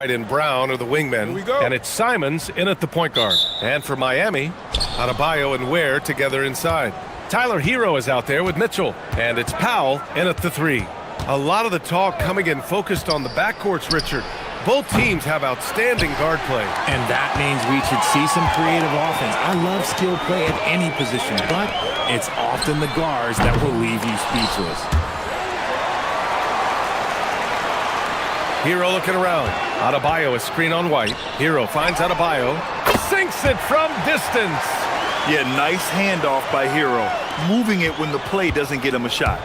[SPEAKER 1] And Brown are the wingmen, and it's Simons in at the point guard. And for Miami, Adebayo and Ware together inside. Tyler Hero is out there with Mitchell, and it's Powell in at the 3. A lot of the talk coming in focused on the backcourts, Richard. Both teams have outstanding guard play.
[SPEAKER 11] And that means we should see some creative offense. I love skill play at any position, but it's often the guards that will leave you speechless.
[SPEAKER 1] Hero looking around. Adebayo, a screen on White. Hero finds Adebayo. Sinks it from distance.
[SPEAKER 3] Yeah, nice handoff by Hero. Moving it when the play doesn't get him a shot.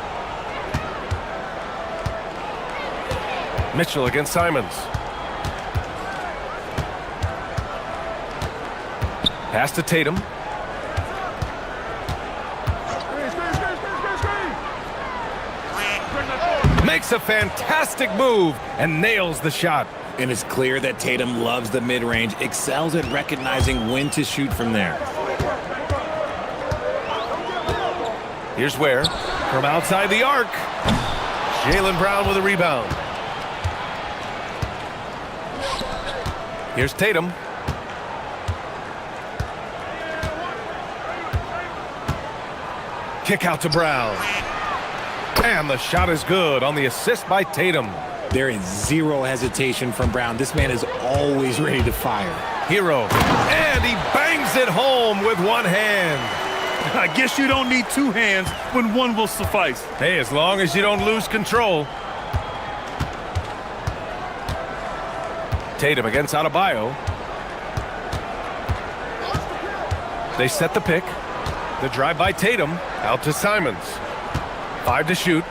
[SPEAKER 1] Mitchell against Simons. Pass to Tatum. Makes a fantastic move and nails the shot.
[SPEAKER 11] And it's clear that Tatum loves the mid-range, excels at recognizing when to shoot from there.
[SPEAKER 1] Here's Ware from outside the arc. Jaylen Brown with a rebound. Here's Tatum. Kick out to Brown. And the shot is good on the assist by Tatum.
[SPEAKER 11] There is zero hesitation from Brown. This man is always ready to fire.
[SPEAKER 1] Hero. And he bangs it home with one hand.
[SPEAKER 3] I guess you don't need two hands when one will suffice.
[SPEAKER 1] Hey, as long as you don't lose control. Tatum against Adebayo. They set the pick. The drive by Tatum out to Simons. 5 to shoot.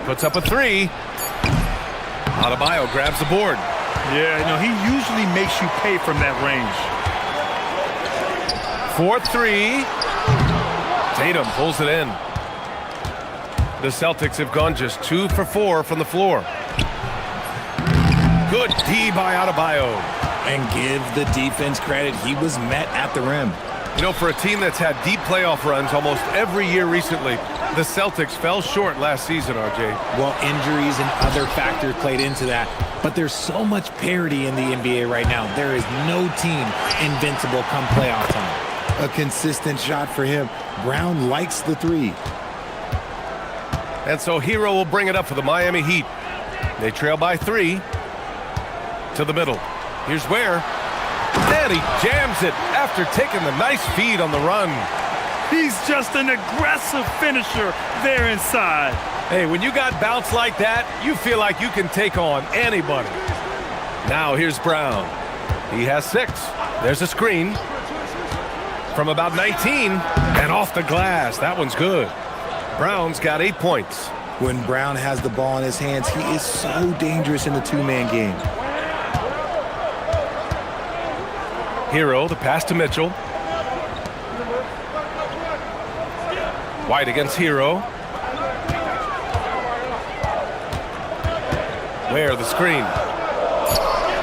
[SPEAKER 1] Puts up a 3. Adebayo grabs the board.
[SPEAKER 3] Yeah, you know, he usually makes you pay from that range.
[SPEAKER 1] 4-3. Tatum pulls it in. The Celtics have gone just 2 for 4 from the floor. Good D by Adebayo.
[SPEAKER 11] And give the defense credit. He was met at the rim.
[SPEAKER 1] You know, for a team that's had deep playoff runs almost every year recently, the Celtics fell short last season, RJ.
[SPEAKER 11] Well, injuries and other factors played into that. But there's so much parity in the NBA right now. There is no team invincible come playoff time. A consistent shot for him. Brown likes the 3.
[SPEAKER 1] And so Hero will bring it up for the Miami Heat. They trail by 3 to the middle. Here's Ware. And he jams it after taking the nice feed on the run.
[SPEAKER 3] He's just an aggressive finisher there inside.
[SPEAKER 1] Hey, when you got bounce like that, you feel like you can take on anybody. Now here's Brown. He has 6. There's a screen from about 19 and off the glass. That one's good. Brown's got 8 points.
[SPEAKER 11] When Brown has the ball in his hands, he is so dangerous in the two-man game.
[SPEAKER 1] Hero, the pass to Mitchell. White against Hero. Ware, the screen.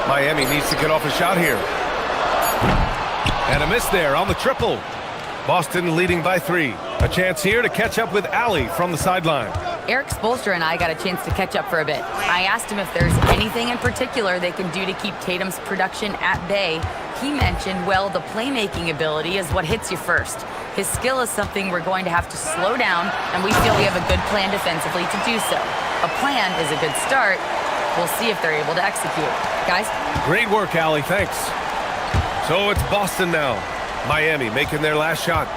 [SPEAKER 1] Miami needs to get off a shot here. And a miss there on the triple. Boston leading by 3. A chance here to catch up with Allie from the sideline.
[SPEAKER 6] Eric Spoelstra and I got a chance to catch up for a bit. I asked him if there's anything in particular they can do to keep Tatum's production at bay. He mentioned, well, the playmaking ability is what hits you first. His skill is something we're going to have to slow down, and we feel we have a good plan defensively to do so. A plan is a good start. We'll see if they're able to execute. Guys?
[SPEAKER 1] Great work, Allie. Thanks. So it's Boston now. Miami making their last shot.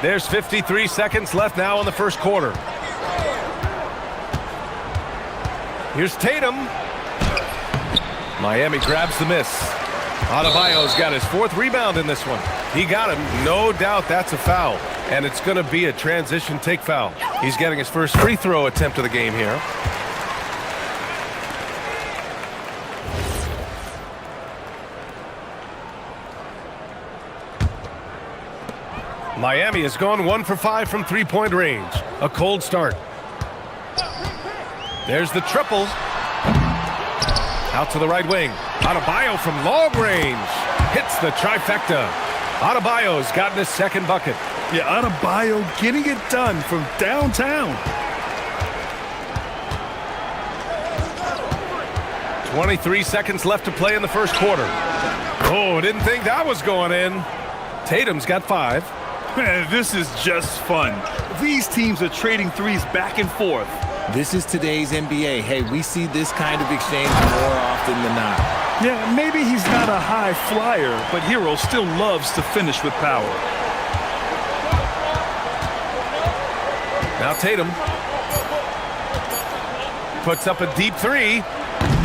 [SPEAKER 1] There's 53 seconds left now in the first quarter. Here's Tatum. Miami grabs the miss. Adebayo's got his 4th rebound in this one. He got him. No doubt that's a foul. And it's going to be a transition take foul. He's getting his first free throw attempt of the game here. Miami has gone 1 for 5 from three-point range. A cold start. There's the triple. Out to the right wing. Adebayo from long range. Hits the trifecta. Adebayo's gotten his 2nd bucket.
[SPEAKER 3] Yeah, Adebayo getting it done from downtown.
[SPEAKER 1] 23 seconds left to play in the first quarter. Oh, didn't think that was going in. Tatum's got 5.
[SPEAKER 3] Man, this is just fun. These teams are trading threes back and forth.
[SPEAKER 13] This is today's NBA. Hey, we see this kind of exchange more often than not.
[SPEAKER 3] Yeah, maybe he's not a high flyer, but Hero still loves to finish with power.
[SPEAKER 1] Now Tatum puts up a deep 3,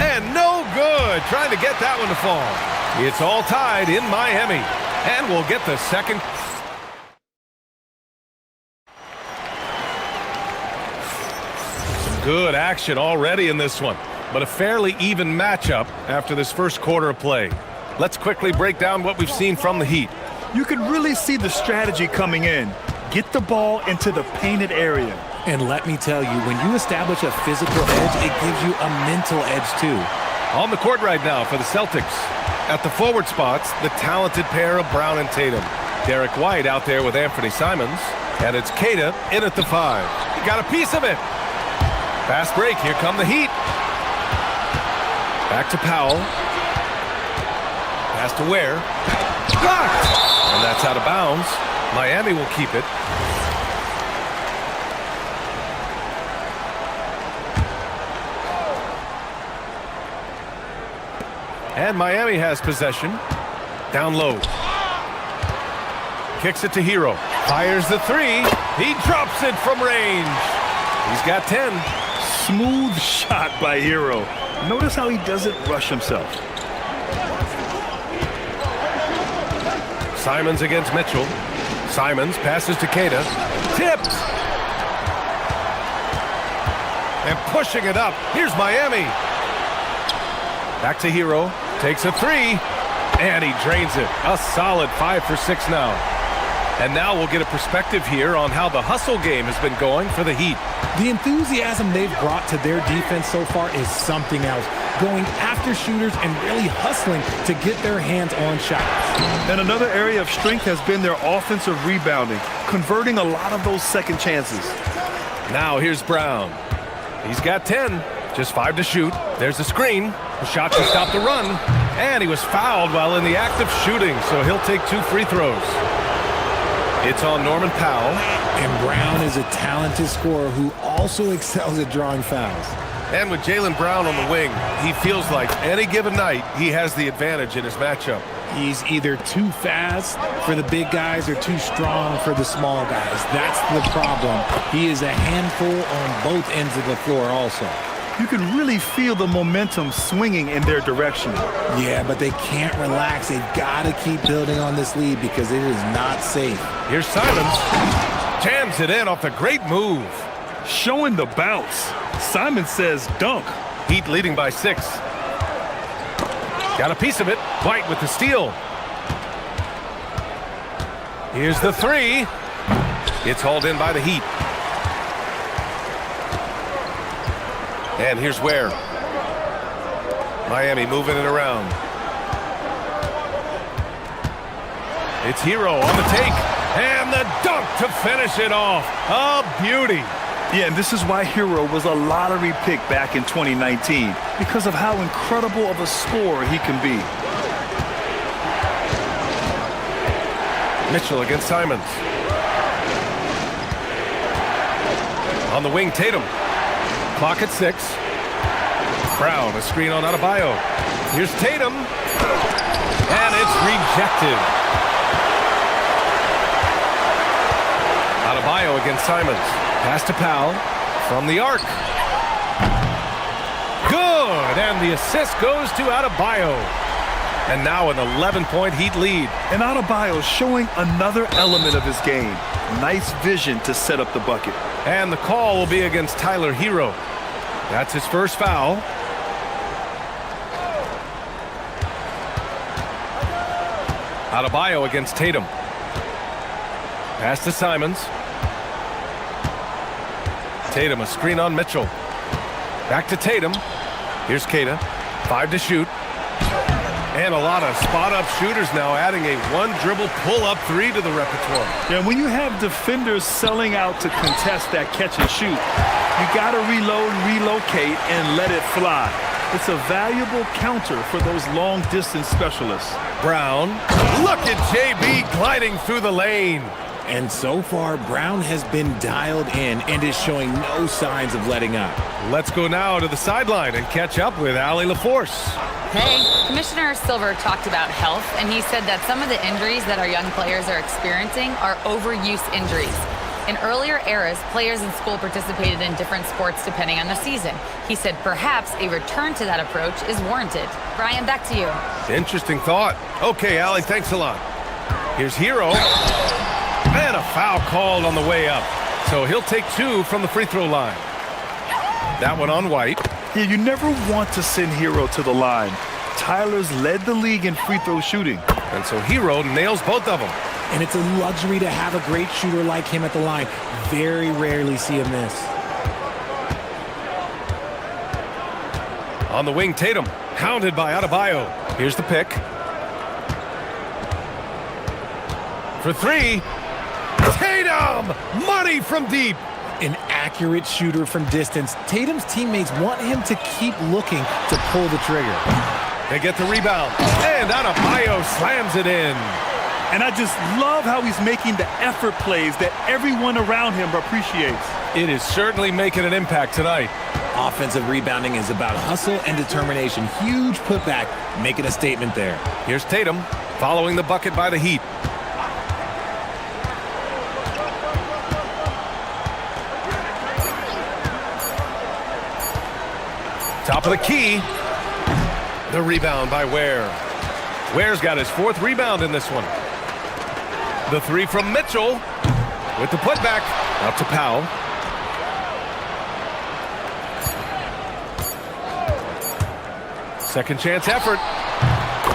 [SPEAKER 1] and no good. Trying to get that one to fall. It's all tied in Miami, and we'll get the second. Some good action already in this one, but a fairly even matchup after this first quarter of play. Let's quickly break down what we've seen from the Heat.
[SPEAKER 3] You can really see the strategy coming in. Get the ball into the painted area.
[SPEAKER 11] And let me tell you, when you establish a physical edge, it gives you a mental edge too.
[SPEAKER 1] On the court right now for the Celtics. At the forward spots, the talented pair of Brown and Tatum. Derek White out there with Anthony Simons. And it's Keita in at the 5. He got a piece of it. Fast break. Here come the Heat. Back to Powell. Pass to Ware. Blocked! And that's out of bounds. Miami will keep it. And Miami has possession. Down low. Kicks it to Hero. Fires the 3. He drops it from range. He's got 10.
[SPEAKER 3] Smooth shot by Hero. Notice how he doesn't rush himself.
[SPEAKER 1] Simons against Mitchell. Simons passes to Keita. Tipped! And pushing it up. Here's Miami. Back to Hero. Takes a 3. And he drains it. A solid 5 for 6 now. And now we'll get a perspective here on how the hustle game has been going for the Heat.
[SPEAKER 11] The enthusiasm they've brought to their defense so far is something else. Going after shooters and really hustling to get their hands on shots.
[SPEAKER 3] And another area of strength has been their offensive rebounding, converting a lot of those second chances.
[SPEAKER 1] Now here's Brown. He's got 10. Just 5 to shoot. There's a screen. The shot to stop the run. And he was fouled while in the act of shooting, so he'll take 2 free throws. It's on Norman Powell.
[SPEAKER 11] And Brown is a talented scorer who also excels at drawing fouls.
[SPEAKER 1] And with Jaylen Brown on the wing, he feels like any given night he has the advantage in his matchup.
[SPEAKER 11] He's either too fast for the big guys or too strong for the small guys. That's the problem. He is a handful on both ends of the floor also.
[SPEAKER 3] You can really feel the momentum swinging in their direction.
[SPEAKER 11] Yeah, but they can't relax. They've got to keep building on this lead because it is not safe.
[SPEAKER 1] Here's Simons. Jams it in off the great move.
[SPEAKER 3] Showing the bounce. Simon says dunk.
[SPEAKER 1] Heat leading by 6. Got a piece of it. White with the steal. Here's the 3. It's hauled in by the Heat. And here's Ware. Miami moving it around. It's Hero on the take. And the dunk to finish it off. A beauty.
[SPEAKER 3] Yeah, and this is why Hero was a lottery pick back in 2019, because of how incredible of a scorer he can be.
[SPEAKER 1] Mitchell against Simons. On the wing, Tatum. Clock at 6. Brown, a screen on Adebayo. Here's Tatum. And it's rejected. Adebayo against Simons. Pass to Powell from the arc. Good, and the assist goes to Adebayo. And now an 11-point Heat lead.
[SPEAKER 3] And Adebayo showing another element of his game. Nice vision to set up the bucket.
[SPEAKER 1] And the call will be against Tyler Hero. That's his first foul. Adebayo against Tatum. Pass to Simons. Tatum, a screen on Mitchell. Back to Tatum. Here's Keita. 5 to shoot. And a lot of spot-up shooters now, adding a one-dribble pull-up three to the repertoire.
[SPEAKER 3] Yeah, when you have defenders selling out to contest that catch and shoot, you got to reload, relocate, and let it fly. It's a valuable counter for those long-distance specialists.
[SPEAKER 1] Brown, look at JB gliding through the lane.
[SPEAKER 13] And so far, Brown has been dialed in and is showing no signs of letting up.
[SPEAKER 1] Let's go now to the sideline and catch up with Allie LaForce.
[SPEAKER 6] Hey, Commissioner Silver talked about health, and he said that some of the injuries that our young players are experiencing are overuse injuries. In earlier eras, players in school participated in different sports depending on the season. He said perhaps a return to that approach is warranted. Brian, back to you.
[SPEAKER 1] Interesting thought. Okay, Allie, thanks a lot. Here's Hero. And a foul called on the way up. So he'll take two from the free throw line. That one on White.
[SPEAKER 3] Yeah, you never want to send Hero to the line. Tyler's led the league in free throw shooting.
[SPEAKER 1] And so Hero nails both of them.
[SPEAKER 11] And it's a luxury to have a great shooter like him at the line. Very rarely see him miss.
[SPEAKER 1] On the wing, Tatum, hounded by Adebayo. Here's the pick. For three, Tatum! Money from deep!
[SPEAKER 11] An accurate shooter from distance. Tatum's teammates want him to keep looking to pull the trigger.
[SPEAKER 1] They get the rebound, and Adebayo slams it in.
[SPEAKER 3] And I just love how he's making the effort plays that everyone around him appreciates.
[SPEAKER 1] It is certainly making an impact tonight.
[SPEAKER 11] Offensive rebounding is about hustle and determination. Huge putback, making a statement there.
[SPEAKER 1] Here's Tatum, following the bucket by the Heat. Top of the key. The rebound by Ware. Ware's got his fourth rebound in this one. The three from Mitchell with the putback out to Powell. Second chance effort.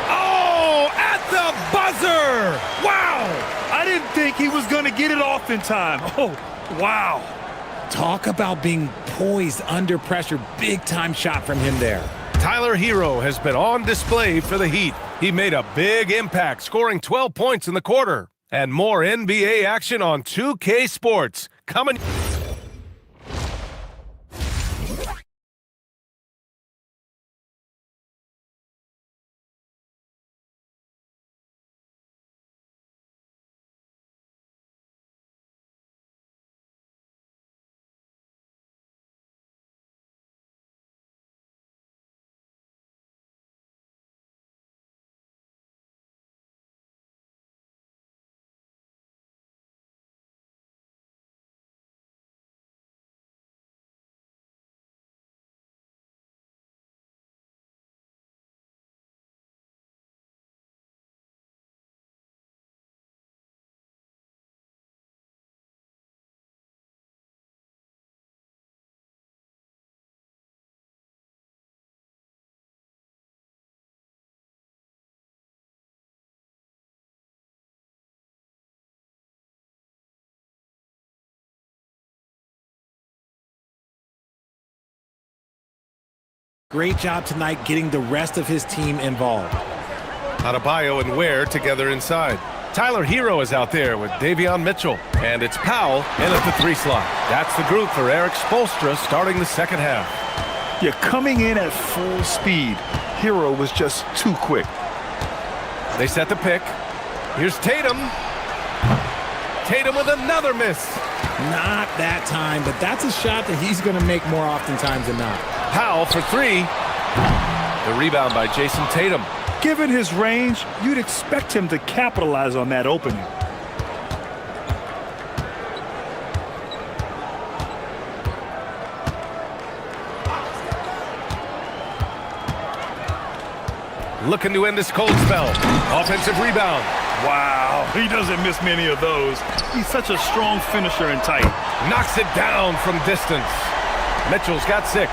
[SPEAKER 1] Oh, at the buzzer! Wow!
[SPEAKER 3] I didn't think he was going to get it off in time. Oh, wow.
[SPEAKER 11] Talk about being poised under pressure. Big time shot from him there.
[SPEAKER 1] Tyler Hero has been on display for the Heat. He made a big impact, scoring 12 points in the quarter. And more NBA action on 2K Sports coming.
[SPEAKER 11] Great job tonight getting the rest of his team involved.
[SPEAKER 1] Adebayo and Ware together inside. Tyler Hero is out there with Davion Mitchell. And it's Powell in at the three slot. That's the group for Eric Spoelstra starting the second half.
[SPEAKER 3] Yeah, coming in at full speed. Hero was just too quick.
[SPEAKER 1] They set the pick. Here's Tatum. Tatum with another miss.
[SPEAKER 11] Not that time, but that's a shot that he's going to make more oftentimes than not.
[SPEAKER 1] Powell for three. The rebound by Jason Tatum.
[SPEAKER 3] Given his range, you'd expect him to capitalize on that opening.
[SPEAKER 1] Looking to end this cold spell. Offensive rebound.
[SPEAKER 3] Wow, he doesn't miss many of those. He's such a strong finisher and tight.
[SPEAKER 1] Knocks it down from distance. Mitchell's got 6.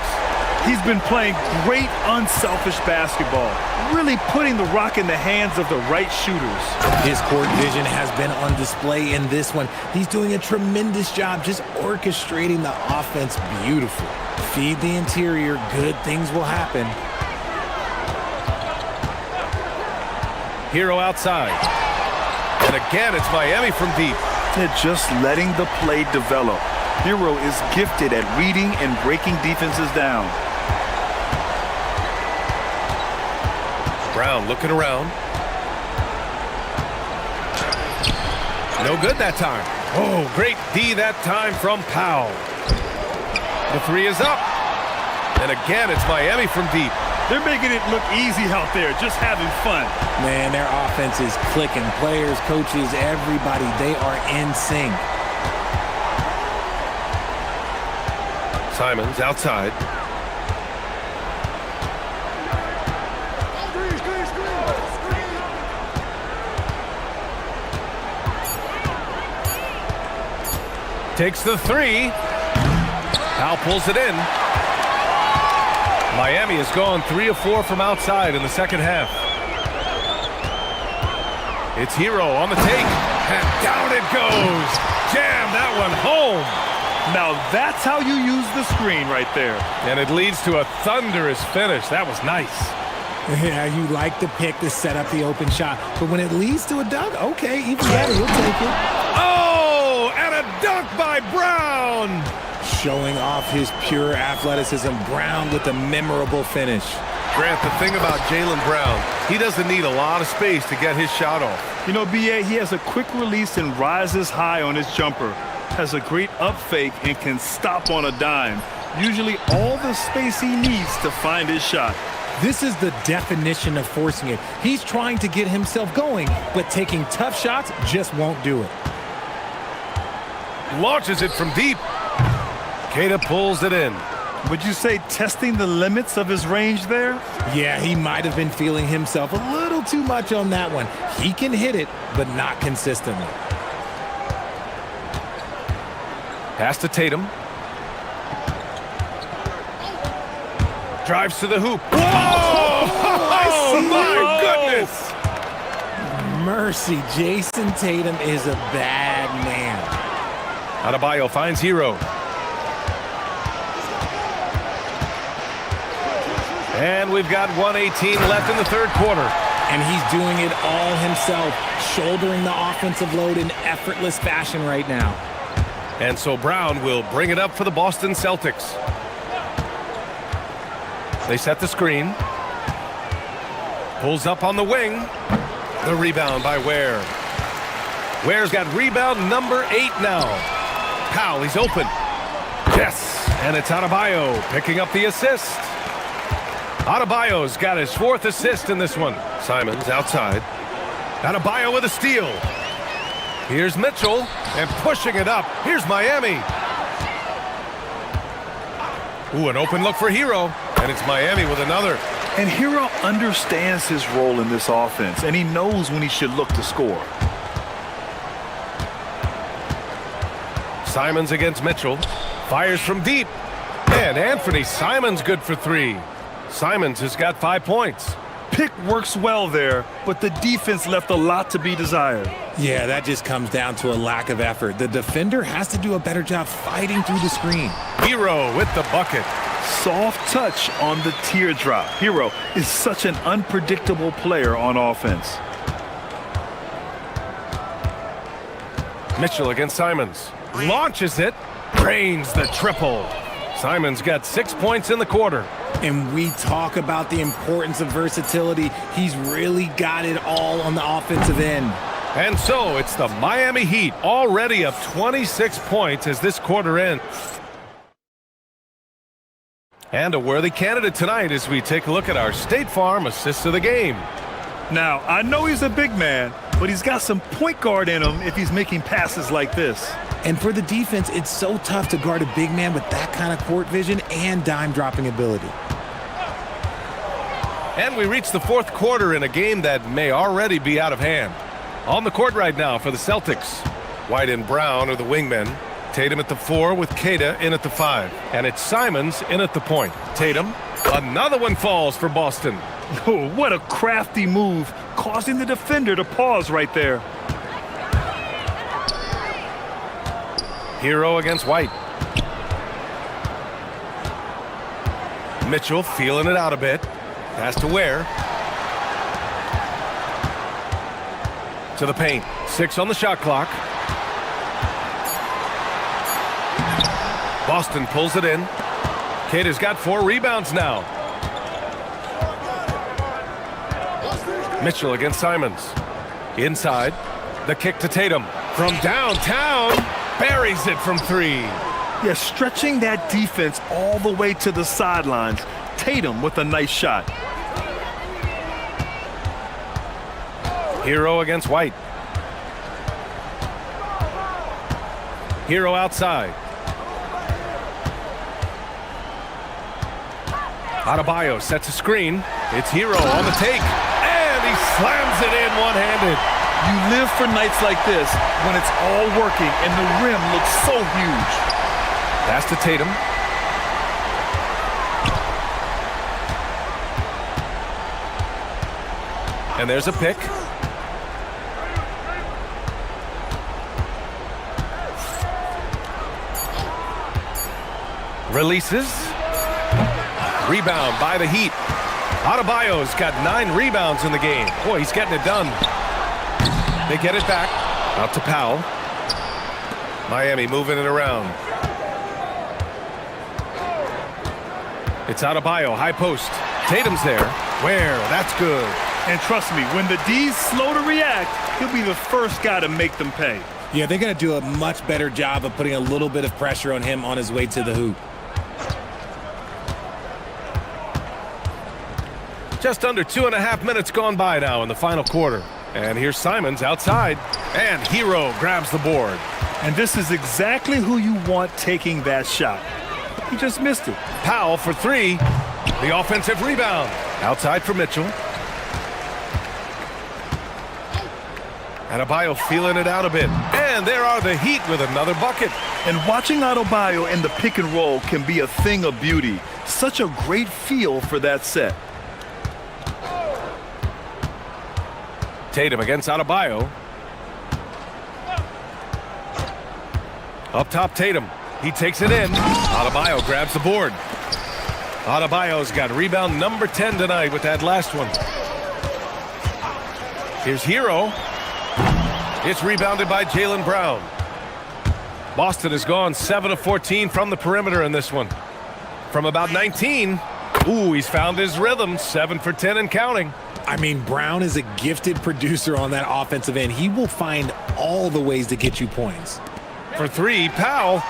[SPEAKER 3] He's been playing great unselfish basketball, really putting the rock in the hands of the right shooters.
[SPEAKER 11] His court vision has been on display in this one. He's doing a tremendous job just orchestrating the offense beautifully. Feed the interior, good things will happen.
[SPEAKER 1] Hero outside. And again, it's Miami from deep.
[SPEAKER 3] They're just letting the play develop. Hero is gifted at reading and breaking defenses down.
[SPEAKER 1] Brown looking around. No good that time. Oh, great D that time from Powell. The three is up. And again, it's Miami from deep.
[SPEAKER 3] They're making it look easy out there, just having fun.
[SPEAKER 11] Man, their offense is clicking. Players, coaches, everybody, they are in sync.
[SPEAKER 1] Simons outside. Takes the three. Powell pulls it in. Miami has gone 3 of 4 from outside in the second half. It's Hero on the take. And down it goes. Jam that one home.
[SPEAKER 3] Now that's how you use the screen right there.
[SPEAKER 1] And it leads to a thunderous finish. That was nice.
[SPEAKER 11] Yeah, you like the pick to set up the open shot. But when it leads to a dunk, okay, even better, you'll take it.
[SPEAKER 1] Oh, and a dunk by Brown.
[SPEAKER 11] Showing off his pure athleticism. Brown with a memorable finish.
[SPEAKER 1] Grant, the thing about Jaylen Brown, he doesn't need a lot of space to get his shot off.
[SPEAKER 3] You know, B.A., he has a quick release and rises high on his jumper. Has a great up fake and can stop on a dime. Usually all the space he needs to find his shot.
[SPEAKER 11] This is the definition of forcing it. He's trying to get himself going, but taking tough shots just won't do it.
[SPEAKER 1] Launches it from deep. Queta pulls it in.
[SPEAKER 3] Would you say testing the limits of his range there?
[SPEAKER 11] Yeah, he might have been feeling himself a little too much on that one. He can hit it, but not consistently.
[SPEAKER 1] Pass to Tatum. Drives to the hoop. Whoa! Oh, my goodness!
[SPEAKER 11] Mercy, Jason Tatum is a bad man.
[SPEAKER 1] Adebayo finds Hero. And we've got 1:18 left in the third quarter.
[SPEAKER 11] And he's doing it all himself, shouldering the offensive load in effortless fashion right now.
[SPEAKER 1] And so Brown will bring it up for the Boston Celtics. They set the screen. Pulls up on the wing. The rebound by Ware. Ware's got rebound number 8 now. Powell, he's open. Yes, and it's Adebayo picking up the assist. Adebayo's got his 4th assist in this one. Simons outside. Adebayo with a steal. Here's Mitchell, and pushing it up. Here's Miami. Ooh, an open look for Hero, and it's Miami with another.
[SPEAKER 3] And Hero understands his role in this offense, and he knows when he should look to score.
[SPEAKER 1] Simons against Mitchell. Fires from deep. And Anthony Simons good for 3. Simons has got 5 points.
[SPEAKER 3] Pick works well there, but the defense left a lot to be desired.
[SPEAKER 11] Yeah, that just comes down to a lack of effort. The defender has to do a better job fighting through the screen.
[SPEAKER 1] Hero with the bucket.
[SPEAKER 3] Soft touch on the teardrop. Hero is such an unpredictable player on offense.
[SPEAKER 1] Mitchell against Simons. Launches it. Drains the triple. Simons got 6 points in the quarter.
[SPEAKER 11] And we talk about the importance of versatility. He's really got it all on the offensive end.
[SPEAKER 1] And so it's the Miami Heat already up 26 points as this quarter ends. And a worthy candidate tonight as we take a look at our State Farm assists of the game.
[SPEAKER 3] Now, I know he's a big man, but he's got some point guard in him if he's making passes like this.
[SPEAKER 11] And for the defense, it's so tough to guard a big man with that kind of court vision and dime-dropping ability.
[SPEAKER 1] And we reach the fourth quarter in a game that may already be out of hand. On the court right now for the Celtics. White and Brown are the wingmen. Tatum at the 4 with Queta in at the 5. And it's Simons in at the point. Tatum, another one falls for Boston.
[SPEAKER 3] Oh, what a crafty move, causing the defender to pause right there.
[SPEAKER 1] Hero against White. Mitchell feeling it out a bit. Pass to Ware. To the paint. 6 on the shot clock. Boston pulls it in. Cade has got 4 rebounds now. Mitchell against Simons. Inside. The kick to Tatum. From downtown. Buries it from 3.
[SPEAKER 3] Yeah, stretching that defense all the way to the sidelines. Tatum with a nice shot.
[SPEAKER 1] Hero against White. Hero outside. Adebayo sets a screen. It's Hero on the take. And he slams it in one-handed.
[SPEAKER 3] You live for nights like this when it's all working and the rim looks so huge.
[SPEAKER 1] Pass to Tatum. And there's a pick. Releases. Rebound by the Heat. Adebayo's got 9 rebounds in the game. Boy, he's getting it done. They get it back. Out to Powell. Miami moving it around. It's Adebayo, high post. Tatum's there. Where? That's good.
[SPEAKER 3] And trust me, when the D's slow to react, he'll be the first guy to make them pay.
[SPEAKER 11] Yeah, they're going to do a much better job of putting a little bit of pressure on him on his way to the hoop.
[SPEAKER 1] Just under 2.5 minutes gone by now in the final quarter. And here's Simons outside. And Hero grabs the board.
[SPEAKER 3] And this is exactly who you want taking that shot. He just missed it.
[SPEAKER 1] Powell for 3. The offensive rebound. Outside for Mitchell. Adebayo feeling it out a bit. And there are the Heat with another bucket.
[SPEAKER 3] And watching Adebayo in the pick and roll can be a thing of beauty. Such a great feel for that set.
[SPEAKER 1] Tatum against Adebayo. Up top, Tatum. He takes it in. Adebayo grabs the board. Adebayo's got rebound number 10 tonight with that last one. Here's Hero. It's rebounded by Jaylen Brown. Boston has gone 7 of 14 from the perimeter in this one. From about 19. Ooh, he's found his rhythm. 7 for 10 and counting.
[SPEAKER 11] I mean, Brown is a gifted producer on that offensive end. He will find all the ways to get you points.
[SPEAKER 1] For 3, Powell.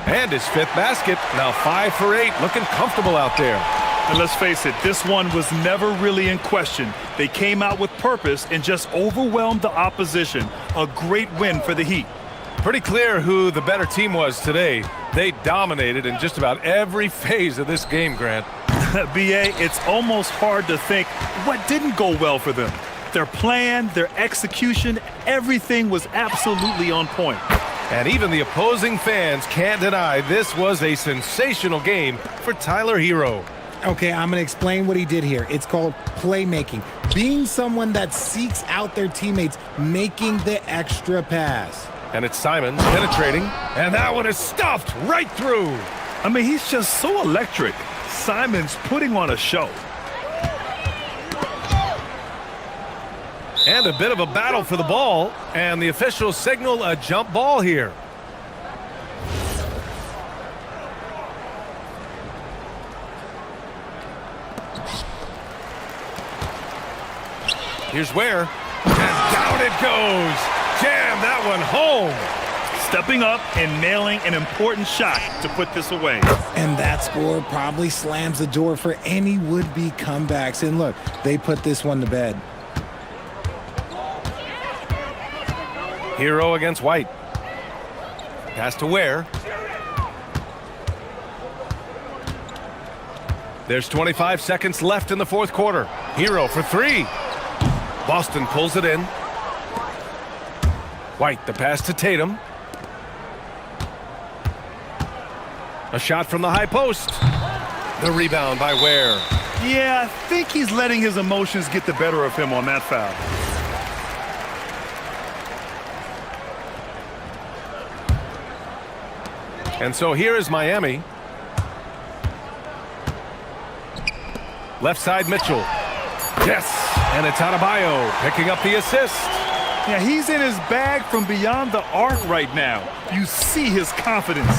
[SPEAKER 1] And his 5th basket. Now 5 for 8. Looking comfortable out there.
[SPEAKER 3] And let's face it, this one was never really in question. They came out with purpose and just overwhelmed the opposition. A great win for the Heat.
[SPEAKER 1] Pretty clear who the better team was today. They dominated in just about every phase of this game, Grant.
[SPEAKER 3] B.A., it's almost hard to think what didn't go well for them. Their plan, their execution, everything was absolutely on point.
[SPEAKER 1] And even the opposing fans can't deny this was a sensational game for Tyler Hero.
[SPEAKER 11] Okay, I'm going to explain what he did here. It's called playmaking. Being someone that seeks out their teammates, making the extra pass.
[SPEAKER 1] And it's Simons penetrating, and that one is stuffed right through.
[SPEAKER 3] I mean, he's just so electric. Simons putting on a show.
[SPEAKER 1] And a bit of a battle for the ball, and the officials signal a jump ball here. Here's Ware, and down it goes. Jam that one home.
[SPEAKER 3] Stepping up and nailing an important shot to put this away.
[SPEAKER 11] And that score probably slams the door for any would-be comebacks. And look, they put this one to bed.
[SPEAKER 1] Hero against White. Pass to Ware. There's 25 seconds left in the fourth quarter. Hero for 3. Boston pulls it in. White, the pass to Tatum. A shot from the high post. The rebound by Ware.
[SPEAKER 3] Yeah, I think he's letting his emotions get the better of him on that foul.
[SPEAKER 1] And so here is Miami. Left side Mitchell. Yes. And it's Adebayo picking up the assist.
[SPEAKER 3] Yeah, he's in his bag from beyond the arc right now. You see his confidence.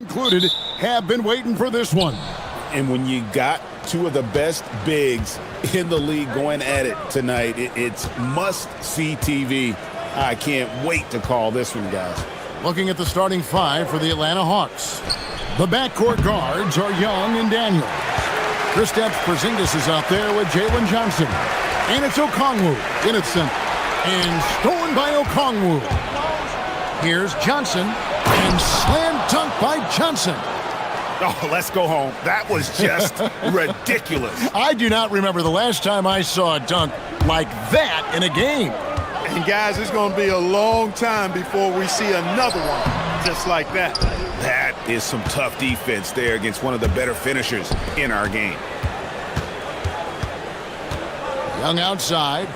[SPEAKER 4] included have been waiting for this one.
[SPEAKER 7] And when you got two of the best bigs in the league going at it tonight, it's must-see TV. I can't wait to call this one, guys.
[SPEAKER 4] Looking at the starting five for the Atlanta Hawks. The backcourt guards are Young and Daniel. Kristaps Porzingis is out there with Jalen Johnson. And it's Okongwu in its center. And stolen by Okongwu. Here's Johnson. And slam dunk by Johnson.
[SPEAKER 7] Oh, let's go home. That was just ridiculous.
[SPEAKER 4] I do not remember the last time I saw a dunk like that in a game.
[SPEAKER 12] And guys, it's going to be a long time before we see another one just like that.
[SPEAKER 7] That is some tough defense there against one of the better finishers in our game.
[SPEAKER 4] Young outside.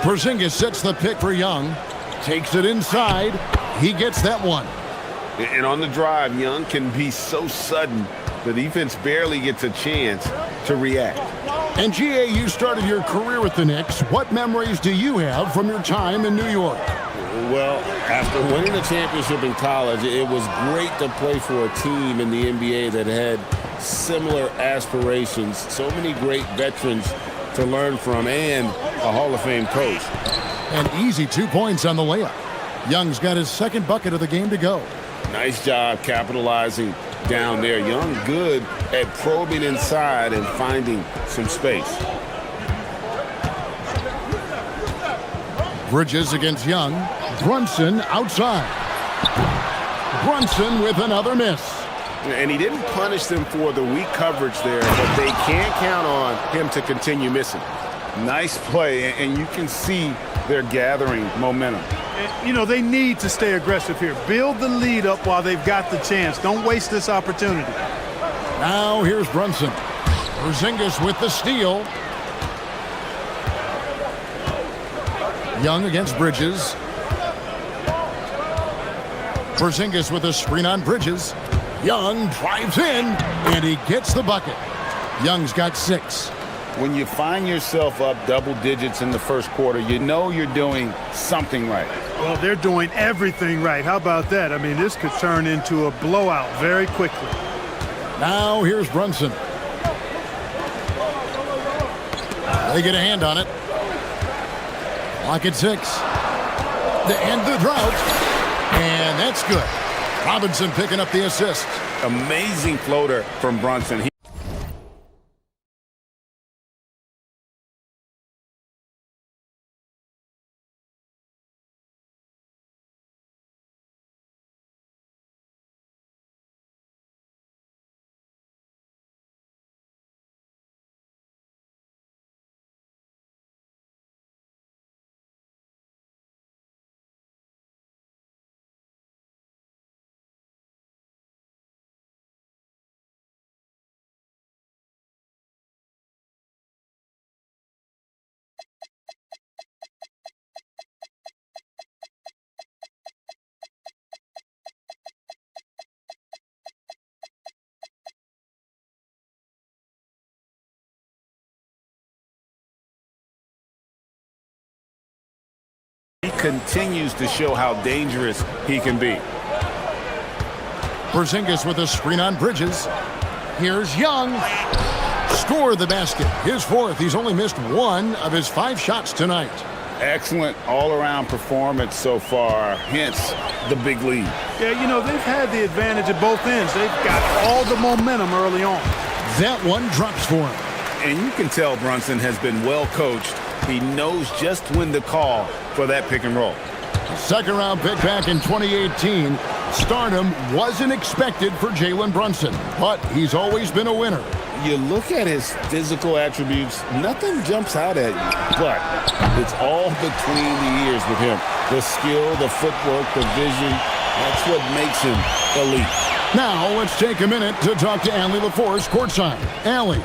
[SPEAKER 4] Porzingis sets the pick for Young. Takes it inside. He gets that one.
[SPEAKER 7] And on the drive, Young can be so sudden, the defense barely gets a chance to react.
[SPEAKER 4] And GA, you started your career with the Knicks. What memories do you have from your time in New York?
[SPEAKER 15] Well, after winning a championship in college, it was great to play for a team in the NBA that had similar aspirations, so many great veterans to learn from, and a Hall of Fame coach.
[SPEAKER 4] An easy 2 points on the layup. Young's got his second bucket of the game to go.
[SPEAKER 15] Nice job capitalizing down there. Young good at probing inside and finding some space.
[SPEAKER 4] Bridges against Young. Brunson outside. Brunson with another miss.
[SPEAKER 7] And he didn't punish them for the weak coverage there, but they can't count on him to continue missing. Nice play, and you can see they're gathering momentum.
[SPEAKER 12] You know, they need to stay aggressive here. Build the lead up while they've got the chance. Don't waste this opportunity.
[SPEAKER 4] Now here's Brunson. Porzingis with the steal. Young against Bridges. Porzingis with a screen on Bridges. Young drives in, and he gets the bucket. Young's got 6.
[SPEAKER 7] When you find yourself up double digits in the first quarter, you know you're doing something right.
[SPEAKER 12] Well, they're doing everything right. How about that? I mean, this could turn into a blowout very quickly.
[SPEAKER 4] Now here's Brunson. They get a hand on it. Lock at 6. To end the drought. And that's good. Robinson picking up the assist.
[SPEAKER 7] Amazing floater from Brunson. He continues to show how dangerous he can be.
[SPEAKER 4] Porzingis with a screen on Bridges. Here's Young. Score the basket. His 4th. He's only missed 1 of his 5 shots tonight.
[SPEAKER 7] Excellent all-around performance so far, hence the big lead.
[SPEAKER 12] Yeah, you know, they've had the advantage at both ends. They've got all the momentum early on.
[SPEAKER 4] That one drops for him.
[SPEAKER 7] And you can tell Brunson has been well coached. He knows just when to call for that pick and roll.
[SPEAKER 4] Second round pick back in 2018. Stardom wasn't expected for Jalen Brunson, but he's always been a winner.
[SPEAKER 15] You look at his physical attributes, nothing jumps out at you, but it's all between the ears with him. The skill, the footwork, the vision, that's what makes him elite.
[SPEAKER 4] Now let's take a minute to talk to Allie LaForce courtside. Allie.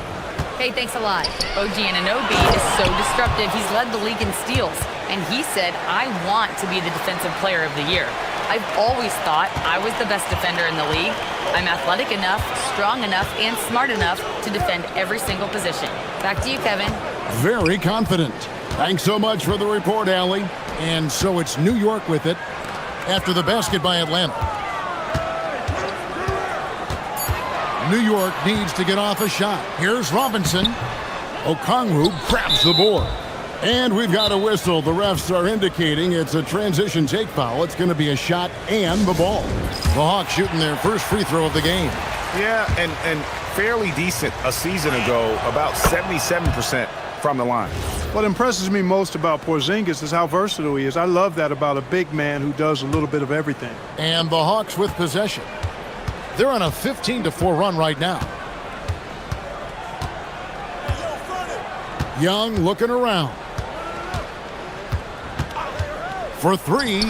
[SPEAKER 6] Hey, thanks a lot. OG Anunoby is so disruptive. He's led the league in steals. And he said, I want to be the defensive player of the year. I've always thought I was the best defender in the league. I'm athletic enough, strong enough, and smart enough to defend every single position. Back to you, Kevin.
[SPEAKER 4] Very confident. Thanks so much for the report, Allie. And so it's New York with it after the basket by Atlanta. New York needs to get off a shot. Here's Robinson. Okongwu grabs the board. And we've got a whistle. The refs are indicating it's a transition take foul. It's going to be a shot and the ball. The Hawks shooting their first free throw of the game.
[SPEAKER 7] Yeah, and fairly decent a season ago, about 77% from the line.
[SPEAKER 12] What impresses me most about Porzingis is how versatile he is. I love that about a big man who does a little bit of everything.
[SPEAKER 4] And the Hawks with possession. They're on a 15-4 run right now. Young looking around. For three.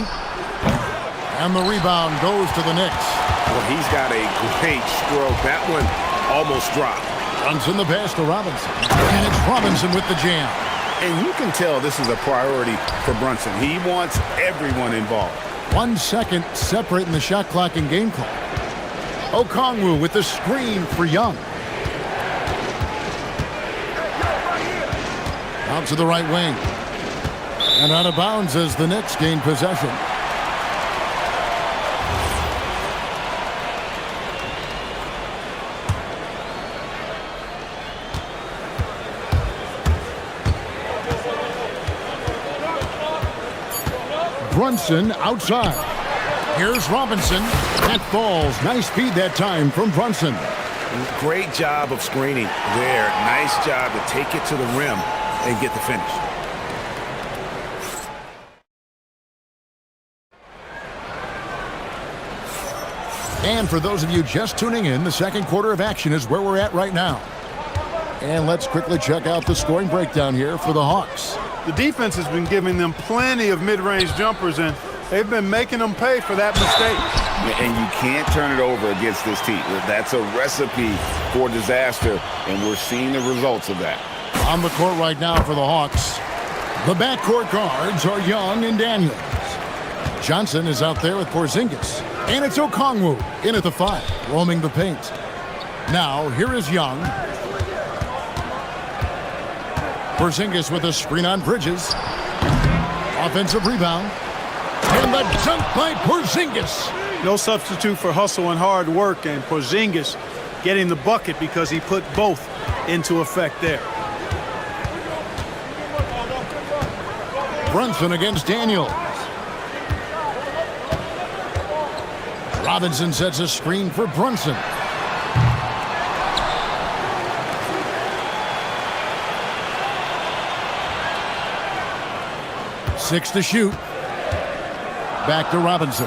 [SPEAKER 4] And the rebound goes to the Knicks.
[SPEAKER 7] Well, he's got a great stroke. That one almost dropped.
[SPEAKER 4] Brunson the pass to Robinson. And it's Robinson with the jam.
[SPEAKER 7] And you can tell this is a priority for Brunson. He wants everyone involved.
[SPEAKER 4] 1 second separating the shot clock and game clock. Okongwu with the screen for Young. Out to the right wing. And out of bounds as the Knicks gain possession. Brunson outside. Here's Robinson. That falls. Nice speed that time from Brunson.
[SPEAKER 7] Great job of screening there. Nice job to take it to the rim and get the finish.
[SPEAKER 4] And for those of you just tuning in, the second quarter of action is where we're at right now. And let's quickly check out the scoring breakdown here for the Hawks.
[SPEAKER 12] The defense has been giving them plenty of mid-range jumpers, and they've been making them pay for that mistake.
[SPEAKER 7] And you can't turn it over against this team. That's a recipe for disaster, and we're seeing the results of that.
[SPEAKER 4] On the court right now for the Hawks, the backcourt guards are Young and Daniels. Johnson is out there with Porzingis. And it's Okongwu in at the 5, roaming the paint. Now, here is Young. Porzingis with a screen on Bridges. Offensive rebound. And the dunk by Porzingis.
[SPEAKER 12] No substitute for hustle and hard work, and Porzingis getting the bucket because he put both into effect there.
[SPEAKER 4] Brunson against Daniels. Robinson sets a screen for Brunson. Six to shoot. Back to Robinson.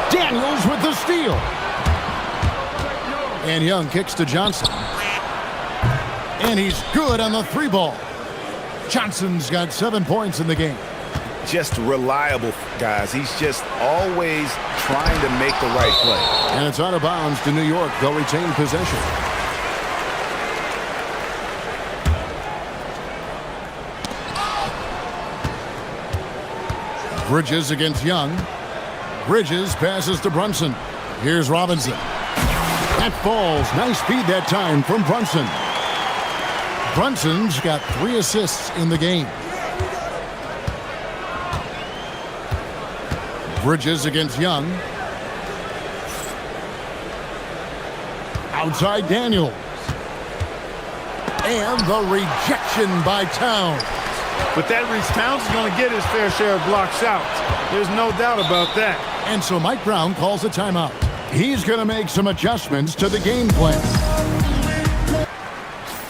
[SPEAKER 4] Daniels with the steal. And Young kicks to Johnson. And he's good on the 3 ball. Johnson's got 7 points in the game.
[SPEAKER 7] Just reliable, guys. He's just always trying to make the right play.
[SPEAKER 4] And it's out of bounds to New York. They'll retain possession. Bridges against Young. Bridges passes to Brunson. Here's Robinson. That falls. Nice speed that time from Brunson. Brunson's got 3 assists in the game. Bridges against Young. Outside Daniels. And the rejection by Towns.
[SPEAKER 12] But that reads Towns is going to get his fair share of block shots. There's no doubt about that.
[SPEAKER 4] And so Mike Brown calls a timeout. He's going to make some adjustments to the game plan.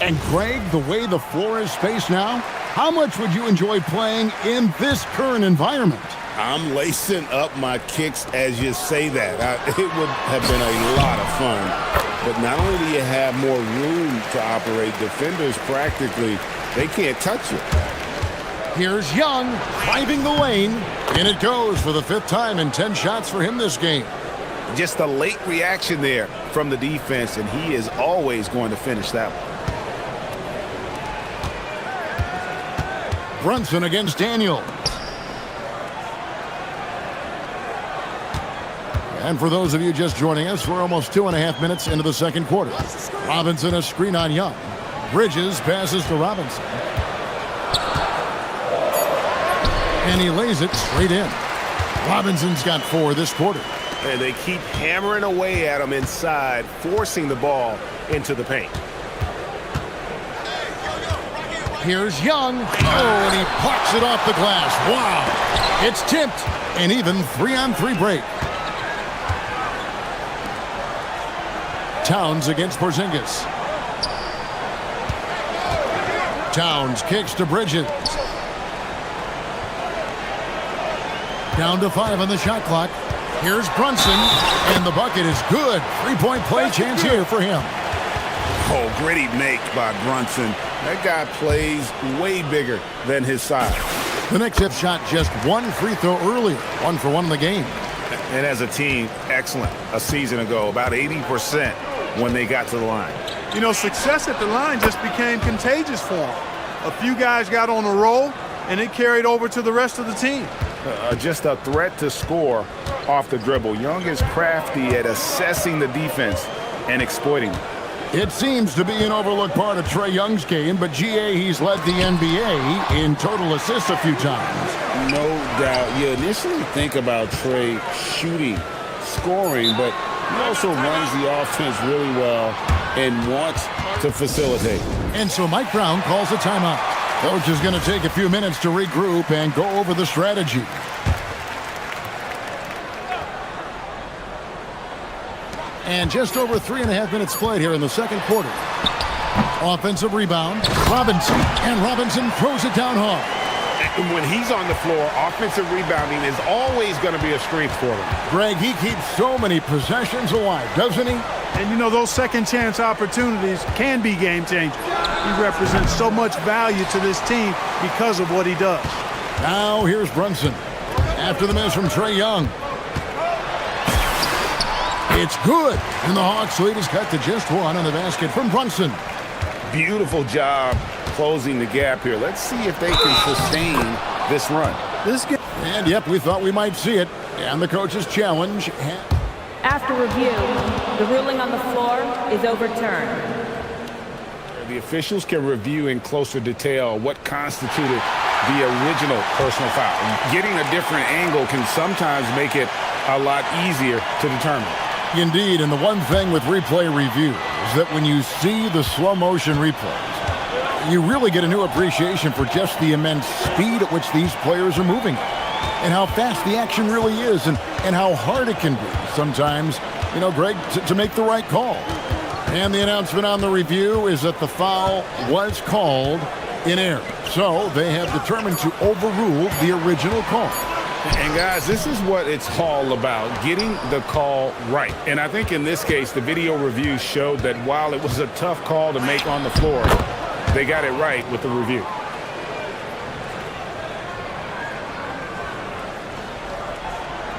[SPEAKER 4] And Greg, the way the floor is spaced now, how much would you enjoy playing in this current environment?
[SPEAKER 15] I'm lacing up my kicks as you say that. It would have been a lot of fun. But not only do you have more room to operate, defenders practically, they can't touch you.
[SPEAKER 4] Here's Young driving the lane. And it goes for the 5th time in 10 shots for him this game.
[SPEAKER 7] Just a late reaction there from the defense, and he is always going to finish that one.
[SPEAKER 4] Brunson against Daniels. And for those of you just joining us, we're almost 2.5 minutes into the second quarter. Robinson a screen on Young. Bridges passes to Robinson. And he lays it straight in. Robinson's got 4 this quarter.
[SPEAKER 7] And they keep hammering away at him inside, forcing the ball into the paint.
[SPEAKER 4] Here's Young. Oh, and he pops it off the glass. Wow. It's tipped. An even 3-on-3 break. Towns against Porzingis. Towns kicks to Bridges. Down to 5 on the shot clock. Here's Brunson, and the bucket is good. Three-point play chance here for him.
[SPEAKER 7] Oh, gritty make by Brunson. That guy plays way bigger than his size.
[SPEAKER 4] The Knicks have shot just one free throw earlier, 1 for 1 in the game.
[SPEAKER 7] And as a team, excellent a season ago, about 80% when they got to the line.
[SPEAKER 12] You know, success at the line just became contagious for him. A few guys got on a roll, and it carried over to the rest of the team.
[SPEAKER 7] Just a threat to score off the dribble. Young is crafty at assessing the defense and exploiting it.
[SPEAKER 4] It seems to be an overlooked part of Trae Young's game, but GA, he's led the NBA in total assists a few times.
[SPEAKER 15] No doubt. You initially think about Trae shooting, scoring, but he also runs the offense really well and wants to facilitate.
[SPEAKER 4] And so Mike Brown calls a timeout. Coach is going to take a few minutes to regroup and go over the strategy. And just over 3.5 minutes played here in the second quarter. Offensive rebound, Robinson, and Robinson throws it down hard.
[SPEAKER 7] And when he's on the floor, offensive rebounding is always going to be a strength for him.
[SPEAKER 4] Greg, he keeps so many possessions alive, doesn't he?
[SPEAKER 12] And you know, those second chance opportunities can be game changers. He represents so much value to this team because of what he does.
[SPEAKER 4] Now here's Brunson. After the miss from Trae Young. It's good. And the Hawks' lead is cut to just 1 on the basket from Brunson.
[SPEAKER 7] Beautiful job closing the gap here. Let's see if they can sustain this run.
[SPEAKER 4] And yep, we thought we might see it. And the coach's challenge.
[SPEAKER 9] After review, the ruling on the floor is overturned.
[SPEAKER 7] The officials can review in closer detail what constituted the original personal foul. Getting a different angle can sometimes make it a lot easier to determine.
[SPEAKER 4] Indeed, and the one thing with replay review is that when you see the slow motion replays, you really get a new appreciation for just the immense speed at which these players are moving and how fast the action really is and how hard it can be sometimes, you know, Greg, to make the right call. And the announcement on the review is that the foul was called in error. So they have determined to overrule the original call.
[SPEAKER 7] And guys, this is what it's all about, getting the call right. And I think in this case, the video review showed that while it was a tough call to make on the floor, they got it right with the review.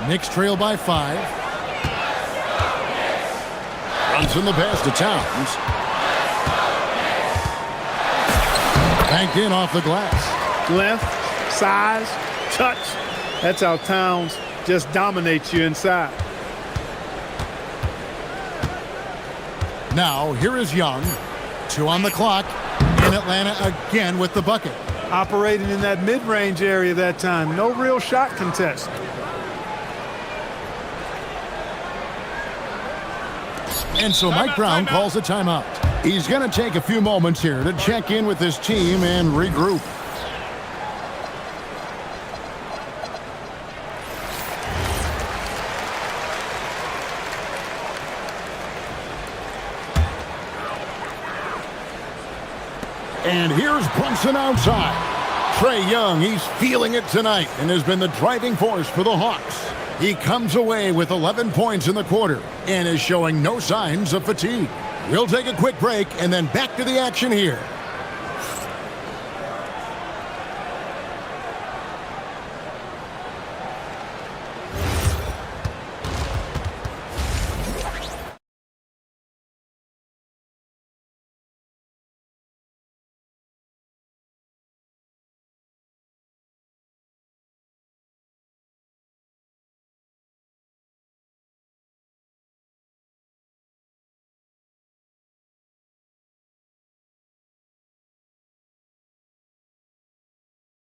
[SPEAKER 4] Knicks trail by 5. Brunson the pass to Towns. Banked in off the glass.
[SPEAKER 12] Length, size, touch. That's how Towns just dominates you inside.
[SPEAKER 4] Now, here is Young. 2 on the clock. And Atlanta again with the bucket.
[SPEAKER 12] Operating in that mid-range area that time. No real shot contest.
[SPEAKER 4] And so Mike Brown calls a timeout. He's going to take a few moments here to check in with his team and regroup. And here's Brunson outside. Trae Young, he's feeling it tonight and has been the driving force for the Hawks. He comes away with 11 points in the quarter and is showing no signs of fatigue. We'll take a quick break and then back to the action here.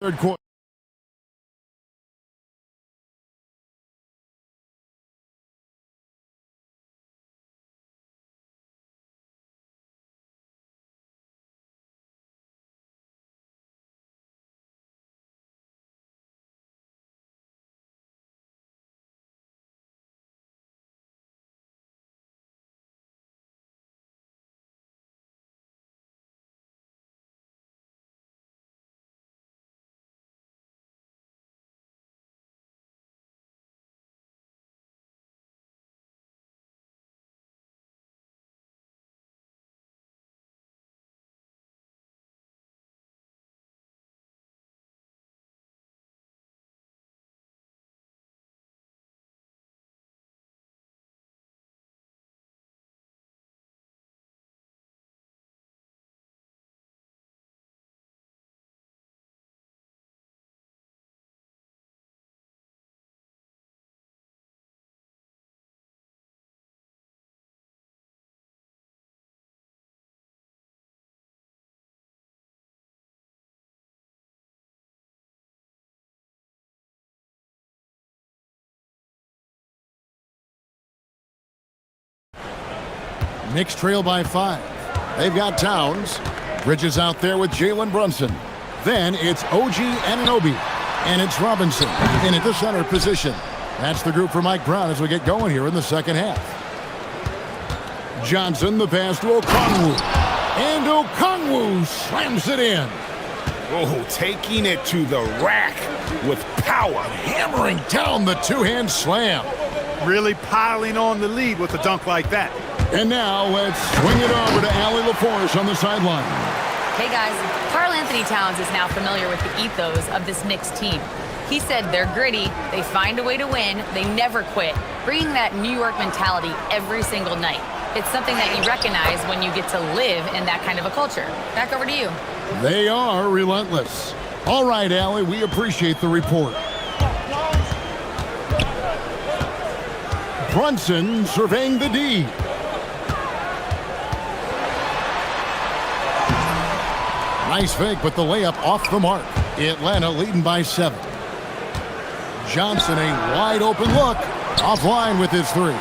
[SPEAKER 4] Third quarter. Knicks trail by 5. They've got Towns. Bridges out there with Jalen Brunson. Then it's OG Anunoby. And it's Robinson in at the center position. That's the group for Mike Brown as we get going here in the second half. Johnson, the pass to Okongwu. And Okongwu slams it in.
[SPEAKER 7] Oh, taking it to the rack with power.
[SPEAKER 4] Hammering down the two-hand slam.
[SPEAKER 12] Really piling on the lead with a dunk like that.
[SPEAKER 4] And now let's swing it over to Allie LaForce on the sideline.
[SPEAKER 6] Hey guys, Karl Anthony Towns is now familiar with the ethos of this Knicks team. He said they're gritty, they find a way to win, they never quit, bringing that New York mentality every single night. It's something that you recognize when you get to live in that kind of a culture. Back over to you.
[SPEAKER 4] They are relentless. All right, Allie, we appreciate the report. Brunson surveying the D. Nice fake, but the layup off the mark. Atlanta leading by 7. Johnson, a wide open look. Offline with his 3.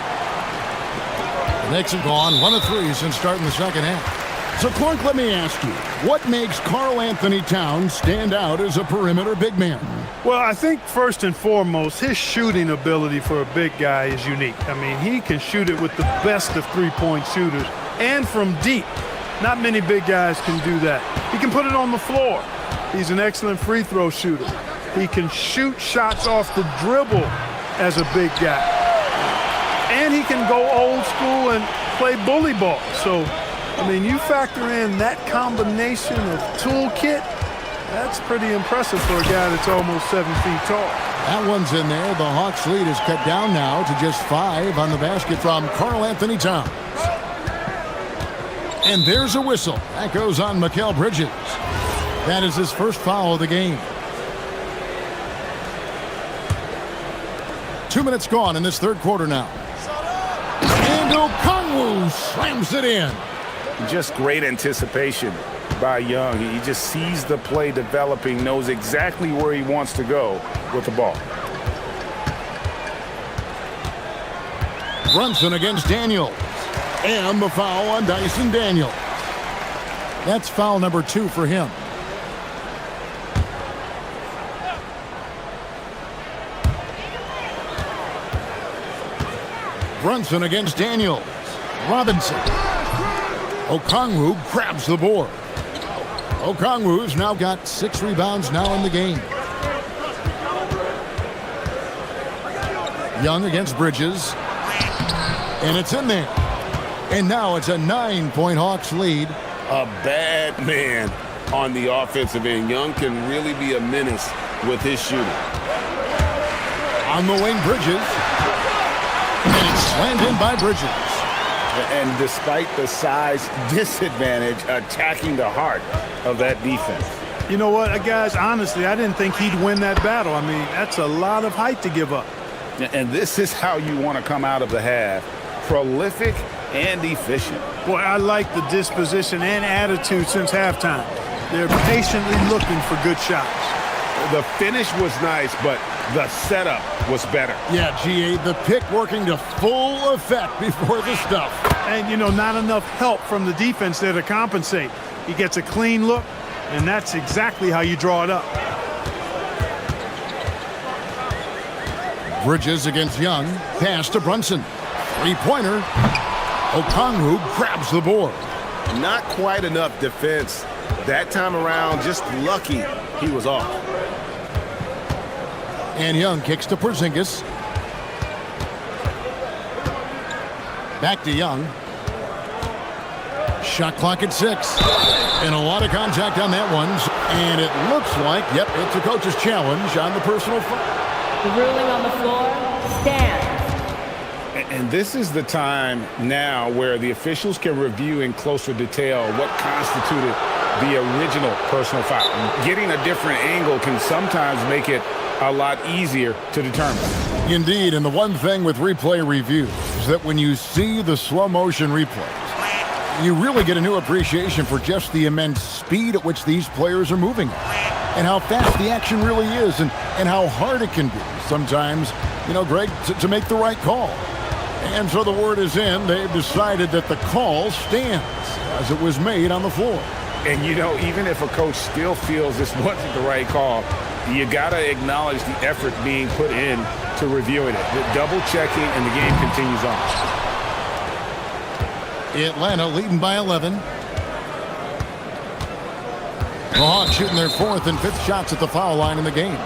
[SPEAKER 4] The Knicks have gone 1 of 3 since starting the second half. So, Clark, let me ask you, what makes Karl Anthony Towns stand out as a perimeter big man?
[SPEAKER 12] Well, I think first and foremost, his shooting ability for a big guy is unique. I mean, he can shoot it with the best of three-point shooters and from deep. Not many big guys can do that. He can put it on the floor. He's an excellent free throw shooter. He can shoot shots off the dribble as a big guy. And he can go old school and play bully ball. So, I mean, you factor in that combination of toolkit, that's pretty impressive for a guy that's almost 7 feet tall.
[SPEAKER 4] That one's in there. The Hawks lead is cut down now to just 5 on the basket from Karl Anthony Towns. And there's a whistle. That goes on Mikal Bridges. That is his first foul of the game. 2 minutes gone in this third quarter now. And Okongwu slams it in.
[SPEAKER 7] Just great anticipation by Young. He just sees the play developing, knows exactly where he wants to go with the ball.
[SPEAKER 4] Brunson against Daniels. And the foul on Dyson Daniels. That's foul number 2 for him. Brunson against Daniels. Robinson. Okongwu grabs the board. Okongwu's now got 6 rebounds now in the game. Young against Bridges. And it's in there. And now it's a 9-point Hawks lead.
[SPEAKER 15] A bad man on the offensive end. Young can really be a menace with his shooting.
[SPEAKER 4] On the wing, Bridges. And it's slammed in by Bridges.
[SPEAKER 7] And despite the size disadvantage, attacking the heart of that defense.
[SPEAKER 12] You know what, guys, honestly, I didn't think he'd win that battle. I mean, that's a lot of height to give up.
[SPEAKER 7] And this is how you want to come out of the half. Prolific and efficient.
[SPEAKER 12] Boy, I like the disposition and attitude since halftime. They're patiently looking for good shots.
[SPEAKER 7] The finish was nice, but the setup was better.
[SPEAKER 4] Yeah, GA, the pick working to full effect before the stuff.
[SPEAKER 12] And, you know, not enough help from the defense there to compensate. He gets a clean look, and that's exactly how you draw it up.
[SPEAKER 4] Bridges against Young. Pass to Brunson. Three-pointer. Okongwu grabs the board.
[SPEAKER 15] Not quite enough defense. That time around, just lucky he was off.
[SPEAKER 4] And Young kicks to Porzingis. Back to Young. Shot clock at 6. And a lot of contact on that one. And it looks like, yep, it's a coach's challenge on the personal foul.
[SPEAKER 9] The ruling on the floor stands.
[SPEAKER 7] And this is the time now where the officials can review in closer detail what constituted the original personal foul. Getting a different angle can sometimes make it a lot easier to determine.
[SPEAKER 4] Indeed, and the one thing with replay reviews is that when you see the slow motion replays, you really get a new appreciation for just the immense speed at which these players are moving and how fast the action really is and how hard it can be sometimes, you know, Greg, to make the right call. And so the word is in. They've decided that the call stands as it was made on the floor.
[SPEAKER 7] And, you know, even if a coach still feels this wasn't the right call, you got to acknowledge the effort being put in to reviewing it. The double checking, and the game continues on.
[SPEAKER 4] Atlanta leading by 11. The Hawks shooting their 4th and 5th shots at the foul line in the game.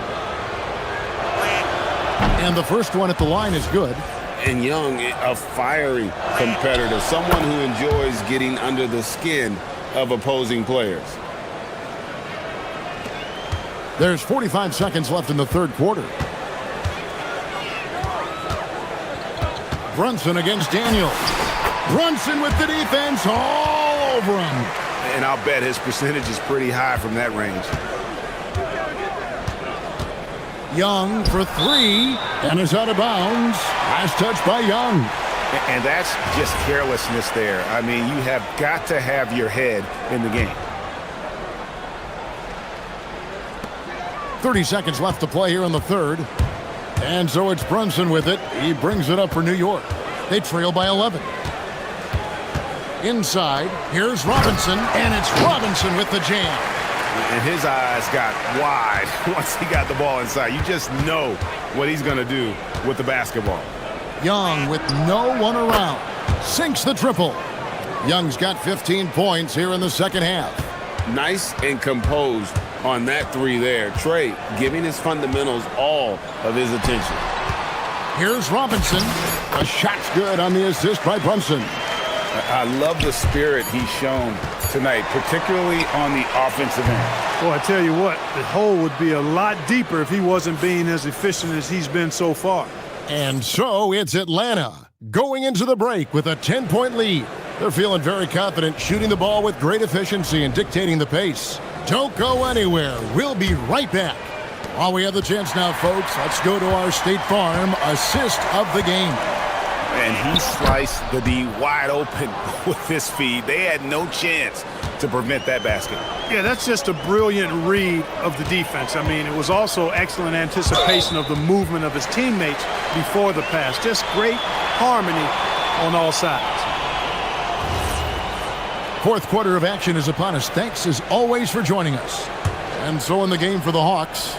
[SPEAKER 4] And the first one at the line is good.
[SPEAKER 15] And Young, a fiery competitor, someone who enjoys getting under the skin of opposing players.
[SPEAKER 4] There's 45 seconds left in the third quarter. Brunson against Daniel. Brunson with the defense all over him.
[SPEAKER 7] And I'll bet his percentage is pretty high from that range.
[SPEAKER 4] Young for 3 and is out of bounds. Last touch by Young.
[SPEAKER 7] And that's just carelessness there. I mean, you have got to have your head in the game.
[SPEAKER 4] 30 seconds left to play here in the third. And so it's Brunson with it. He brings it up for New York. They trail by 11. Inside, here's Robinson, and it's Robinson with the jam.
[SPEAKER 7] And his eyes got wide once he got the ball inside. You just know what he's going to do with the basketball.
[SPEAKER 4] Young with no one around. Sinks the triple. Young's got 15 points here in the second half.
[SPEAKER 15] Nice and composed on that 3 there. Trey giving his fundamentals all of his attention.
[SPEAKER 4] Here's Robinson. A shot's good on the assist by Brunson.
[SPEAKER 7] I love the spirit he's shown tonight, particularly on the offensive end.
[SPEAKER 12] Well, I tell you what, the hole would be a lot deeper if he wasn't being as efficient as he's been so far.
[SPEAKER 4] And so it's Atlanta going into the break with a 10-point lead. They're feeling very confident, shooting the ball with great efficiency and dictating the pace. Don't go anywhere. We'll be right back. While we have the chance now, folks, let's go to our State Farm assist of the game.
[SPEAKER 7] And he sliced the D wide open with his feed. They had no chance to prevent that basket.
[SPEAKER 12] Yeah, that's just a brilliant read of the defense. I mean, it was also excellent anticipation of the movement of his teammates before the pass. Just great harmony on all sides.
[SPEAKER 4] Fourth quarter of action is upon us. Thanks as always for joining us. And so in the game for the Hawks,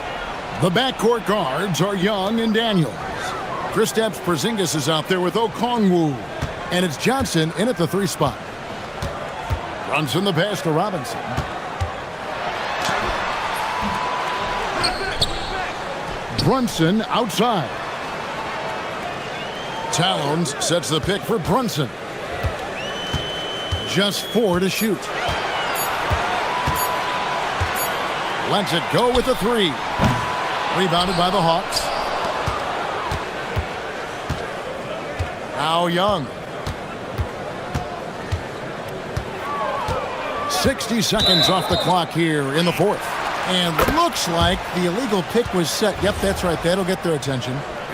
[SPEAKER 4] the backcourt guards are Young and Daniels. Kristaps Porzingis is out there with Okongwu. And it's Johnson in at the 3 spot. Brunson the pass to Robinson. Brunson outside. Towns sets the pick for Brunson. Just 4 to shoot. Lets it go with the 3. Rebounded by the Hawks. Now Young. 60 seconds off the clock here in the fourth. And looks like the illegal pick was set. Yep, that's right. That'll get their attention.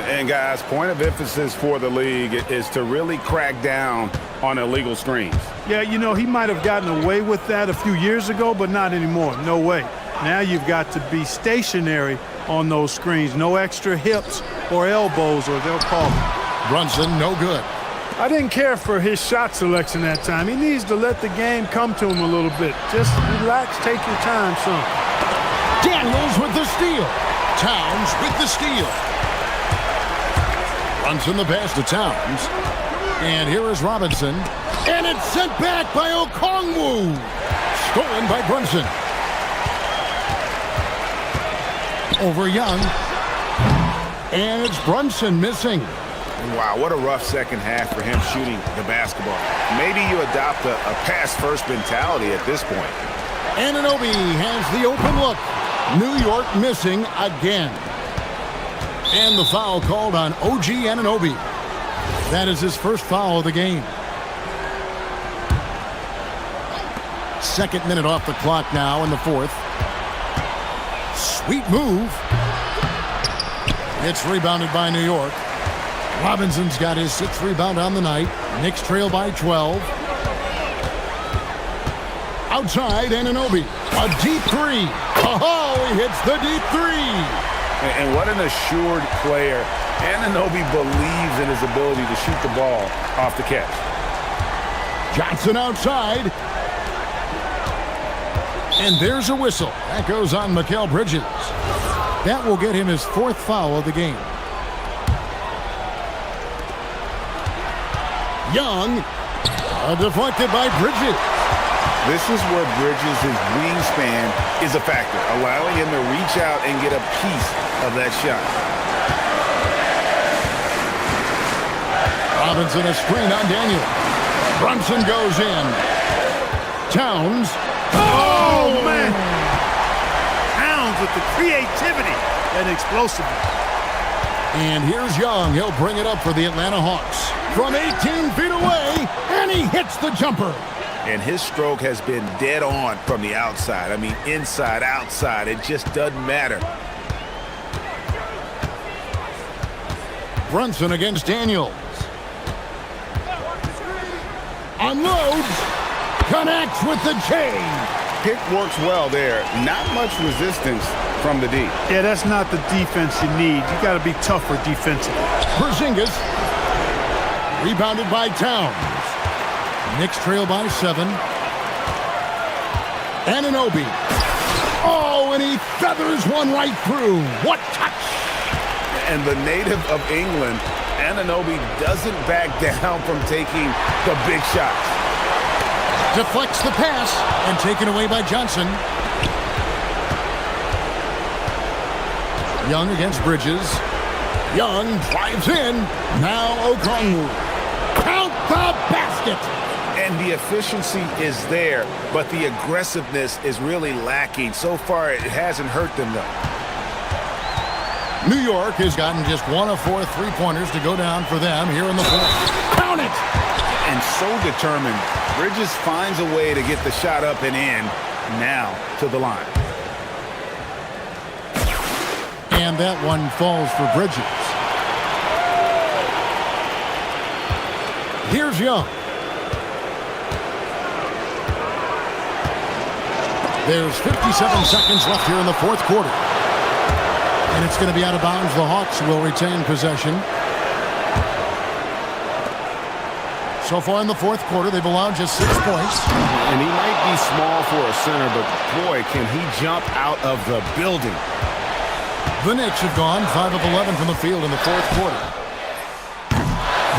[SPEAKER 7] And guys, point of emphasis for the league is to really crack down on illegal screens.
[SPEAKER 12] Yeah, you know, he might have gotten away with that a few years ago, but not anymore. No way. Now you've got to be stationary on those screens. No extra hips or elbows, or they'll call it.
[SPEAKER 4] Brunson, no good.
[SPEAKER 12] I didn't care for his shot selection that time. He needs to let the game come to him a little bit. Just relax, take your time, son.
[SPEAKER 4] Daniels with the steal. Towns with the steal. Brunson the pass to Towns. And here is Robinson. And it's sent back by Okongwu. Stolen by Brunson. Over Young. And it's Brunson missing.
[SPEAKER 7] Wow, what a rough second half for him shooting the basketball. Maybe you adopt a pass-first mentality at this point.
[SPEAKER 4] Anunoby has the open look. New York missing again. And the foul called on OG Anunoby. That is his first foul of the game. Second minute off the clock now in the fourth. Sweet move. It's rebounded by New York. Robinson's got his 6th rebound on the night. Knicks trail by 12. Outside, Anunoby. A deep 3. Oh, he hits the deep 3.
[SPEAKER 7] And what an assured player Anunoby believes in his ability to shoot the ball off the catch.
[SPEAKER 4] Johnson outside. And there's a whistle. That goes on Mikal Bridges. That will get him his 4th foul of the game. Young, deflected by Bridges.
[SPEAKER 7] This is where Bridges' wingspan is a factor, allowing him to reach out and get a piece of that shot.
[SPEAKER 4] Robinson a screen on Daniel. Brunson goes in. Towns.
[SPEAKER 12] Oh, man. Towns with the creativity and explosiveness.
[SPEAKER 4] And here's Young. He'll bring it up for the Atlanta Hawks. From 18 feet away, and he hits the jumper.
[SPEAKER 7] And his stroke has been dead on from the outside. I mean, inside, outside, it just doesn't matter.
[SPEAKER 4] Brunson against Daniels. Unloads. Connects with the chain.
[SPEAKER 7] Pick works well there. Not much resistance from the D.
[SPEAKER 12] Yeah, that's not the defense you need. You got to be tougher defensively.
[SPEAKER 4] Porzingis. Rebounded by Towns. Knicks trail by 7. Anunoby. Oh, and he feathers one right through. What touch!
[SPEAKER 7] And the native of England, Anunoby doesn't back down from taking the big shots.
[SPEAKER 4] Deflects the pass and taken away by Johnson. Young against Bridges. Young drives in. Now Okongwu. Count the basket.
[SPEAKER 7] And the efficiency is there, but the aggressiveness is really lacking. So far, it hasn't hurt them, though.
[SPEAKER 4] New York has gotten just 1 of 4 3-pointers to go down for them here in the 4th. Count it!
[SPEAKER 7] And so determined, Bridges finds a way to get the shot up and in, now to the line.
[SPEAKER 4] And that one falls for Bridges. Here's Young. There's 57 seconds left here in the 4th quarter. And it's going to be out of bounds. The Hawks will retain possession. So far in the 4th quarter, they've allowed just 6 points.
[SPEAKER 7] And he might be small for a center, but boy, can he jump out of the building.
[SPEAKER 4] The Knicks have gone 5 of 11 from the field in the 4th quarter.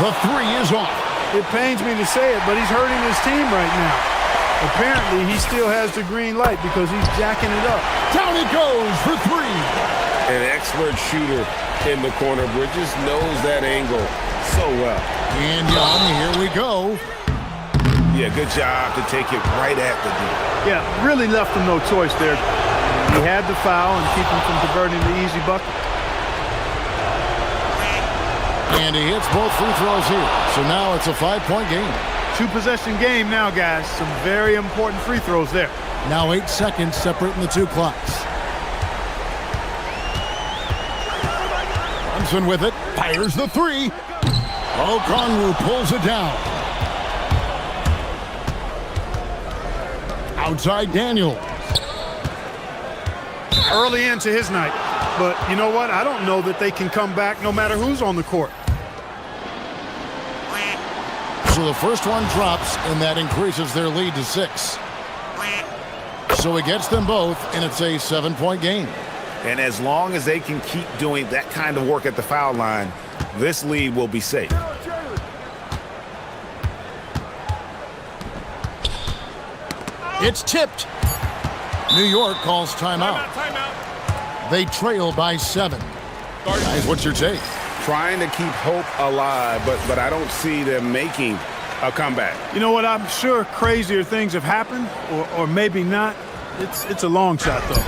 [SPEAKER 4] The 3 is off.
[SPEAKER 12] It pains me to say it, but he's hurting his team right now. Apparently, he still has the green light because he's jacking it up.
[SPEAKER 4] Down it goes for 3.
[SPEAKER 7] An expert shooter in the corner. Bridges knows that angle so well.
[SPEAKER 4] And Young, here we go.
[SPEAKER 7] Yeah, good job to take it right at the D.
[SPEAKER 12] Yeah, really left him no choice there. He had the foul and keep him from converting the easy bucket.
[SPEAKER 4] And he hits both free throws here. So now it's a 5-point game.
[SPEAKER 12] 2-possession game now, guys. Some very important free throws there.
[SPEAKER 4] Now 8 seconds separating the 2 clocks. Brunson with it. Fires the 3. Okongwu pulls it down. Outside Daniel.
[SPEAKER 12] Early into his night. But you know what? I don't know that they can come back no matter who's on the court.
[SPEAKER 4] So the first one drops, and that increases their lead to 6. So he gets them both, and it's a 7-point game.
[SPEAKER 7] And as long as they can keep doing that kind of work at the foul line, this lead will be safe.
[SPEAKER 4] It's tipped. New York calls timeout. They trail by 7. Guys, what's your take?
[SPEAKER 7] Trying to keep hope alive, but I don't see them making a comeback.
[SPEAKER 12] You know what? I'm sure crazier things have happened, or maybe not. It's a long shot, though.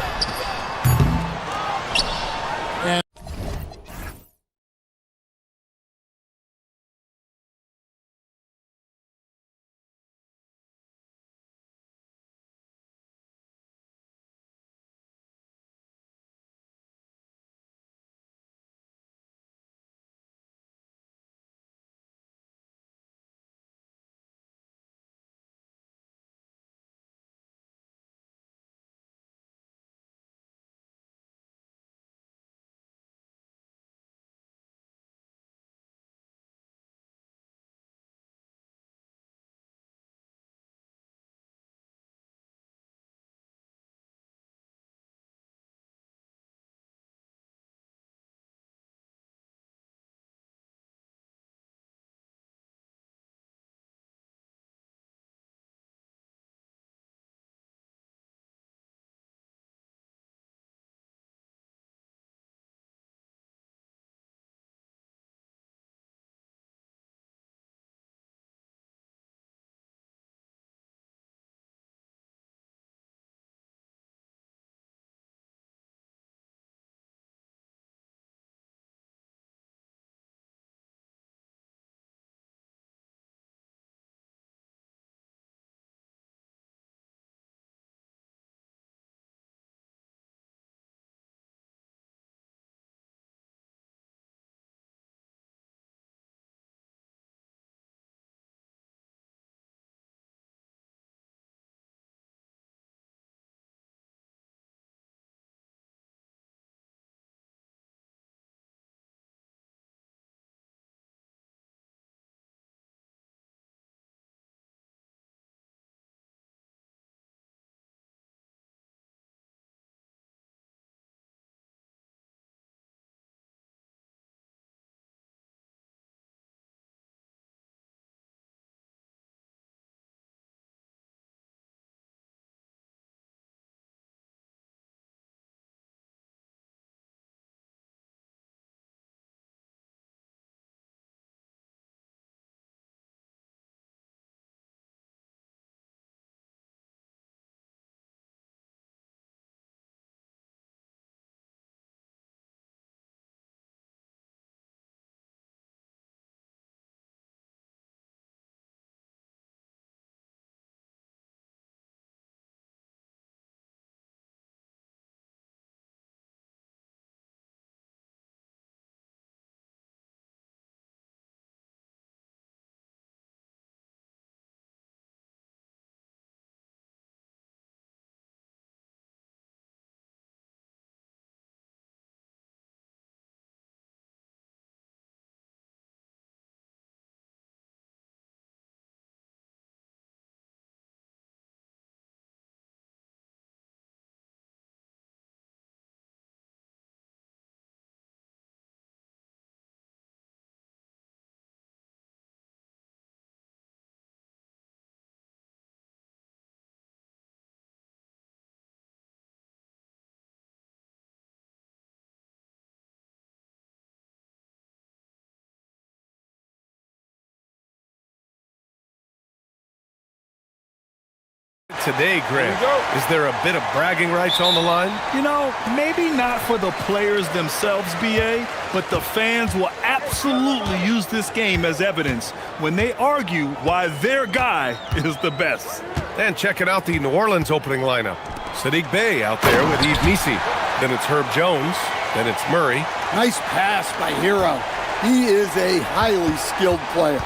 [SPEAKER 1] today, Grant. Is there a bit of bragging rights on the line?
[SPEAKER 3] You know, maybe not for the players themselves, BA, but the fans will absolutely use this game as evidence when they argue why their guy is the best.
[SPEAKER 1] And checking out the New Orleans opening lineup. Sadiq Bey out there with Yves Missi. Then it's Herb Jones. Then it's Murray.
[SPEAKER 2] Nice pass by Hero. He is a highly skilled player.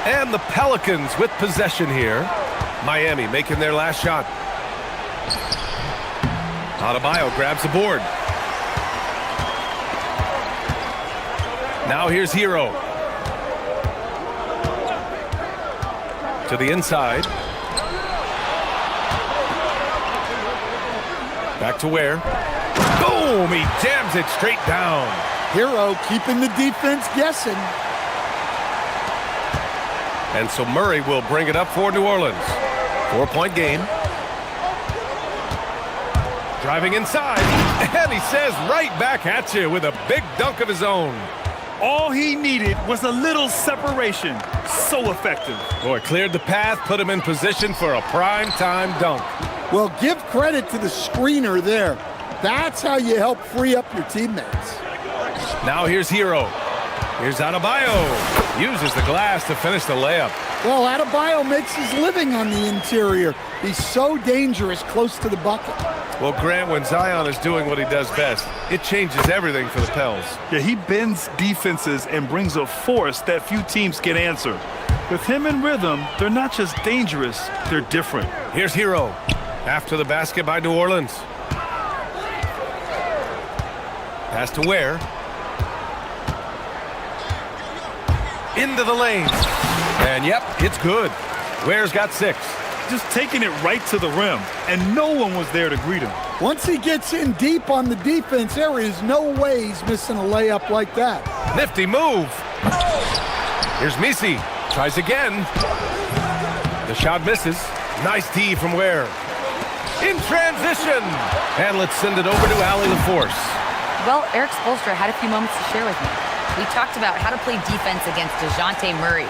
[SPEAKER 1] And the Pelicans with possession here. Miami making their last shot. Adebayo grabs the board. Now here's Hero. To the inside. Back to Ware. Boom! He jams it straight down.
[SPEAKER 2] Hero keeping the defense guessing.
[SPEAKER 1] And so Murray will bring it up for New Orleans. 4-point game. Driving inside. And he says right back at you with a big dunk of his own.
[SPEAKER 3] All he needed was a little separation. So effective.
[SPEAKER 1] Boy, cleared the path, put him in position for a prime-time dunk.
[SPEAKER 2] Well, give credit to the screener there. That's how you help free up your teammates.
[SPEAKER 1] Now here's Hero. Here's Adebayo. Uses the glass to finish the layup.
[SPEAKER 2] Well, Adebayo makes his living on the interior. He's so dangerous close to the bucket.
[SPEAKER 1] Well, Grant, when Zion is doing what he does best, it changes everything for the Pels.
[SPEAKER 3] Yeah, he bends defenses and brings a force that few teams can answer. With him in rhythm, they're not just dangerous, they're different.
[SPEAKER 1] Here's Hero. After the basket by New Orleans. Pass to Ware. Into the lane. And yep, it's good. Ware's got 6.
[SPEAKER 3] Just taking it right to the rim, and no one was there to greet him.
[SPEAKER 2] Once he gets in deep on the defense, there is no way he's missing a layup like that.
[SPEAKER 1] Nifty move. Here's Missi. Tries again. The shot misses. Nice D from Ware. In transition. And let's send it over to Allie LaForce.
[SPEAKER 6] Well, Eric Spoelstra had a few moments to share with me. We talked about how to play defense against DeJounte Murray.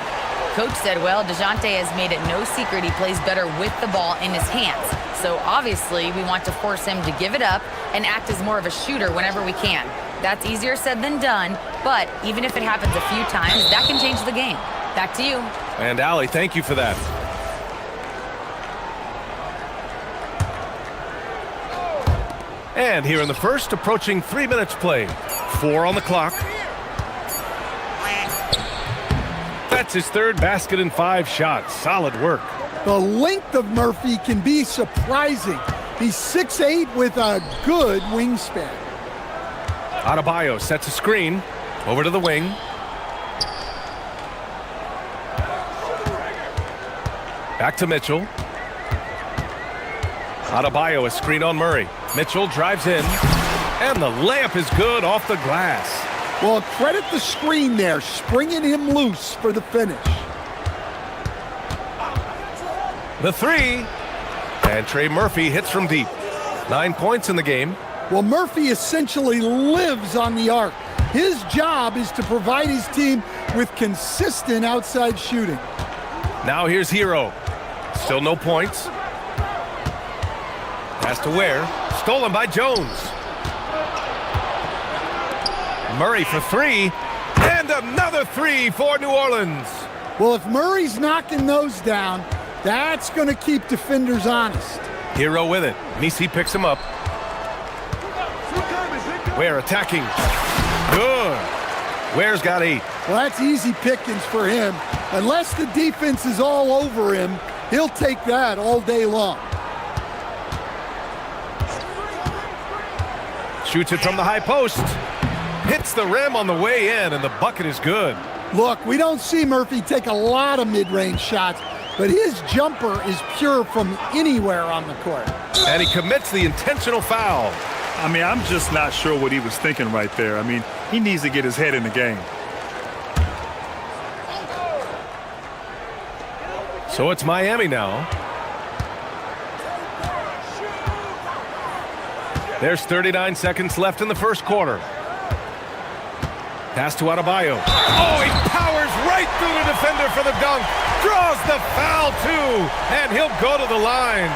[SPEAKER 6] Coach said, well, DeJounte has made it no secret he plays better with the ball in his hands. So obviously we want to force him to give it up and act as more of a shooter whenever we can. That's easier said than done, but even if it happens a few times, that can change the game. Back to you.
[SPEAKER 1] And Allie, thank you for that. And here in the first, approaching 3 minutes played. 4 on the clock. That's his third basket in 5 shots. Solid work.
[SPEAKER 2] The length of Murphy can be surprising. He's 6'8" with a good wingspan.
[SPEAKER 1] Adebayo sets a screen. Over to the wing. Back to Mitchell. Adebayo, a screen on Murray. Mitchell drives in. And the layup is good off the glass.
[SPEAKER 2] Well, credit the screen there, springing him loose for the finish.
[SPEAKER 1] The 3. And Trey Murphy hits from deep. 9 points in the game.
[SPEAKER 2] Well, Murphy essentially lives on the arc. His job is to provide his team with consistent outside shooting.
[SPEAKER 1] Now here's Hero. Still no points. Pass to Ware. Stolen by Jones. Murray for 3. And another 3 for New Orleans.
[SPEAKER 2] Well, if Murray's knocking those down, that's going to keep defenders honest.
[SPEAKER 1] Hero with it. Missi picks him up. Ware attacking. Good. Ware's got 8.
[SPEAKER 2] Well, that's easy pickings for him. Unless the defense is all over him, he'll take that all day long.
[SPEAKER 1] Shoots it from the high post. Hits the rim on the way in, and the bucket is good.
[SPEAKER 2] Look, we don't see Murphy take a lot of mid-range shots, but his jumper is pure from anywhere on the court.
[SPEAKER 1] And he commits the intentional foul.
[SPEAKER 3] I mean, I'm just not sure what he was thinking right there. I mean, he needs to get his head in the game.
[SPEAKER 1] So it's Miami now. There's 39 seconds left in the first quarter. Pass to Adebayo. Oh, he powers right through the defender for the dunk. Draws the foul, too. And he'll go to the line.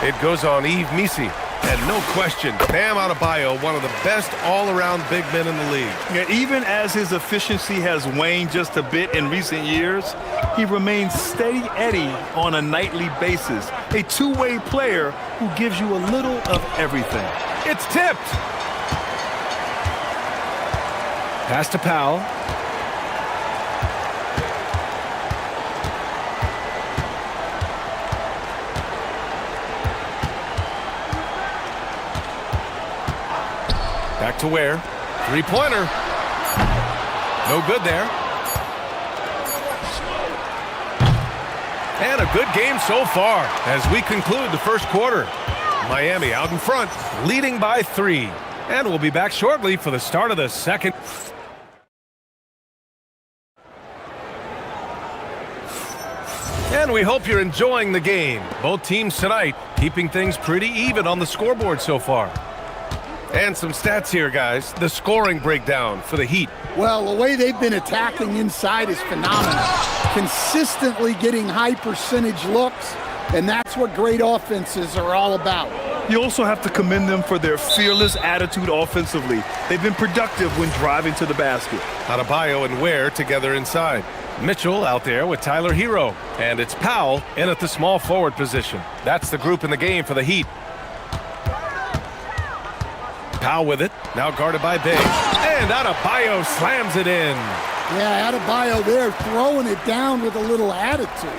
[SPEAKER 1] It goes on Yves Missi. And no question, Bam Adebayo, one of the best all-around big men in the league.
[SPEAKER 3] Yeah, even as his efficiency has waned just a bit in recent years, he remains steady Eddie on a nightly basis. A two-way player who gives you a little of everything.
[SPEAKER 1] It's tipped. Pass to Powell. Back to Ware. Three-pointer. No good there. And a good game so far as we conclude the first quarter. Miami out in front, leading by 3. And we'll be back shortly for the start of the second. And we hope you're enjoying the game. Both teams tonight keeping things pretty even on the scoreboard so far. And some stats here, guys. The scoring breakdown for the Heat.
[SPEAKER 2] Well, the way they've been attacking inside is phenomenal. Consistently getting high percentage looks, and that's what great offenses are all about.
[SPEAKER 3] You also have to commend them for their fearless attitude offensively. They've been productive when driving to the basket.
[SPEAKER 1] Adebayo and Ware together inside. Mitchell out there with Tyler Hero. And it's Powell in at the small forward position. That's the group in the game for the Heat. Powell with it, now guarded by Bay. And Adebayo slams it in.
[SPEAKER 2] Yeah, Adebayo there throwing it down with a little attitude.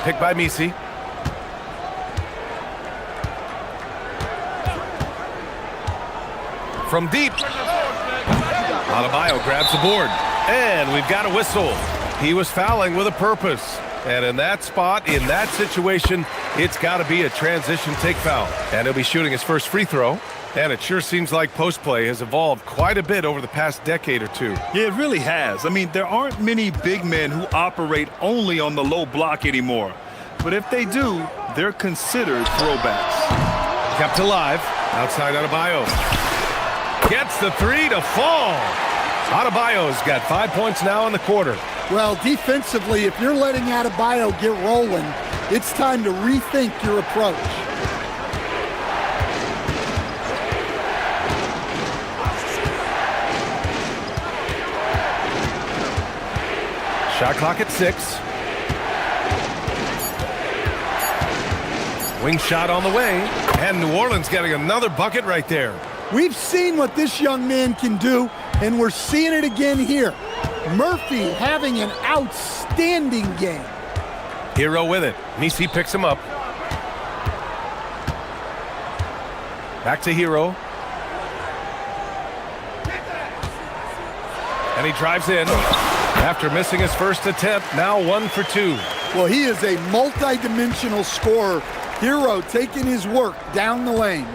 [SPEAKER 1] Picked by Missi. From deep. Adebayo grabs the board. And we've got a whistle. He was fouling with a purpose. And in that spot, in that situation, it's got to be a transition take foul. And he'll be shooting his first free throw. And it sure seems like post play has evolved quite a bit over the past decade or two.
[SPEAKER 3] Yeah, it really has. I mean, there aren't many big men who operate only on the low block anymore. But if they do, they're considered throwbacks.
[SPEAKER 1] Kept alive. Outside Adebayo. Gets the three to fall. Adebayo's got 5 points now in the quarter.
[SPEAKER 2] Well, defensively, if you're letting Adebayo get rolling, it's time to rethink your approach.
[SPEAKER 1] Shot clock at 6. Wing shot on the way. And New Orleans getting another bucket right there.
[SPEAKER 2] We've seen what this young man can do, and we're seeing it again here. Murphy having an outstanding game.
[SPEAKER 1] Hero with it. Missi picks him up. Back to Hero. And he drives in. After missing his first attempt, now 1 for 2.
[SPEAKER 2] Well, he is a multi-dimensional scorer. Hero taking his work down the lane.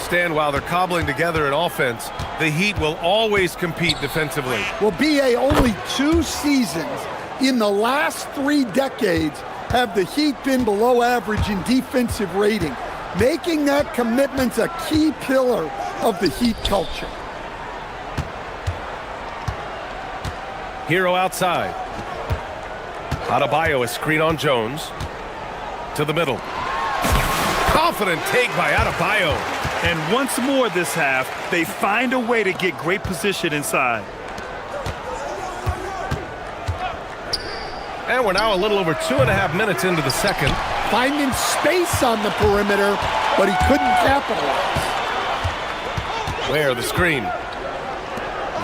[SPEAKER 1] Stan, while they're cobbling together an offense, the Heat will always compete defensively.
[SPEAKER 2] Well, BA, only 2 seasons in the last 3 decades have the Heat been below average in defensive rating, making that commitment a key pillar of the Heat culture.
[SPEAKER 1] Hero outside. Adebayo, a screen on Jones. To the middle. Confident take by Adebayo.
[SPEAKER 3] And once more this half, they find a way to get great position inside.
[SPEAKER 1] And we're now a little over 2.5 minutes into the second.
[SPEAKER 2] Finding space on the perimeter, but he couldn't capitalize.
[SPEAKER 1] Where the screen.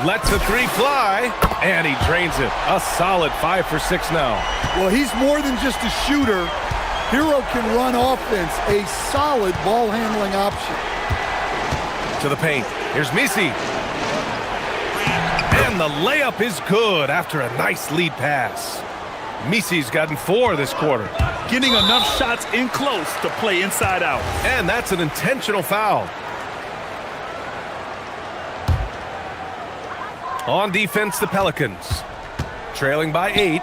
[SPEAKER 1] Lets the three fly, and he drains it. A solid 5 for 6 now.
[SPEAKER 2] Well, he's more than just a shooter. Hero can run offense, a solid ball handling option.
[SPEAKER 1] To the paint. Here's Missi. And the layup is good after a nice lead pass. Missi's gotten 4 this quarter.
[SPEAKER 3] Getting enough shots in close to play inside out.
[SPEAKER 1] And that's an intentional foul. On defense, the Pelicans. Trailing by 8.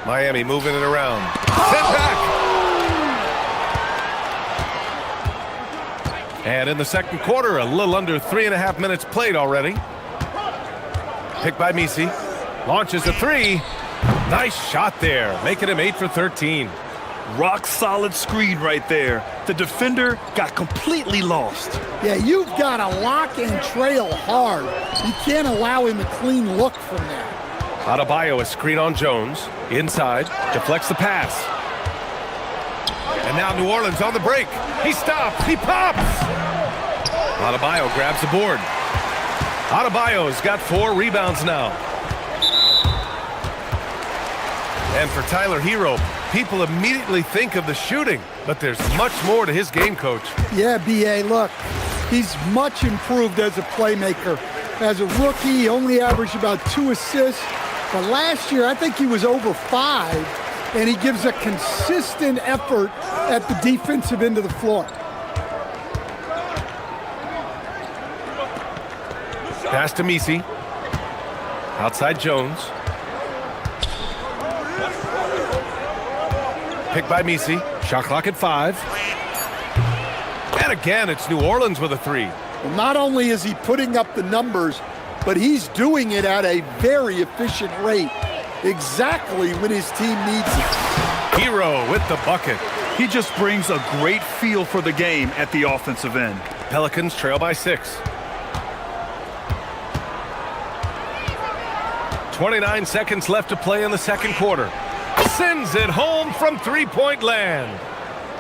[SPEAKER 1] Miami moving it around. Sent back. And in the second quarter, a little under 3.5 minutes played already. Picked by Missi. Launches a 3. Nice shot there, making him 8 for 13.
[SPEAKER 3] Rock solid screen right there. The defender got completely lost.
[SPEAKER 2] Yeah, you've got to lock and trail hard. You can't allow him a clean look from there.
[SPEAKER 1] Adebayo, a screen on Jones. Inside, deflects the pass. And now New Orleans on the break. He stops, he pops! Adebayo grabs the board. Adebayo's got 4 rebounds now. And for Tyler Hero, people immediately think of the shooting, but there's much more to his game, Coach.
[SPEAKER 2] Yeah, B.A., look, he's much improved as a playmaker. As a rookie, he only averaged about 2 assists, but last year I think he was over 5, and he gives a consistent effort at the defensive end of the floor.
[SPEAKER 1] Pass to Misi. Outside Jones. Picked by Misi. Shot clock at 5. And again, it's New Orleans with a 3.
[SPEAKER 2] Well, not only is he putting up the numbers, but he's doing it at a very efficient rate. Exactly when his team needs it.
[SPEAKER 1] Hero with the bucket.
[SPEAKER 3] He just brings a great feel for the game at the offensive end.
[SPEAKER 1] Pelicans trail by 6. 29 seconds left to play in the second quarter. Sends it home from three-point land.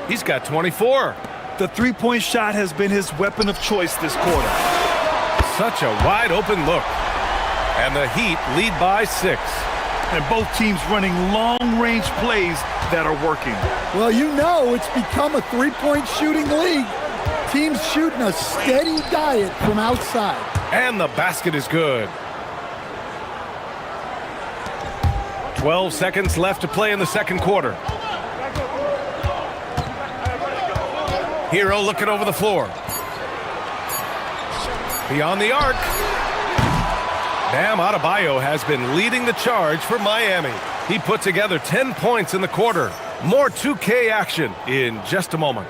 [SPEAKER 1] He's got 24.
[SPEAKER 3] The three-point shot has been his weapon of choice this quarter.
[SPEAKER 1] Such a wide-open look. And the Heat lead by 6.
[SPEAKER 3] And both teams running long-range plays that are working.
[SPEAKER 2] Well, you know it's become a three-point shooting league. Teams shooting a steady diet from outside.
[SPEAKER 1] And the basket is good. 12 seconds left to play in the second quarter. Hero looking over the floor. Beyond the arc. Bam Adebayo has been leading the charge for Miami. He put together 10 points in the quarter. More 2K action in just a moment.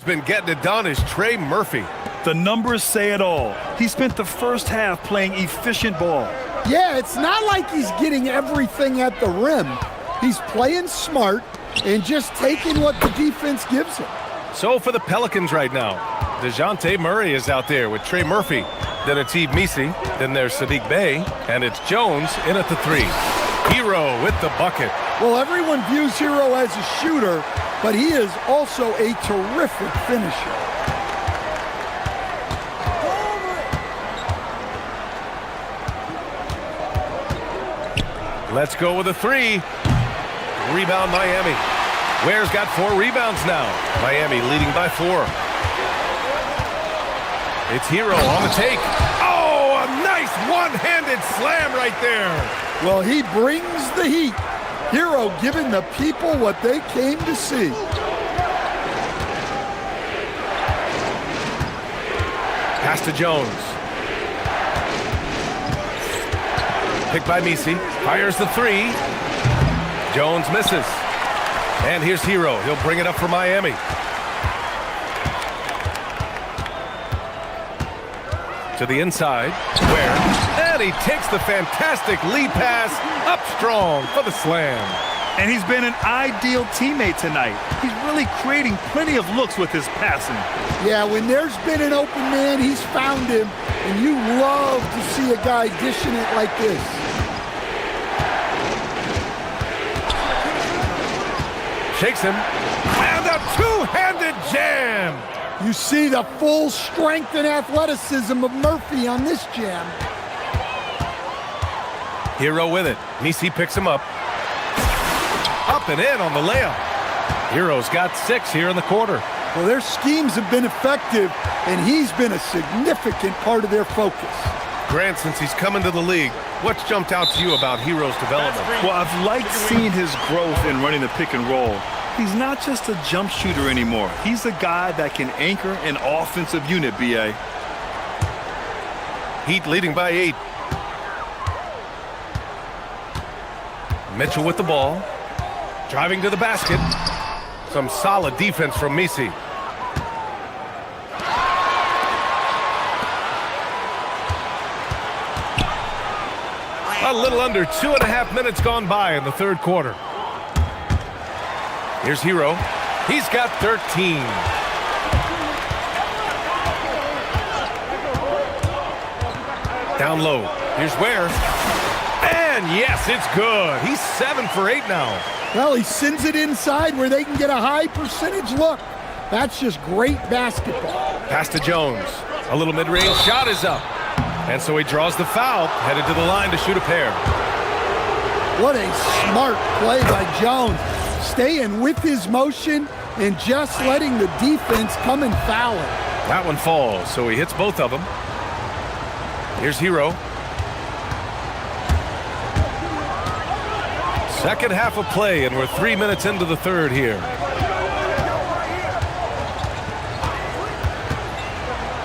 [SPEAKER 1] Been getting it done is Trey Murphy.
[SPEAKER 3] The numbers say it all. He spent the first half playing efficient ball.
[SPEAKER 2] Yeah, it's not like he's getting everything at the rim. He's playing smart and just taking what the defense gives him.
[SPEAKER 1] So for the Pelicans right now, DeJounte Murray is out there with Trey Murphy. Then it's Yves Misi. Then there's Sadiq Bey. And it's Jones in at the 3. Hero with the bucket.
[SPEAKER 2] Well, everyone views Hero as a shooter, but he is also a terrific finisher.
[SPEAKER 1] Let's go with a 3. Rebound Miami. Ware's got 4 rebounds now. Miami leading by 4. It's Hero on the take. Oh, a nice one-handed slam right there.
[SPEAKER 2] Well, he brings the heat. Hero giving the people what they came to see.
[SPEAKER 1] Pass to Jones. Picked by Misi. Fires the 3. Jones misses. And here's Hero. He'll bring it up for Miami. To the inside, and he takes the fantastic lead pass up strong for the slam.
[SPEAKER 3] And he's been an ideal teammate tonight. He's really creating plenty of looks with his passing.
[SPEAKER 2] Yeah, when there's been an open man, he's found him, and you love to see a guy dishing it like this.
[SPEAKER 1] Shakes him, and a two-handed jam.
[SPEAKER 2] You see the full strength and athleticism of Murphy on this jam.
[SPEAKER 1] Hero with it. Nisi picks him up. Up and in on the layup. Hero's got 6 here in the quarter.
[SPEAKER 2] Well, their schemes have been effective, and he's been a significant part of their focus.
[SPEAKER 1] Grant, since he's come into the league, what's jumped out to you about Hero's development?
[SPEAKER 3] Well, I've liked seeing his growth in running the pick and roll. He's not just a jump shooter anymore. He's a guy that can anchor an offensive unit, B.A.
[SPEAKER 1] Heat leading by 8. Mitchell with the ball. Driving to the basket. Some solid defense from Misi. A little under 2.5 minutes gone by in the third quarter. Here's Hero. He's got 13. Down low. Here's Ware. And yes, it's good. He's 7 for 8 now.
[SPEAKER 2] Well, he sends it inside where they can get a high percentage look. That's just great basketball.
[SPEAKER 1] Pass to Jones. A little mid-range shot is up. And so he draws the foul, headed to the line to shoot a pair.
[SPEAKER 2] What a smart play by Jones. Staying with his motion and just letting the defense come and foul him.
[SPEAKER 1] That one falls, so he hits both of them. Here's Hero. Second half of play, and we're 3 minutes into the third here.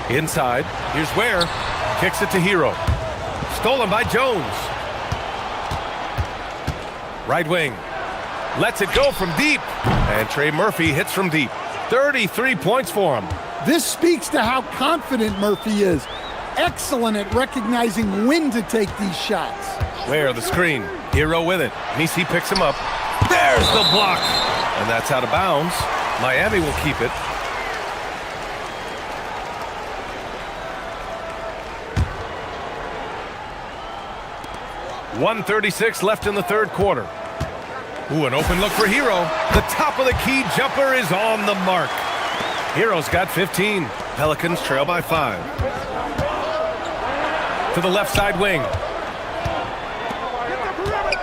[SPEAKER 1] Inside, here's Ware. Kicks it to Hero. Stolen by Jones. Right wing. Lets it go from deep. And Trey Murphy hits from deep. 33 points for him.
[SPEAKER 2] This speaks to how confident Murphy is. Excellent at recognizing when to take these shots.
[SPEAKER 1] Ware the screen. Hero with it. Nisi picks him up. There's the block. And that's out of bounds. Miami will keep it. .136 left in the third quarter. Ooh, an open look for Hero. The top of the key jumper is on the mark. Hero's got 15. Pelicans trail by 5. To the left side wing.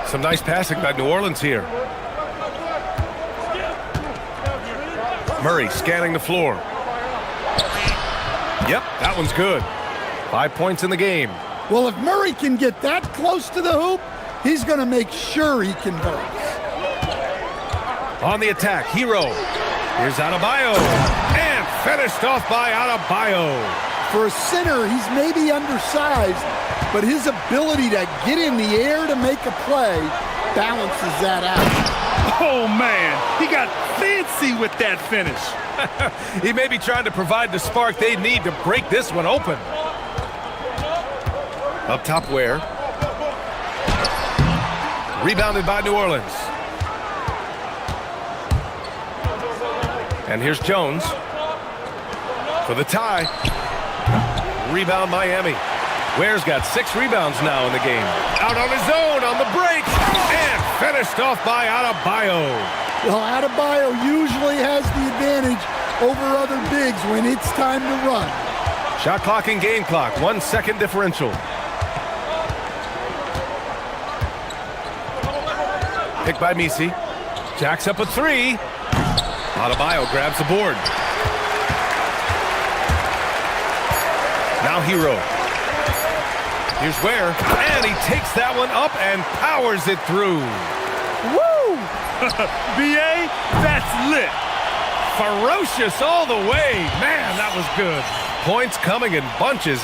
[SPEAKER 1] Some nice passing by New Orleans here. Murray scanning the floor. Yep, that one's good. 5 points in the game.
[SPEAKER 2] Well, if Murray can get that close to the hoop, he's going to make sure he converts.
[SPEAKER 1] On the attack, Hero. Here's Adebayo. And finished off by Adebayo.
[SPEAKER 2] For a center, he's maybe undersized, but his ability to get in the air to make a play balances that out.
[SPEAKER 3] Oh, man. He got fancy with that finish.
[SPEAKER 1] He may be trying to provide the spark they need to break this one open. Up top, Ware. Rebounded by New Orleans. And here's Jones for the tie. Rebound Miami. Ware's got 6 rebounds now in the game. Out on his own on the break. And finished off by Adebayo.
[SPEAKER 2] Well, Adebayo usually has the advantage over other bigs when it's time to run.
[SPEAKER 1] Shot clock and game clock. 1 second differential. Picked by Misi. Jacks up a 3. Adebayo grabs the board. Now Hero. Here's Ware. And he takes that one up and powers it through.
[SPEAKER 3] Woo! B.A., that's lit.
[SPEAKER 1] Ferocious all the way. Man, that was good. Points coming in bunches.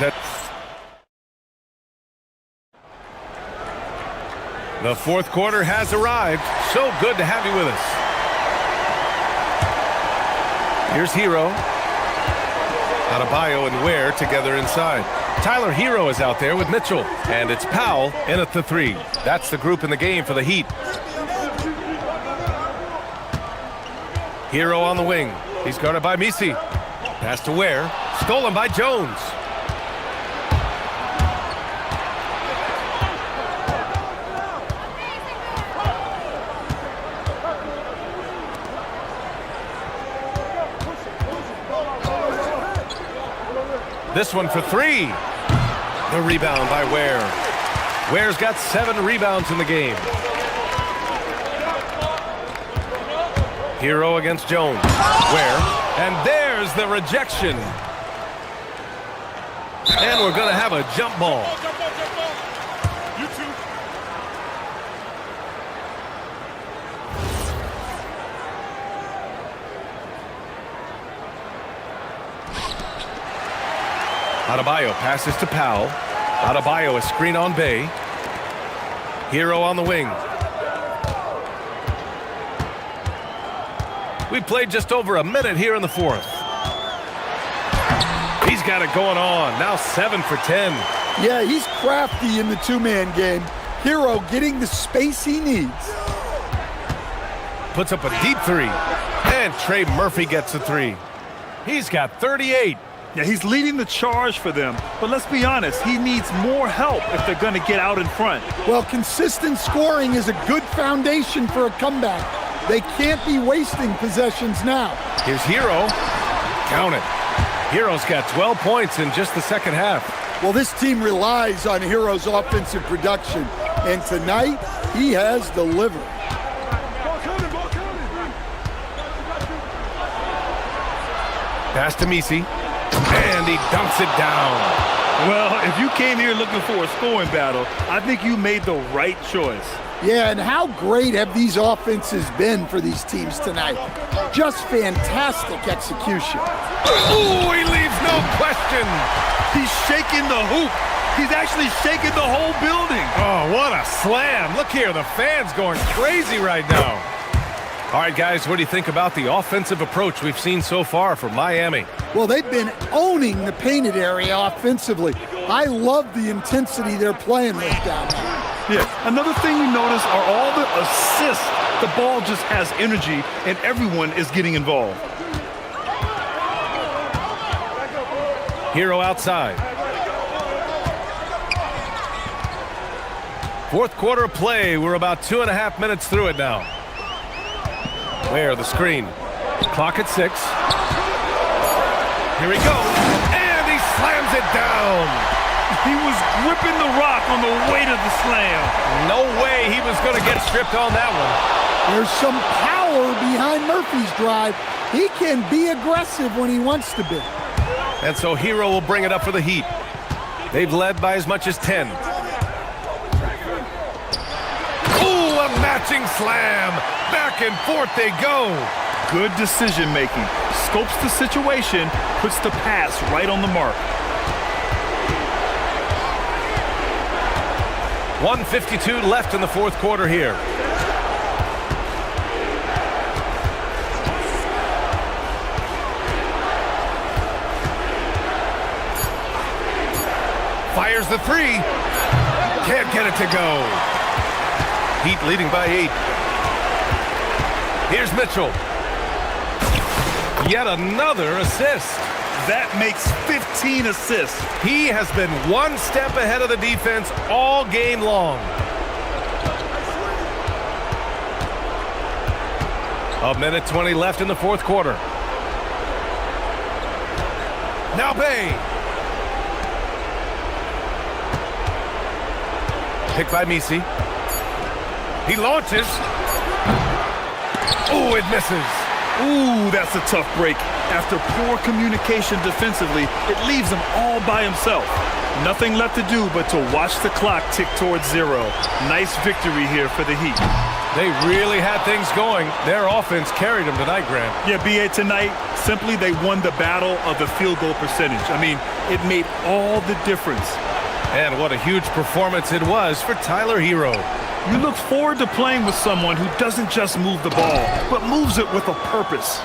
[SPEAKER 1] The fourth quarter has arrived. So good to have you with us. Here's Hero. Adebayo and Ware together inside. Tyler Hero is out there with Mitchell. And it's Powell in at the 3. That's the group in the game for the Heat. Hero on the wing. He's guarded by Misi. Pass to Ware. Stolen by Jones. This one for 3. The rebound by Ware. Ware's got 7 rebounds in the game. Hero against Jones. Ware. And there's the rejection. And we're going to have a jump ball. Adebayo passes to Powell. Adebayo a screen on Bay. Hero on the wing. We played just over a minute here in the 4th. He's got it going on. Now 7 for 10.
[SPEAKER 2] Yeah, he's crafty in the two-man game. Hero getting the space he needs.
[SPEAKER 1] Puts up a deep 3. And Trey Murphy gets a 3. He's got 38.
[SPEAKER 3] Yeah, he's leading the charge for them. But let's be honest, he needs more help if they're going to get out in front.
[SPEAKER 2] Well, consistent scoring is a good foundation for a comeback. They can't be wasting possessions now.
[SPEAKER 1] Here's Hero. Count it. Hero's got 12 points in just the second half.
[SPEAKER 2] Well, this team relies on Hero's offensive production. And tonight, he has delivered.
[SPEAKER 1] Pass to Misi. And he dunks it down.
[SPEAKER 3] Well, if you came here looking for a scoring battle, I think you made the right choice.
[SPEAKER 2] Yeah, and how great have these offenses been for these teams tonight? Just fantastic execution.
[SPEAKER 1] Ooh, he leaves no question.
[SPEAKER 3] He's shaking the hoop. He's actually shaking the whole building.
[SPEAKER 1] Oh, what a slam. Look here, the fans going crazy right now. All right, guys, what do you think about the offensive approach we've seen so far from Miami?
[SPEAKER 2] Well, they've been owning the painted area offensively. I love the intensity they're playing with down there.
[SPEAKER 3] Yeah, another thing you notice are all the assists. The ball just has energy, and everyone is getting involved.
[SPEAKER 1] Hero outside. 4th quarter play. We're about 2.5 minutes through it now. Where the screen. Clock at 6. Here he goes. And he slams it down.
[SPEAKER 3] He was gripping the rock on the weight of the slam.
[SPEAKER 1] No way he was going to get stripped on that one.
[SPEAKER 2] There's some power behind Murphy's drive. He can be aggressive when he wants to be.
[SPEAKER 1] And so Hero will bring it up for the Heat. They've led by as much as 10. Ooh, a matching slam. Back and forth they go.
[SPEAKER 3] Good decision making. Scopes the situation, puts the pass right on the mark.
[SPEAKER 1] 1:52 left in the 4th quarter here. Fires the 3. Can't get it to go. Heat leading by 8. Here's Mitchell. Yet another assist.
[SPEAKER 3] That makes 15 assists.
[SPEAKER 1] He has been one step ahead of the defense all game long. A minute 20 left in the 4th quarter. Now Bay. Picked by Misi. He launches. Ooh, it misses.
[SPEAKER 3] Ooh, that's a tough break. After poor communication defensively, it leaves him all by himself. Nothing left to do but to watch the clock tick towards 0. Nice victory here for the Heat.
[SPEAKER 1] They really had things going. Their offense carried them tonight, Grant.
[SPEAKER 3] Yeah, BA, tonight, simply they won the battle of the field goal percentage. I mean, it made all the difference.
[SPEAKER 1] And what a huge performance it was for Tyler Hero.
[SPEAKER 3] You look forward to playing with someone who doesn't just move the ball, but moves it with a purpose.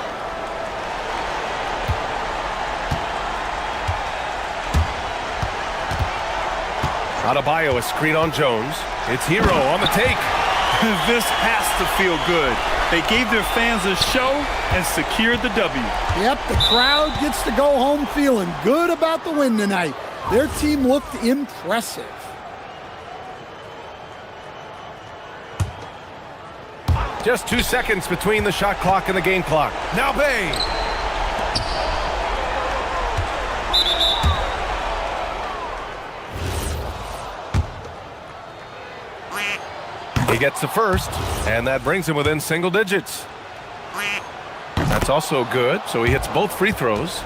[SPEAKER 1] Adebayo, a screen on Jones. It's Hero on the take.
[SPEAKER 3] This has to feel good. They gave their fans a show and secured the W.
[SPEAKER 2] Yep, the crowd gets to go home feeling good about the win tonight. Their team looked impressive.
[SPEAKER 1] Just 2 seconds between the shot clock and the game clock. Now Bay. He gets the first, and that brings him within single digits. That's also good, so he hits both free throws.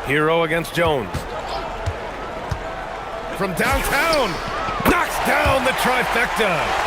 [SPEAKER 1] Hero against Jones. From downtown, knocks down the trifecta.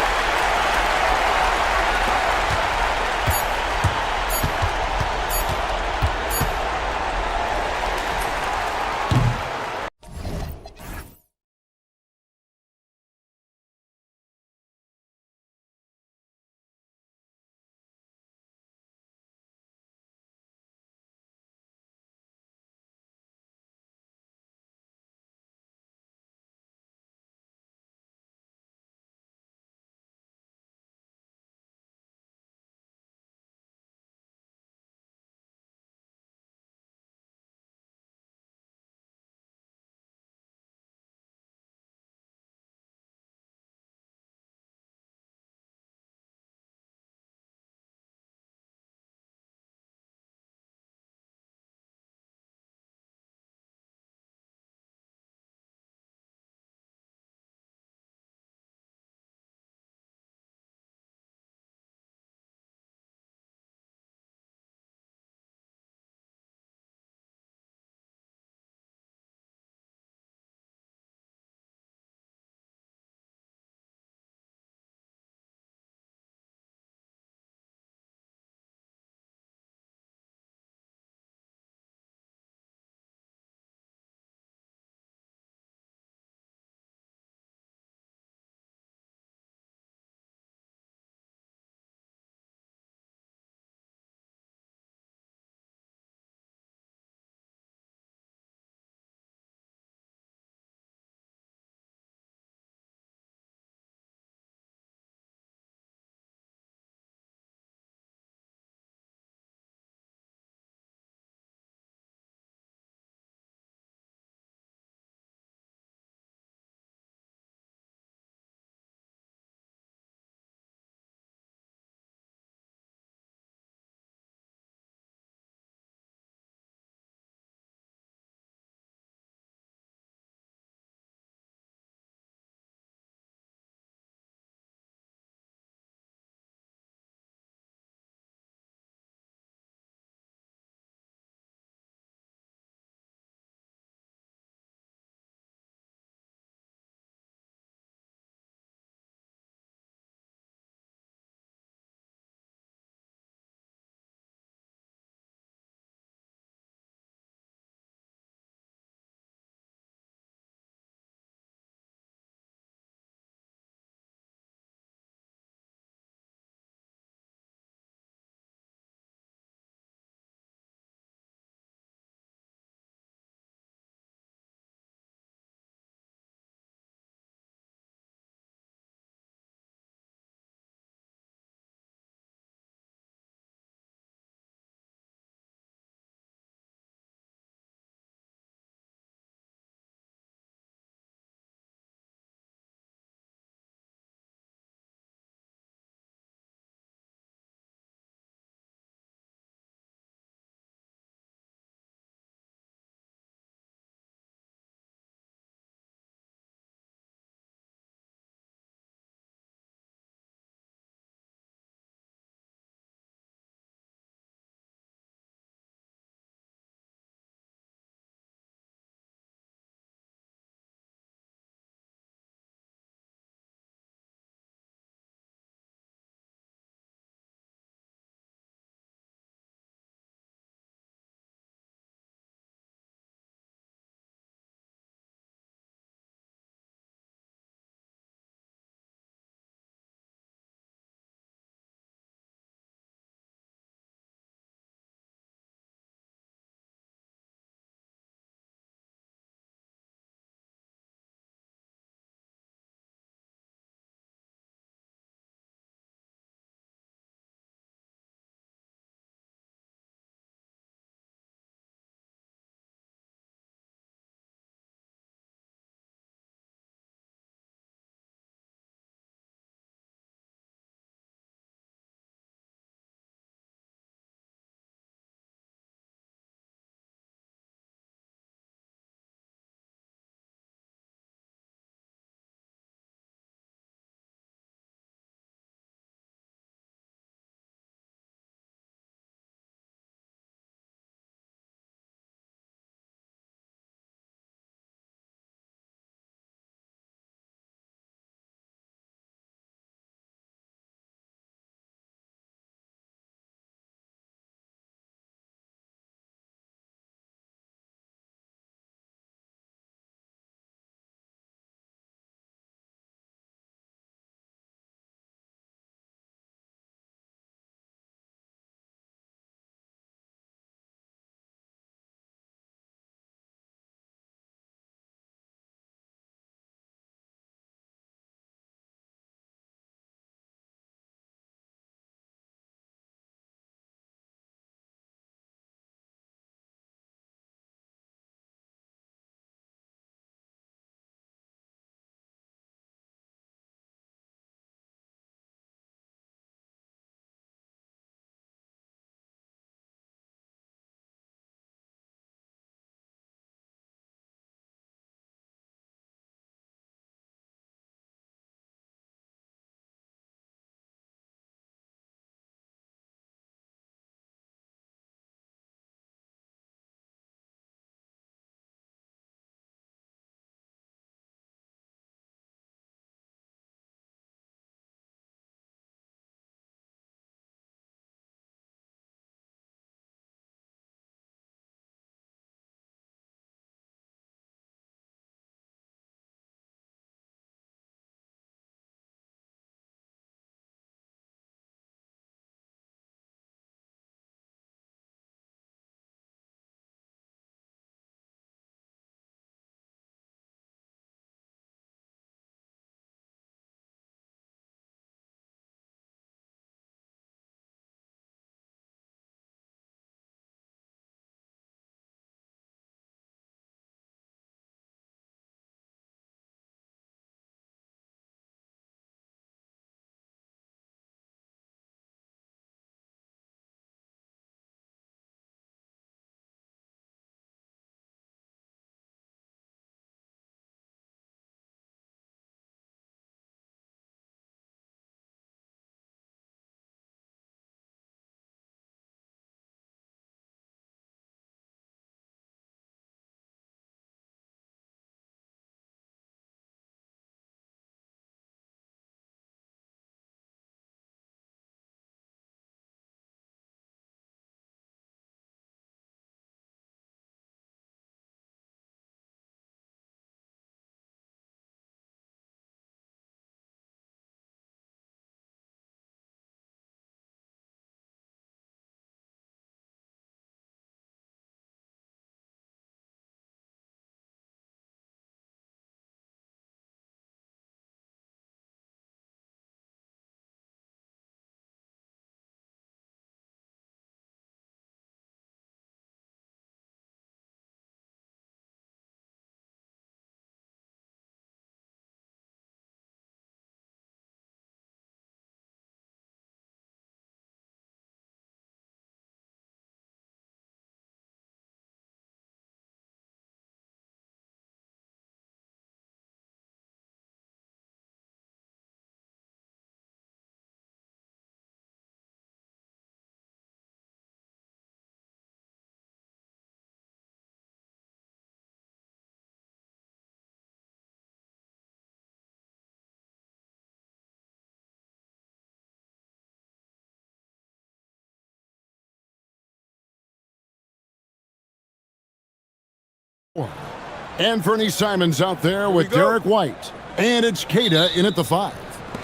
[SPEAKER 4] Anthony Simons out there with Derek White. And it's Kada in at the 5.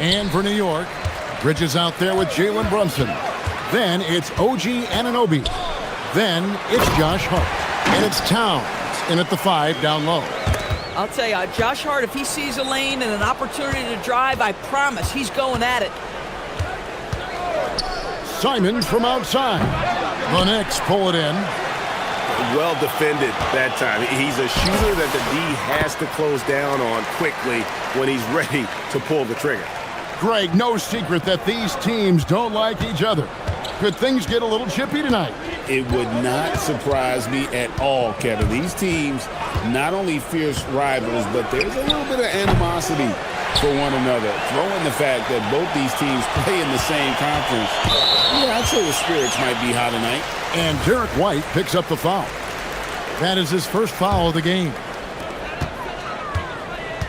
[SPEAKER 4] And for New York, Bridges out there with Jalen Brunson. Then it's OG Anunoby. Then it's Josh Hart. And it's Towns in at the 5 down low.
[SPEAKER 5] I'll tell you, Josh Hart, if he sees a lane and an opportunity to drive, I promise he's going at it.
[SPEAKER 4] Simons from outside. The Knicks pull it in.
[SPEAKER 7] Well defended that time. He's a shooter that the D has to close down on quickly when he's ready to pull the trigger.
[SPEAKER 4] Greg, no secret that these teams don't like each other. Could things get a little chippy tonight?
[SPEAKER 7] It would not surprise me at all, Kevin. These teams, not only fierce rivals, but there's a little bit of animosity for one another. Throw in the fact that both these teams play in the same conference. Yeah, I'd say the spirits might be high tonight.
[SPEAKER 4] And Derek White picks up the foul. That is his first foul of the game.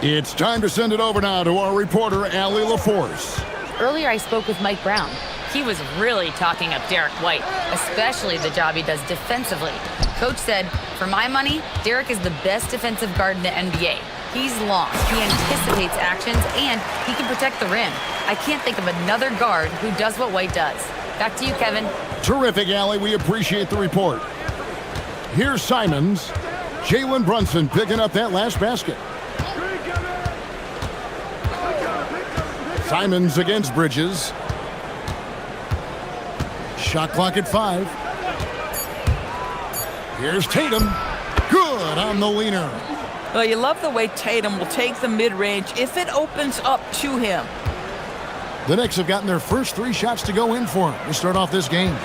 [SPEAKER 4] It's time to send it over now to our reporter, Allie LaForce.
[SPEAKER 6] Earlier I spoke with Mike Brown. He was really talking up Derek White, especially the job he does defensively. Coach said, for my money, Derek is the best defensive guard in the NBA. He's long, he anticipates actions, and he can protect the rim. I can't think of another guard who does what White does. Back to you, Kevin.
[SPEAKER 4] Terrific, Allie. We appreciate the report. Here's Simons. Jalen Brunson picking up that last basket. Simons against Bridges. Shot clock at 5. Here's Tatum. Good on the leaner.
[SPEAKER 5] Well, you love the way Tatum will take the mid-range if it opens up to him.
[SPEAKER 4] The Knicks have gotten their first 3 shots to go in for him to start off this game.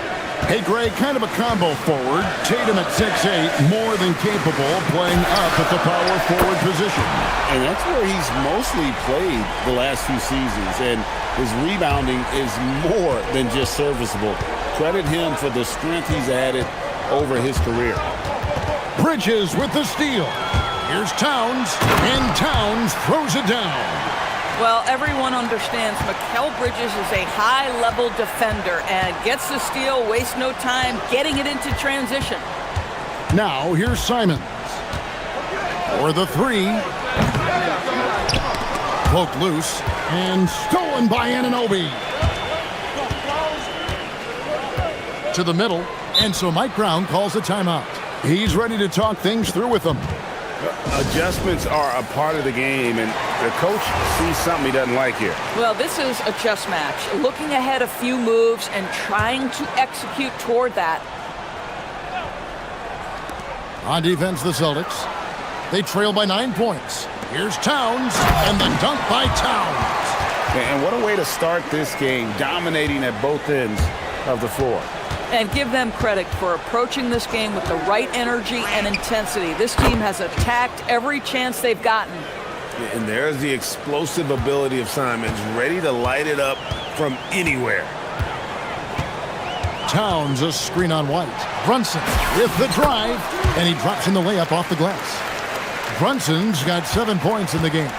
[SPEAKER 4] Hey, Greg, kind of a combo forward. Tatum at 6'8", more than capable of playing up at the power forward position.
[SPEAKER 7] And that's where he's mostly played the last few seasons, and his rebounding is more than just serviceable. Credit him for the strength he's added over his career.
[SPEAKER 4] Bridges with the steal. Here's Towns, and Towns throws it down.
[SPEAKER 5] Well, everyone understands Mikal Bridges is a high-level defender and gets the steal, wastes no time getting it into transition.
[SPEAKER 4] Now, here's Simons. For the 3. Poked loose and stolen by Anunoby. To the middle, and so Mike Brown calls a timeout. He's ready to talk things through with them.
[SPEAKER 7] Adjustments are a part of the game, and the coach sees something he doesn't like here.
[SPEAKER 5] Well, this is a chess match. Looking ahead a few moves and trying to execute toward that.
[SPEAKER 4] On defense, the Celtics. They trail by 9 points. Here's Towns, and the dunk by Towns.
[SPEAKER 7] And what a way to start this game, dominating at both ends of the floor.
[SPEAKER 5] And give them credit for approaching this game with the right energy and intensity. This team has attacked every chance they've gotten.
[SPEAKER 7] And there's the explosive ability of Simons, ready to light it up from anywhere.
[SPEAKER 4] Towns, a screen on White. Brunson with the drive, and he drops in the layup off the glass. Brunson's got 7 points in the game.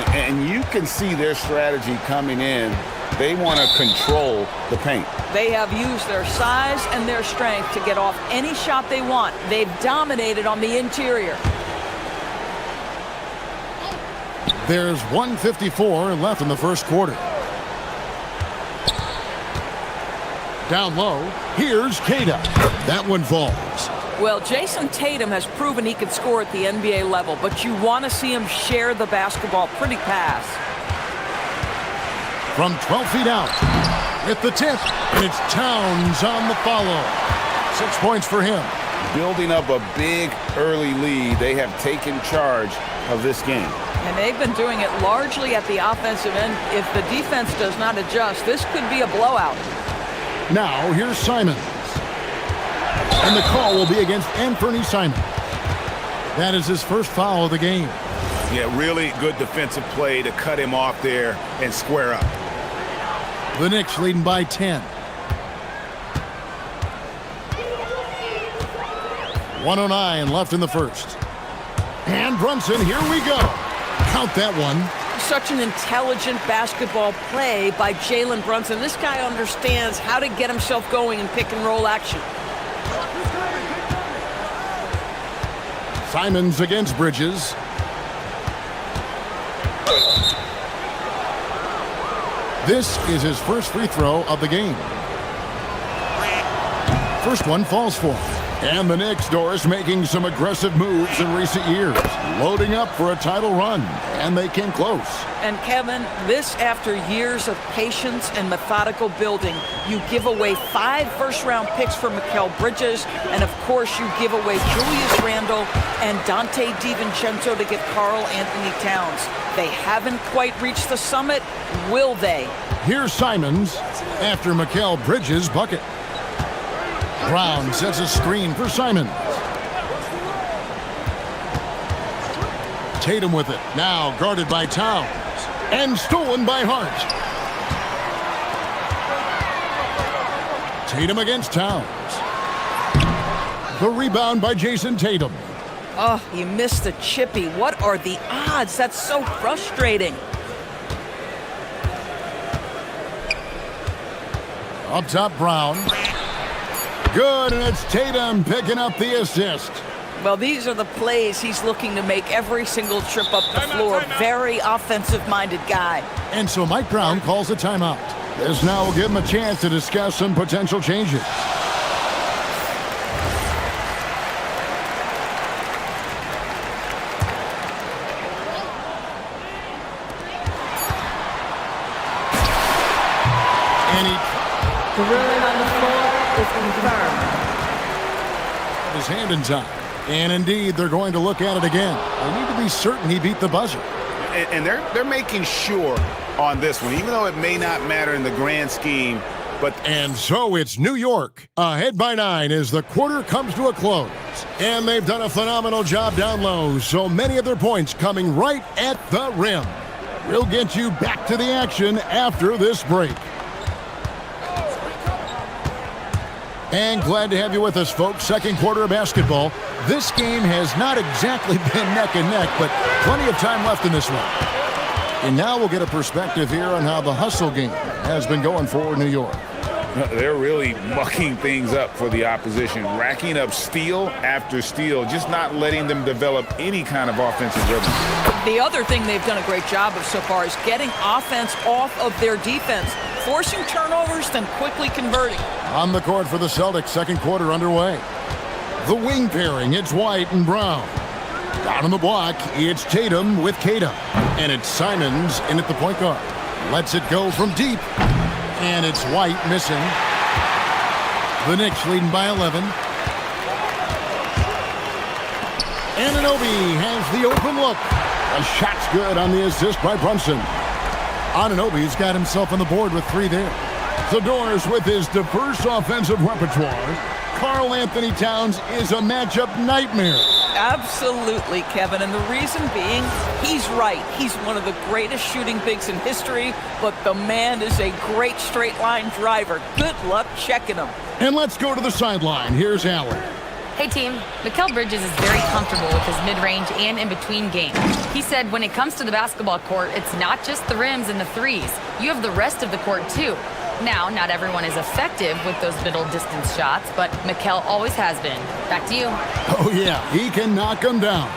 [SPEAKER 7] And you can see their strategy coming in. They want to control the paint.
[SPEAKER 5] They have used their size and their strength to get off any shot they want. They've dominated on the interior.
[SPEAKER 4] There's 1:54 left in the first quarter. Down low, here's Kada. That one falls.
[SPEAKER 5] Well, Jason Tatum has proven he can score at the NBA level, but you want to see him share the basketball pretty fast.
[SPEAKER 4] From 12 feet out, at the tip, and it's Towns on the follow. 6 points for him.
[SPEAKER 7] Building up a big early lead, they have taken charge of this game.
[SPEAKER 5] And they've been doing it largely at the offensive end. If the defense does not adjust, this could be a blowout.
[SPEAKER 4] Now, here's Simons. And the call will be against Anthony Simons. That is his first foul of the game.
[SPEAKER 7] Yeah, really good defensive play to cut him off there and square up.
[SPEAKER 4] The Knicks leading by 10. 1:09 left in the first. And Brunson, here we go. Count that one.
[SPEAKER 5] Such an intelligent basketball play by Jalen Brunson. This guy understands how to get himself going in pick and roll action.
[SPEAKER 4] Simons against Bridges. This is his first free throw of the game. First one falls for him. And the Knicks, Doris, making some aggressive moves in recent years, loading up for a title run, and they came close.
[SPEAKER 5] And Kevin, this after years of patience and methodical building. You give away 5 first-round picks for Mikal Bridges, and of course you give away Julius Randle and Dante DiVincenzo to get Karl Anthony Towns. They haven't quite reached the summit, will they?
[SPEAKER 4] Here's Simons after Mikal Bridges' bucket. Brown sets a screen for Simons. Tatum with it, now guarded by Towns, and stolen by Hart. Tatum against Towns. The rebound by Jason Tatum.
[SPEAKER 5] Oh, you missed the chippy. What are the odds? That's so frustrating.
[SPEAKER 4] Up top, Brown. Good, and it's Tatum picking up the assist.
[SPEAKER 5] Well, these are the plays he's looking to make every single trip up the floor. Very offensive-minded guy.
[SPEAKER 4] And so Mike Brown calls a timeout. This now will give him a chance to discuss some potential changes.
[SPEAKER 9] The ruling on the floor is confirmed.
[SPEAKER 4] His hand in time. And indeed, they're going to look at it again. They need to be certain he beat the buzzer.
[SPEAKER 7] And they're making sure on this one, even though it may not matter in the grand scheme.
[SPEAKER 4] And so it's New York, ahead by 9 as the quarter comes to a close. And they've done a phenomenal job down low, so many of their points coming right at the rim. We'll get you back to the action after this break. And glad to have you with us, folks. Second quarter of basketball. This game has not exactly been neck and neck, but plenty of time left in this one. And now we'll get a perspective here on how the hustle game has been going for New York.
[SPEAKER 7] They're really mucking things up for the opposition, racking up steal after steal, just not letting them develop any kind of offensive rhythm.
[SPEAKER 5] The other thing they've done a great job of so far is getting offense off of their defense, forcing turnovers, then quickly converting.
[SPEAKER 4] On the court for the Celtics, second quarter underway. The wing pairing, it's White and Brown. Down on the block, it's Tatum with Keita. And it's Simons in at the point guard. Lets it go from deep. And it's White missing. The Knicks leading by 11. Anunoby has the open look. A shot's good on the assist by Brunson. Anunoby's got himself on the board with 3 there. Zador's with his diverse offensive repertoire. Karl Anthony Towns is a matchup nightmare.
[SPEAKER 5] Absolutely, Kevin, and the reason being, he's right. He's one of the greatest shooting bigs in history, but the man is a great straight-line driver. Good luck checking him.
[SPEAKER 4] And let's go to the sideline. Here's Allen.
[SPEAKER 6] Hey team, Mikal Bridges is very comfortable with his mid-range and in-between game. He said when it comes to the basketball court, it's not just the rims and the threes. You have the rest of the court too. Now, not everyone is effective with those middle distance shots, but Mikal always has been. Back to you.
[SPEAKER 4] Oh yeah, he can knock them down.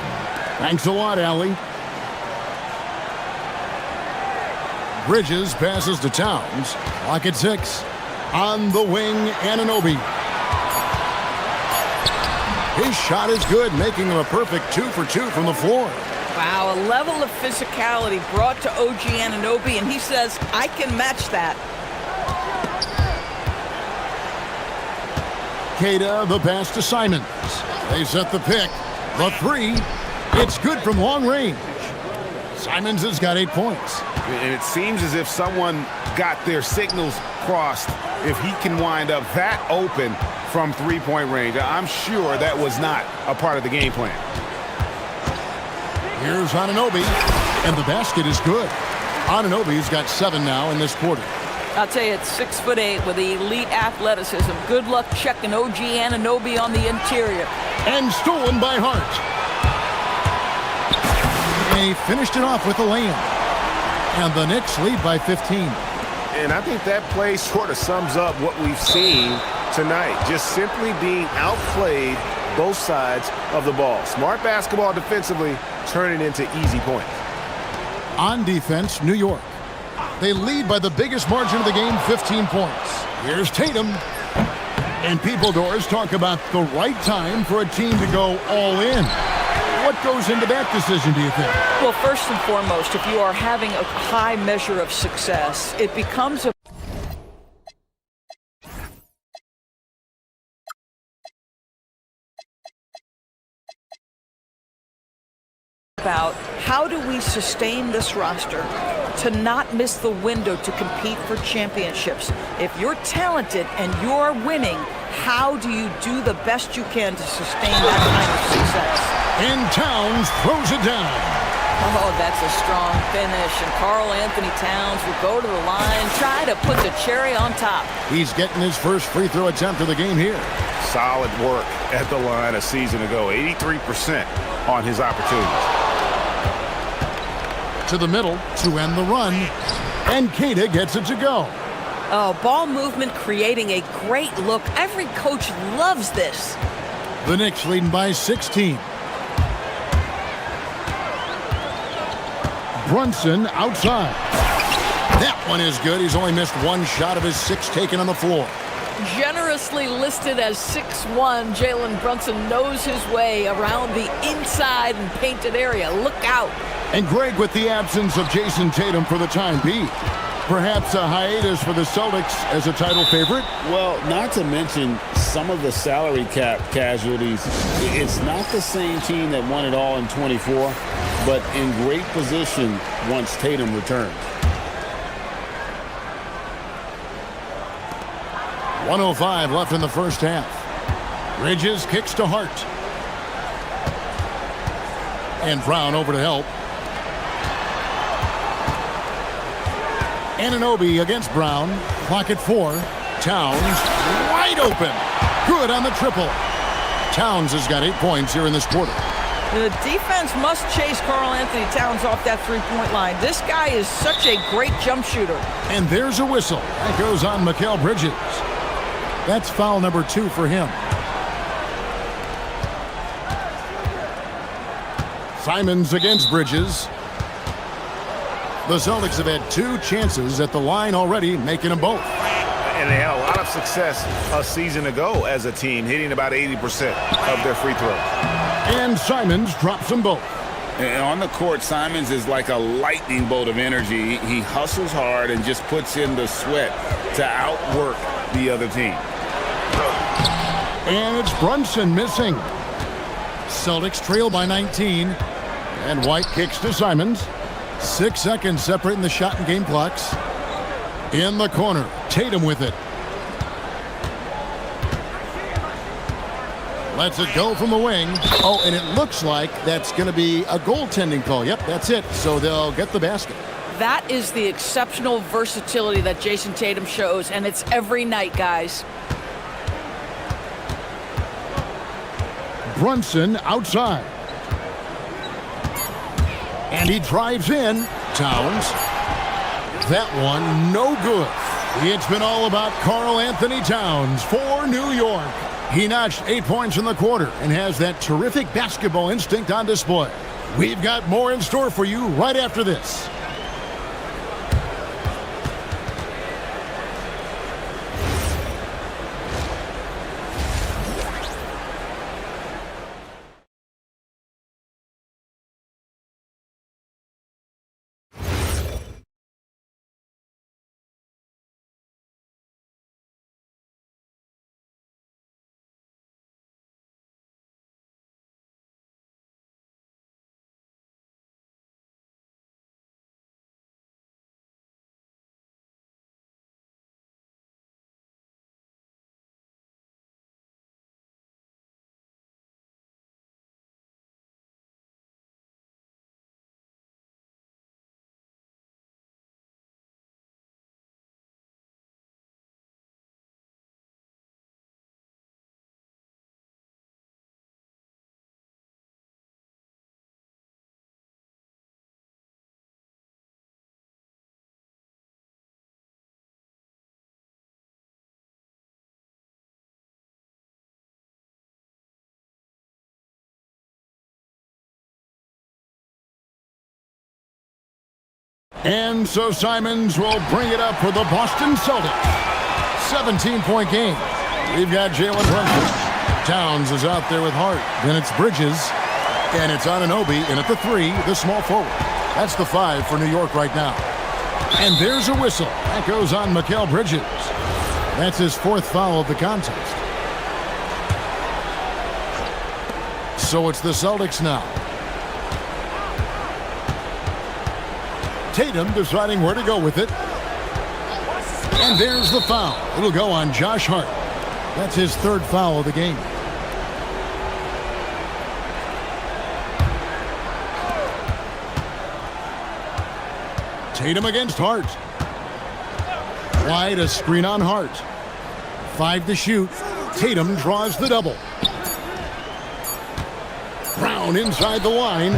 [SPEAKER 4] Thanks a lot, Allie. Bridges passes to Towns. Clock at 6. On the wing, Anunoby. His shot is good, making him a perfect 2 for 2 from the floor.
[SPEAKER 5] Wow, a level of physicality brought to OG Anunoby, and he says, I can match that.
[SPEAKER 4] Keita, the pass to Simons. They set the pick. The 3. It's good from long range. Simons has got 8 points.
[SPEAKER 7] And it seems as if someone got their signals crossed if he can wind up that open from three-point range. I'm sure that was not a part of the game plan.
[SPEAKER 4] Here's Anunoby, and the basket is good. Anunoby's got 7 now in this quarter.
[SPEAKER 5] I'll tell you, it's 6'8" with elite athleticism. Good luck checking OG Anunoby on the interior.
[SPEAKER 4] And stolen by Hart. And he finished it off with a layup. And the Knicks lead by 15.
[SPEAKER 7] And I think that play sort of sums up what we've seen tonight. Just simply being outplayed
[SPEAKER 16] both sides of the ball. Smart basketball defensively, turning into easy points.
[SPEAKER 4] On defense, New York. They lead by the biggest margin of the game, 15 points. Here's Tatum. And people doors talk about the right time for a team to go all in. What goes into that decision, do you think?
[SPEAKER 5] Well, first and foremost, if you are having a high measure of success, it becomes about how do we sustain this roster to not miss the window to compete for championships. If you're talented and you're winning, how do you do the best you can to sustain that kind of success?
[SPEAKER 4] And Towns throws it down.
[SPEAKER 5] Oh, that's a strong finish, and Karl Anthony Towns will go to the line, try to put the cherry on top.
[SPEAKER 4] He's getting his first free throw attempt of the game here.
[SPEAKER 16] Solid work at the line a season ago, 83% on his opportunities.
[SPEAKER 4] To the middle to end the run, and Keita gets it to go.
[SPEAKER 5] Oh, ball movement creating a great look. Every coach loves this.
[SPEAKER 4] The Knicks leading by 16. Brunson outside. That one is good. He's only missed one shot of his 6 taken on the floor.
[SPEAKER 5] Generously listed as 6'1", Jalen Brunson knows his way around the inside and painted area. Look out.
[SPEAKER 4] And Greg with the absence of Jason Tatum for the time being. Perhaps a hiatus for the Celtics as a title favorite?
[SPEAKER 15] Well, not to mention some of the salary cap casualties. It's not the same team that won it all in 24, but in great position once Tatum returns.
[SPEAKER 4] 1:05 left in the first half. Bridges kicks to Hart. And Brown over to help. Anunoby against Brown. Clock at 4. Towns wide open. Good on the triple. Towns has got 8 points here in this quarter.
[SPEAKER 5] The defense must chase Karl Anthony Towns off that three-point line. This guy is such a great jump shooter.
[SPEAKER 4] And there's a whistle. That goes on Mikal Bridges. That's foul number 2 for him. Simons against Bridges. The Celtics have had 2 chances at the line already, making them both.
[SPEAKER 16] And they had a lot of success a season ago as a team, hitting about 80% of their free throws.
[SPEAKER 4] And Simons drops them both.
[SPEAKER 15] And on the court, Simons is like a lightning bolt of energy. He hustles hard and just puts in the sweat to outwork the other team.
[SPEAKER 4] And it's Brunson missing. Celtics trail by 19. And White kicks to Simons. 6 seconds separating the shot and game clocks. In the corner, Tatum with it. Lets it go from the wing. Oh, and it looks like that's going to be a goaltending call. Yep, that's it. So they'll get the basket.
[SPEAKER 5] That is the exceptional versatility that Jason Tatum shows, and it's every night, guys.
[SPEAKER 4] Brunson outside. And he drives in. Towns. That one, no good. It's been all about Karl Anthony Towns for New York. He notched 8 points in the quarter and has that terrific basketball instinct on display. We've got more in store for you right after this. And so Simons will bring it up for the Boston Celtics. 17-point game. We've got Jalen Brunson. Towns is out there with Hart. Then it's Bridges. And it's Anunoby. And at the 3, the small forward. That's the 5 for New York right now. And there's a whistle. That goes on Mikal Bridges. That's his 4th foul of the contest. So it's the Celtics now. Tatum deciding where to go with it. And there's the foul. It'll go on Josh Hart. That's his 3rd foul of the game. Tatum against Hart. Wide, a screen on Hart. 5 to shoot. Tatum draws the double. Brown inside the line.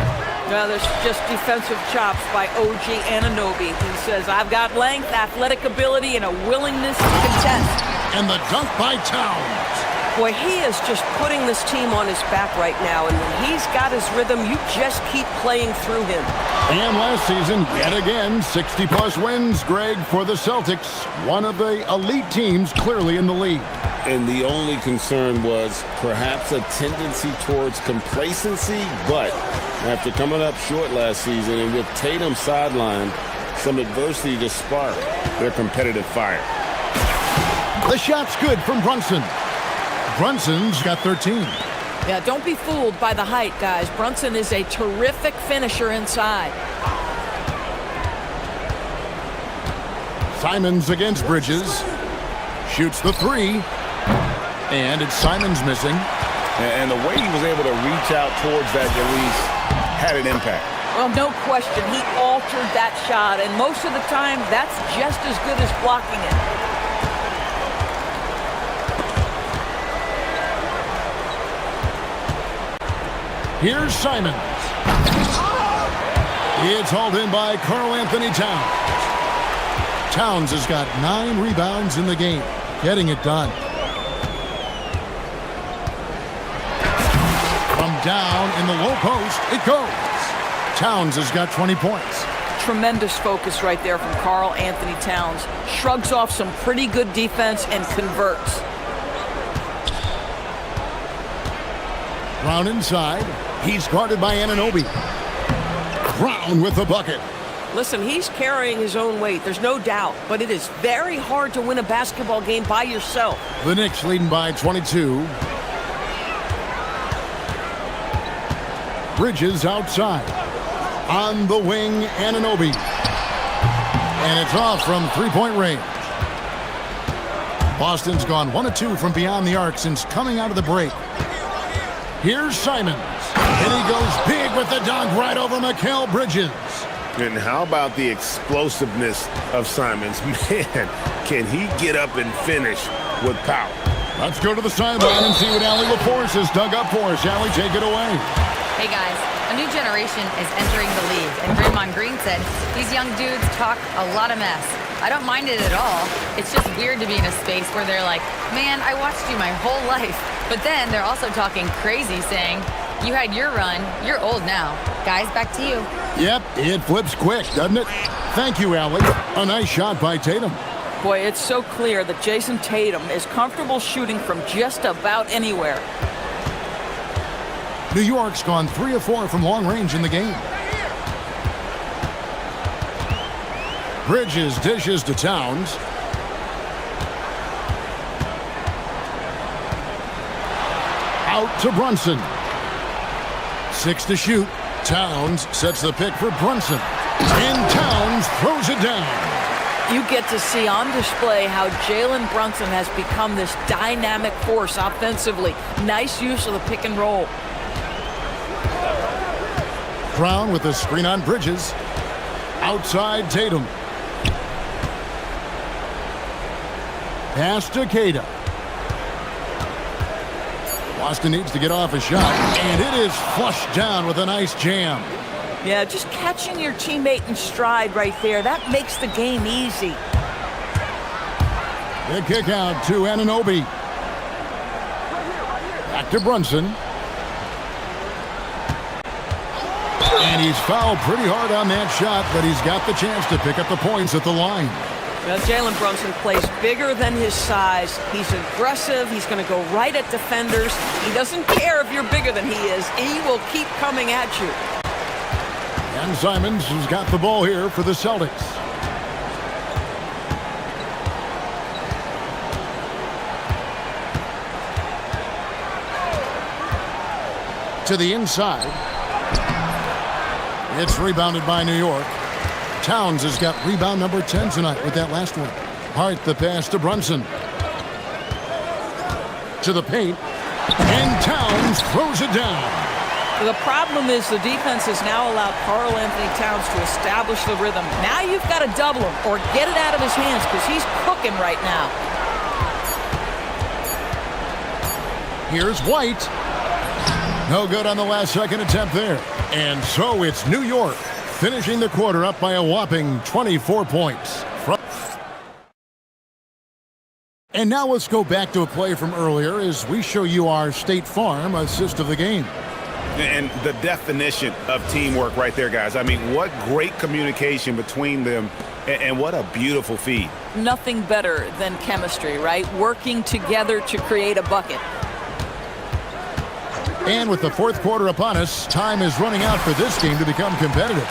[SPEAKER 8] Now there's just defensive chops by OG Anunoby. He says, I've got length, athletic ability, and a willingness to contest.
[SPEAKER 4] And the dunk by Towns.
[SPEAKER 8] Boy, he is just putting this team on his back right now, and when he's got his rhythm, you just keep playing through him.
[SPEAKER 4] And last season, yet again, 60-plus wins, Greg, for the Celtics. One of the elite teams clearly in the league.
[SPEAKER 15] And the only concern was perhaps a tendency towards complacency, but after coming up short last season and with Tatum sidelined, some adversity to spark their competitive fire.
[SPEAKER 4] The shot's good from Brunson. Brunson's got 13.
[SPEAKER 8] Yeah, don't be fooled by the height, guys. Brunson is a terrific finisher inside.
[SPEAKER 4] Simons against Bridges. Shoots the 3. And it's Simons missing.
[SPEAKER 16] And the way he was able to reach out towards that release had an impact.
[SPEAKER 8] Well, no question. He altered that shot, and most of the time, that's just as good as blocking it.
[SPEAKER 4] Here's Simons. It's hauled in by Karl Anthony Towns. Towns has got 9 rebounds in the game, getting it done. From down in the low post, it goes. Towns has got 20 points.
[SPEAKER 8] Tremendous focus right there from Karl Anthony Towns. Shrugs off some pretty good defense and converts.
[SPEAKER 4] Brown inside. He's guarded by Anunoby. Brown with the bucket.
[SPEAKER 8] Listen, he's carrying his own weight, there's no doubt, but it is very hard to win a basketball game by yourself.
[SPEAKER 4] The Knicks leading by 22. Bridges outside. On the wing, Anunoby. And it's off from 3-point range. Boston's gone 1 of 2 from beyond the arc since coming out of the break. Here's Simons. And he goes big with the dunk right over Mikal Bridges.
[SPEAKER 16] And how about the explosiveness of Simons? Man, can he get up and finish with power?
[SPEAKER 4] Let's go to the sideline and see what Allie LaForce has dug up for us. Allie, take it away.
[SPEAKER 6] Hey guys, a new generation is entering the league, and Draymond Green said, these young dudes talk a lot of mess. I don't mind it at all. It's just weird to be in a space where they're like, man, I watched you my whole life. But then they're also talking crazy, saying, you had your run, you're old now. Guys, back to you.
[SPEAKER 4] Yep, it flips quick, doesn't it? Thank you, Allie. A nice shot by Tatum.
[SPEAKER 8] Boy, it's so clear that Jason Tatum is comfortable shooting from just about anywhere.
[SPEAKER 4] New York's gone 3 of 4 from long range in the game. Bridges dishes to Towns. Out to Brunson. 6 to shoot. Towns sets the pick for Brunson. And Towns throws it down.
[SPEAKER 8] You get to see on display how Jalen Brunson has become this dynamic force offensively. Nice use of the pick and roll.
[SPEAKER 4] Brown with the screen on Bridges. Outside Tatum. Pass to Cada. Boston needs to get off a shot, and it is flushed down with a nice jam.
[SPEAKER 8] Yeah, just catching your teammate in stride right there, that makes the game easy.
[SPEAKER 4] The kick out to Anunoby. Back to Brunson. And he's fouled pretty hard on that shot, but he's got the chance to pick up the points at the line.
[SPEAKER 8] Well, Jalen Brunson plays bigger than his size. He's aggressive. He's going to go right at defenders. He doesn't care if you're bigger than he is. He will keep coming at you.
[SPEAKER 4] And Simons has got the ball here for the Celtics. To the inside. It's rebounded by New York. Towns has got rebound number 10 tonight with that last one. Hart the pass to Brunson. To the paint. And Towns throws it down.
[SPEAKER 5] The problem is the defense has now allowed Karl Anthony Towns to establish the rhythm. Now you've got to double him or get it out of his hands because he's cooking right now.
[SPEAKER 4] Here's White. No good on the last second attempt there. And so it's New York finishing the quarter up by a whopping 24 points. And now let's go back to a play from earlier as we show you our State Farm assist of the game.
[SPEAKER 7] And the definition of teamwork right there, guys. I mean, what great communication between them, and what a beautiful feed.
[SPEAKER 5] Nothing better than chemistry, right? Working together to create a bucket.
[SPEAKER 4] And with the fourth quarter upon us, time is running out for this game to become competitive.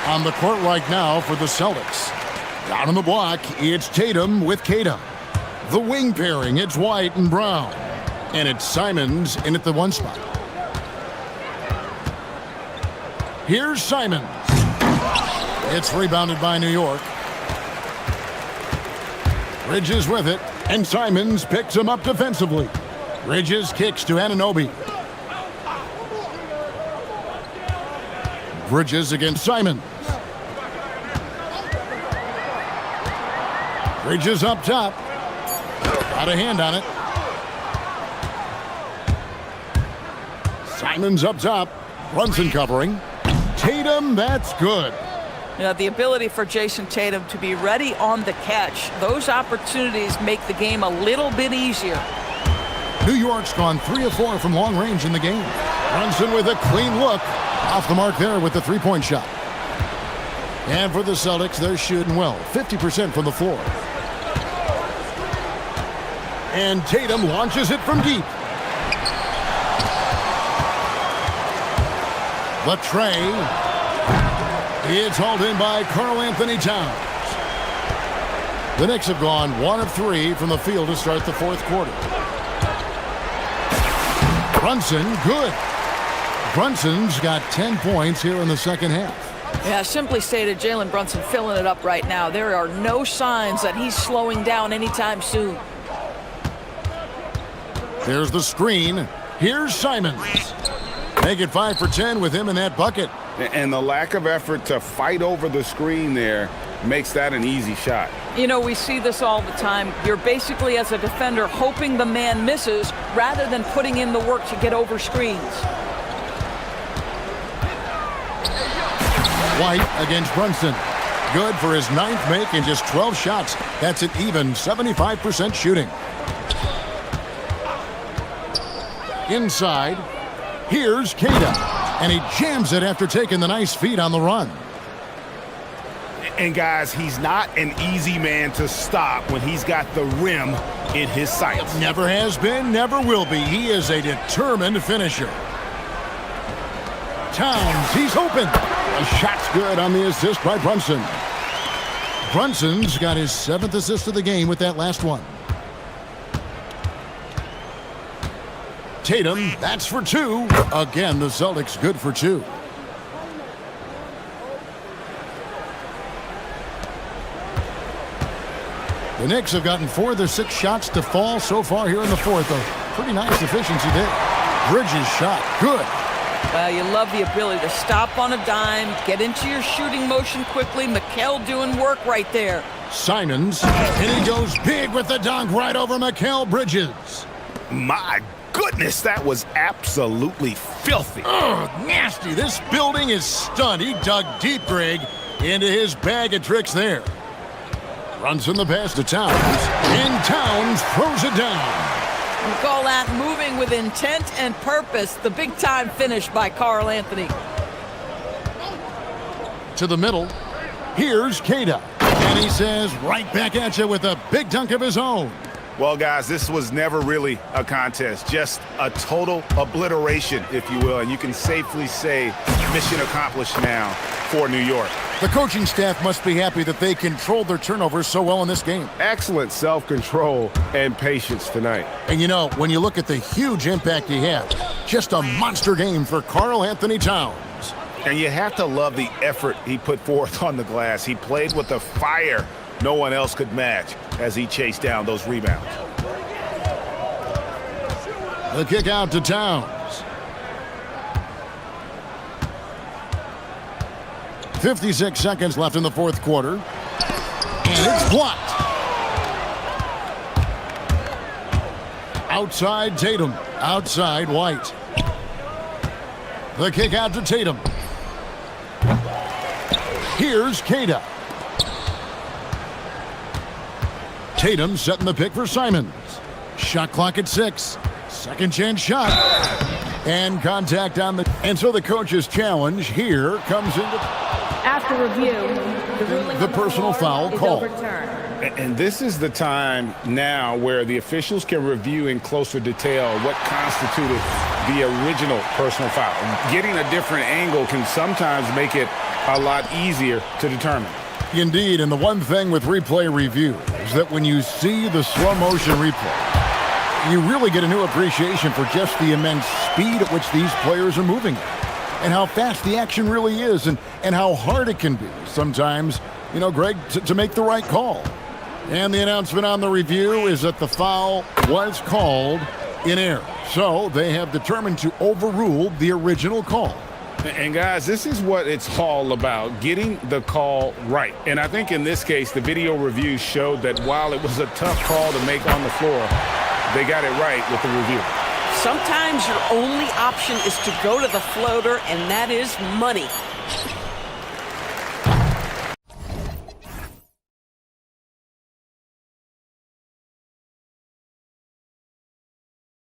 [SPEAKER 4] On the court right now for the Celtics. Down on the block, it's Tatum with Kata. The wing pairing, it's White and Brown. And it's Simons in at the one spot. Here's Simons. It's rebounded by New York. Bridges with it, and Simons picks him up defensively. Bridges kicks to Anunoby. Bridges against Simons. Bridges up top. Got a hand on it. Simons up top. Brunson covering. Tatum, that's good.
[SPEAKER 5] You know, the ability for Jason Tatum to be ready on the catch, those opportunities make the game a little bit easier.
[SPEAKER 4] New York's gone 3 of 4 from long range in the game. Brunson with a clean look. Off the mark there with the three-point shot. And for the Celtics, they're shooting well. 50% from the floor. And Tatum launches it from deep. The tray. It's hauled in by Karl Anthony Towns. The Knicks have gone 1 of 3 from the field to start the fourth quarter. Brunson, good. Brunson's got 10 points here in the second half.
[SPEAKER 5] Yeah, simply stated, Jalen Brunson filling it up right now. There are no signs that he's slowing down anytime soon.
[SPEAKER 4] There's the screen. Here's Simons. Make it 5 for 10 with him in that bucket.
[SPEAKER 7] And the lack of effort to fight over the screen there makes that an easy shot.
[SPEAKER 5] You know, we see this all the time. You're basically, as a defender, hoping the man misses rather than putting in the work to get over screens.
[SPEAKER 4] White against Brunson. Good for his 9th make in just 12 shots. That's an even 75% shooting. Inside, here's Kata. And he jams it after taking the nice feed on the run.
[SPEAKER 7] And guys, he's not an easy man to stop when he's got the rim in his sights.
[SPEAKER 4] Never has been, never will be. He is a determined finisher. Towns, he's open. The shot's good on the assist by Brunson. Brunson's got his 7th assist of the game with that last one. Tatum, that's for 2. Again, the Celtics good for 2. The Knicks have gotten 4 of their 6 shots to fall so far here in the fourth. A pretty nice efficiency there. Bridges shot, good.
[SPEAKER 5] Well, you love the ability to stop on a dime, get into your shooting motion quickly. Mikal doing work right there.
[SPEAKER 4] Simons, and he goes big with the dunk right over Mikal Bridges.
[SPEAKER 7] My goodness, that was absolutely filthy.
[SPEAKER 4] Ugh, nasty. This building is stunned. He dug deep, Greg, into his bag of tricks there. Runs in the pass to Towns, and Towns throws it down.
[SPEAKER 5] We call that moving with intent and purpose. The big-time finish by Karl Anthony.
[SPEAKER 4] To the middle. Here's Keita. And he says right back at you with a big dunk of his own.
[SPEAKER 16] Well, guys, this was never really a contest, just a total obliteration, if you will. And you can safely say mission accomplished now for New York.
[SPEAKER 4] The coaching staff must be happy that they controlled their turnovers so well in this game.
[SPEAKER 16] Excellent self-control and patience tonight.
[SPEAKER 4] And you know, when you look at the huge impact he had, just a monster game for Karl Anthony Towns.
[SPEAKER 16] And you have to love the effort he put forth on the glass. He played with a fire no one else could match as he chased down those rebounds.
[SPEAKER 4] The kick out to Towns. 56 seconds left in the fourth quarter. And it's blocked. Outside Tatum. Outside White. The kick out to Tatum. Here's Keita. Tatum setting the pick for Simons. Shot clock at 6. Second chance shot. And contact on the... And so the coach's challenge here comes into...
[SPEAKER 9] After review, the ruling
[SPEAKER 4] the personal foul call.
[SPEAKER 7] And this is the time now where the officials can review in closer detail what constituted the original personal foul. Getting a different angle can sometimes make it a lot easier to determine.
[SPEAKER 4] Indeed, and the one thing with replay review is that when you see the slow motion replay, you really get a new appreciation for just the immense speed at which these players are moving and how fast the action really is and how hard it can be sometimes, you know, Greg, to make the right call. And the announcement on the review is that the foul was called in error. So they have determined to overrule the original call.
[SPEAKER 7] And guys, this is what it's all about, getting the call right. And I think in this case, the video review showed that while it was a tough call to make on the floor, they got it right with the review.
[SPEAKER 8] Sometimes your only option is to go to the floater, and that is money.